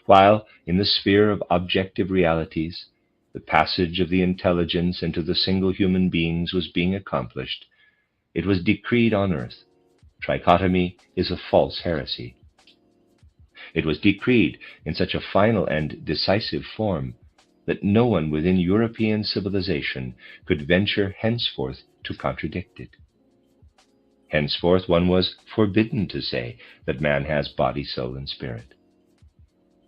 While in the sphere of objective realities, the passage of the intelligence into the single human beings was being accomplished, it was decreed on earth, trichotomy is a false heresy. It was decreed in such a final and decisive form that no one within European civilization could venture henceforth to contradict it. Henceforth one was forbidden to say that man has body, soul, and spirit.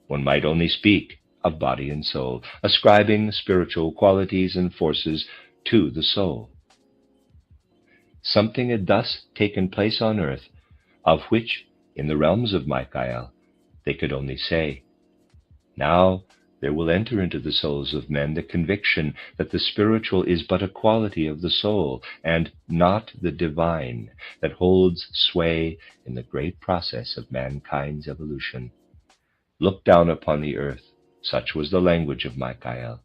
One might only speak of body and soul, ascribing spiritual qualities and forces to the soul. Something had thus taken place on earth, of which, in the realms of Michael, they could only say, "Now there will enter into the souls of men the conviction that the spiritual is but a quality of the soul, and not the divine, that holds sway in the great process of mankind's evolution. look down upon the earth. Such was the language of Michael.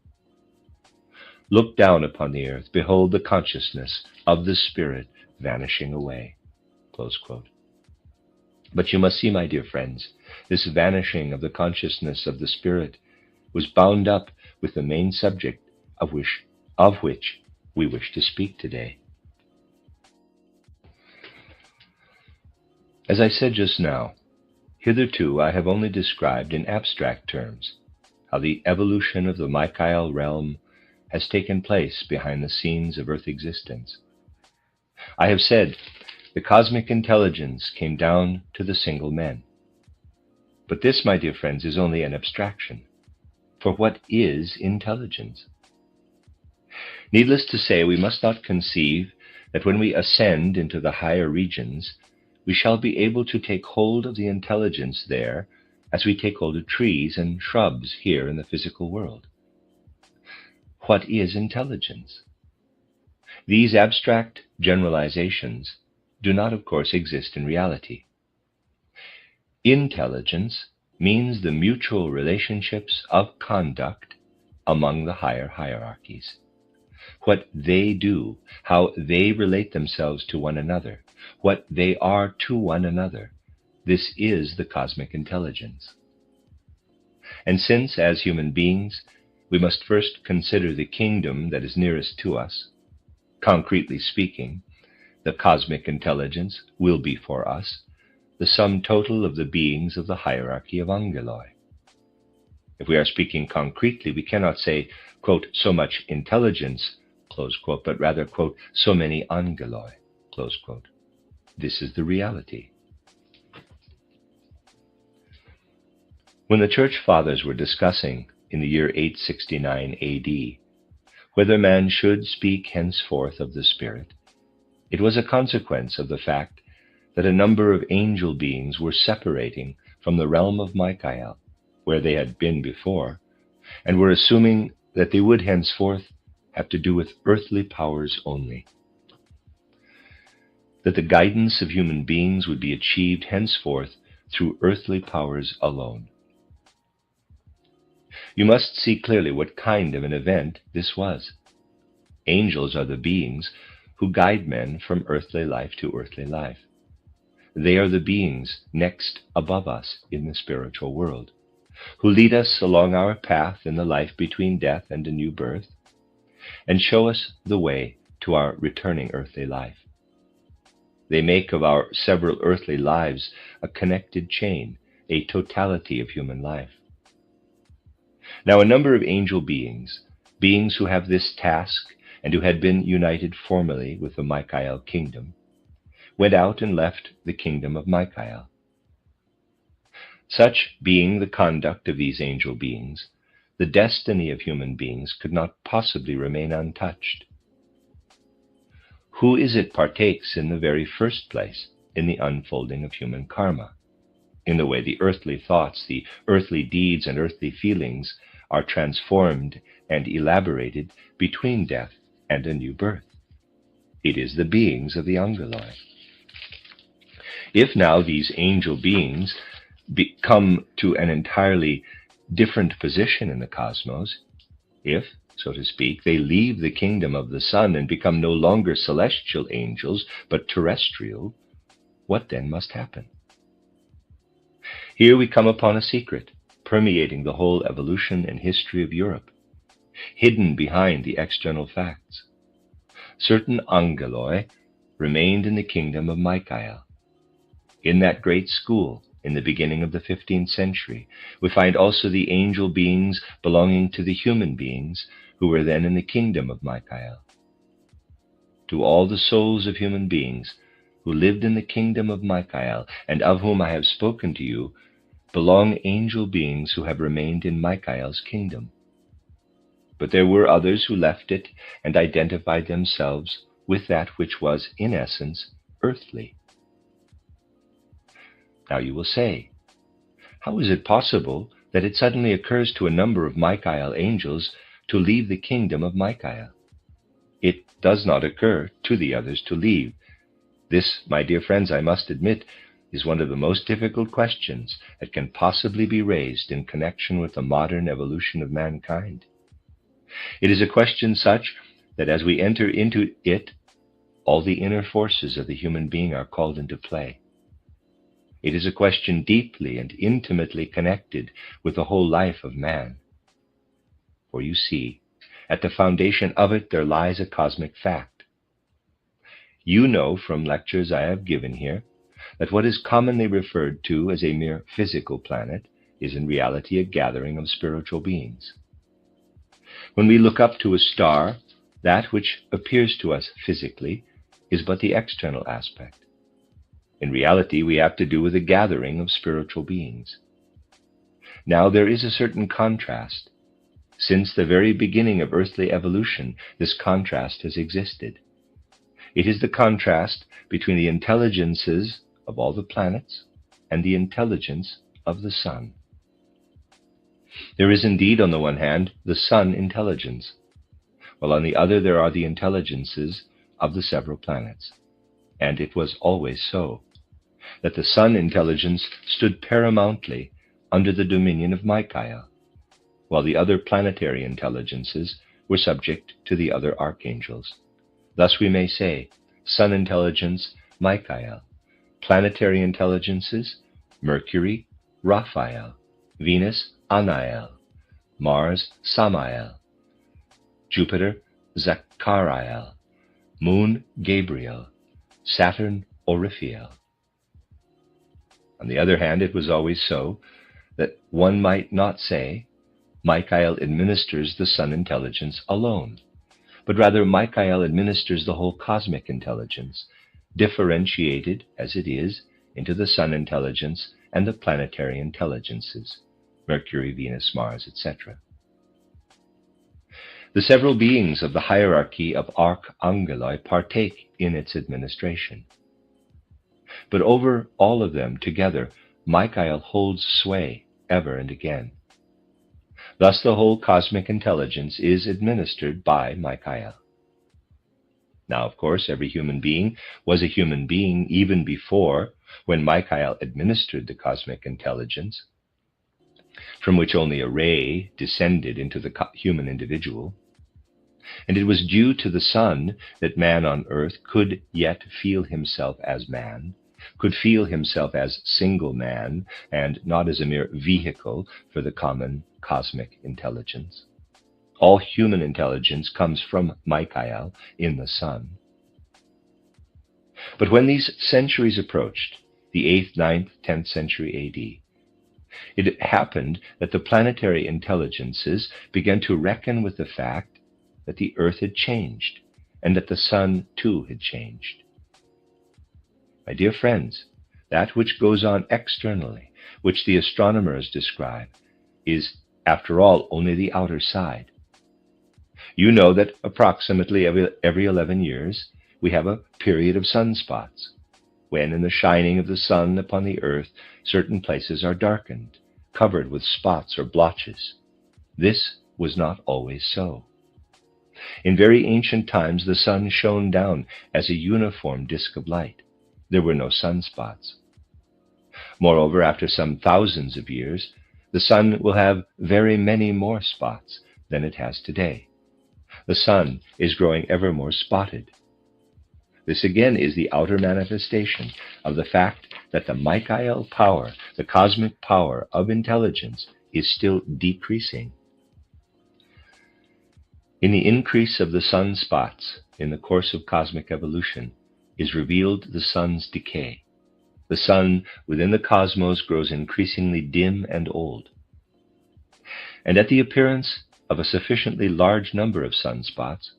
Look down upon the earth. Behold the consciousness of the Spirit vanishing away. Close quote. But you must see, my dear friends, this vanishing of the consciousness of the Spirit was bound up with the main subject of which we wish to speak today. As I said just now, hitherto I have only described in abstract terms how the evolution of the Michael realm has taken place behind the scenes of Earth existence. I have said the cosmic intelligence came down to the single men. But this, my dear friends, is only an abstraction. For what is intelligence? Needless to say, we must not conceive that when we ascend into the higher regions, we shall be able to take hold of the intelligence there as we take hold of trees and shrubs here in the physical world. What is intelligence? These abstract generalizations do not, of course, exist in reality. Intelligence means the mutual relationships of conduct among the higher hierarchies. What they do, how they relate themselves to one another, what they are to one another, this is the cosmic intelligence. And since, as human beings, we must first consider the kingdom that is nearest to us, concretely speaking, the cosmic intelligence will be for us the sum total of the beings of the hierarchy of angeloi. If we are speaking concretely, we cannot say, quote, so much intelligence, close quote, but rather, quote, so many angeloi, close quote. This is the reality. When the Church Fathers were discussing in the year 869 AD whether man should speak henceforth of the Spirit, it was a consequence of the fact that a number of angel beings were separating from the realm of Michael, where they had been before, and were assuming that they would henceforth have to do with earthly powers only. That the guidance of human beings would be achieved henceforth through earthly powers alone. You must see clearly what kind of an event this was. Angels are the beings who guide men from earthly life to earthly life. They are the beings next above us in the spiritual world, who lead us along our path in the life between death and a new birth, and show us the way to our returning earthly life. They make of our several earthly lives a connected chain, a totality of human life. Now, a number of angel beings who have this task and who had been united formally with the Michael kingdom, went out and left the kingdom of Michael. Such being the conduct of these angel beings, the destiny of human beings could not possibly remain untouched. Who is it partakes in the very first place in the unfolding of human karma, in the way the earthly thoughts, the earthly deeds, and earthly feelings are transformed and elaborated between death and a new birth? It is the beings of the angeloi. If now these angel beings come to an entirely different position in the cosmos, if, so to speak, they leave the kingdom of the sun and become no longer celestial angels, but terrestrial, what then must happen? Here we come upon a secret permeating the whole evolution and history of Europe, hidden behind the external facts. Certain angeloi remained in the kingdom of Michael. In that great school, in the beginning of the 15th century, we find also the angel beings belonging to the human beings who were then in the kingdom of Michael. To all the souls of human beings who lived in the kingdom of Michael, and of whom I have spoken to you, belong angel beings who have remained in Michael's kingdom. But there were others who left it and identified themselves with that which was, in essence, earthly. Now you will say, how is it possible that it suddenly occurs to a number of Michael angels to leave the kingdom of Michael? It does not occur to the others to leave. This, my dear friends, I must admit, is one of the most difficult questions that can possibly be raised in connection with the modern evolution of mankind. It is a question such that as we enter into it, all the inner forces of the human being are called into play. It is a question deeply and intimately connected with the whole life of man. For you see, at the foundation of it there lies a cosmic fact. You know from lectures I have given here that what is commonly referred to as a mere physical planet is in reality a gathering of spiritual beings. When we look up to a star, that which appears to us physically is but the external aspect. In reality, we have to do with a gathering of spiritual beings. Now, there is a certain contrast. Since the very beginning of earthly evolution, this contrast has existed. It is the contrast between the intelligences of all the planets and the intelligence of the sun. There is indeed, on the one hand, the sun intelligence, while on the other there are the intelligences of the several planets. And it was always so, that the sun intelligence stood paramountly under the dominion of Michael, while the other planetary intelligences were subject to the other archangels. Thus we may say, sun intelligence, Michael; planetary intelligences, Mercury, Raphael; Venus, Anael; Mars, Samael; Jupiter, Zachariel; Moon, Gabriel; Saturn, Oriphael. On the other hand, it was always so that one might not say, Michael administers the sun intelligence alone, but rather Michael administers the whole cosmic intelligence, differentiated as it is into the sun intelligence and the planetary intelligences, Mercury, Venus, Mars, etc. The several beings of the hierarchy of archangeloi partake in its administration. But over all of them together, Michael holds sway ever and again. Thus the whole cosmic intelligence is administered by Michael. Now, of course, every human being was a human being even before, when Michael administered the cosmic intelligence, from which only a ray descended into the human individual. And it was due to the sun that man on earth could yet feel himself as man, could feel himself as single man, and not as a mere vehicle for the common cosmic intelligence. All human intelligence comes from Michael in the sun. But when these centuries approached, the 8th, 9th, 10th century AD, it happened that the planetary intelligences began to reckon with the fact that the earth had changed, and that the sun too had changed. My dear friends, that which goes on externally, which the astronomers describe, is, after all, only the outer side. You know that approximately every 11 years we have a period of sunspots, when in the shining of the sun upon the earth certain places are darkened, covered with spots or blotches. This was not always so. In very ancient times the sun shone down as a uniform disk of light. There were no sunspots. Moreover, after some thousands of years, the sun will have very many more spots than it has today. The sun is growing ever more spotted. This again is the outer manifestation of the fact that the Michael power, the cosmic power of intelligence, is still decreasing. In the increase of the sunspots in the course of cosmic evolution is revealed the sun's decay. The sun within the cosmos grows increasingly dim and old. And at the appearance of a sufficiently large number of sunspots,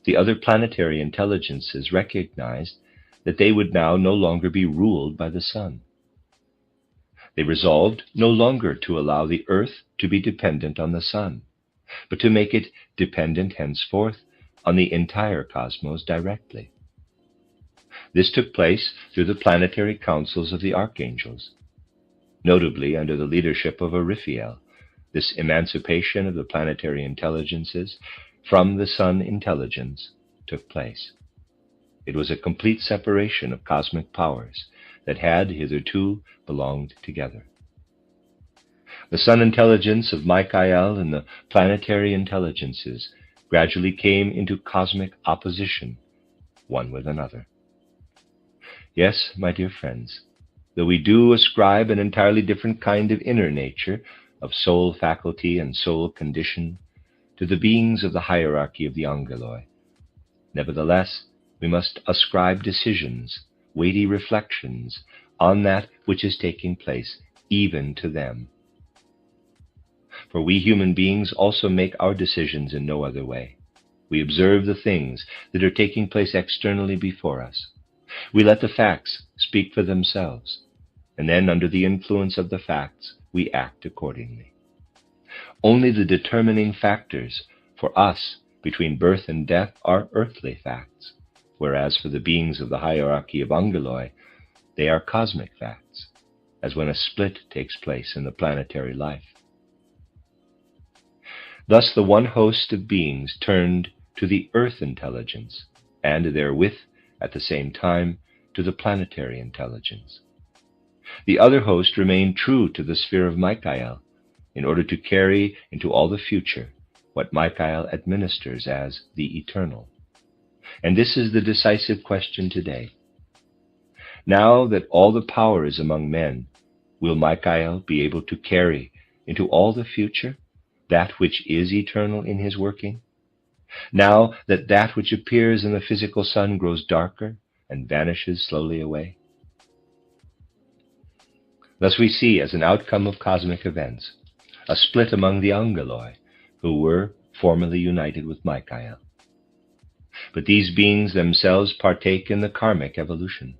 the other planetary intelligences recognized that they would now no longer be ruled by the sun. They resolved no longer to allow the earth to be dependent on the sun, but to make it dependent henceforth on the entire cosmos directly. This took place through the planetary councils of the archangels, notably under the leadership of Raphael. This emancipation of the planetary intelligences from the sun intelligence took place. It was a complete separation of cosmic powers that had hitherto belonged together. The sun intelligence of Michael and the planetary intelligences gradually came into cosmic opposition one with another. Yes, my dear friends, though we do ascribe an entirely different kind of inner nature, of soul faculty and soul condition, to the beings of the hierarchy of the angeloi, nevertheless, we must ascribe decisions, weighty reflections, on that which is taking place even to them. For we human beings also make our decisions in no other way. We observe the things that are taking place externally before us. We let the facts speak for themselves, and then under the influence of the facts, we act accordingly. Only the determining factors for us between birth and death are earthly facts, whereas for the beings of the hierarchy of angeloi, they are cosmic facts, as when a split takes place in the planetary life. Thus the one host of beings turned to the earth intelligence, and therewith, at the same time, to the planetary intelligence. The other host remained true to the sphere of Michael, in order to carry into all the future what Michael administers as the eternal. And this is the decisive question today. Now that all the power is among men, will Michael be able to carry into all the future that which is eternal in his working? Now that that which appears in the physical sun grows darker and vanishes slowly away? Thus we see, as an outcome of cosmic events, a split among the angeloi, who were formerly united with Michael. But these beings themselves partake in the karmic evolution.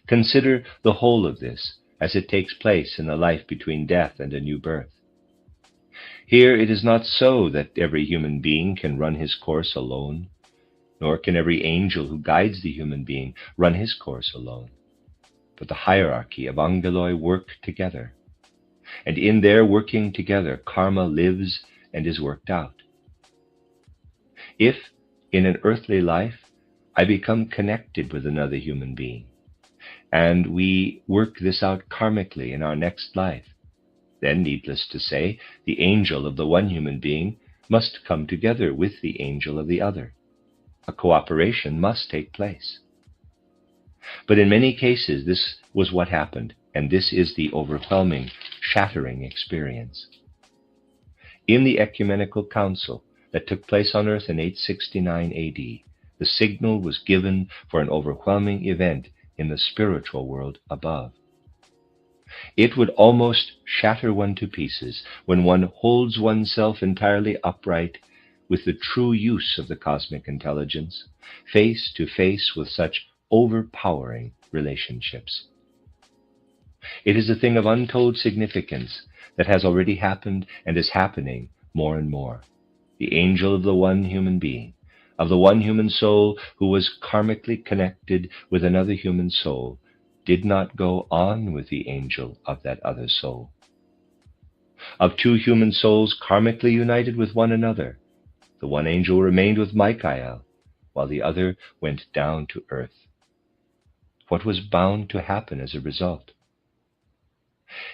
Consider the whole of this as it takes place in the life between death and a new birth. Here it is not so that every human being can run his course alone, nor can every angel who guides the human being run his course alone. But the hierarchy of angeloi work together, and in their working together, karma lives and is worked out. If, in an earthly life, I become connected with another human being, and we work this out karmically in our next life, then, needless to say, the angel of the one human being must come together with the angel of the other. A cooperation must take place. But in many cases, this was what happened, and this is the overwhelming, shattering experience. In the ecumenical council that took place on earth in 869 AD, the signal was given for an overwhelming event in the spiritual world above. It would almost shatter one to pieces when one holds oneself entirely upright with the true use of the cosmic intelligence, face to face with such overpowering relationships. It is a thing of untold significance that has already happened and is happening more and more. The angel of the one human being, of the one human soul who was karmically connected with another human soul, did not go on with the angel of that other soul. Of two human souls karmically united with one another, the one angel remained with Michael, while the other went down to earth. What was bound to happen as a result?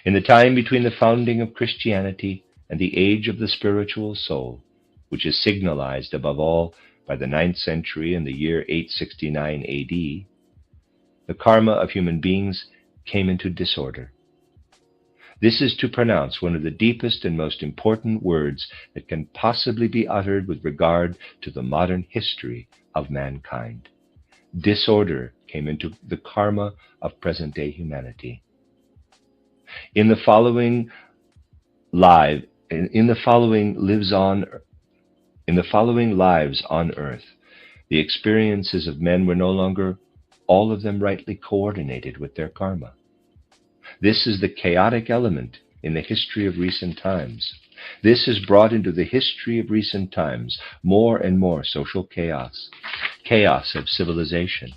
In the time between the founding of Christianity and the age of the spiritual soul, which is signalized above all by the 9th century and the year 869 AD, the karma of human beings came into disorder. This is to pronounce one of the deepest and most important words that can possibly be uttered with regard to the modern history of mankind. Disorder came into the karma of present-day humanity. In the following lives on earth, the experiences of men were no longer all of them rightly coordinated with their karma. This is the chaotic element in the history of recent times. This has brought into the history of recent times more and more social chaos, chaos of civilization,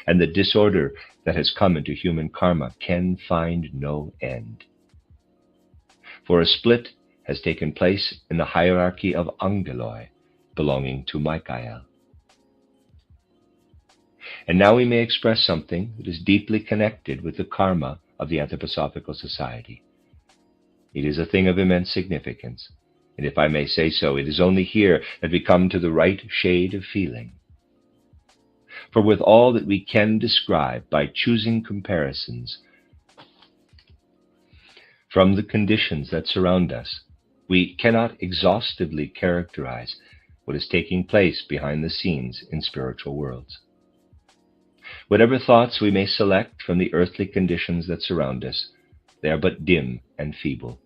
and the disorder that has come into human karma can find no end. For a split has taken place in the hierarchy of angeloi belonging to Michael. And now we may express something that is deeply connected with the karma of the Anthroposophical Society. It is a thing of immense significance, and if I may say so, it is only here that we come to the right shade of feeling. For with all that we can describe by choosing comparisons from the conditions that surround us, we cannot exhaustively characterize what is taking place behind the scenes in spiritual worlds. Whatever thoughts we may select from the earthly conditions that surround us, they are but dim and feeble.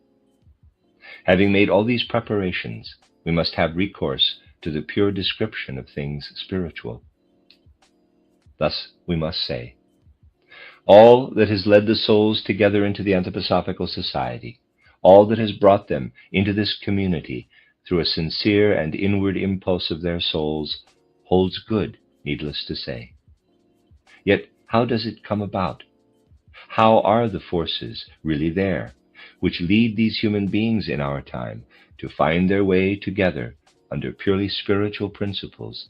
Having made all these preparations, we must have recourse to the pure description of things spiritual. Thus we must say, all that has led the souls together into the Anthroposophical Society, all that has brought them into this community through a sincere and inward impulse of their souls, holds good, needless to say. Yet how does it come about? How are the forces really there, which lead these human beings in our time to find their way together under purely spiritual principles,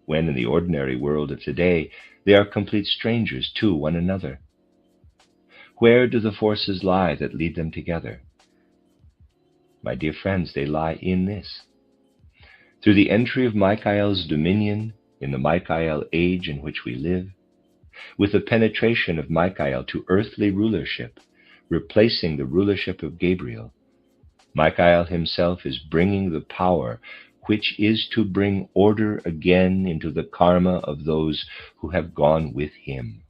when in the ordinary world of today they are complete strangers to one another? Where do the forces lie that lead them together? My dear friends, they lie in this. Through the entry of Michael's dominion in the Michael age in which we live, with the penetration of Michael to earthly rulership, replacing the rulership of Gabriel, Michael himself is bringing the power which is to bring order again into the karma of those who have gone with him.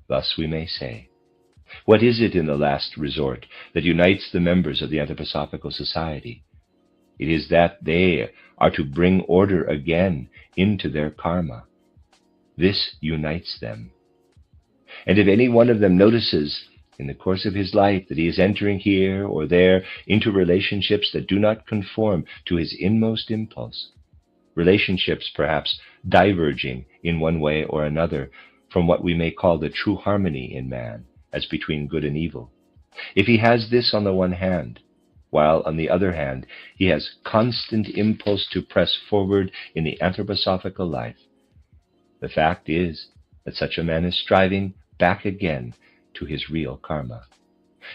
Thus we may say, what is it in the last resort that unites the members of the Anthroposophical Society? It is that they are to bring order again into their karma. This unites them. And if any one of them notices in the course of his life that he is entering here or there into relationships that do not conform to his inmost impulse, relationships perhaps diverging in one way or another from what we may call the true harmony in man, as between good and evil, if he has this on the one hand, while on the other hand he has constant impulse to press forward in the anthroposophical life, the fact is that such a man is striving back again to his real karma.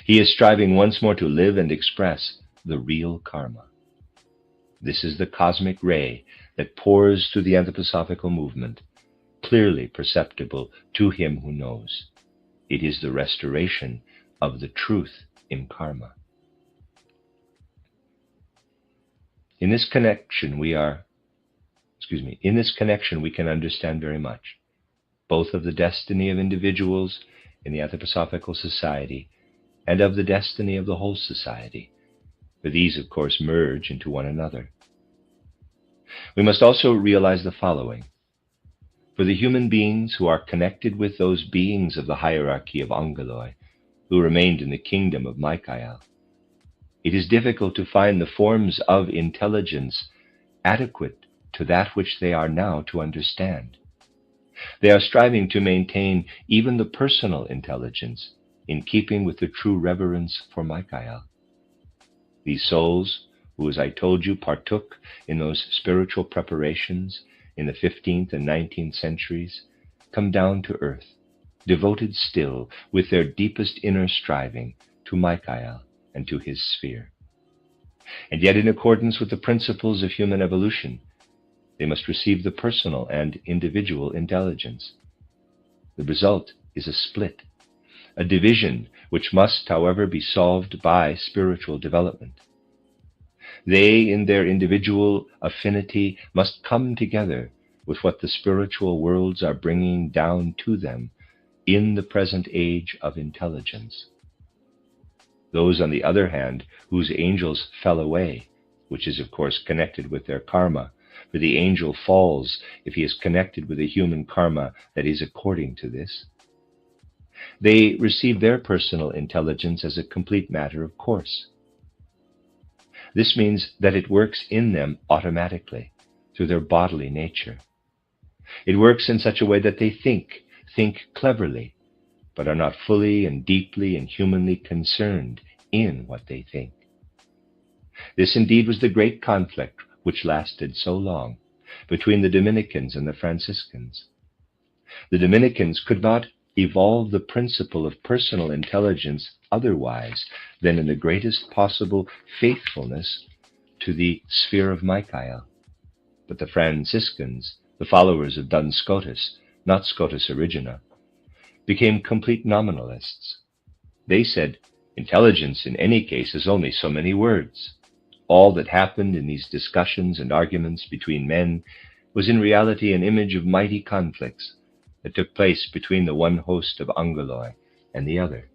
He is striving once more to live and express the real karma. This is the cosmic ray that pours through the anthroposophical movement, clearly perceptible to him who knows. It is the restoration of the truth in karma. In this connection we can understand very much, both of the destiny of individuals in the Anthroposophical Society and of the destiny of the whole society, for these, of course, merge into one another. We must also realize the following. For the human beings who are connected with those beings of the hierarchy of Angeloi, who remained in the kingdom of Michael, it is difficult to find the forms of intelligence adequate to that which they are now to understand. They are striving to maintain even the personal intelligence in keeping with the true reverence for Michael. These souls, who, as I told you, partook in those spiritual preparations in the 15th and 19th centuries, come down to earth, devoted still with their deepest inner striving to Michael and to his sphere. And yet, in accordance with the principles of human evolution, they must receive the personal and individual intelligence. The result is a split, a division which must, however, be solved by spiritual development. They, in their individual affinity, must come together with what the spiritual worlds are bringing down to them in the present age of intelligence. Those, on the other hand, whose angels fell away, which is, of course, connected with their karma, for the angel falls if he is connected with a human karma that is according to this, they receive their personal intelligence as a complete matter of course. This means that it works in them automatically, through their bodily nature. It works in such a way that they think cleverly, but are not fully and deeply and humanly concerned in what they think. This indeed was the great conflict which lasted so long between the Dominicans and the Franciscans. The Dominicans could not evolve the principle of personal intelligence otherwise than in the greatest possible faithfulness to the sphere of Michael. But the Franciscans, the followers of Duns Scotus, not Scotus Origina, became complete nominalists. They said, intelligence in any case is only so many words. All that happened in these discussions and arguments between men was in reality an image of mighty conflicts that took place between the one host of Angeloi and the other.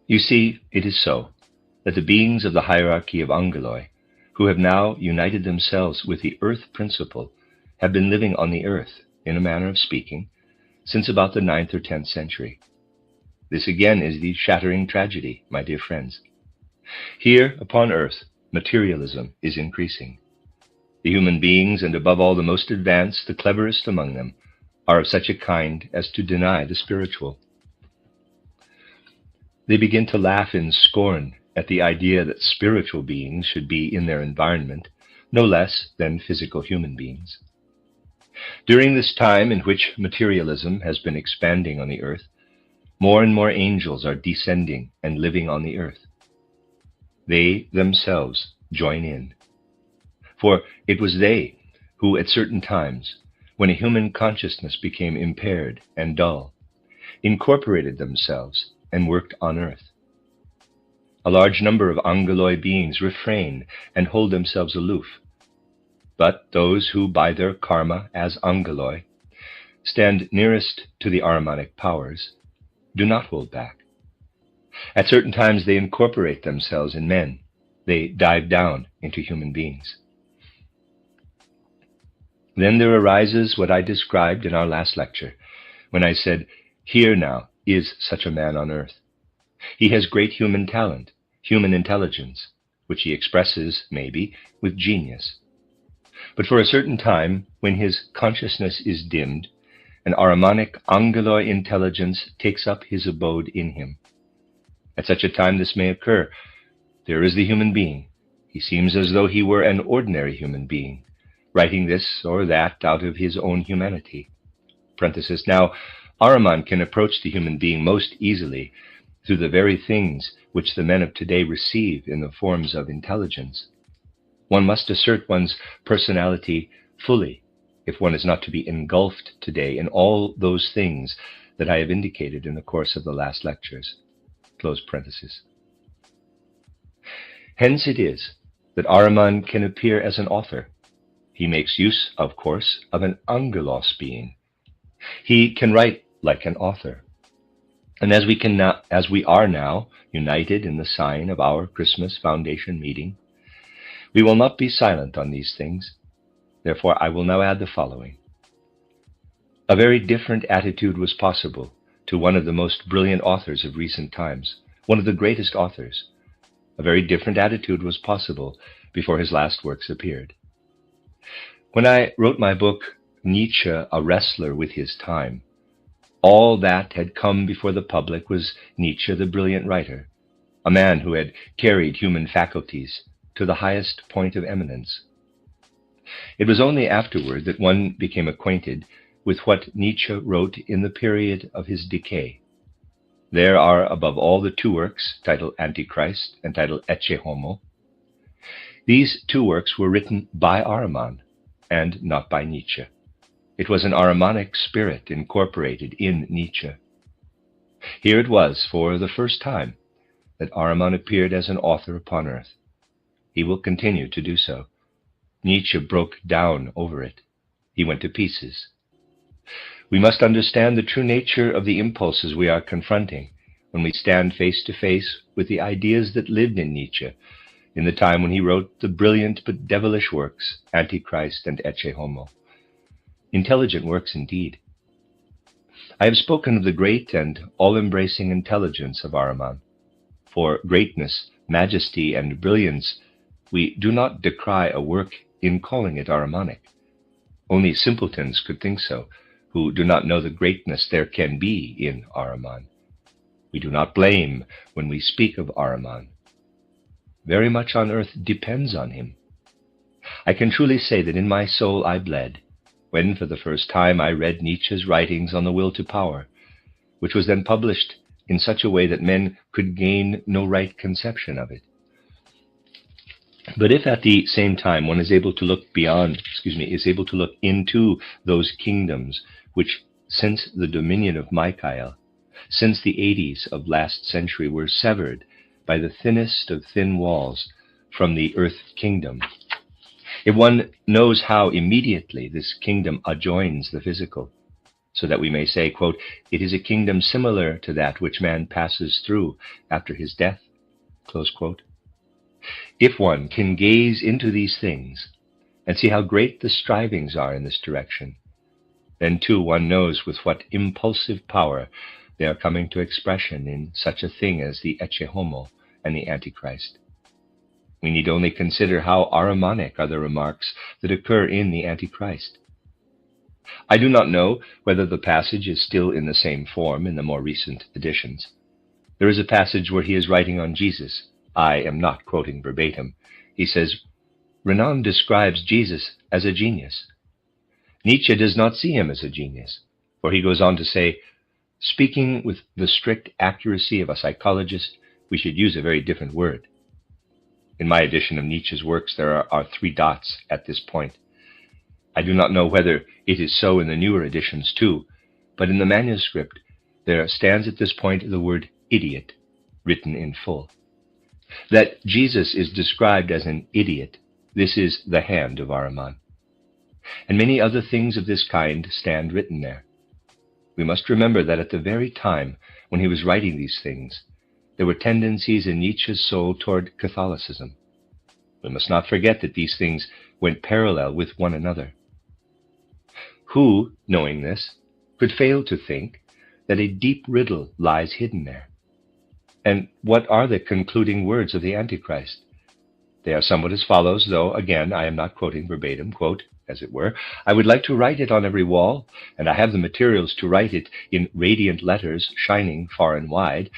You see, it is so that the beings of the hierarchy of Angeloi, who have now united themselves with the earth principle, have been living on the earth, in a manner of speaking, since about the 9th or 10th century. This again is the shattering tragedy, my dear friends. Here upon earth, materialism is increasing. The human beings, and above all the most advanced, the cleverest among them, are of such a kind as to deny the spiritual. They begin to laugh in scorn at the idea that spiritual beings should be in their environment no less than physical human beings. During this time in which materialism has been expanding on the earth, more and more angels are descending and living on the earth. They themselves join in. For it was they who, at certain times, when a human consciousness became impaired and dull, incorporated themselves and worked on earth. A large number of Angeloi beings refrain and hold themselves aloof. But those who, by their karma as Angeloi, stand nearest to the Ahrimanic powers, do not hold back. At certain times they incorporate themselves in men. They dive down into human beings. Then there arises what I described in our last lecture, when I said, here now is such a man on earth. He has great human talent, human intelligence, which he expresses, maybe, with genius. But for a certain time, when his consciousness is dimmed, an Ahrimanic Angeloi intelligence takes up his abode in him. At such a time this may occur. There is the human being. He seems as though he were an ordinary human being, writing this or that out of his own humanity. Parenthesis. Now, Ahriman can approach the human being most easily through the very things which the men of today receive in the forms of intelligence. One must assert one's personality fully if one is not to be engulfed today in all those things that I have indicated in the course of the last lectures. Close parenthesis. Hence it is that Ahriman can appear as an author. He makes use, of course, of an angelos being. He can write like an author. And as we are now united in the sign of our Christmas Foundation meeting, we will not be silent on these things. Therefore, I will now add the following. A very different attitude was possible to one of the most brilliant authors of recent times, one of the greatest authors. A very different attitude was possible before his last works appeared. When I wrote my book, Nietzsche, a Wrestler with His Time, all that had come before the public was Nietzsche, the brilliant writer, a man who had carried human faculties to the highest point of eminence. It was only afterward that one became acquainted with what Nietzsche wrote in the period of his decay. There are, above all, the two works, titled Antichrist and titled Ecce Homo. These two works were written by Ahriman and not by Nietzsche. It was an Ahrimanic spirit incorporated in Nietzsche. Here it was, for the first time, that Ahriman appeared as an author upon earth. He will continue to do so. Nietzsche broke down over it. He went to pieces. We must understand the true nature of the impulses we are confronting when we stand face to face with the ideas that lived in Nietzsche in the time when he wrote the brilliant but devilish works, Antichrist and Ecce Homo. Intelligent works indeed. I have spoken of the great and all-embracing intelligence of Ahriman. For greatness, majesty, and brilliance, we do not decry a work in calling it Ahrimanic. Only simpletons could think so, who do not know the greatness there can be in Ahriman. We do not blame when we speak of Ahriman. Very much on earth depends on him. I can truly say that in my soul I bled when for the first time I read Nietzsche's writings on the will to power, which was then published in such a way that men could gain no right conception of it. But if at the same time one is able to look is able to look into those kingdoms which, since the dominion of Michael, since the 80s of last century, were severed by the thinnest of thin walls from the earth kingdom, if one knows how immediately this kingdom adjoins the physical, so that we may say, quote, it is a kingdom similar to that which man passes through after his death, close quote. If one can gaze into these things and see how great the strivings are in this direction, then too one knows with what impulsive power they are coming to expression in such a thing as the Ecce Homo and the Antichrist. We need only consider how Ahrimanic are the remarks that occur in the Antichrist. I do not know whether the passage is still in the same form in the more recent editions. There is a passage where he is writing on Jesus. I am not quoting verbatim. He says, Renan describes Jesus as a genius. Nietzsche does not see him as a genius, for he goes on to say, speaking with the strict accuracy of a psychologist, we should use a very different word. In my edition of Nietzsche's works, there are 3 dots at this point. I do not know whether it is so in the newer editions too, but in the manuscript there stands at this point the word idiot written in full. That Jesus is described as an idiot, this is the hand of Ahriman. And many other things of this kind stand written there. We must remember that at the very time when he was writing these things, there were tendencies in Nietzsche's soul toward Catholicism. We must not forget that these things went parallel with one another. Who, knowing this, could fail to think that a deep riddle lies hidden there? And what are the concluding words of the Antichrist? They are somewhat as follows, though, again, I am not quoting verbatim, quote, as it were, I would like to write it on every wall, and I have the materials to write it in radiant letters shining far and wide.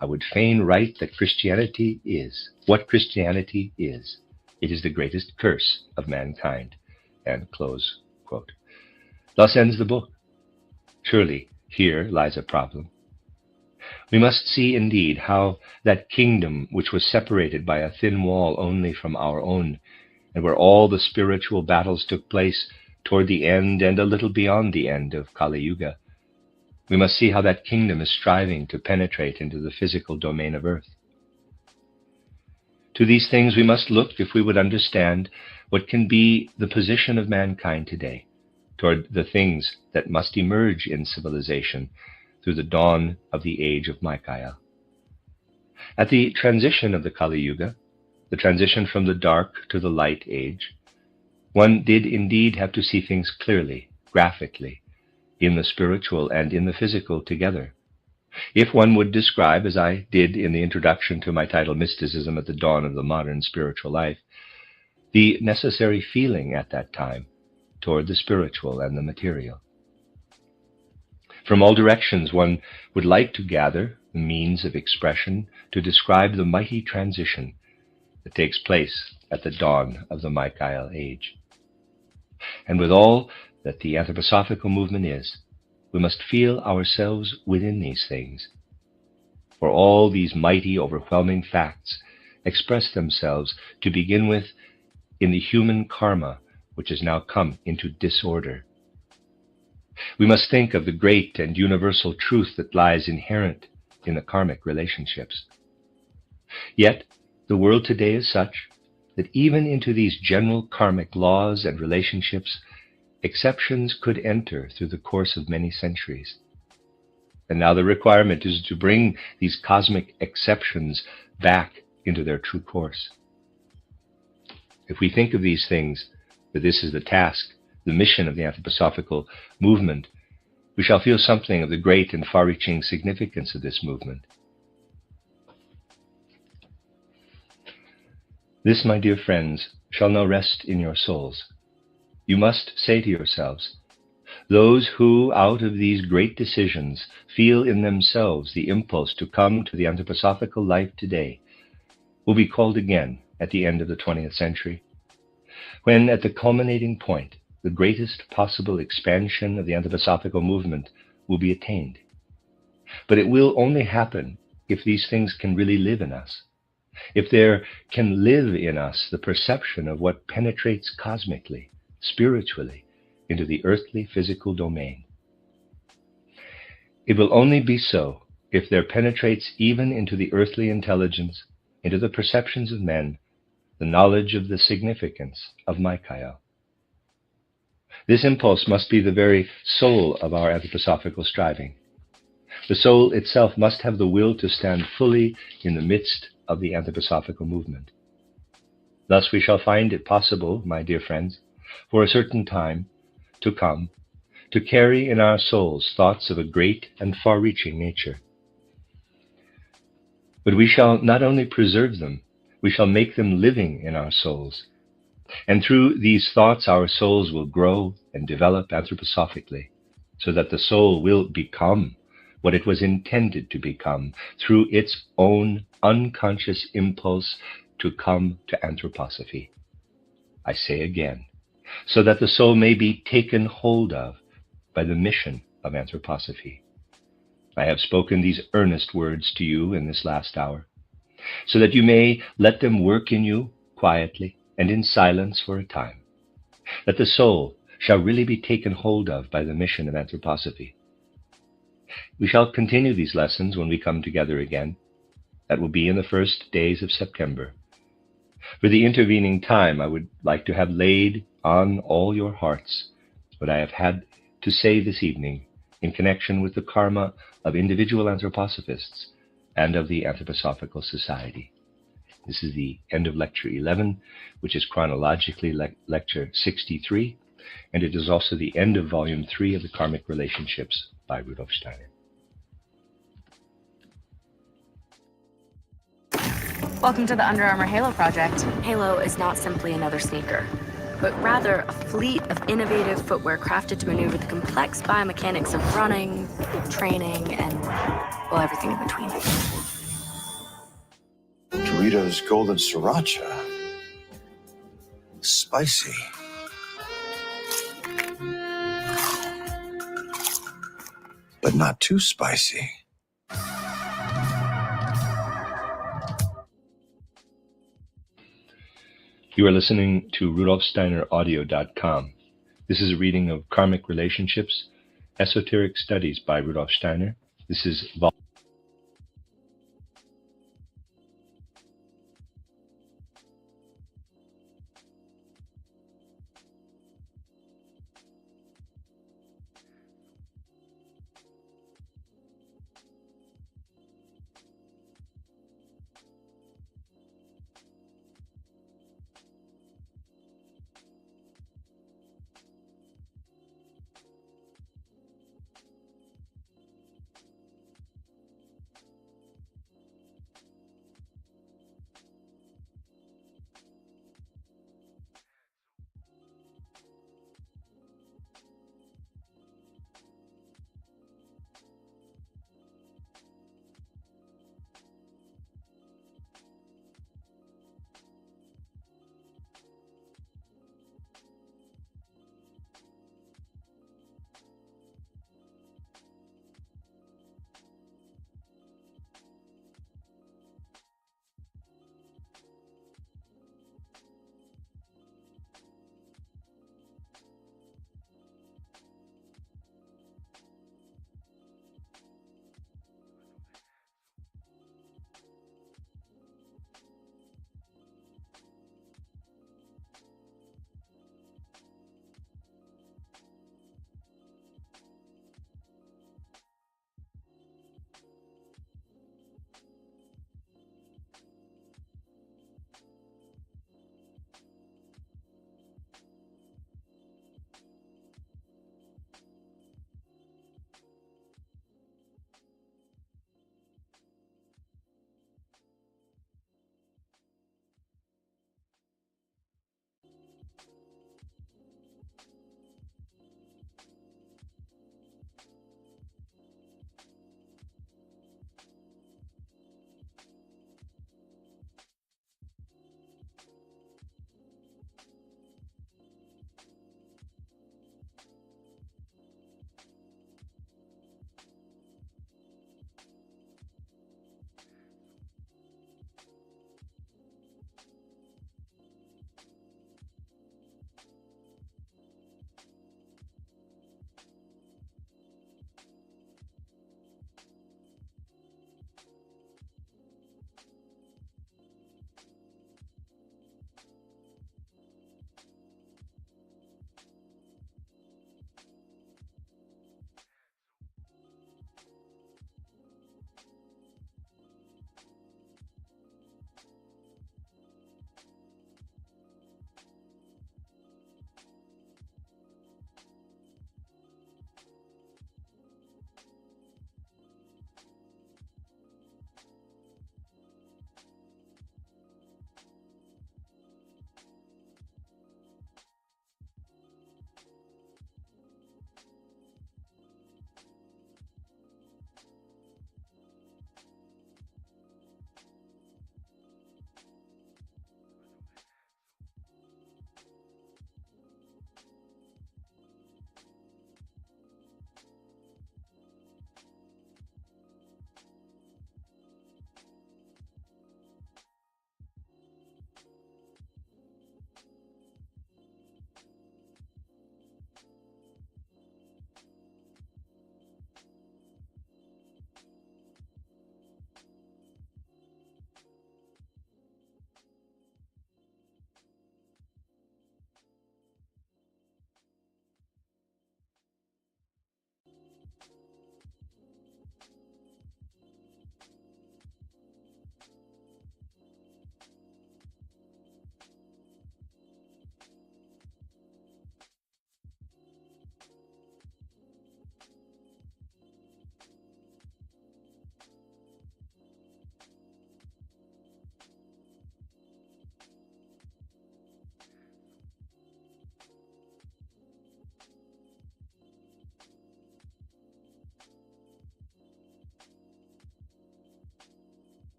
I would fain write that Christianity is what Christianity is. It is the greatest curse of mankind. And close quote. Thus ends the book. Surely here lies a problem. We must see indeed how that kingdom which was separated by a thin wall only from our own, and where all the spiritual battles took place toward the end and a little beyond the end of Kali Yuga, we must see how that kingdom is striving to penetrate into the physical domain of earth. To these things we must look if we would understand what can be the position of mankind today toward the things that must emerge in civilization through the dawn of the age of Michael. At the transition of the Kali Yuga, the transition from the dark to the light age, one did indeed have to see things clearly, graphically, in the spiritual and in the physical together. If one would describe, as I did in the introduction to my title, Mysticism at the Dawn of the Modern Spiritual Life, the necessary feeling at that time toward the spiritual and the material. From all directions one would like to gather the means of expression to describe the mighty transition that takes place at the dawn of the Michael age. And with all that the anthroposophical movement is, we must feel ourselves within these things. For all these mighty, overwhelming facts express themselves, to begin with, in the human karma which has now come into disorder. We must think of the great and universal truth that lies inherent in the karmic relationships. Yet, the world today is such that even into these general karmic laws and relationships, exceptions could enter through the course of many centuries. And now the requirement is to bring these cosmic exceptions back into their true course. If we think of these things, that this is the task, the mission of the anthroposophical movement, we shall feel something of the great and far-reaching significance of this movement. This, my dear friends, shall now rest in your souls. You must say to yourselves, those who, out of these great decisions, feel in themselves the impulse to come to the anthroposophical life today, will be called again at the end of the 20th century. when at the culminating point, the greatest possible expansion of the anthroposophical movement will be attained. But it will only happen if these things can really live in us, if there can live in us the perception of what penetrates cosmically, spiritually, into the earthly physical domain. It will only be so if there penetrates even into the earthly intelligence, into the perceptions of men, the knowledge of the significance of Michael. This impulse must be the very soul of our anthroposophical striving. The soul itself must have the will to stand fully in the midst of the anthroposophical movement. Thus we shall find it possible, my dear friends, for a certain time to come, to carry in our souls thoughts of a great and far-reaching nature. But we shall not only preserve them, we shall make them living in our souls. And through these thoughts our souls will grow and develop anthroposophically, so that the soul will become what it was intended to become through its own unconscious impulse to come to anthroposophy. I say again, so that the soul may be taken hold of by the mission of anthroposophy. I have spoken these earnest words to you in this last hour, so that you may let them work in you quietly and in silence for a time, that the soul shall really be taken hold of by the mission of anthroposophy. We shall continue these lessons when we come together again. That will be in the first days of September. For the intervening time, I would like to have laid on all your hearts what I have had to say this evening in connection with the karma of individual anthroposophists and of the Anthroposophical Society. This is the end of Lecture 11, which is chronologically Lecture 63, and it is also the end of Volume 3 of the Karmic Relationships by Rudolf Steiner. Welcome to the Under Armour Halo project. Halo is not simply another sneaker, but rather a fleet of innovative footwear crafted to maneuver the complex biomechanics of running, training, and, well, everything in between. Doritos Golden Sriracha. Spicy. But not too spicy. You are listening to RudolfSteinerAudio.com. This is a reading of Karmic Relationships, Esoteric Studies by Rudolf Steiner. This is